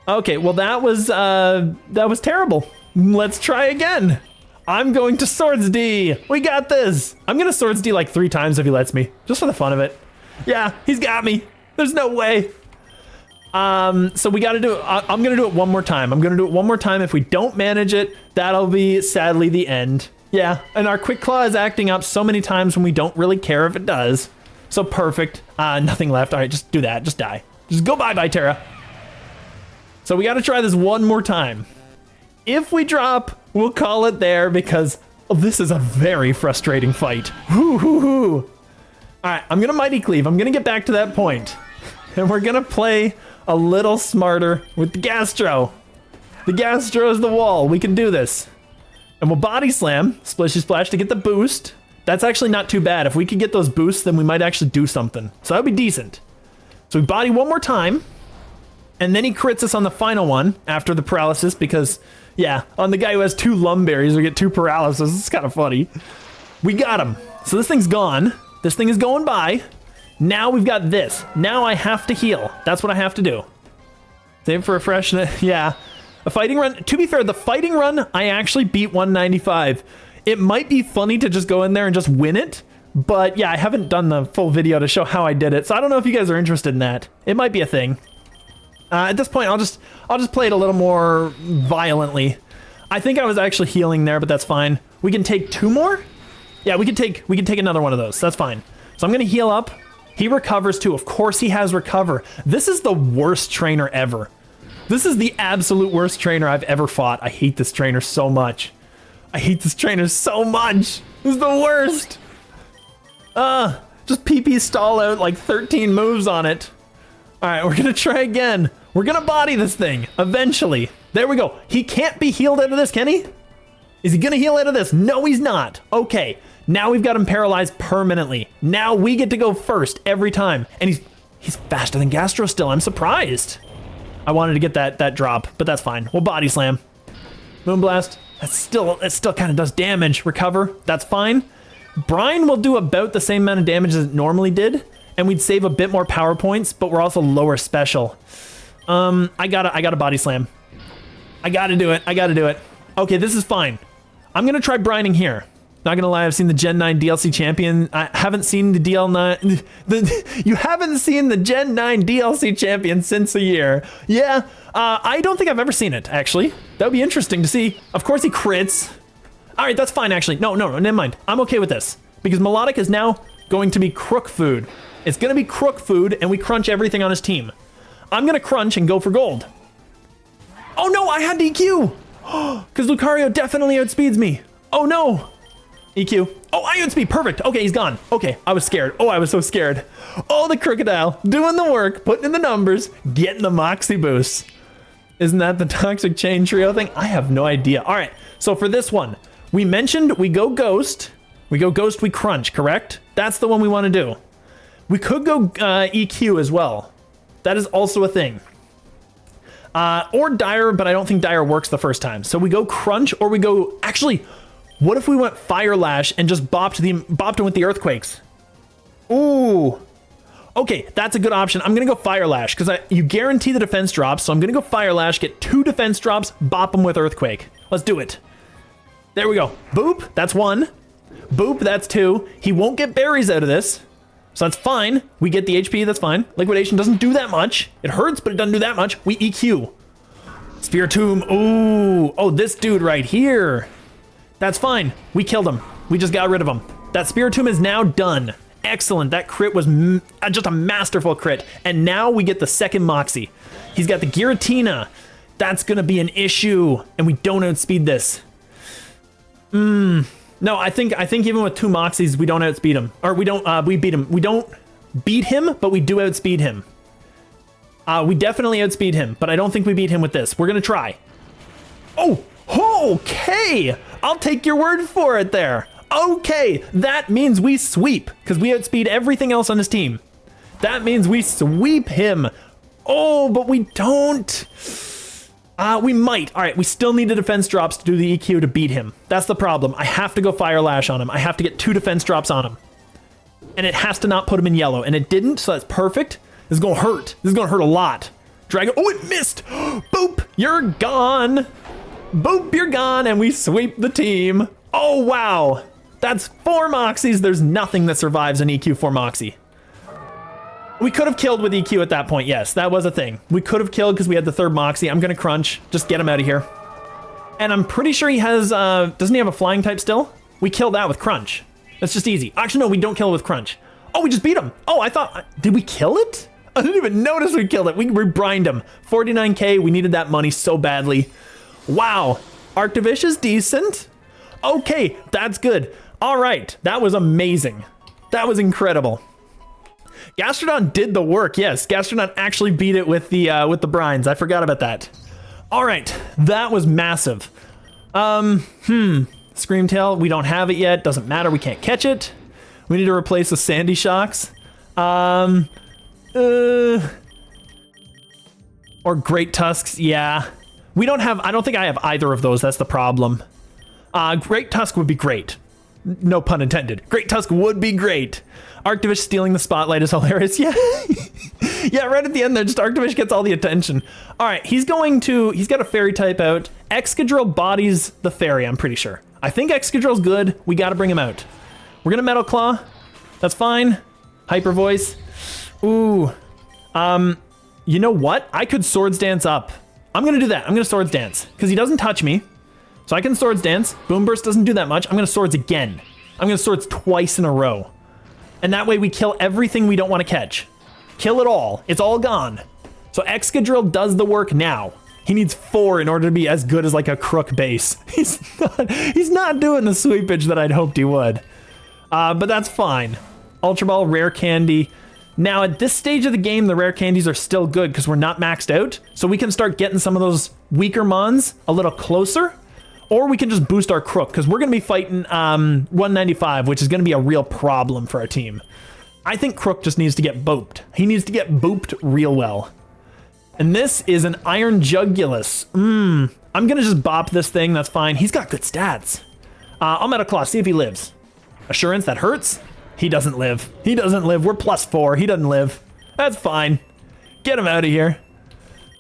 Okay, well that was terrible. Let's try again. I'm going to Swords D. We got this. I'm going to Swords D like 3 times if he lets me. Just for the fun of it. Yeah, he's got me. There's no way. So we got to do it. I'm going to do it one more time. I'm going to do it one more time. If we don't manage it, that'll be sadly the end. Yeah, and our Quick Claw is acting up so many times when we don't really care if it does. So perfect. Nothing left. All right, just do that. Just die. Just go bye-bye, Terra. So we got to try this one more time. If we drop, we'll call it there because this is a very frustrating fight. Whoo, hoo, hoo. All right, I'm going to Mighty Cleave. I'm going to get back to that point. And we're going to play a little smarter with the Gastro. The Gastro is the wall. We can do this. And we'll Body Slam, Splishy Splash to get the boost. That's actually not too bad. If we could get those boosts, then we might actually do something. So that would be decent. So we Body one more time. And then he crits us on the final one after the paralysis because, yeah, on the guy who has 2 Lumberries, we get 2 paralysis. It's kind of funny. We got him. So this thing's gone. This thing is going by. Now we've got this. Now I have to heal. That's what I have to do. Save for a fresh... Yeah. A fighting run. To be fair, the fighting run, I actually beat 195. It might be funny to just go in there and just win it, But yeah, I haven't done the full video to show how I did it, so I don't know if you guys are interested in that. It might be a thing. At this point, I'll just play it a little more violently. I think I was actually healing there, but that's fine. We can take 2 more? Yeah, we can take another one of those. That's fine. So I'm gonna heal up. He recovers too. Of course he has recover. This is the worst trainer ever. This is the absolute worst trainer I've ever fought. I hate this trainer so much. I hate this trainer so much. This is the worst. Just PP stall out like 13 moves on it. All right, we're gonna try again. We're gonna body this thing eventually. There we go. He can't be healed out of this, can he? Is he gonna heal out of this? No, he's not. Okay, now we've got him paralyzed permanently. Now we get to go first every time. And he's faster than Gastro still. I'm surprised. I wanted to get that drop, but that's fine. We'll body slam. Moonblast. That still kind of does damage. Recover. That's fine. Brine will do about the same amount of damage as it normally did, and we'd save a bit more power points, but we're also lower special. I gotta body slam. I gotta do it. Okay, this is fine. I'm gonna try brining here. Not gonna lie, I've seen the Gen 9 DLC champion. I haven't seen the DL9. You haven't seen the Gen 9 DLC champion since a year. Yeah, I don't think I've ever seen it, actually. That would be interesting to see. Of course he crits. All right, that's fine, actually. No, never mind. I'm okay with this. Because Melodic is now going to be Krook food. It's gonna be Krook food, and we crunch everything on his team. I'm gonna crunch and go for gold. Oh no, I had to EQ! Because Lucario definitely outspeeds me. Oh no! EQ. Oh, I outspeed. Perfect. Okay, he's gone. Okay, I was scared. Oh, I was so scared. Oh, the Crocodile. Doing the work, putting in the numbers, getting the Moxie boost. Isn't that the Toxic Chain Trio thing? I have no idea. All right, so for this one, we mentioned we go Ghost. We go Ghost, we crunch, correct? That's the one we want to do. We could go EQ as well. That is also a thing. Or Dire, but I don't think Dire works the first time. So we go crunch or we go... Actually... What if we went Fire Lash and just bopped him with the Earthquakes? Ooh. Okay, that's a good option. I'm gonna go Fire Lash because you guarantee the defense drops. So I'm gonna go Fire Lash, get 2 defense drops, bop him with Earthquake. Let's do it. There we go. Boop, that's 1. Boop, that's 2. He won't get berries out of this. So that's fine. We get the HP, that's fine. Liquidation doesn't do that much. It hurts, but it doesn't do that much. We EQ. Spiritomb, ooh. Oh, this dude right here. That's fine. We killed him. We just got rid of him. That Spiritomb is now done. Excellent. That crit was just a masterful crit. And now we get the second Moxie. He's got the Giratina. That's going to be an issue. And we don't outspeed this. No, I think even with 2 Moxies, we don't outspeed him. Or we don't, we beat him. We don't beat him, but we do outspeed him. We definitely outspeed him, but I don't think we beat him with this. We're going to try. Oh, okay. I'll take your word for it there. Okay, that means we sweep because we outspeed everything else on his team. That means we sweep him. Oh, but we don't. We might. All right, we still need the defense drops to do the EQ to beat him. That's the problem. I have to go Fire Lash on him. I have to get 2 defense drops on him. And it has to not put him in yellow. And it didn't, so that's perfect. This is going to hurt. This is going to hurt a lot. Dragon. Oh, it missed. Boop, you're gone. Boop, you're gone, and we sweep the team. Oh, wow. That's 4 Moxies. There's nothing that survives an EQ for Moxie. We could have killed with EQ at that point. Yes, that was a thing. We could have killed because we had the 3rd Moxie. I'm going to crunch. Just get him out of here. And I'm pretty sure he has... doesn't he have a flying type still? We killed that with crunch. That's just easy. Actually, no, we don't kill it with crunch. Oh, we just beat him. Oh, I thought... Did we kill it? I didn't even notice we killed it. We rebrined him. 49k. We needed that money so badly. Wow, Arctivish is decent. Okay, that's good. All right, that was amazing. That was incredible. Gastrodon did the work. Yes, Gastrodon actually beat it with the brines. I forgot about that. All right, that was massive. Screamtail, we don't have it yet. Doesn't matter. We can't catch it. We need to replace the Sandy Shocks. Or Great Tusks. Yeah. We don't have, I don't think I have either of those. That's the problem. Great Tusk would be great. No pun intended. Great Tusk would be great. Arctivish stealing the spotlight is hilarious. Yeah. Yeah, right at the end there, just Arctivish gets all the attention. All right, he's got a fairy type out. Excadrill bodies the fairy, I'm pretty sure. I think Excadrill's good. We got to bring him out. We're going to Metal Claw. That's fine. Hyper Voice. Ooh. You know what? I could Swords Dance up. I'm gonna do that. I'm gonna Swords Dance because he doesn't touch me. So I can Swords Dance. Boom Burst doesn't do that much. I'm gonna Swords again. I'm gonna Swords twice in a row. And that way we kill everything we don't want to catch. Kill it all. It's all gone. So Excadrill does the work now. He needs 4 in order to be as good as like a Krook base. He's not doing the sweepage that I'd hoped he would. But that's fine. Ultra Ball, Rare Candy. Now at this stage of the game, the Rare Candies are still good because we're not maxed out. So we can start getting some of those weaker mons a little closer. Or we can just boost our Krook because we're going to be fighting 195, which is going to be a real problem for our team. I think Krook just needs to get booped. He needs to get booped real well. And this is an Iron Jugulus. I'm going to just bop this thing. That's fine. He's got good stats. I'll Meta Claw, see if he lives. Assurance, that hurts. He doesn't live. He doesn't live. We're +4. He doesn't live. That's fine. Get him out of here.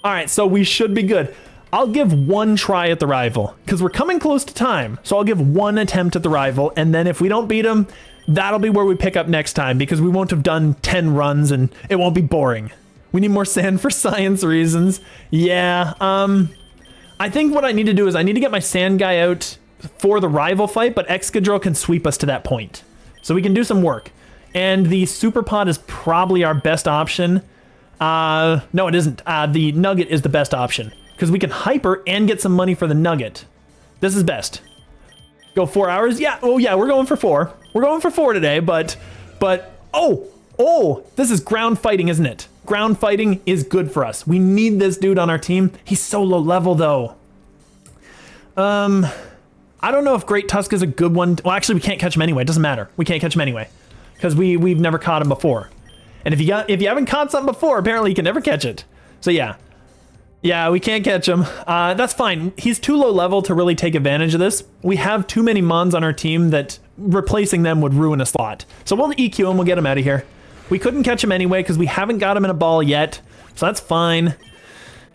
All right, so we should be good. I'll give 1 try at the rival because we're coming close to time. So I'll give 1 attempt at the rival. And then if we don't beat him, that'll be where we pick up next time because we won't have done 10 runs and it won't be boring. We need more sand for science reasons. Yeah, I think what I need to do is I need to get my sand guy out for the rival fight, but Excadrill can sweep us to that point. So we can do some work. And the Super Pod is probably our best option. No, it isn't. The Nugget is the best option because we can hyper and get some money for the Nugget. This is best. Go 4 hours? Yeah, oh yeah, we're going for 4. We're going for 4 today, but, oh, this is ground fighting, isn't it? Ground fighting is good for us. We need this dude on our team. He's so low level though. I don't know if Great Tusk is a good one. Well, actually we can't catch him anyway. It doesn't matter. We can't catch him anyway because we've never caught him before. And if you haven't caught something before, apparently you can never catch it. So yeah. Yeah, we can't catch him. That's fine. He's too low level to really take advantage of this. We have too many mons on our team that replacing them would ruin a slot. So we'll EQ him. We'll get him out of here. We couldn't catch him anyway because we haven't got him in a ball yet. So that's fine.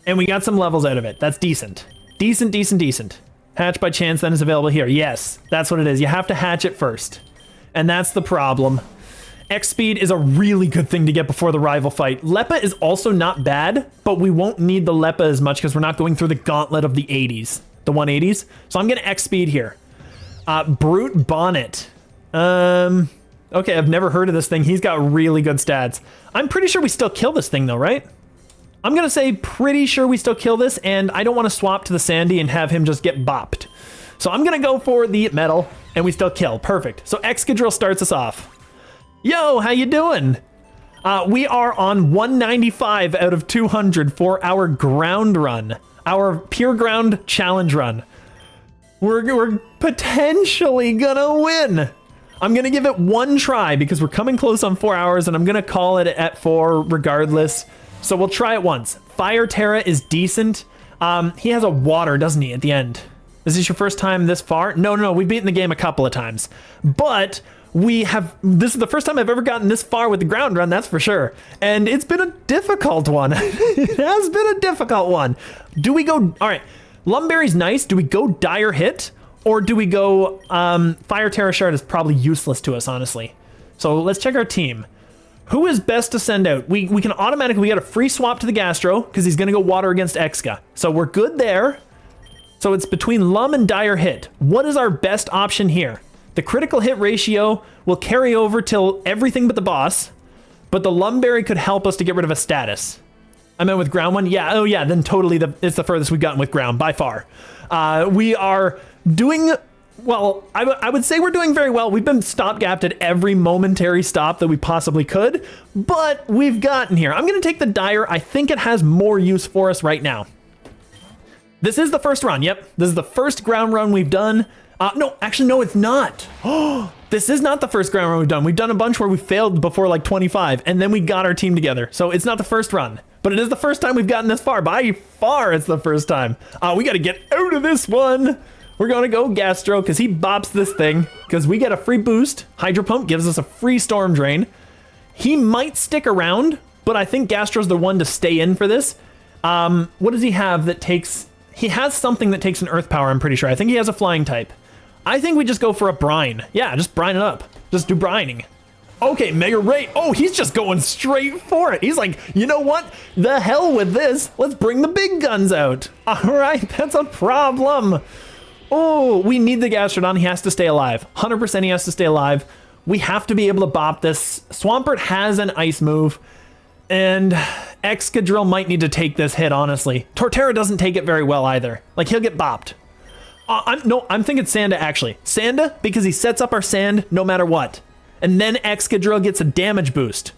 And we got some levels out of it. That's decent. Decent, decent, decent. Hatch by chance then is available here. Yes, that's what it is. You have to hatch it first. And that's the problem. X-Speed is a really good thing to get before the rival fight. Leppa is also not bad, but we won't need the Leppa as much because we're not going through the gauntlet of the 80s. The 180s. So I'm going to X-Speed here. Brute Bonnet. Okay, I've never heard of this thing. He's got really good stats. I'm pretty sure we still kill this thing though, right? I'm going to say pretty sure we still kill this, and I don't want to swap to the Sandy and have him just get bopped. So I'm going to go for the metal, and we still kill. Perfect. So Excadrill starts us off. Yo, how you doing? We are on 195 out of 200 for our ground run. Our pure ground challenge run. We're potentially gonna win. I'm gonna give it 1 try because we're coming close on 4 hours and I'm gonna call it at 4 regardless. So we'll try it once. Fire Terra is decent. He has a water, doesn't he, at the end? Is this your first time this far? No, we've beaten the game a couple of times. But this is the first time I've ever gotten this far with the ground run, that's for sure. And it's been a difficult one. It has been a difficult one. Do we go, all right, Lumberry's nice. Do we go Dire Hit? Or do we go, Fire Terra Shard is probably useless to us, honestly. So let's check our team. Who is best to send out? We can automatically, we got a free swap to the Gastro because he's gonna go water against Exca. So we're good there. So it's between Lum and Dire Hit. What is our best option here? The critical hit ratio will carry over till everything but the boss, but the Lumberry could help us to get rid of a status. I meant with ground one? Yeah, oh yeah, then totally it's the furthest we've gotten with ground, by far. We are doing, well, I would say we're doing very well. We've been stopgapped at every momentary stop that we possibly could, but we've gotten here. I'm gonna take the Dire. I think it has more use for us right now. This is the first run, yep. This is the first ground run we've done. No, actually, no, it's not. Oh, this is not the first ground run we've done. We've done a bunch where we failed before like 25, and then we got our team together. So it's not the first run, but it is the first time we've gotten this far. By far, it's the first time. We got to get out of this one. We're going to go Gastro because he bops this thing because we get a free boost. Hydro Pump gives us a free Storm Drain. He might stick around, but I think Gastro's the one to stay in for this. What does he have that takes... He has something that takes an Earth Power, I'm pretty sure. I think he has a Flying type. I think we just go for a Brine. Yeah, just brine it up. Just do brining. Okay, Mega Ray. Oh, he's just going straight for it. He's like, you know what? The hell with this. Let's bring the big guns out. All right, that's a problem. Oh, we need the Gastrodon. He has to stay alive. 100% he has to stay alive. We have to be able to bop this. Swampert has an ice move. And Excadrill might need to take this hit, honestly. Torterra doesn't take it very well either. Like, he'll get bopped. I'm thinking Sanda, actually. Sanda, because he sets up our sand no matter what. And then Excadrill gets a damage boost.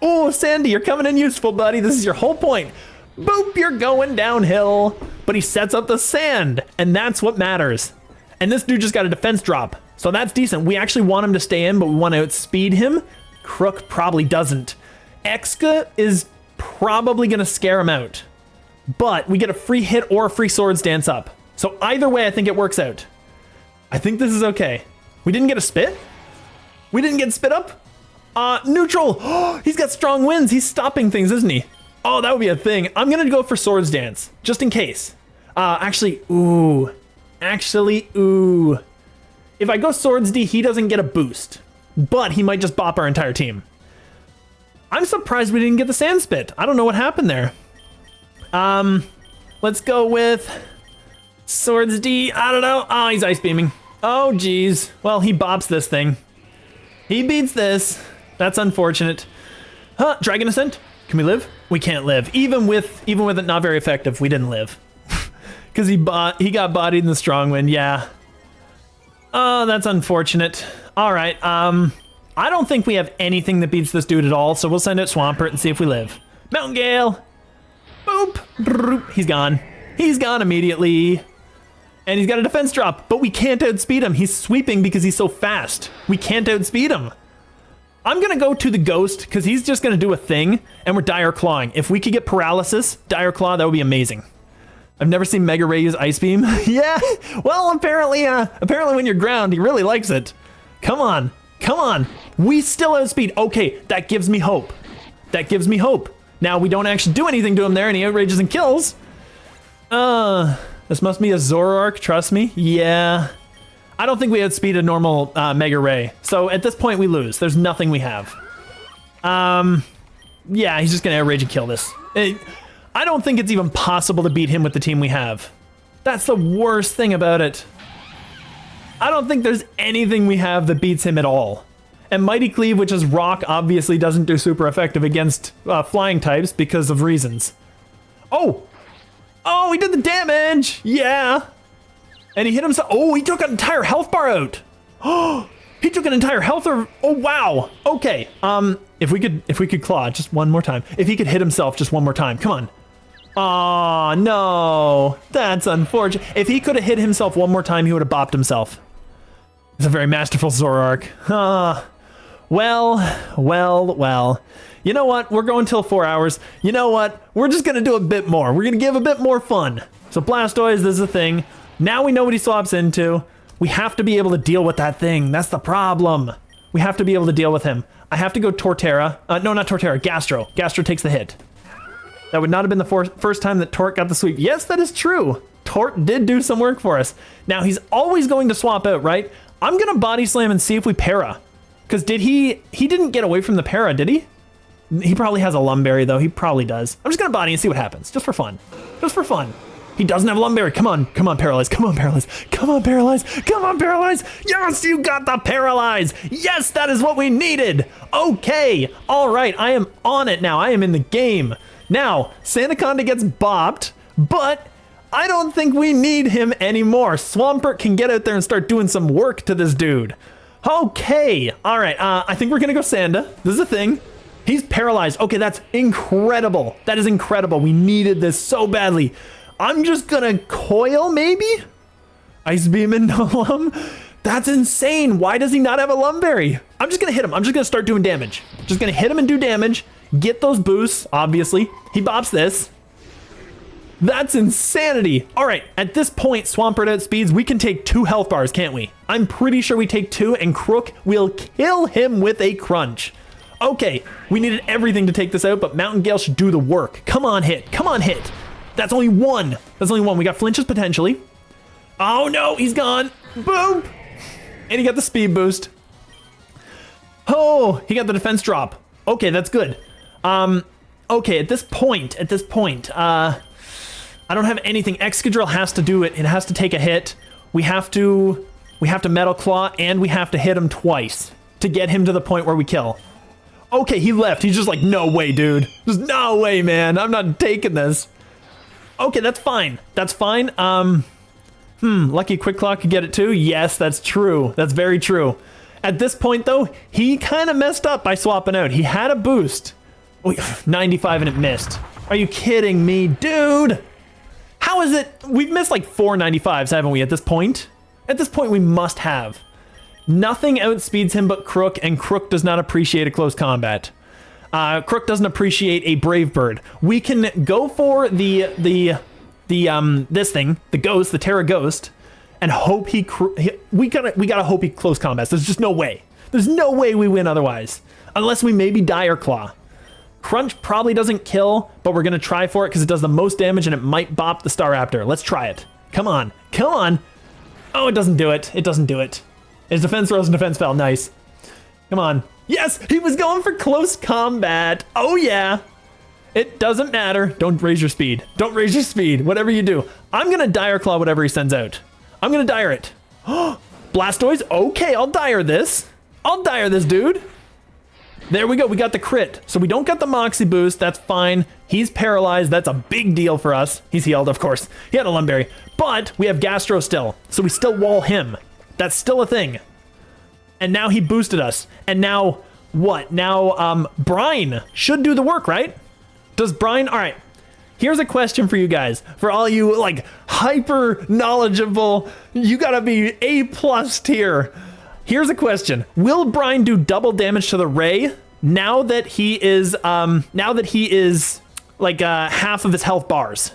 Oh, Sandy, you're coming in useful, buddy. This is your whole point. Boop, you're going downhill. But he sets up the sand, and that's what matters. And this dude just got a defense drop. So that's decent. We actually want him to stay in, but we want to outspeed him. Krook probably doesn't. Exca is probably going to scare him out. But we get a free hit or a free Swords Dance up. So either way, I think it works out. I think this is okay. We didn't get a spit? We didn't get spit up? Neutral. Oh, he's got strong winds. He's stopping things, isn't he? Oh, that would be a thing. I'm going to go for Swords Dance, just in case. Actually, ooh. If I go Swords D, he doesn't get a boost. But he might just bop our entire team. I'm surprised we didn't get the Sand Spit. I don't know what happened there. Let's go with Swords D. I don't know. Oh, he's Ice Beaming. Oh, geez. Well, he bops this thing. He beats this. That's unfortunate. Huh, Dragon Ascent. Can we live? We can't live. Even with it not very effective, we didn't live. Because he got bodied in the Strong Wind, yeah. Oh, that's unfortunate. All right, I don't think we have anything that beats this dude at all, so we'll send out Swampert and see if we live. Mountain Gale. Boop. Broop. He's gone. He's gone immediately. And he's got a defense drop, but we can't outspeed him. He's sweeping because he's so fast. We can't outspeed him. I'm going to go to the Ghost because he's just going to do a thing, and we're Dire Clawing. If we could get Paralysis, Dire Claw, that would be amazing. I've never seen Mega Ray use Ice Beam. Yeah, well, apparently when you're ground, he really likes it. Come on. Come on. We still outspeed. Okay, that gives me hope. That gives me hope. Now, we don't actually do anything to him there, and he outrages and kills. This must be a Zoroark, trust me. Yeah. I don't think we outspeed a normal Mega Ray. So at this point, we lose. There's nothing we have. Yeah, he's just going to outrage and kill this. I don't think it's even possible to beat him with the team we have. That's the worst thing about it. I don't think there's anything we have that beats him at all. And Mighty Cleave, which is rock, obviously doesn't do super effective against flying types because of reasons. Oh! Oh, he did the damage! Yeah! And he hit himself. Oh, he took an entire health bar out! Oh! He took an entire health or oh wow! Okay. If we could claw just one more time. If he could hit himself just one more time. Come on. Aw, no. That's unfortunate. If he could have hit himself one more time, he would have bopped himself. It's a very masterful Zoroark. Well. You know what? We're going till 4 hours. You know what? We're just going to do a bit more. We're going to give a bit more fun. So Blastoise, this is a thing. Now we know what he swaps into. We have to be able to deal with that thing. That's the problem. We have to be able to deal with him. I have to go Torterra. No, not Torterra. Gastro. Gastro takes the hit. That would not have been the first time that Tort got the sweep. Yes, that is true. Tort did do some work for us. Now, he's always going to swap out, right? I'm going to Body Slam and see if we para. Because he didn't get away from the para, did he? He probably has a Lumberry, though. He probably does. I'm just going to Body and see what happens. Just for fun. Just for fun. He doesn't have Lumberry. Come on. Come on, Paralyze. Come on, Paralyze. Come on, Paralyze. Come on, Paralyze. Yes, you got the Paralyze. Yes, that is what we needed. Okay. All right. I am on it now. I am in the game. Now, Sandaconda gets bopped, but I don't think we need him anymore. Swampert can get out there and start doing some work to this dude. Okay. All right. I think we're going to go Sanda. This is a thing. He's paralyzed. Okay, that's incredible. That is incredible. We needed this so badly. I'm just gonna coil, maybe? Ice Beam and Golem? That's insane. Why does he not have a Lumberry? I'm just gonna hit him. I'm just gonna start doing damage. Just gonna hit him and do damage. Get those boosts, obviously. He bops this. That's insanity. All right, at this point, Swampert outspeeds. We can take 2 health bars, can't we? I'm pretty sure we take 2, and Krook will kill him with a crunch. Okay, we needed everything to take this out, but Mountain Gale should do the work. Come on, hit. Come on, hit. That's only 1. That's only 1. We got flinches potentially. Oh no, he's gone. Boom. And he got the speed boost. Oh, he got the defense drop. Okay, that's good. Okay, at this point, I don't have anything. Excadrill has to do it. It has to take a hit. We have to Metal Claw, and we have to hit him twice to get him to the point where we kill. Okay, he left. He's just like, no way, dude. There's no way, man. I'm not taking this. Okay, that's fine. That's fine. Lucky Quick Claw could get it too. Yes, that's true. That's very true. At this point, though, he kind of messed up by swapping out. He had a boost. 95 and it missed. Are you kidding me, dude? How is it? We've missed like 4 95s, haven't we, at this point? At this point, we must have. Nothing outspeeds him but Krook, and Krook does not appreciate a close combat. Krook doesn't appreciate a Brave Bird. We can go for this thing, the Ghost, the Terra Ghost, and hope we gotta hope he close combats. There's just no way. There's no way we win otherwise, unless we maybe Dire Claw. Crunch probably doesn't kill, but we're gonna try for it because it does the most damage and it might bop the Staraptor. Let's try it. Come on, come on. Oh, it doesn't do it. It doesn't do it. His defense rose and defense fell. Nice. Come on. Yes, he was going for close combat. Oh yeah. It doesn't matter. Don't raise your speed. Don't raise your speed. Whatever you do. I'm gonna Dire Claw whatever he sends out. I'm gonna Dire it. Blastoise. Okay, I'll Dire this. I'll Dire this, dude. There we go. We got the crit. So we don't got the Moxie boost. That's fine. He's paralyzed. That's a big deal for us. He's healed, of course. He had a Lumberry. But we have Gastro still. So we still wall him. That's still a thing. And now he boosted us. And now what? Now Brine should do the work, right? Does Brine? All right. Here's a question for you guys. For all you like hyper knowledgeable, you gotta be A+ tier. Here's a question. Will Brine do double damage to the Ray now that he is like half of his health bars?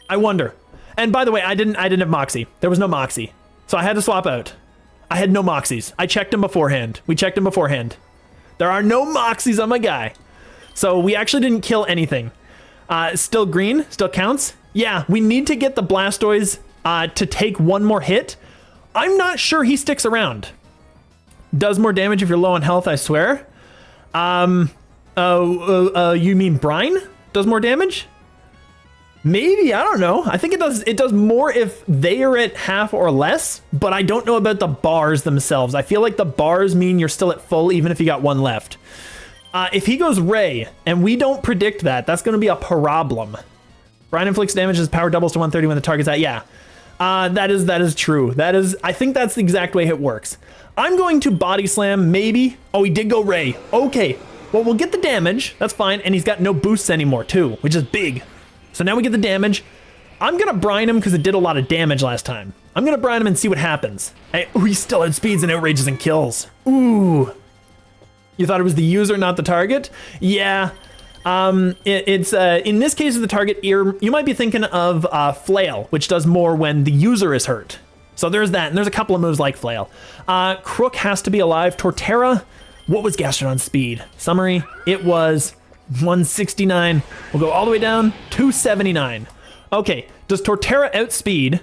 I wonder. And by the way, I didn't have Moxie. There was no Moxie. So I had to swap out. I had no Moxies. I checked him beforehand. We checked him beforehand. There are no Moxies on my guy. So we actually didn't kill anything. Still green, still counts. Yeah, we need to get the Blastoise to take one more hit. I'm not sure he sticks around. Does more damage if you're low on health, I swear. You mean Brine does more damage? Maybe, I don't know. I think it does more if they are at half or less, but I don't know about the bars themselves. I feel like the bars mean you're still at full even if you got one left. If he goes Ray, and we don't predict that, that's going to be a problem. Brine inflicts damage as power doubles to 130 when the target's at, yeah. That is true. I think that's the exact way it works. I'm going to Body Slam, maybe. Oh, he did go Ray. Okay, well, we'll get the damage. That's fine, and he's got no boosts anymore, too, which is big. So now we get the damage. I'm going to brine him because it did a lot of damage last time. I'm going to brine him and see what happens. Hey, ooh, he still outspeeds and outrages and kills. Ooh. You thought it was the user, not the target? Yeah. It's in this case of the target, you might be thinking of Flail, which does more when the user is hurt. So there's that, and there's a couple of moves like Flail. Krook has to be alive. Torterra, what was Gastrodon's speed? Summary, it was 169. We'll go all the way down, 279. Okay, does Torterra outspeed?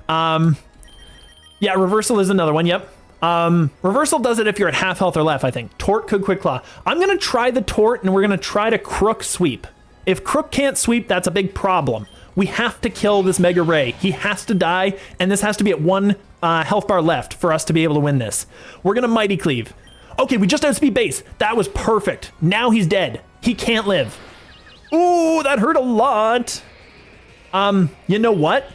Yeah, Reversal is another one, yep. Reversal does it if you're at half health or left, I think. Tort could Quick Claw. I'm gonna try the Tort, and we're gonna try to Krook sweep. If Krook can't sweep, that's a big problem. We have to kill this Mega Ray. He has to die, and this has to be at one health bar left for us to be able to win this. We're gonna Mighty Cleave. Okay, we just outspeed base. That was perfect. Now he's dead. He can't live. Ooh, that hurt a lot. You know what?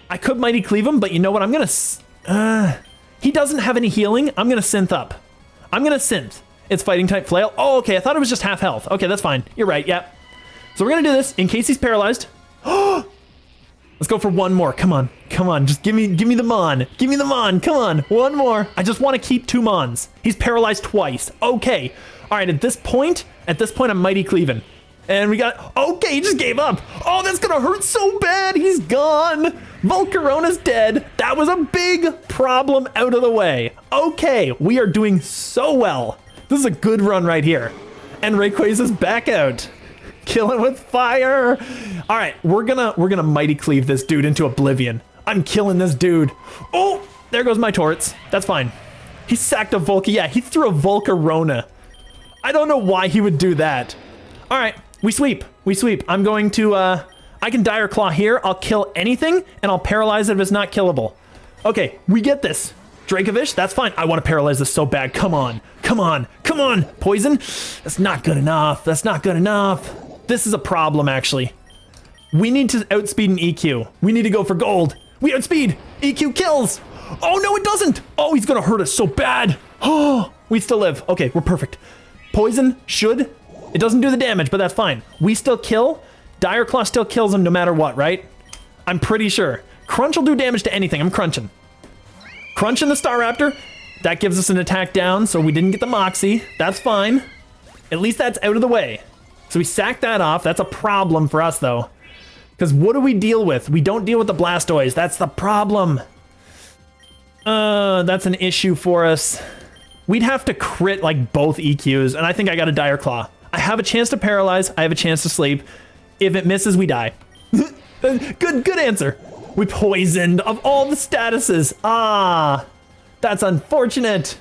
I could Mighty Cleave him, but you know what? I'm gonna... he doesn't have any healing. I'm gonna Synth up. I'm gonna Synth. It's Fighting type Flail. Oh, okay. I thought it was just half health. Okay, that's fine. You're right. Yep. So we're gonna do this in case he's paralyzed. Let's go for one more. Come on. Come on. Just give me the Mon. Give me the Mon. Come on. One more. I just want to keep 2 Mons. He's paralyzed twice. Okay. All right. At this point, I'm Mighty Cleaving. And we got... Okay, he just gave up. Oh, that's gonna hurt so bad. He's gone. Volcarona's dead. That was a big problem out of the way. Okay, we are doing so well. This is a good run right here. And Rayquaza is back out. Killing with fire. All right, we're gonna Mighty Cleave this dude into oblivion. I'm killing this dude. Oh, there goes my Torts. That's fine. He sacked a Volca. Yeah, he threw a Volcarona. I don't know why he would do that. All right, we sweep. We sweep. I'm going to, I can Dire Claw here. I'll kill anything, and I'll paralyze it if it's not killable. Okay, we get this. Dracovish, that's fine. I want to paralyze this so bad. Come on. Come on. Come on. Poison? That's not good enough. That's not good enough. This is a problem, actually. We need to outspeed an EQ. We need to go for gold. We outspeed. EQ kills. Oh, no, it doesn't. Oh, he's going to hurt us so bad. Oh, we still live. Okay, we're perfect. Poison should. It doesn't do the damage, but that's fine. We still kill. Dire Claw still kills him no matter what, right? I'm pretty sure. Crunch will do damage to anything. I'm crunching. Crunching the Staraptor. That gives us an attack down, so we didn't get the Moxie. That's fine. At least that's out of the way. So we sack that off. That's a problem for us, though. Because what do we deal with? We don't deal with the Blastoise. That's the problem. That's an issue for us. We'd have to crit like both EQs, and I think I got a Dire Claw. I have a chance to paralyze. I have a chance to sleep. If it misses, we die. Good answer. We poisoned of all the statuses. Ah, that's unfortunate.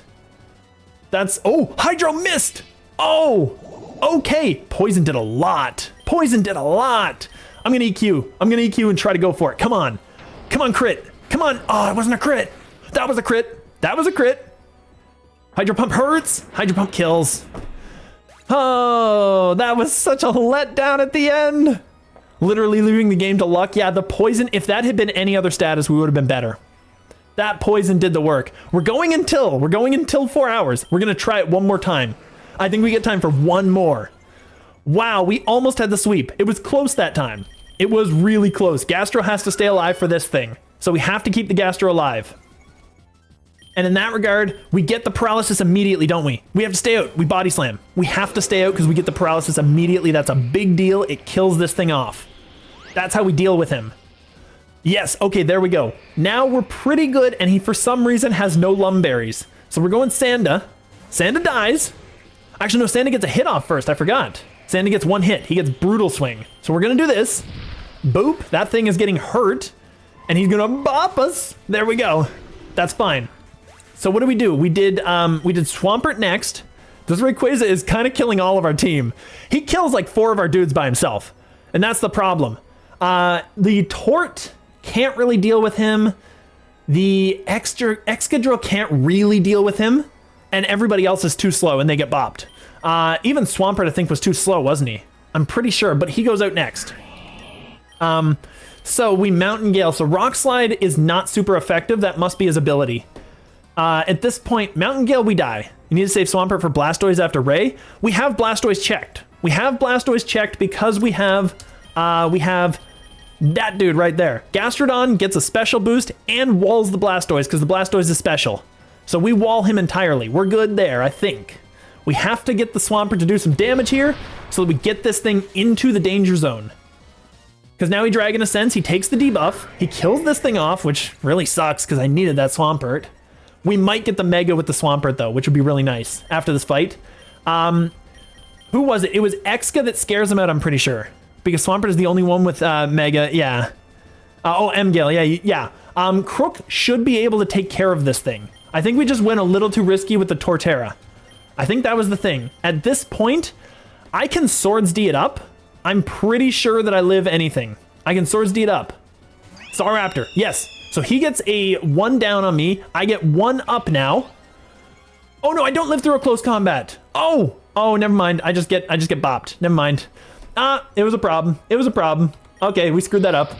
That's, oh, Hydro missed. Oh, okay. Poison did a lot. Poison did a lot. I'm gonna EQ. I'm gonna EQ and try to go for it. Come on. Come on, crit. Come on. Oh, it wasn't a crit. That was a crit. That was a crit. Hydro Pump hurts. Hydro Pump kills. Oh, that was such a letdown at the end. Literally leaving the game to luck. Yeah, the poison, if that had been any other status, we would have been better. That poison did the work. We're going until 4 hours. We're going to try it one more time. I think we get time for one more. Wow, we almost had the sweep. It was close that time. It was really close. Gastro has to stay alive for this thing. So we have to keep the Gastro alive. And in that regard, we get the paralysis immediately, don't we? We have to stay out. We body slam. We have to stay out because we get the paralysis immediately. That's a big deal. It kills this thing off. That's how we deal with him. Yes, okay, there we go. Now we're pretty good, and he, for some reason, has no Lumberries. So we're going Sanda. Sanda dies. Actually, no, Sanda gets a hit off first. I forgot. Sanda gets one hit. He gets Brutal Swing. So we're going to do this. Boop. That thing is getting hurt, and he's going to bop us. There we go. That's fine. So what do? We did Swampert next. This Rayquaza is kind of killing all of our team. He kills like 4 of our dudes by himself, and that's the problem. The Tort can't really deal with him. The Excadrill can't really deal with him, and everybody else is too slow, and they get bopped. Even Swampert, I think, was too slow, wasn't he? I'm pretty sure, but he goes out next. So we Mountain Gale. So Rock Slide is not super effective. That must be his ability. At this point, Mountain Gale, we die. You need to save Swampert for Blastoise after Ray. We have Blastoise checked. We have Blastoise checked because we have that dude right there. Gastrodon gets a special boost and walls the Blastoise because the Blastoise is special. So we wall him entirely. We're good there, I think. We have to get the Swampert to do some damage here so that we get this thing into the danger zone. Because now he Dragon Ascends, he takes the debuff, he kills this thing off, which really sucks because I needed that Swampert. We might get the Mega with the Swampert, though, which would be really nice after this fight. Who was it? It was Exca that scares him out, I'm pretty sure. Because Swampert is the only one with Mega, yeah. M-Gale, yeah. Krook should be able to take care of this thing. I think we just went a little too risky with the Torterra. I think that was the thing. At this point, I can Swords D it up. I'm pretty sure that I live anything. I can Swords D it up. Staraptor, yes. So he gets a 1 down on me. I get 1 up now. Oh no, I don't live through a close combat. Oh, never mind. I just get bopped. Never mind. It was a problem. It was a problem. Okay, we screwed that up.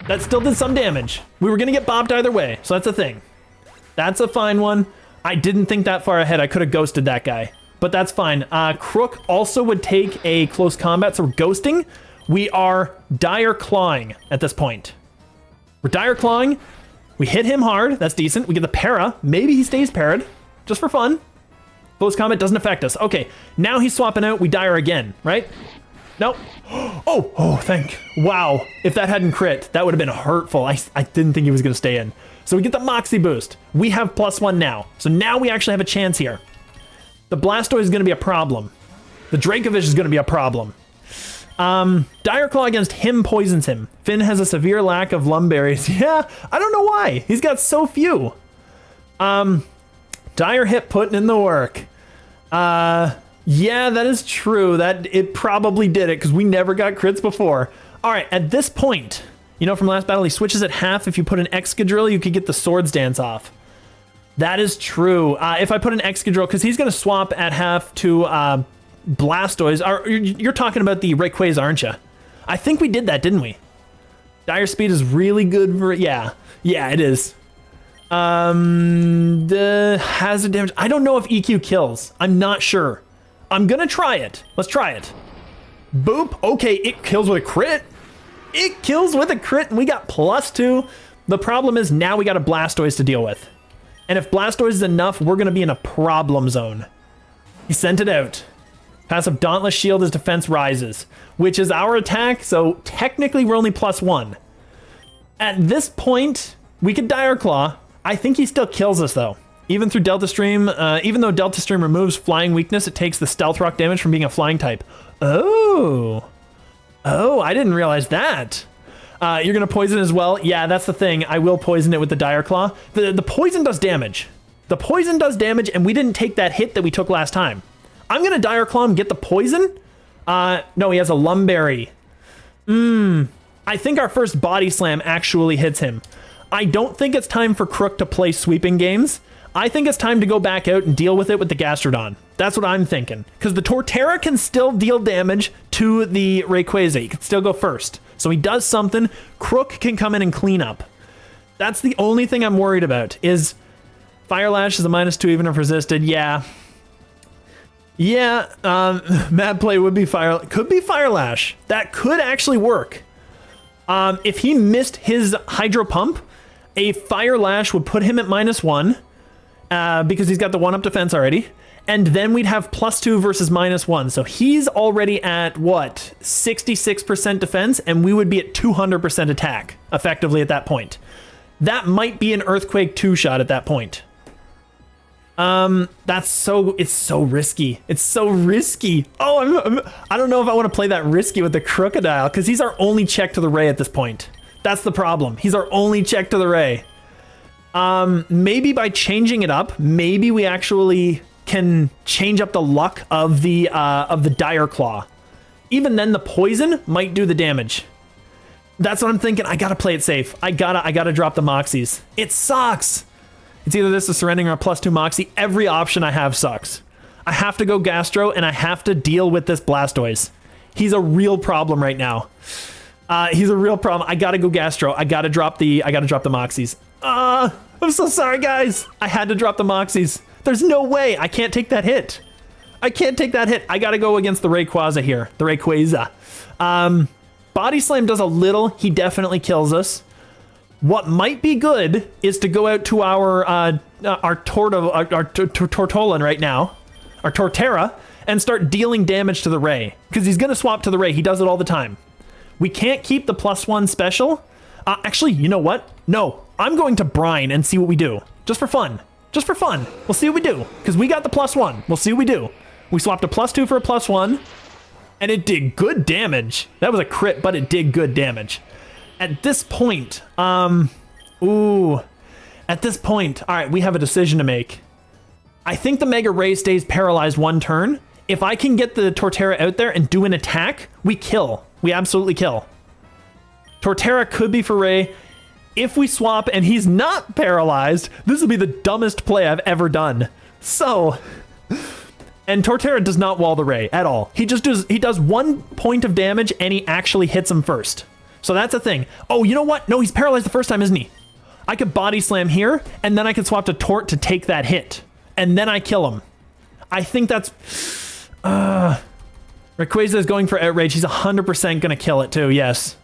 That still did some damage. We were gonna get bopped either way, so that's a thing. That's a fine one. I didn't think that far ahead. I could have ghosted that guy, but that's fine. Krook also would take a close combat, so we're ghosting. We are Dire Clawing at this point. We're Dire Clawing. We hit him hard. That's decent. We get the Para. Maybe he stays parried, just for fun. Close combat doesn't affect us. Okay, now he's swapping out. We Dire again, right? Nope. Oh, thank. Wow. If that hadn't crit, that would have been hurtful. I didn't think he was going to stay in. So we get the Moxie boost. We have +1 now. So now we actually have a chance here. The Blastoise is going to be a problem. The Dracovish is going to be a problem. Dire Claw against him poisons him. Finn has a severe lack of Lumberries. Yeah, I don't know why. He's got so few. Dire hit putting in the work. Yeah, that is true. That it probably did it because we never got crits before. All right, at this point, you know from last battle, he switches at half. If you put an Excadrill, you could get the Swords Dance off. That is true. If I put an Excadrill, because he's going to swap at half to Blastoise. You're talking about the Rayquaza, aren't you? I think we did that, didn't we? Dire Speed is really good for... Yeah, it is. The hazard damage. I don't know if EQ kills. I'm not sure. I'm going to try it. Let's try it. Boop. Okay, it kills with a crit. It kills with a crit, and we got +2. The problem is now we got a Blastoise to deal with. And if Blastoise is enough, we're going to be in a problem zone. He sent it out. Passive Dauntless Shield, his defense rises, which is our attack, so technically we're only +1. At this point, we could Dire Claw. I think he still kills us, though. Even through Delta Stream, even though Delta Stream removes flying weakness, it takes the Stealth Rock damage from being a flying type. Oh, I didn't realize that. You're going to poison as well? Yeah, that's the thing. I will poison it with the Dire Claw. The poison does damage. The poison does damage, and we didn't take that hit that we took last time. I'm going to Dire Claw and get the poison. No, he has a Lumberry. I think our first Body Slam actually hits him. I don't think it's time for Krook to play sweeping games. I think it's time to go back out and deal with it with the Gastrodon. That's what I'm thinking. Because the Torterra can still deal damage to the Rayquaza. He can still go first. So he does something. Krook can come in and clean up. That's the only thing I'm worried about is Fire Lash is a -2 even if resisted. Yeah. Mad Play would be could be Fire Lash. That could actually work. If he missed his Hydro Pump, a Fire Lash would put him at -1 because he's got the 1-up defense already. And then we'd have +2 versus -1. So he's already at, what, 66% defense, and we would be at 200% attack, effectively, at that point. That might be an Earthquake 2-shot at that point. It's so risky. It's so risky. Oh, I don't know if I want to play that risky with the Crocodile, because he's our only check to the Ray at this point. That's the problem. He's our only check to the Ray. Maybe by changing it up, maybe we actually can change up the luck of the Dire Claw. Even then, the poison might do the damage. That's what I'm thinking. I gotta play it safe. I gotta drop the Moxies. It sucks. It's either this or surrendering or a +2 Moxie. Every option I have sucks. I have to go Gastro, and I have to deal with this Blastoise. He's a real problem right now. He's a real problem. I gotta go Gastro. I gotta drop the Moxies. I'm so sorry, guys. I had to drop the Moxies. There's no way. I can't take that hit. I gotta go against the Rayquaza here. The Rayquaza. Body Slam does a little. He definitely kills us. What might be good is to go out to our Tortolan right now, our Torterra, and start dealing damage to the Ray. Because he's going to swap to the Ray. He does it all the time. We can't keep the +1 special. Actually, you know what? No, I'm going to Brine and see what we do. Just for fun. Just for fun. We'll see what we do. Because we got the +1. We'll see what we do. We swapped a +2 for a +1. And it did good damage. That was a crit, but it did good damage. At this point, at this point, all right, we have a decision to make. I think the Mega Ray stays paralyzed 1 turn. If I can get the Torterra out there and do an attack, we kill. We absolutely kill. Torterra could be for Ray. If we swap and he's not paralyzed, this will be the dumbest play I've ever done. So, and Torterra does not wall the Ray at all. He does 1 point of damage and he actually hits him first. So that's a thing. Oh, you know what? No, he's paralyzed the first time, isn't he? I could Body Slam here, and then I could swap to Tort to take that hit. And then I kill him. I think that's... Rayquaza is going for Outrage. He's 100% going to kill it too, yes.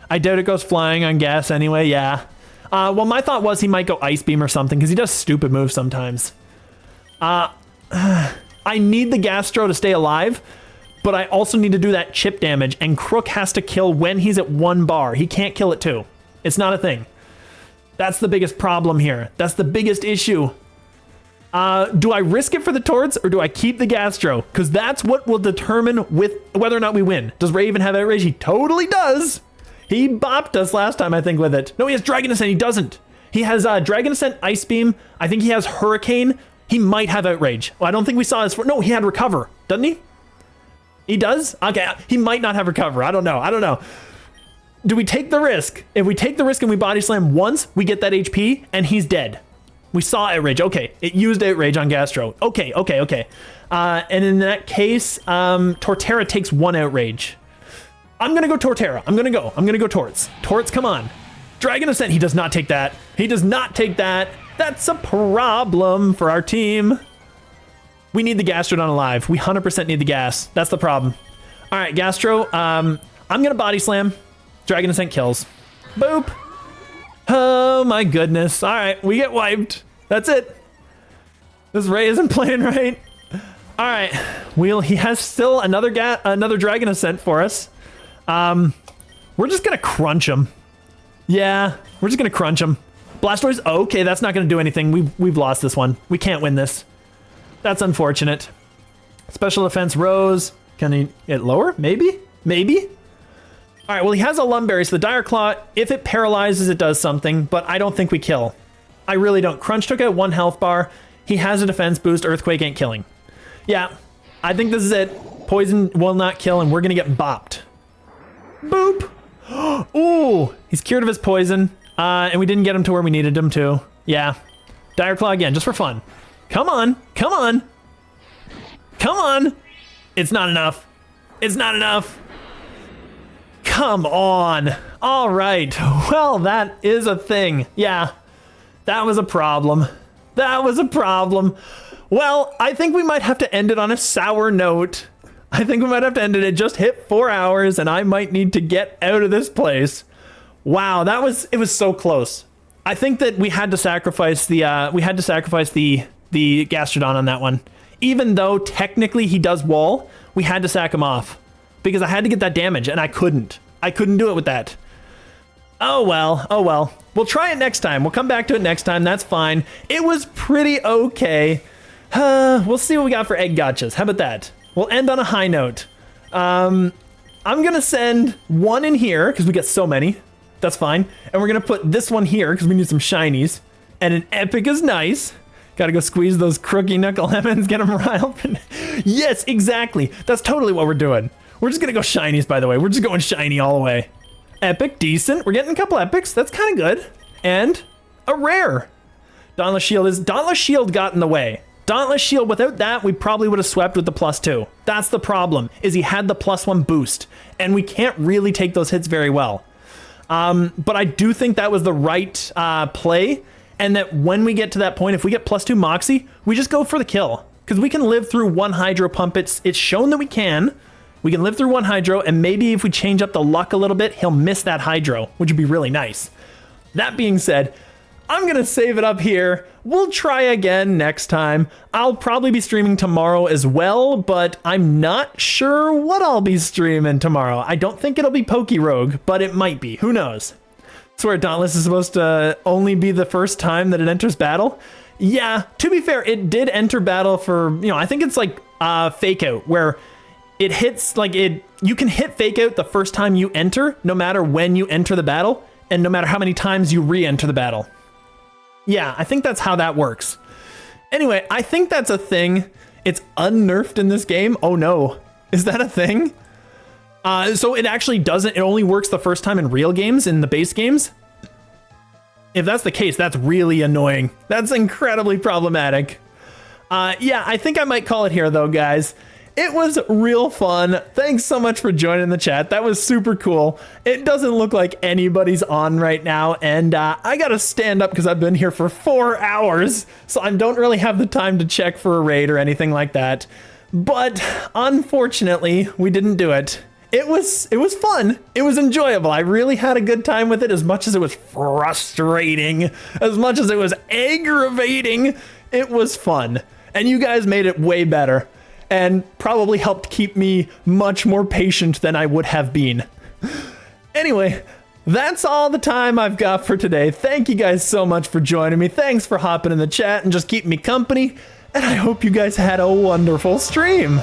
I doubt it goes flying on gas anyway, yeah. Well, my thought was he might go Ice Beam or something, because he does stupid moves sometimes. I need the Gastro to stay alive, but I also need to do that chip damage, and Krook has to kill when he's at 1 bar. He can't kill it too. It's not a thing. That's the biggest problem here. That's the biggest issue. Do I risk it for the Torts, or do I keep the Gastro? Because that's what will determine with whether or not we win. Does Ray even have Outrage? He totally does. He bopped us last time, I think, with it. No, he has Dragon Ascent. He doesn't. He has Dragon Ascent, Ice Beam. I think he has Hurricane. He might have Outrage. Well, I don't think we saw his... No, he had Recover, doesn't he? He does? Okay, he might not have Recover. I don't know. Do we take the risk? If we take the risk and we Body Slam once, we get that HP, and he's dead. We saw Outrage. Okay, it used Outrage on Gastro. Okay. And in that case, Torterra takes 1 Outrage. I'm gonna go Torterra. I'm gonna go Torts. Torts, come on. Dragon Ascent, he does not take that. He does not take that. That's a problem for our team. We need the Gastrodon alive. We 100% need the gas. That's the problem. All right, Gastro, I'm gonna Body Slam. Dragon Ascent kills. Boop. Oh my goodness. All right, we get wiped. That's it. This Ray isn't playing right. All right, he has still another Dragon Ascent for us. We're just gonna crunch him. Yeah, we're just gonna crunch him. Blastoise, okay, that's not gonna do anything. We've lost this one. We can't win this. That's unfortunate. Special defense Rose. Can he get lower? Maybe? All right, well, he has a Lumberry, so the Dire Claw, if it paralyzes, it does something, but I don't think we kill. I really don't. Crunch took out 1 health bar. He has a defense boost. Earthquake ain't killing. Yeah, I think this is it. Poison will not kill, and we're gonna get bopped. Boop. Ooh, he's cured of his poison, and we didn't get him to where we needed him to. Yeah. Dire Claw again, just for fun. Come on. It's not enough. Come on. All right. Well, that is a thing. Yeah, that was a problem. Well, I think we might have to end it on a sour note. It just hit 4 hours, and I might need to get out of this place. Wow, it was so close. I think that we had to sacrifice the Gastrodon on that one. Even though technically he does wall, we had to sack him off because I had to get that damage, and I couldn't do it with that. Oh well. We'll try it next time. We'll come back to it next time. That's fine. It was pretty okay. We'll see what we got for egg gotchas. How about that? We'll end on a high note. I'm gonna send 1 in here because we got so many. That's fine. And we're gonna put this one here because we need some shinies. And an epic is nice. Gotta go squeeze those crooky knuckle lemons, get them riled. Yes, exactly. That's totally what we're doing. We're just gonna go shinies, by the way. We're just going shiny all the way. Epic, decent. We're getting a couple epics. That's kind of good. And a rare. Dauntless Shield got in the way. Dauntless Shield, without that, we probably would have swept with the +2. That's the problem, is he had the +1 boost, and we can't really take those hits very well. But I do think that was the right play, and that when we get to that point, if we get +2 Moxie, we just go for the kill. Because we can live through 1 Hydro Pump. It's shown that we can. We can live through 1 Hydro, and maybe if we change up the luck a little bit, he'll miss that Hydro, which would be really nice. That being said, I'm gonna save it up here. We'll try again next time. I'll probably be streaming tomorrow as well, but I'm not sure what I'll be streaming tomorrow. I don't think it'll be PokeRogue, but it might be. Who knows? I swear Dauntless is supposed to only be the first time that it enters battle. Yeah, to be fair, it did enter battle for, I think it's like Fake Out, where it hits, you can hit Fake Out the first time you enter, no matter when you enter the battle, and no matter how many times you re-enter the battle. Yeah, I think that's how that works. Anyway, I think that's a thing. It's unnerfed in this game. Oh no, is that a thing? So it actually doesn't, it only works the first time in real games, in the base games? If that's the case, that's really annoying. That's incredibly problematic. Yeah, I think I might call it here though, guys. It was real fun. Thanks so much for joining the chat. That was super cool. It doesn't look like anybody's on right now, and I gotta stand up because I've been here for 4 hours, so I don't really have the time to check for a raid or anything like that. But unfortunately, we didn't do it. It was fun. It was enjoyable. I really had a good time with it, as much as it was frustrating, as much as it was aggravating. It was fun, and you guys made it way better. And probably helped keep me much more patient than I would have been. Anyway, that's all the time I've got for today. Thank you guys so much for joining me. Thanks for hopping in the chat and just keeping me company. And I hope you guys had a wonderful stream.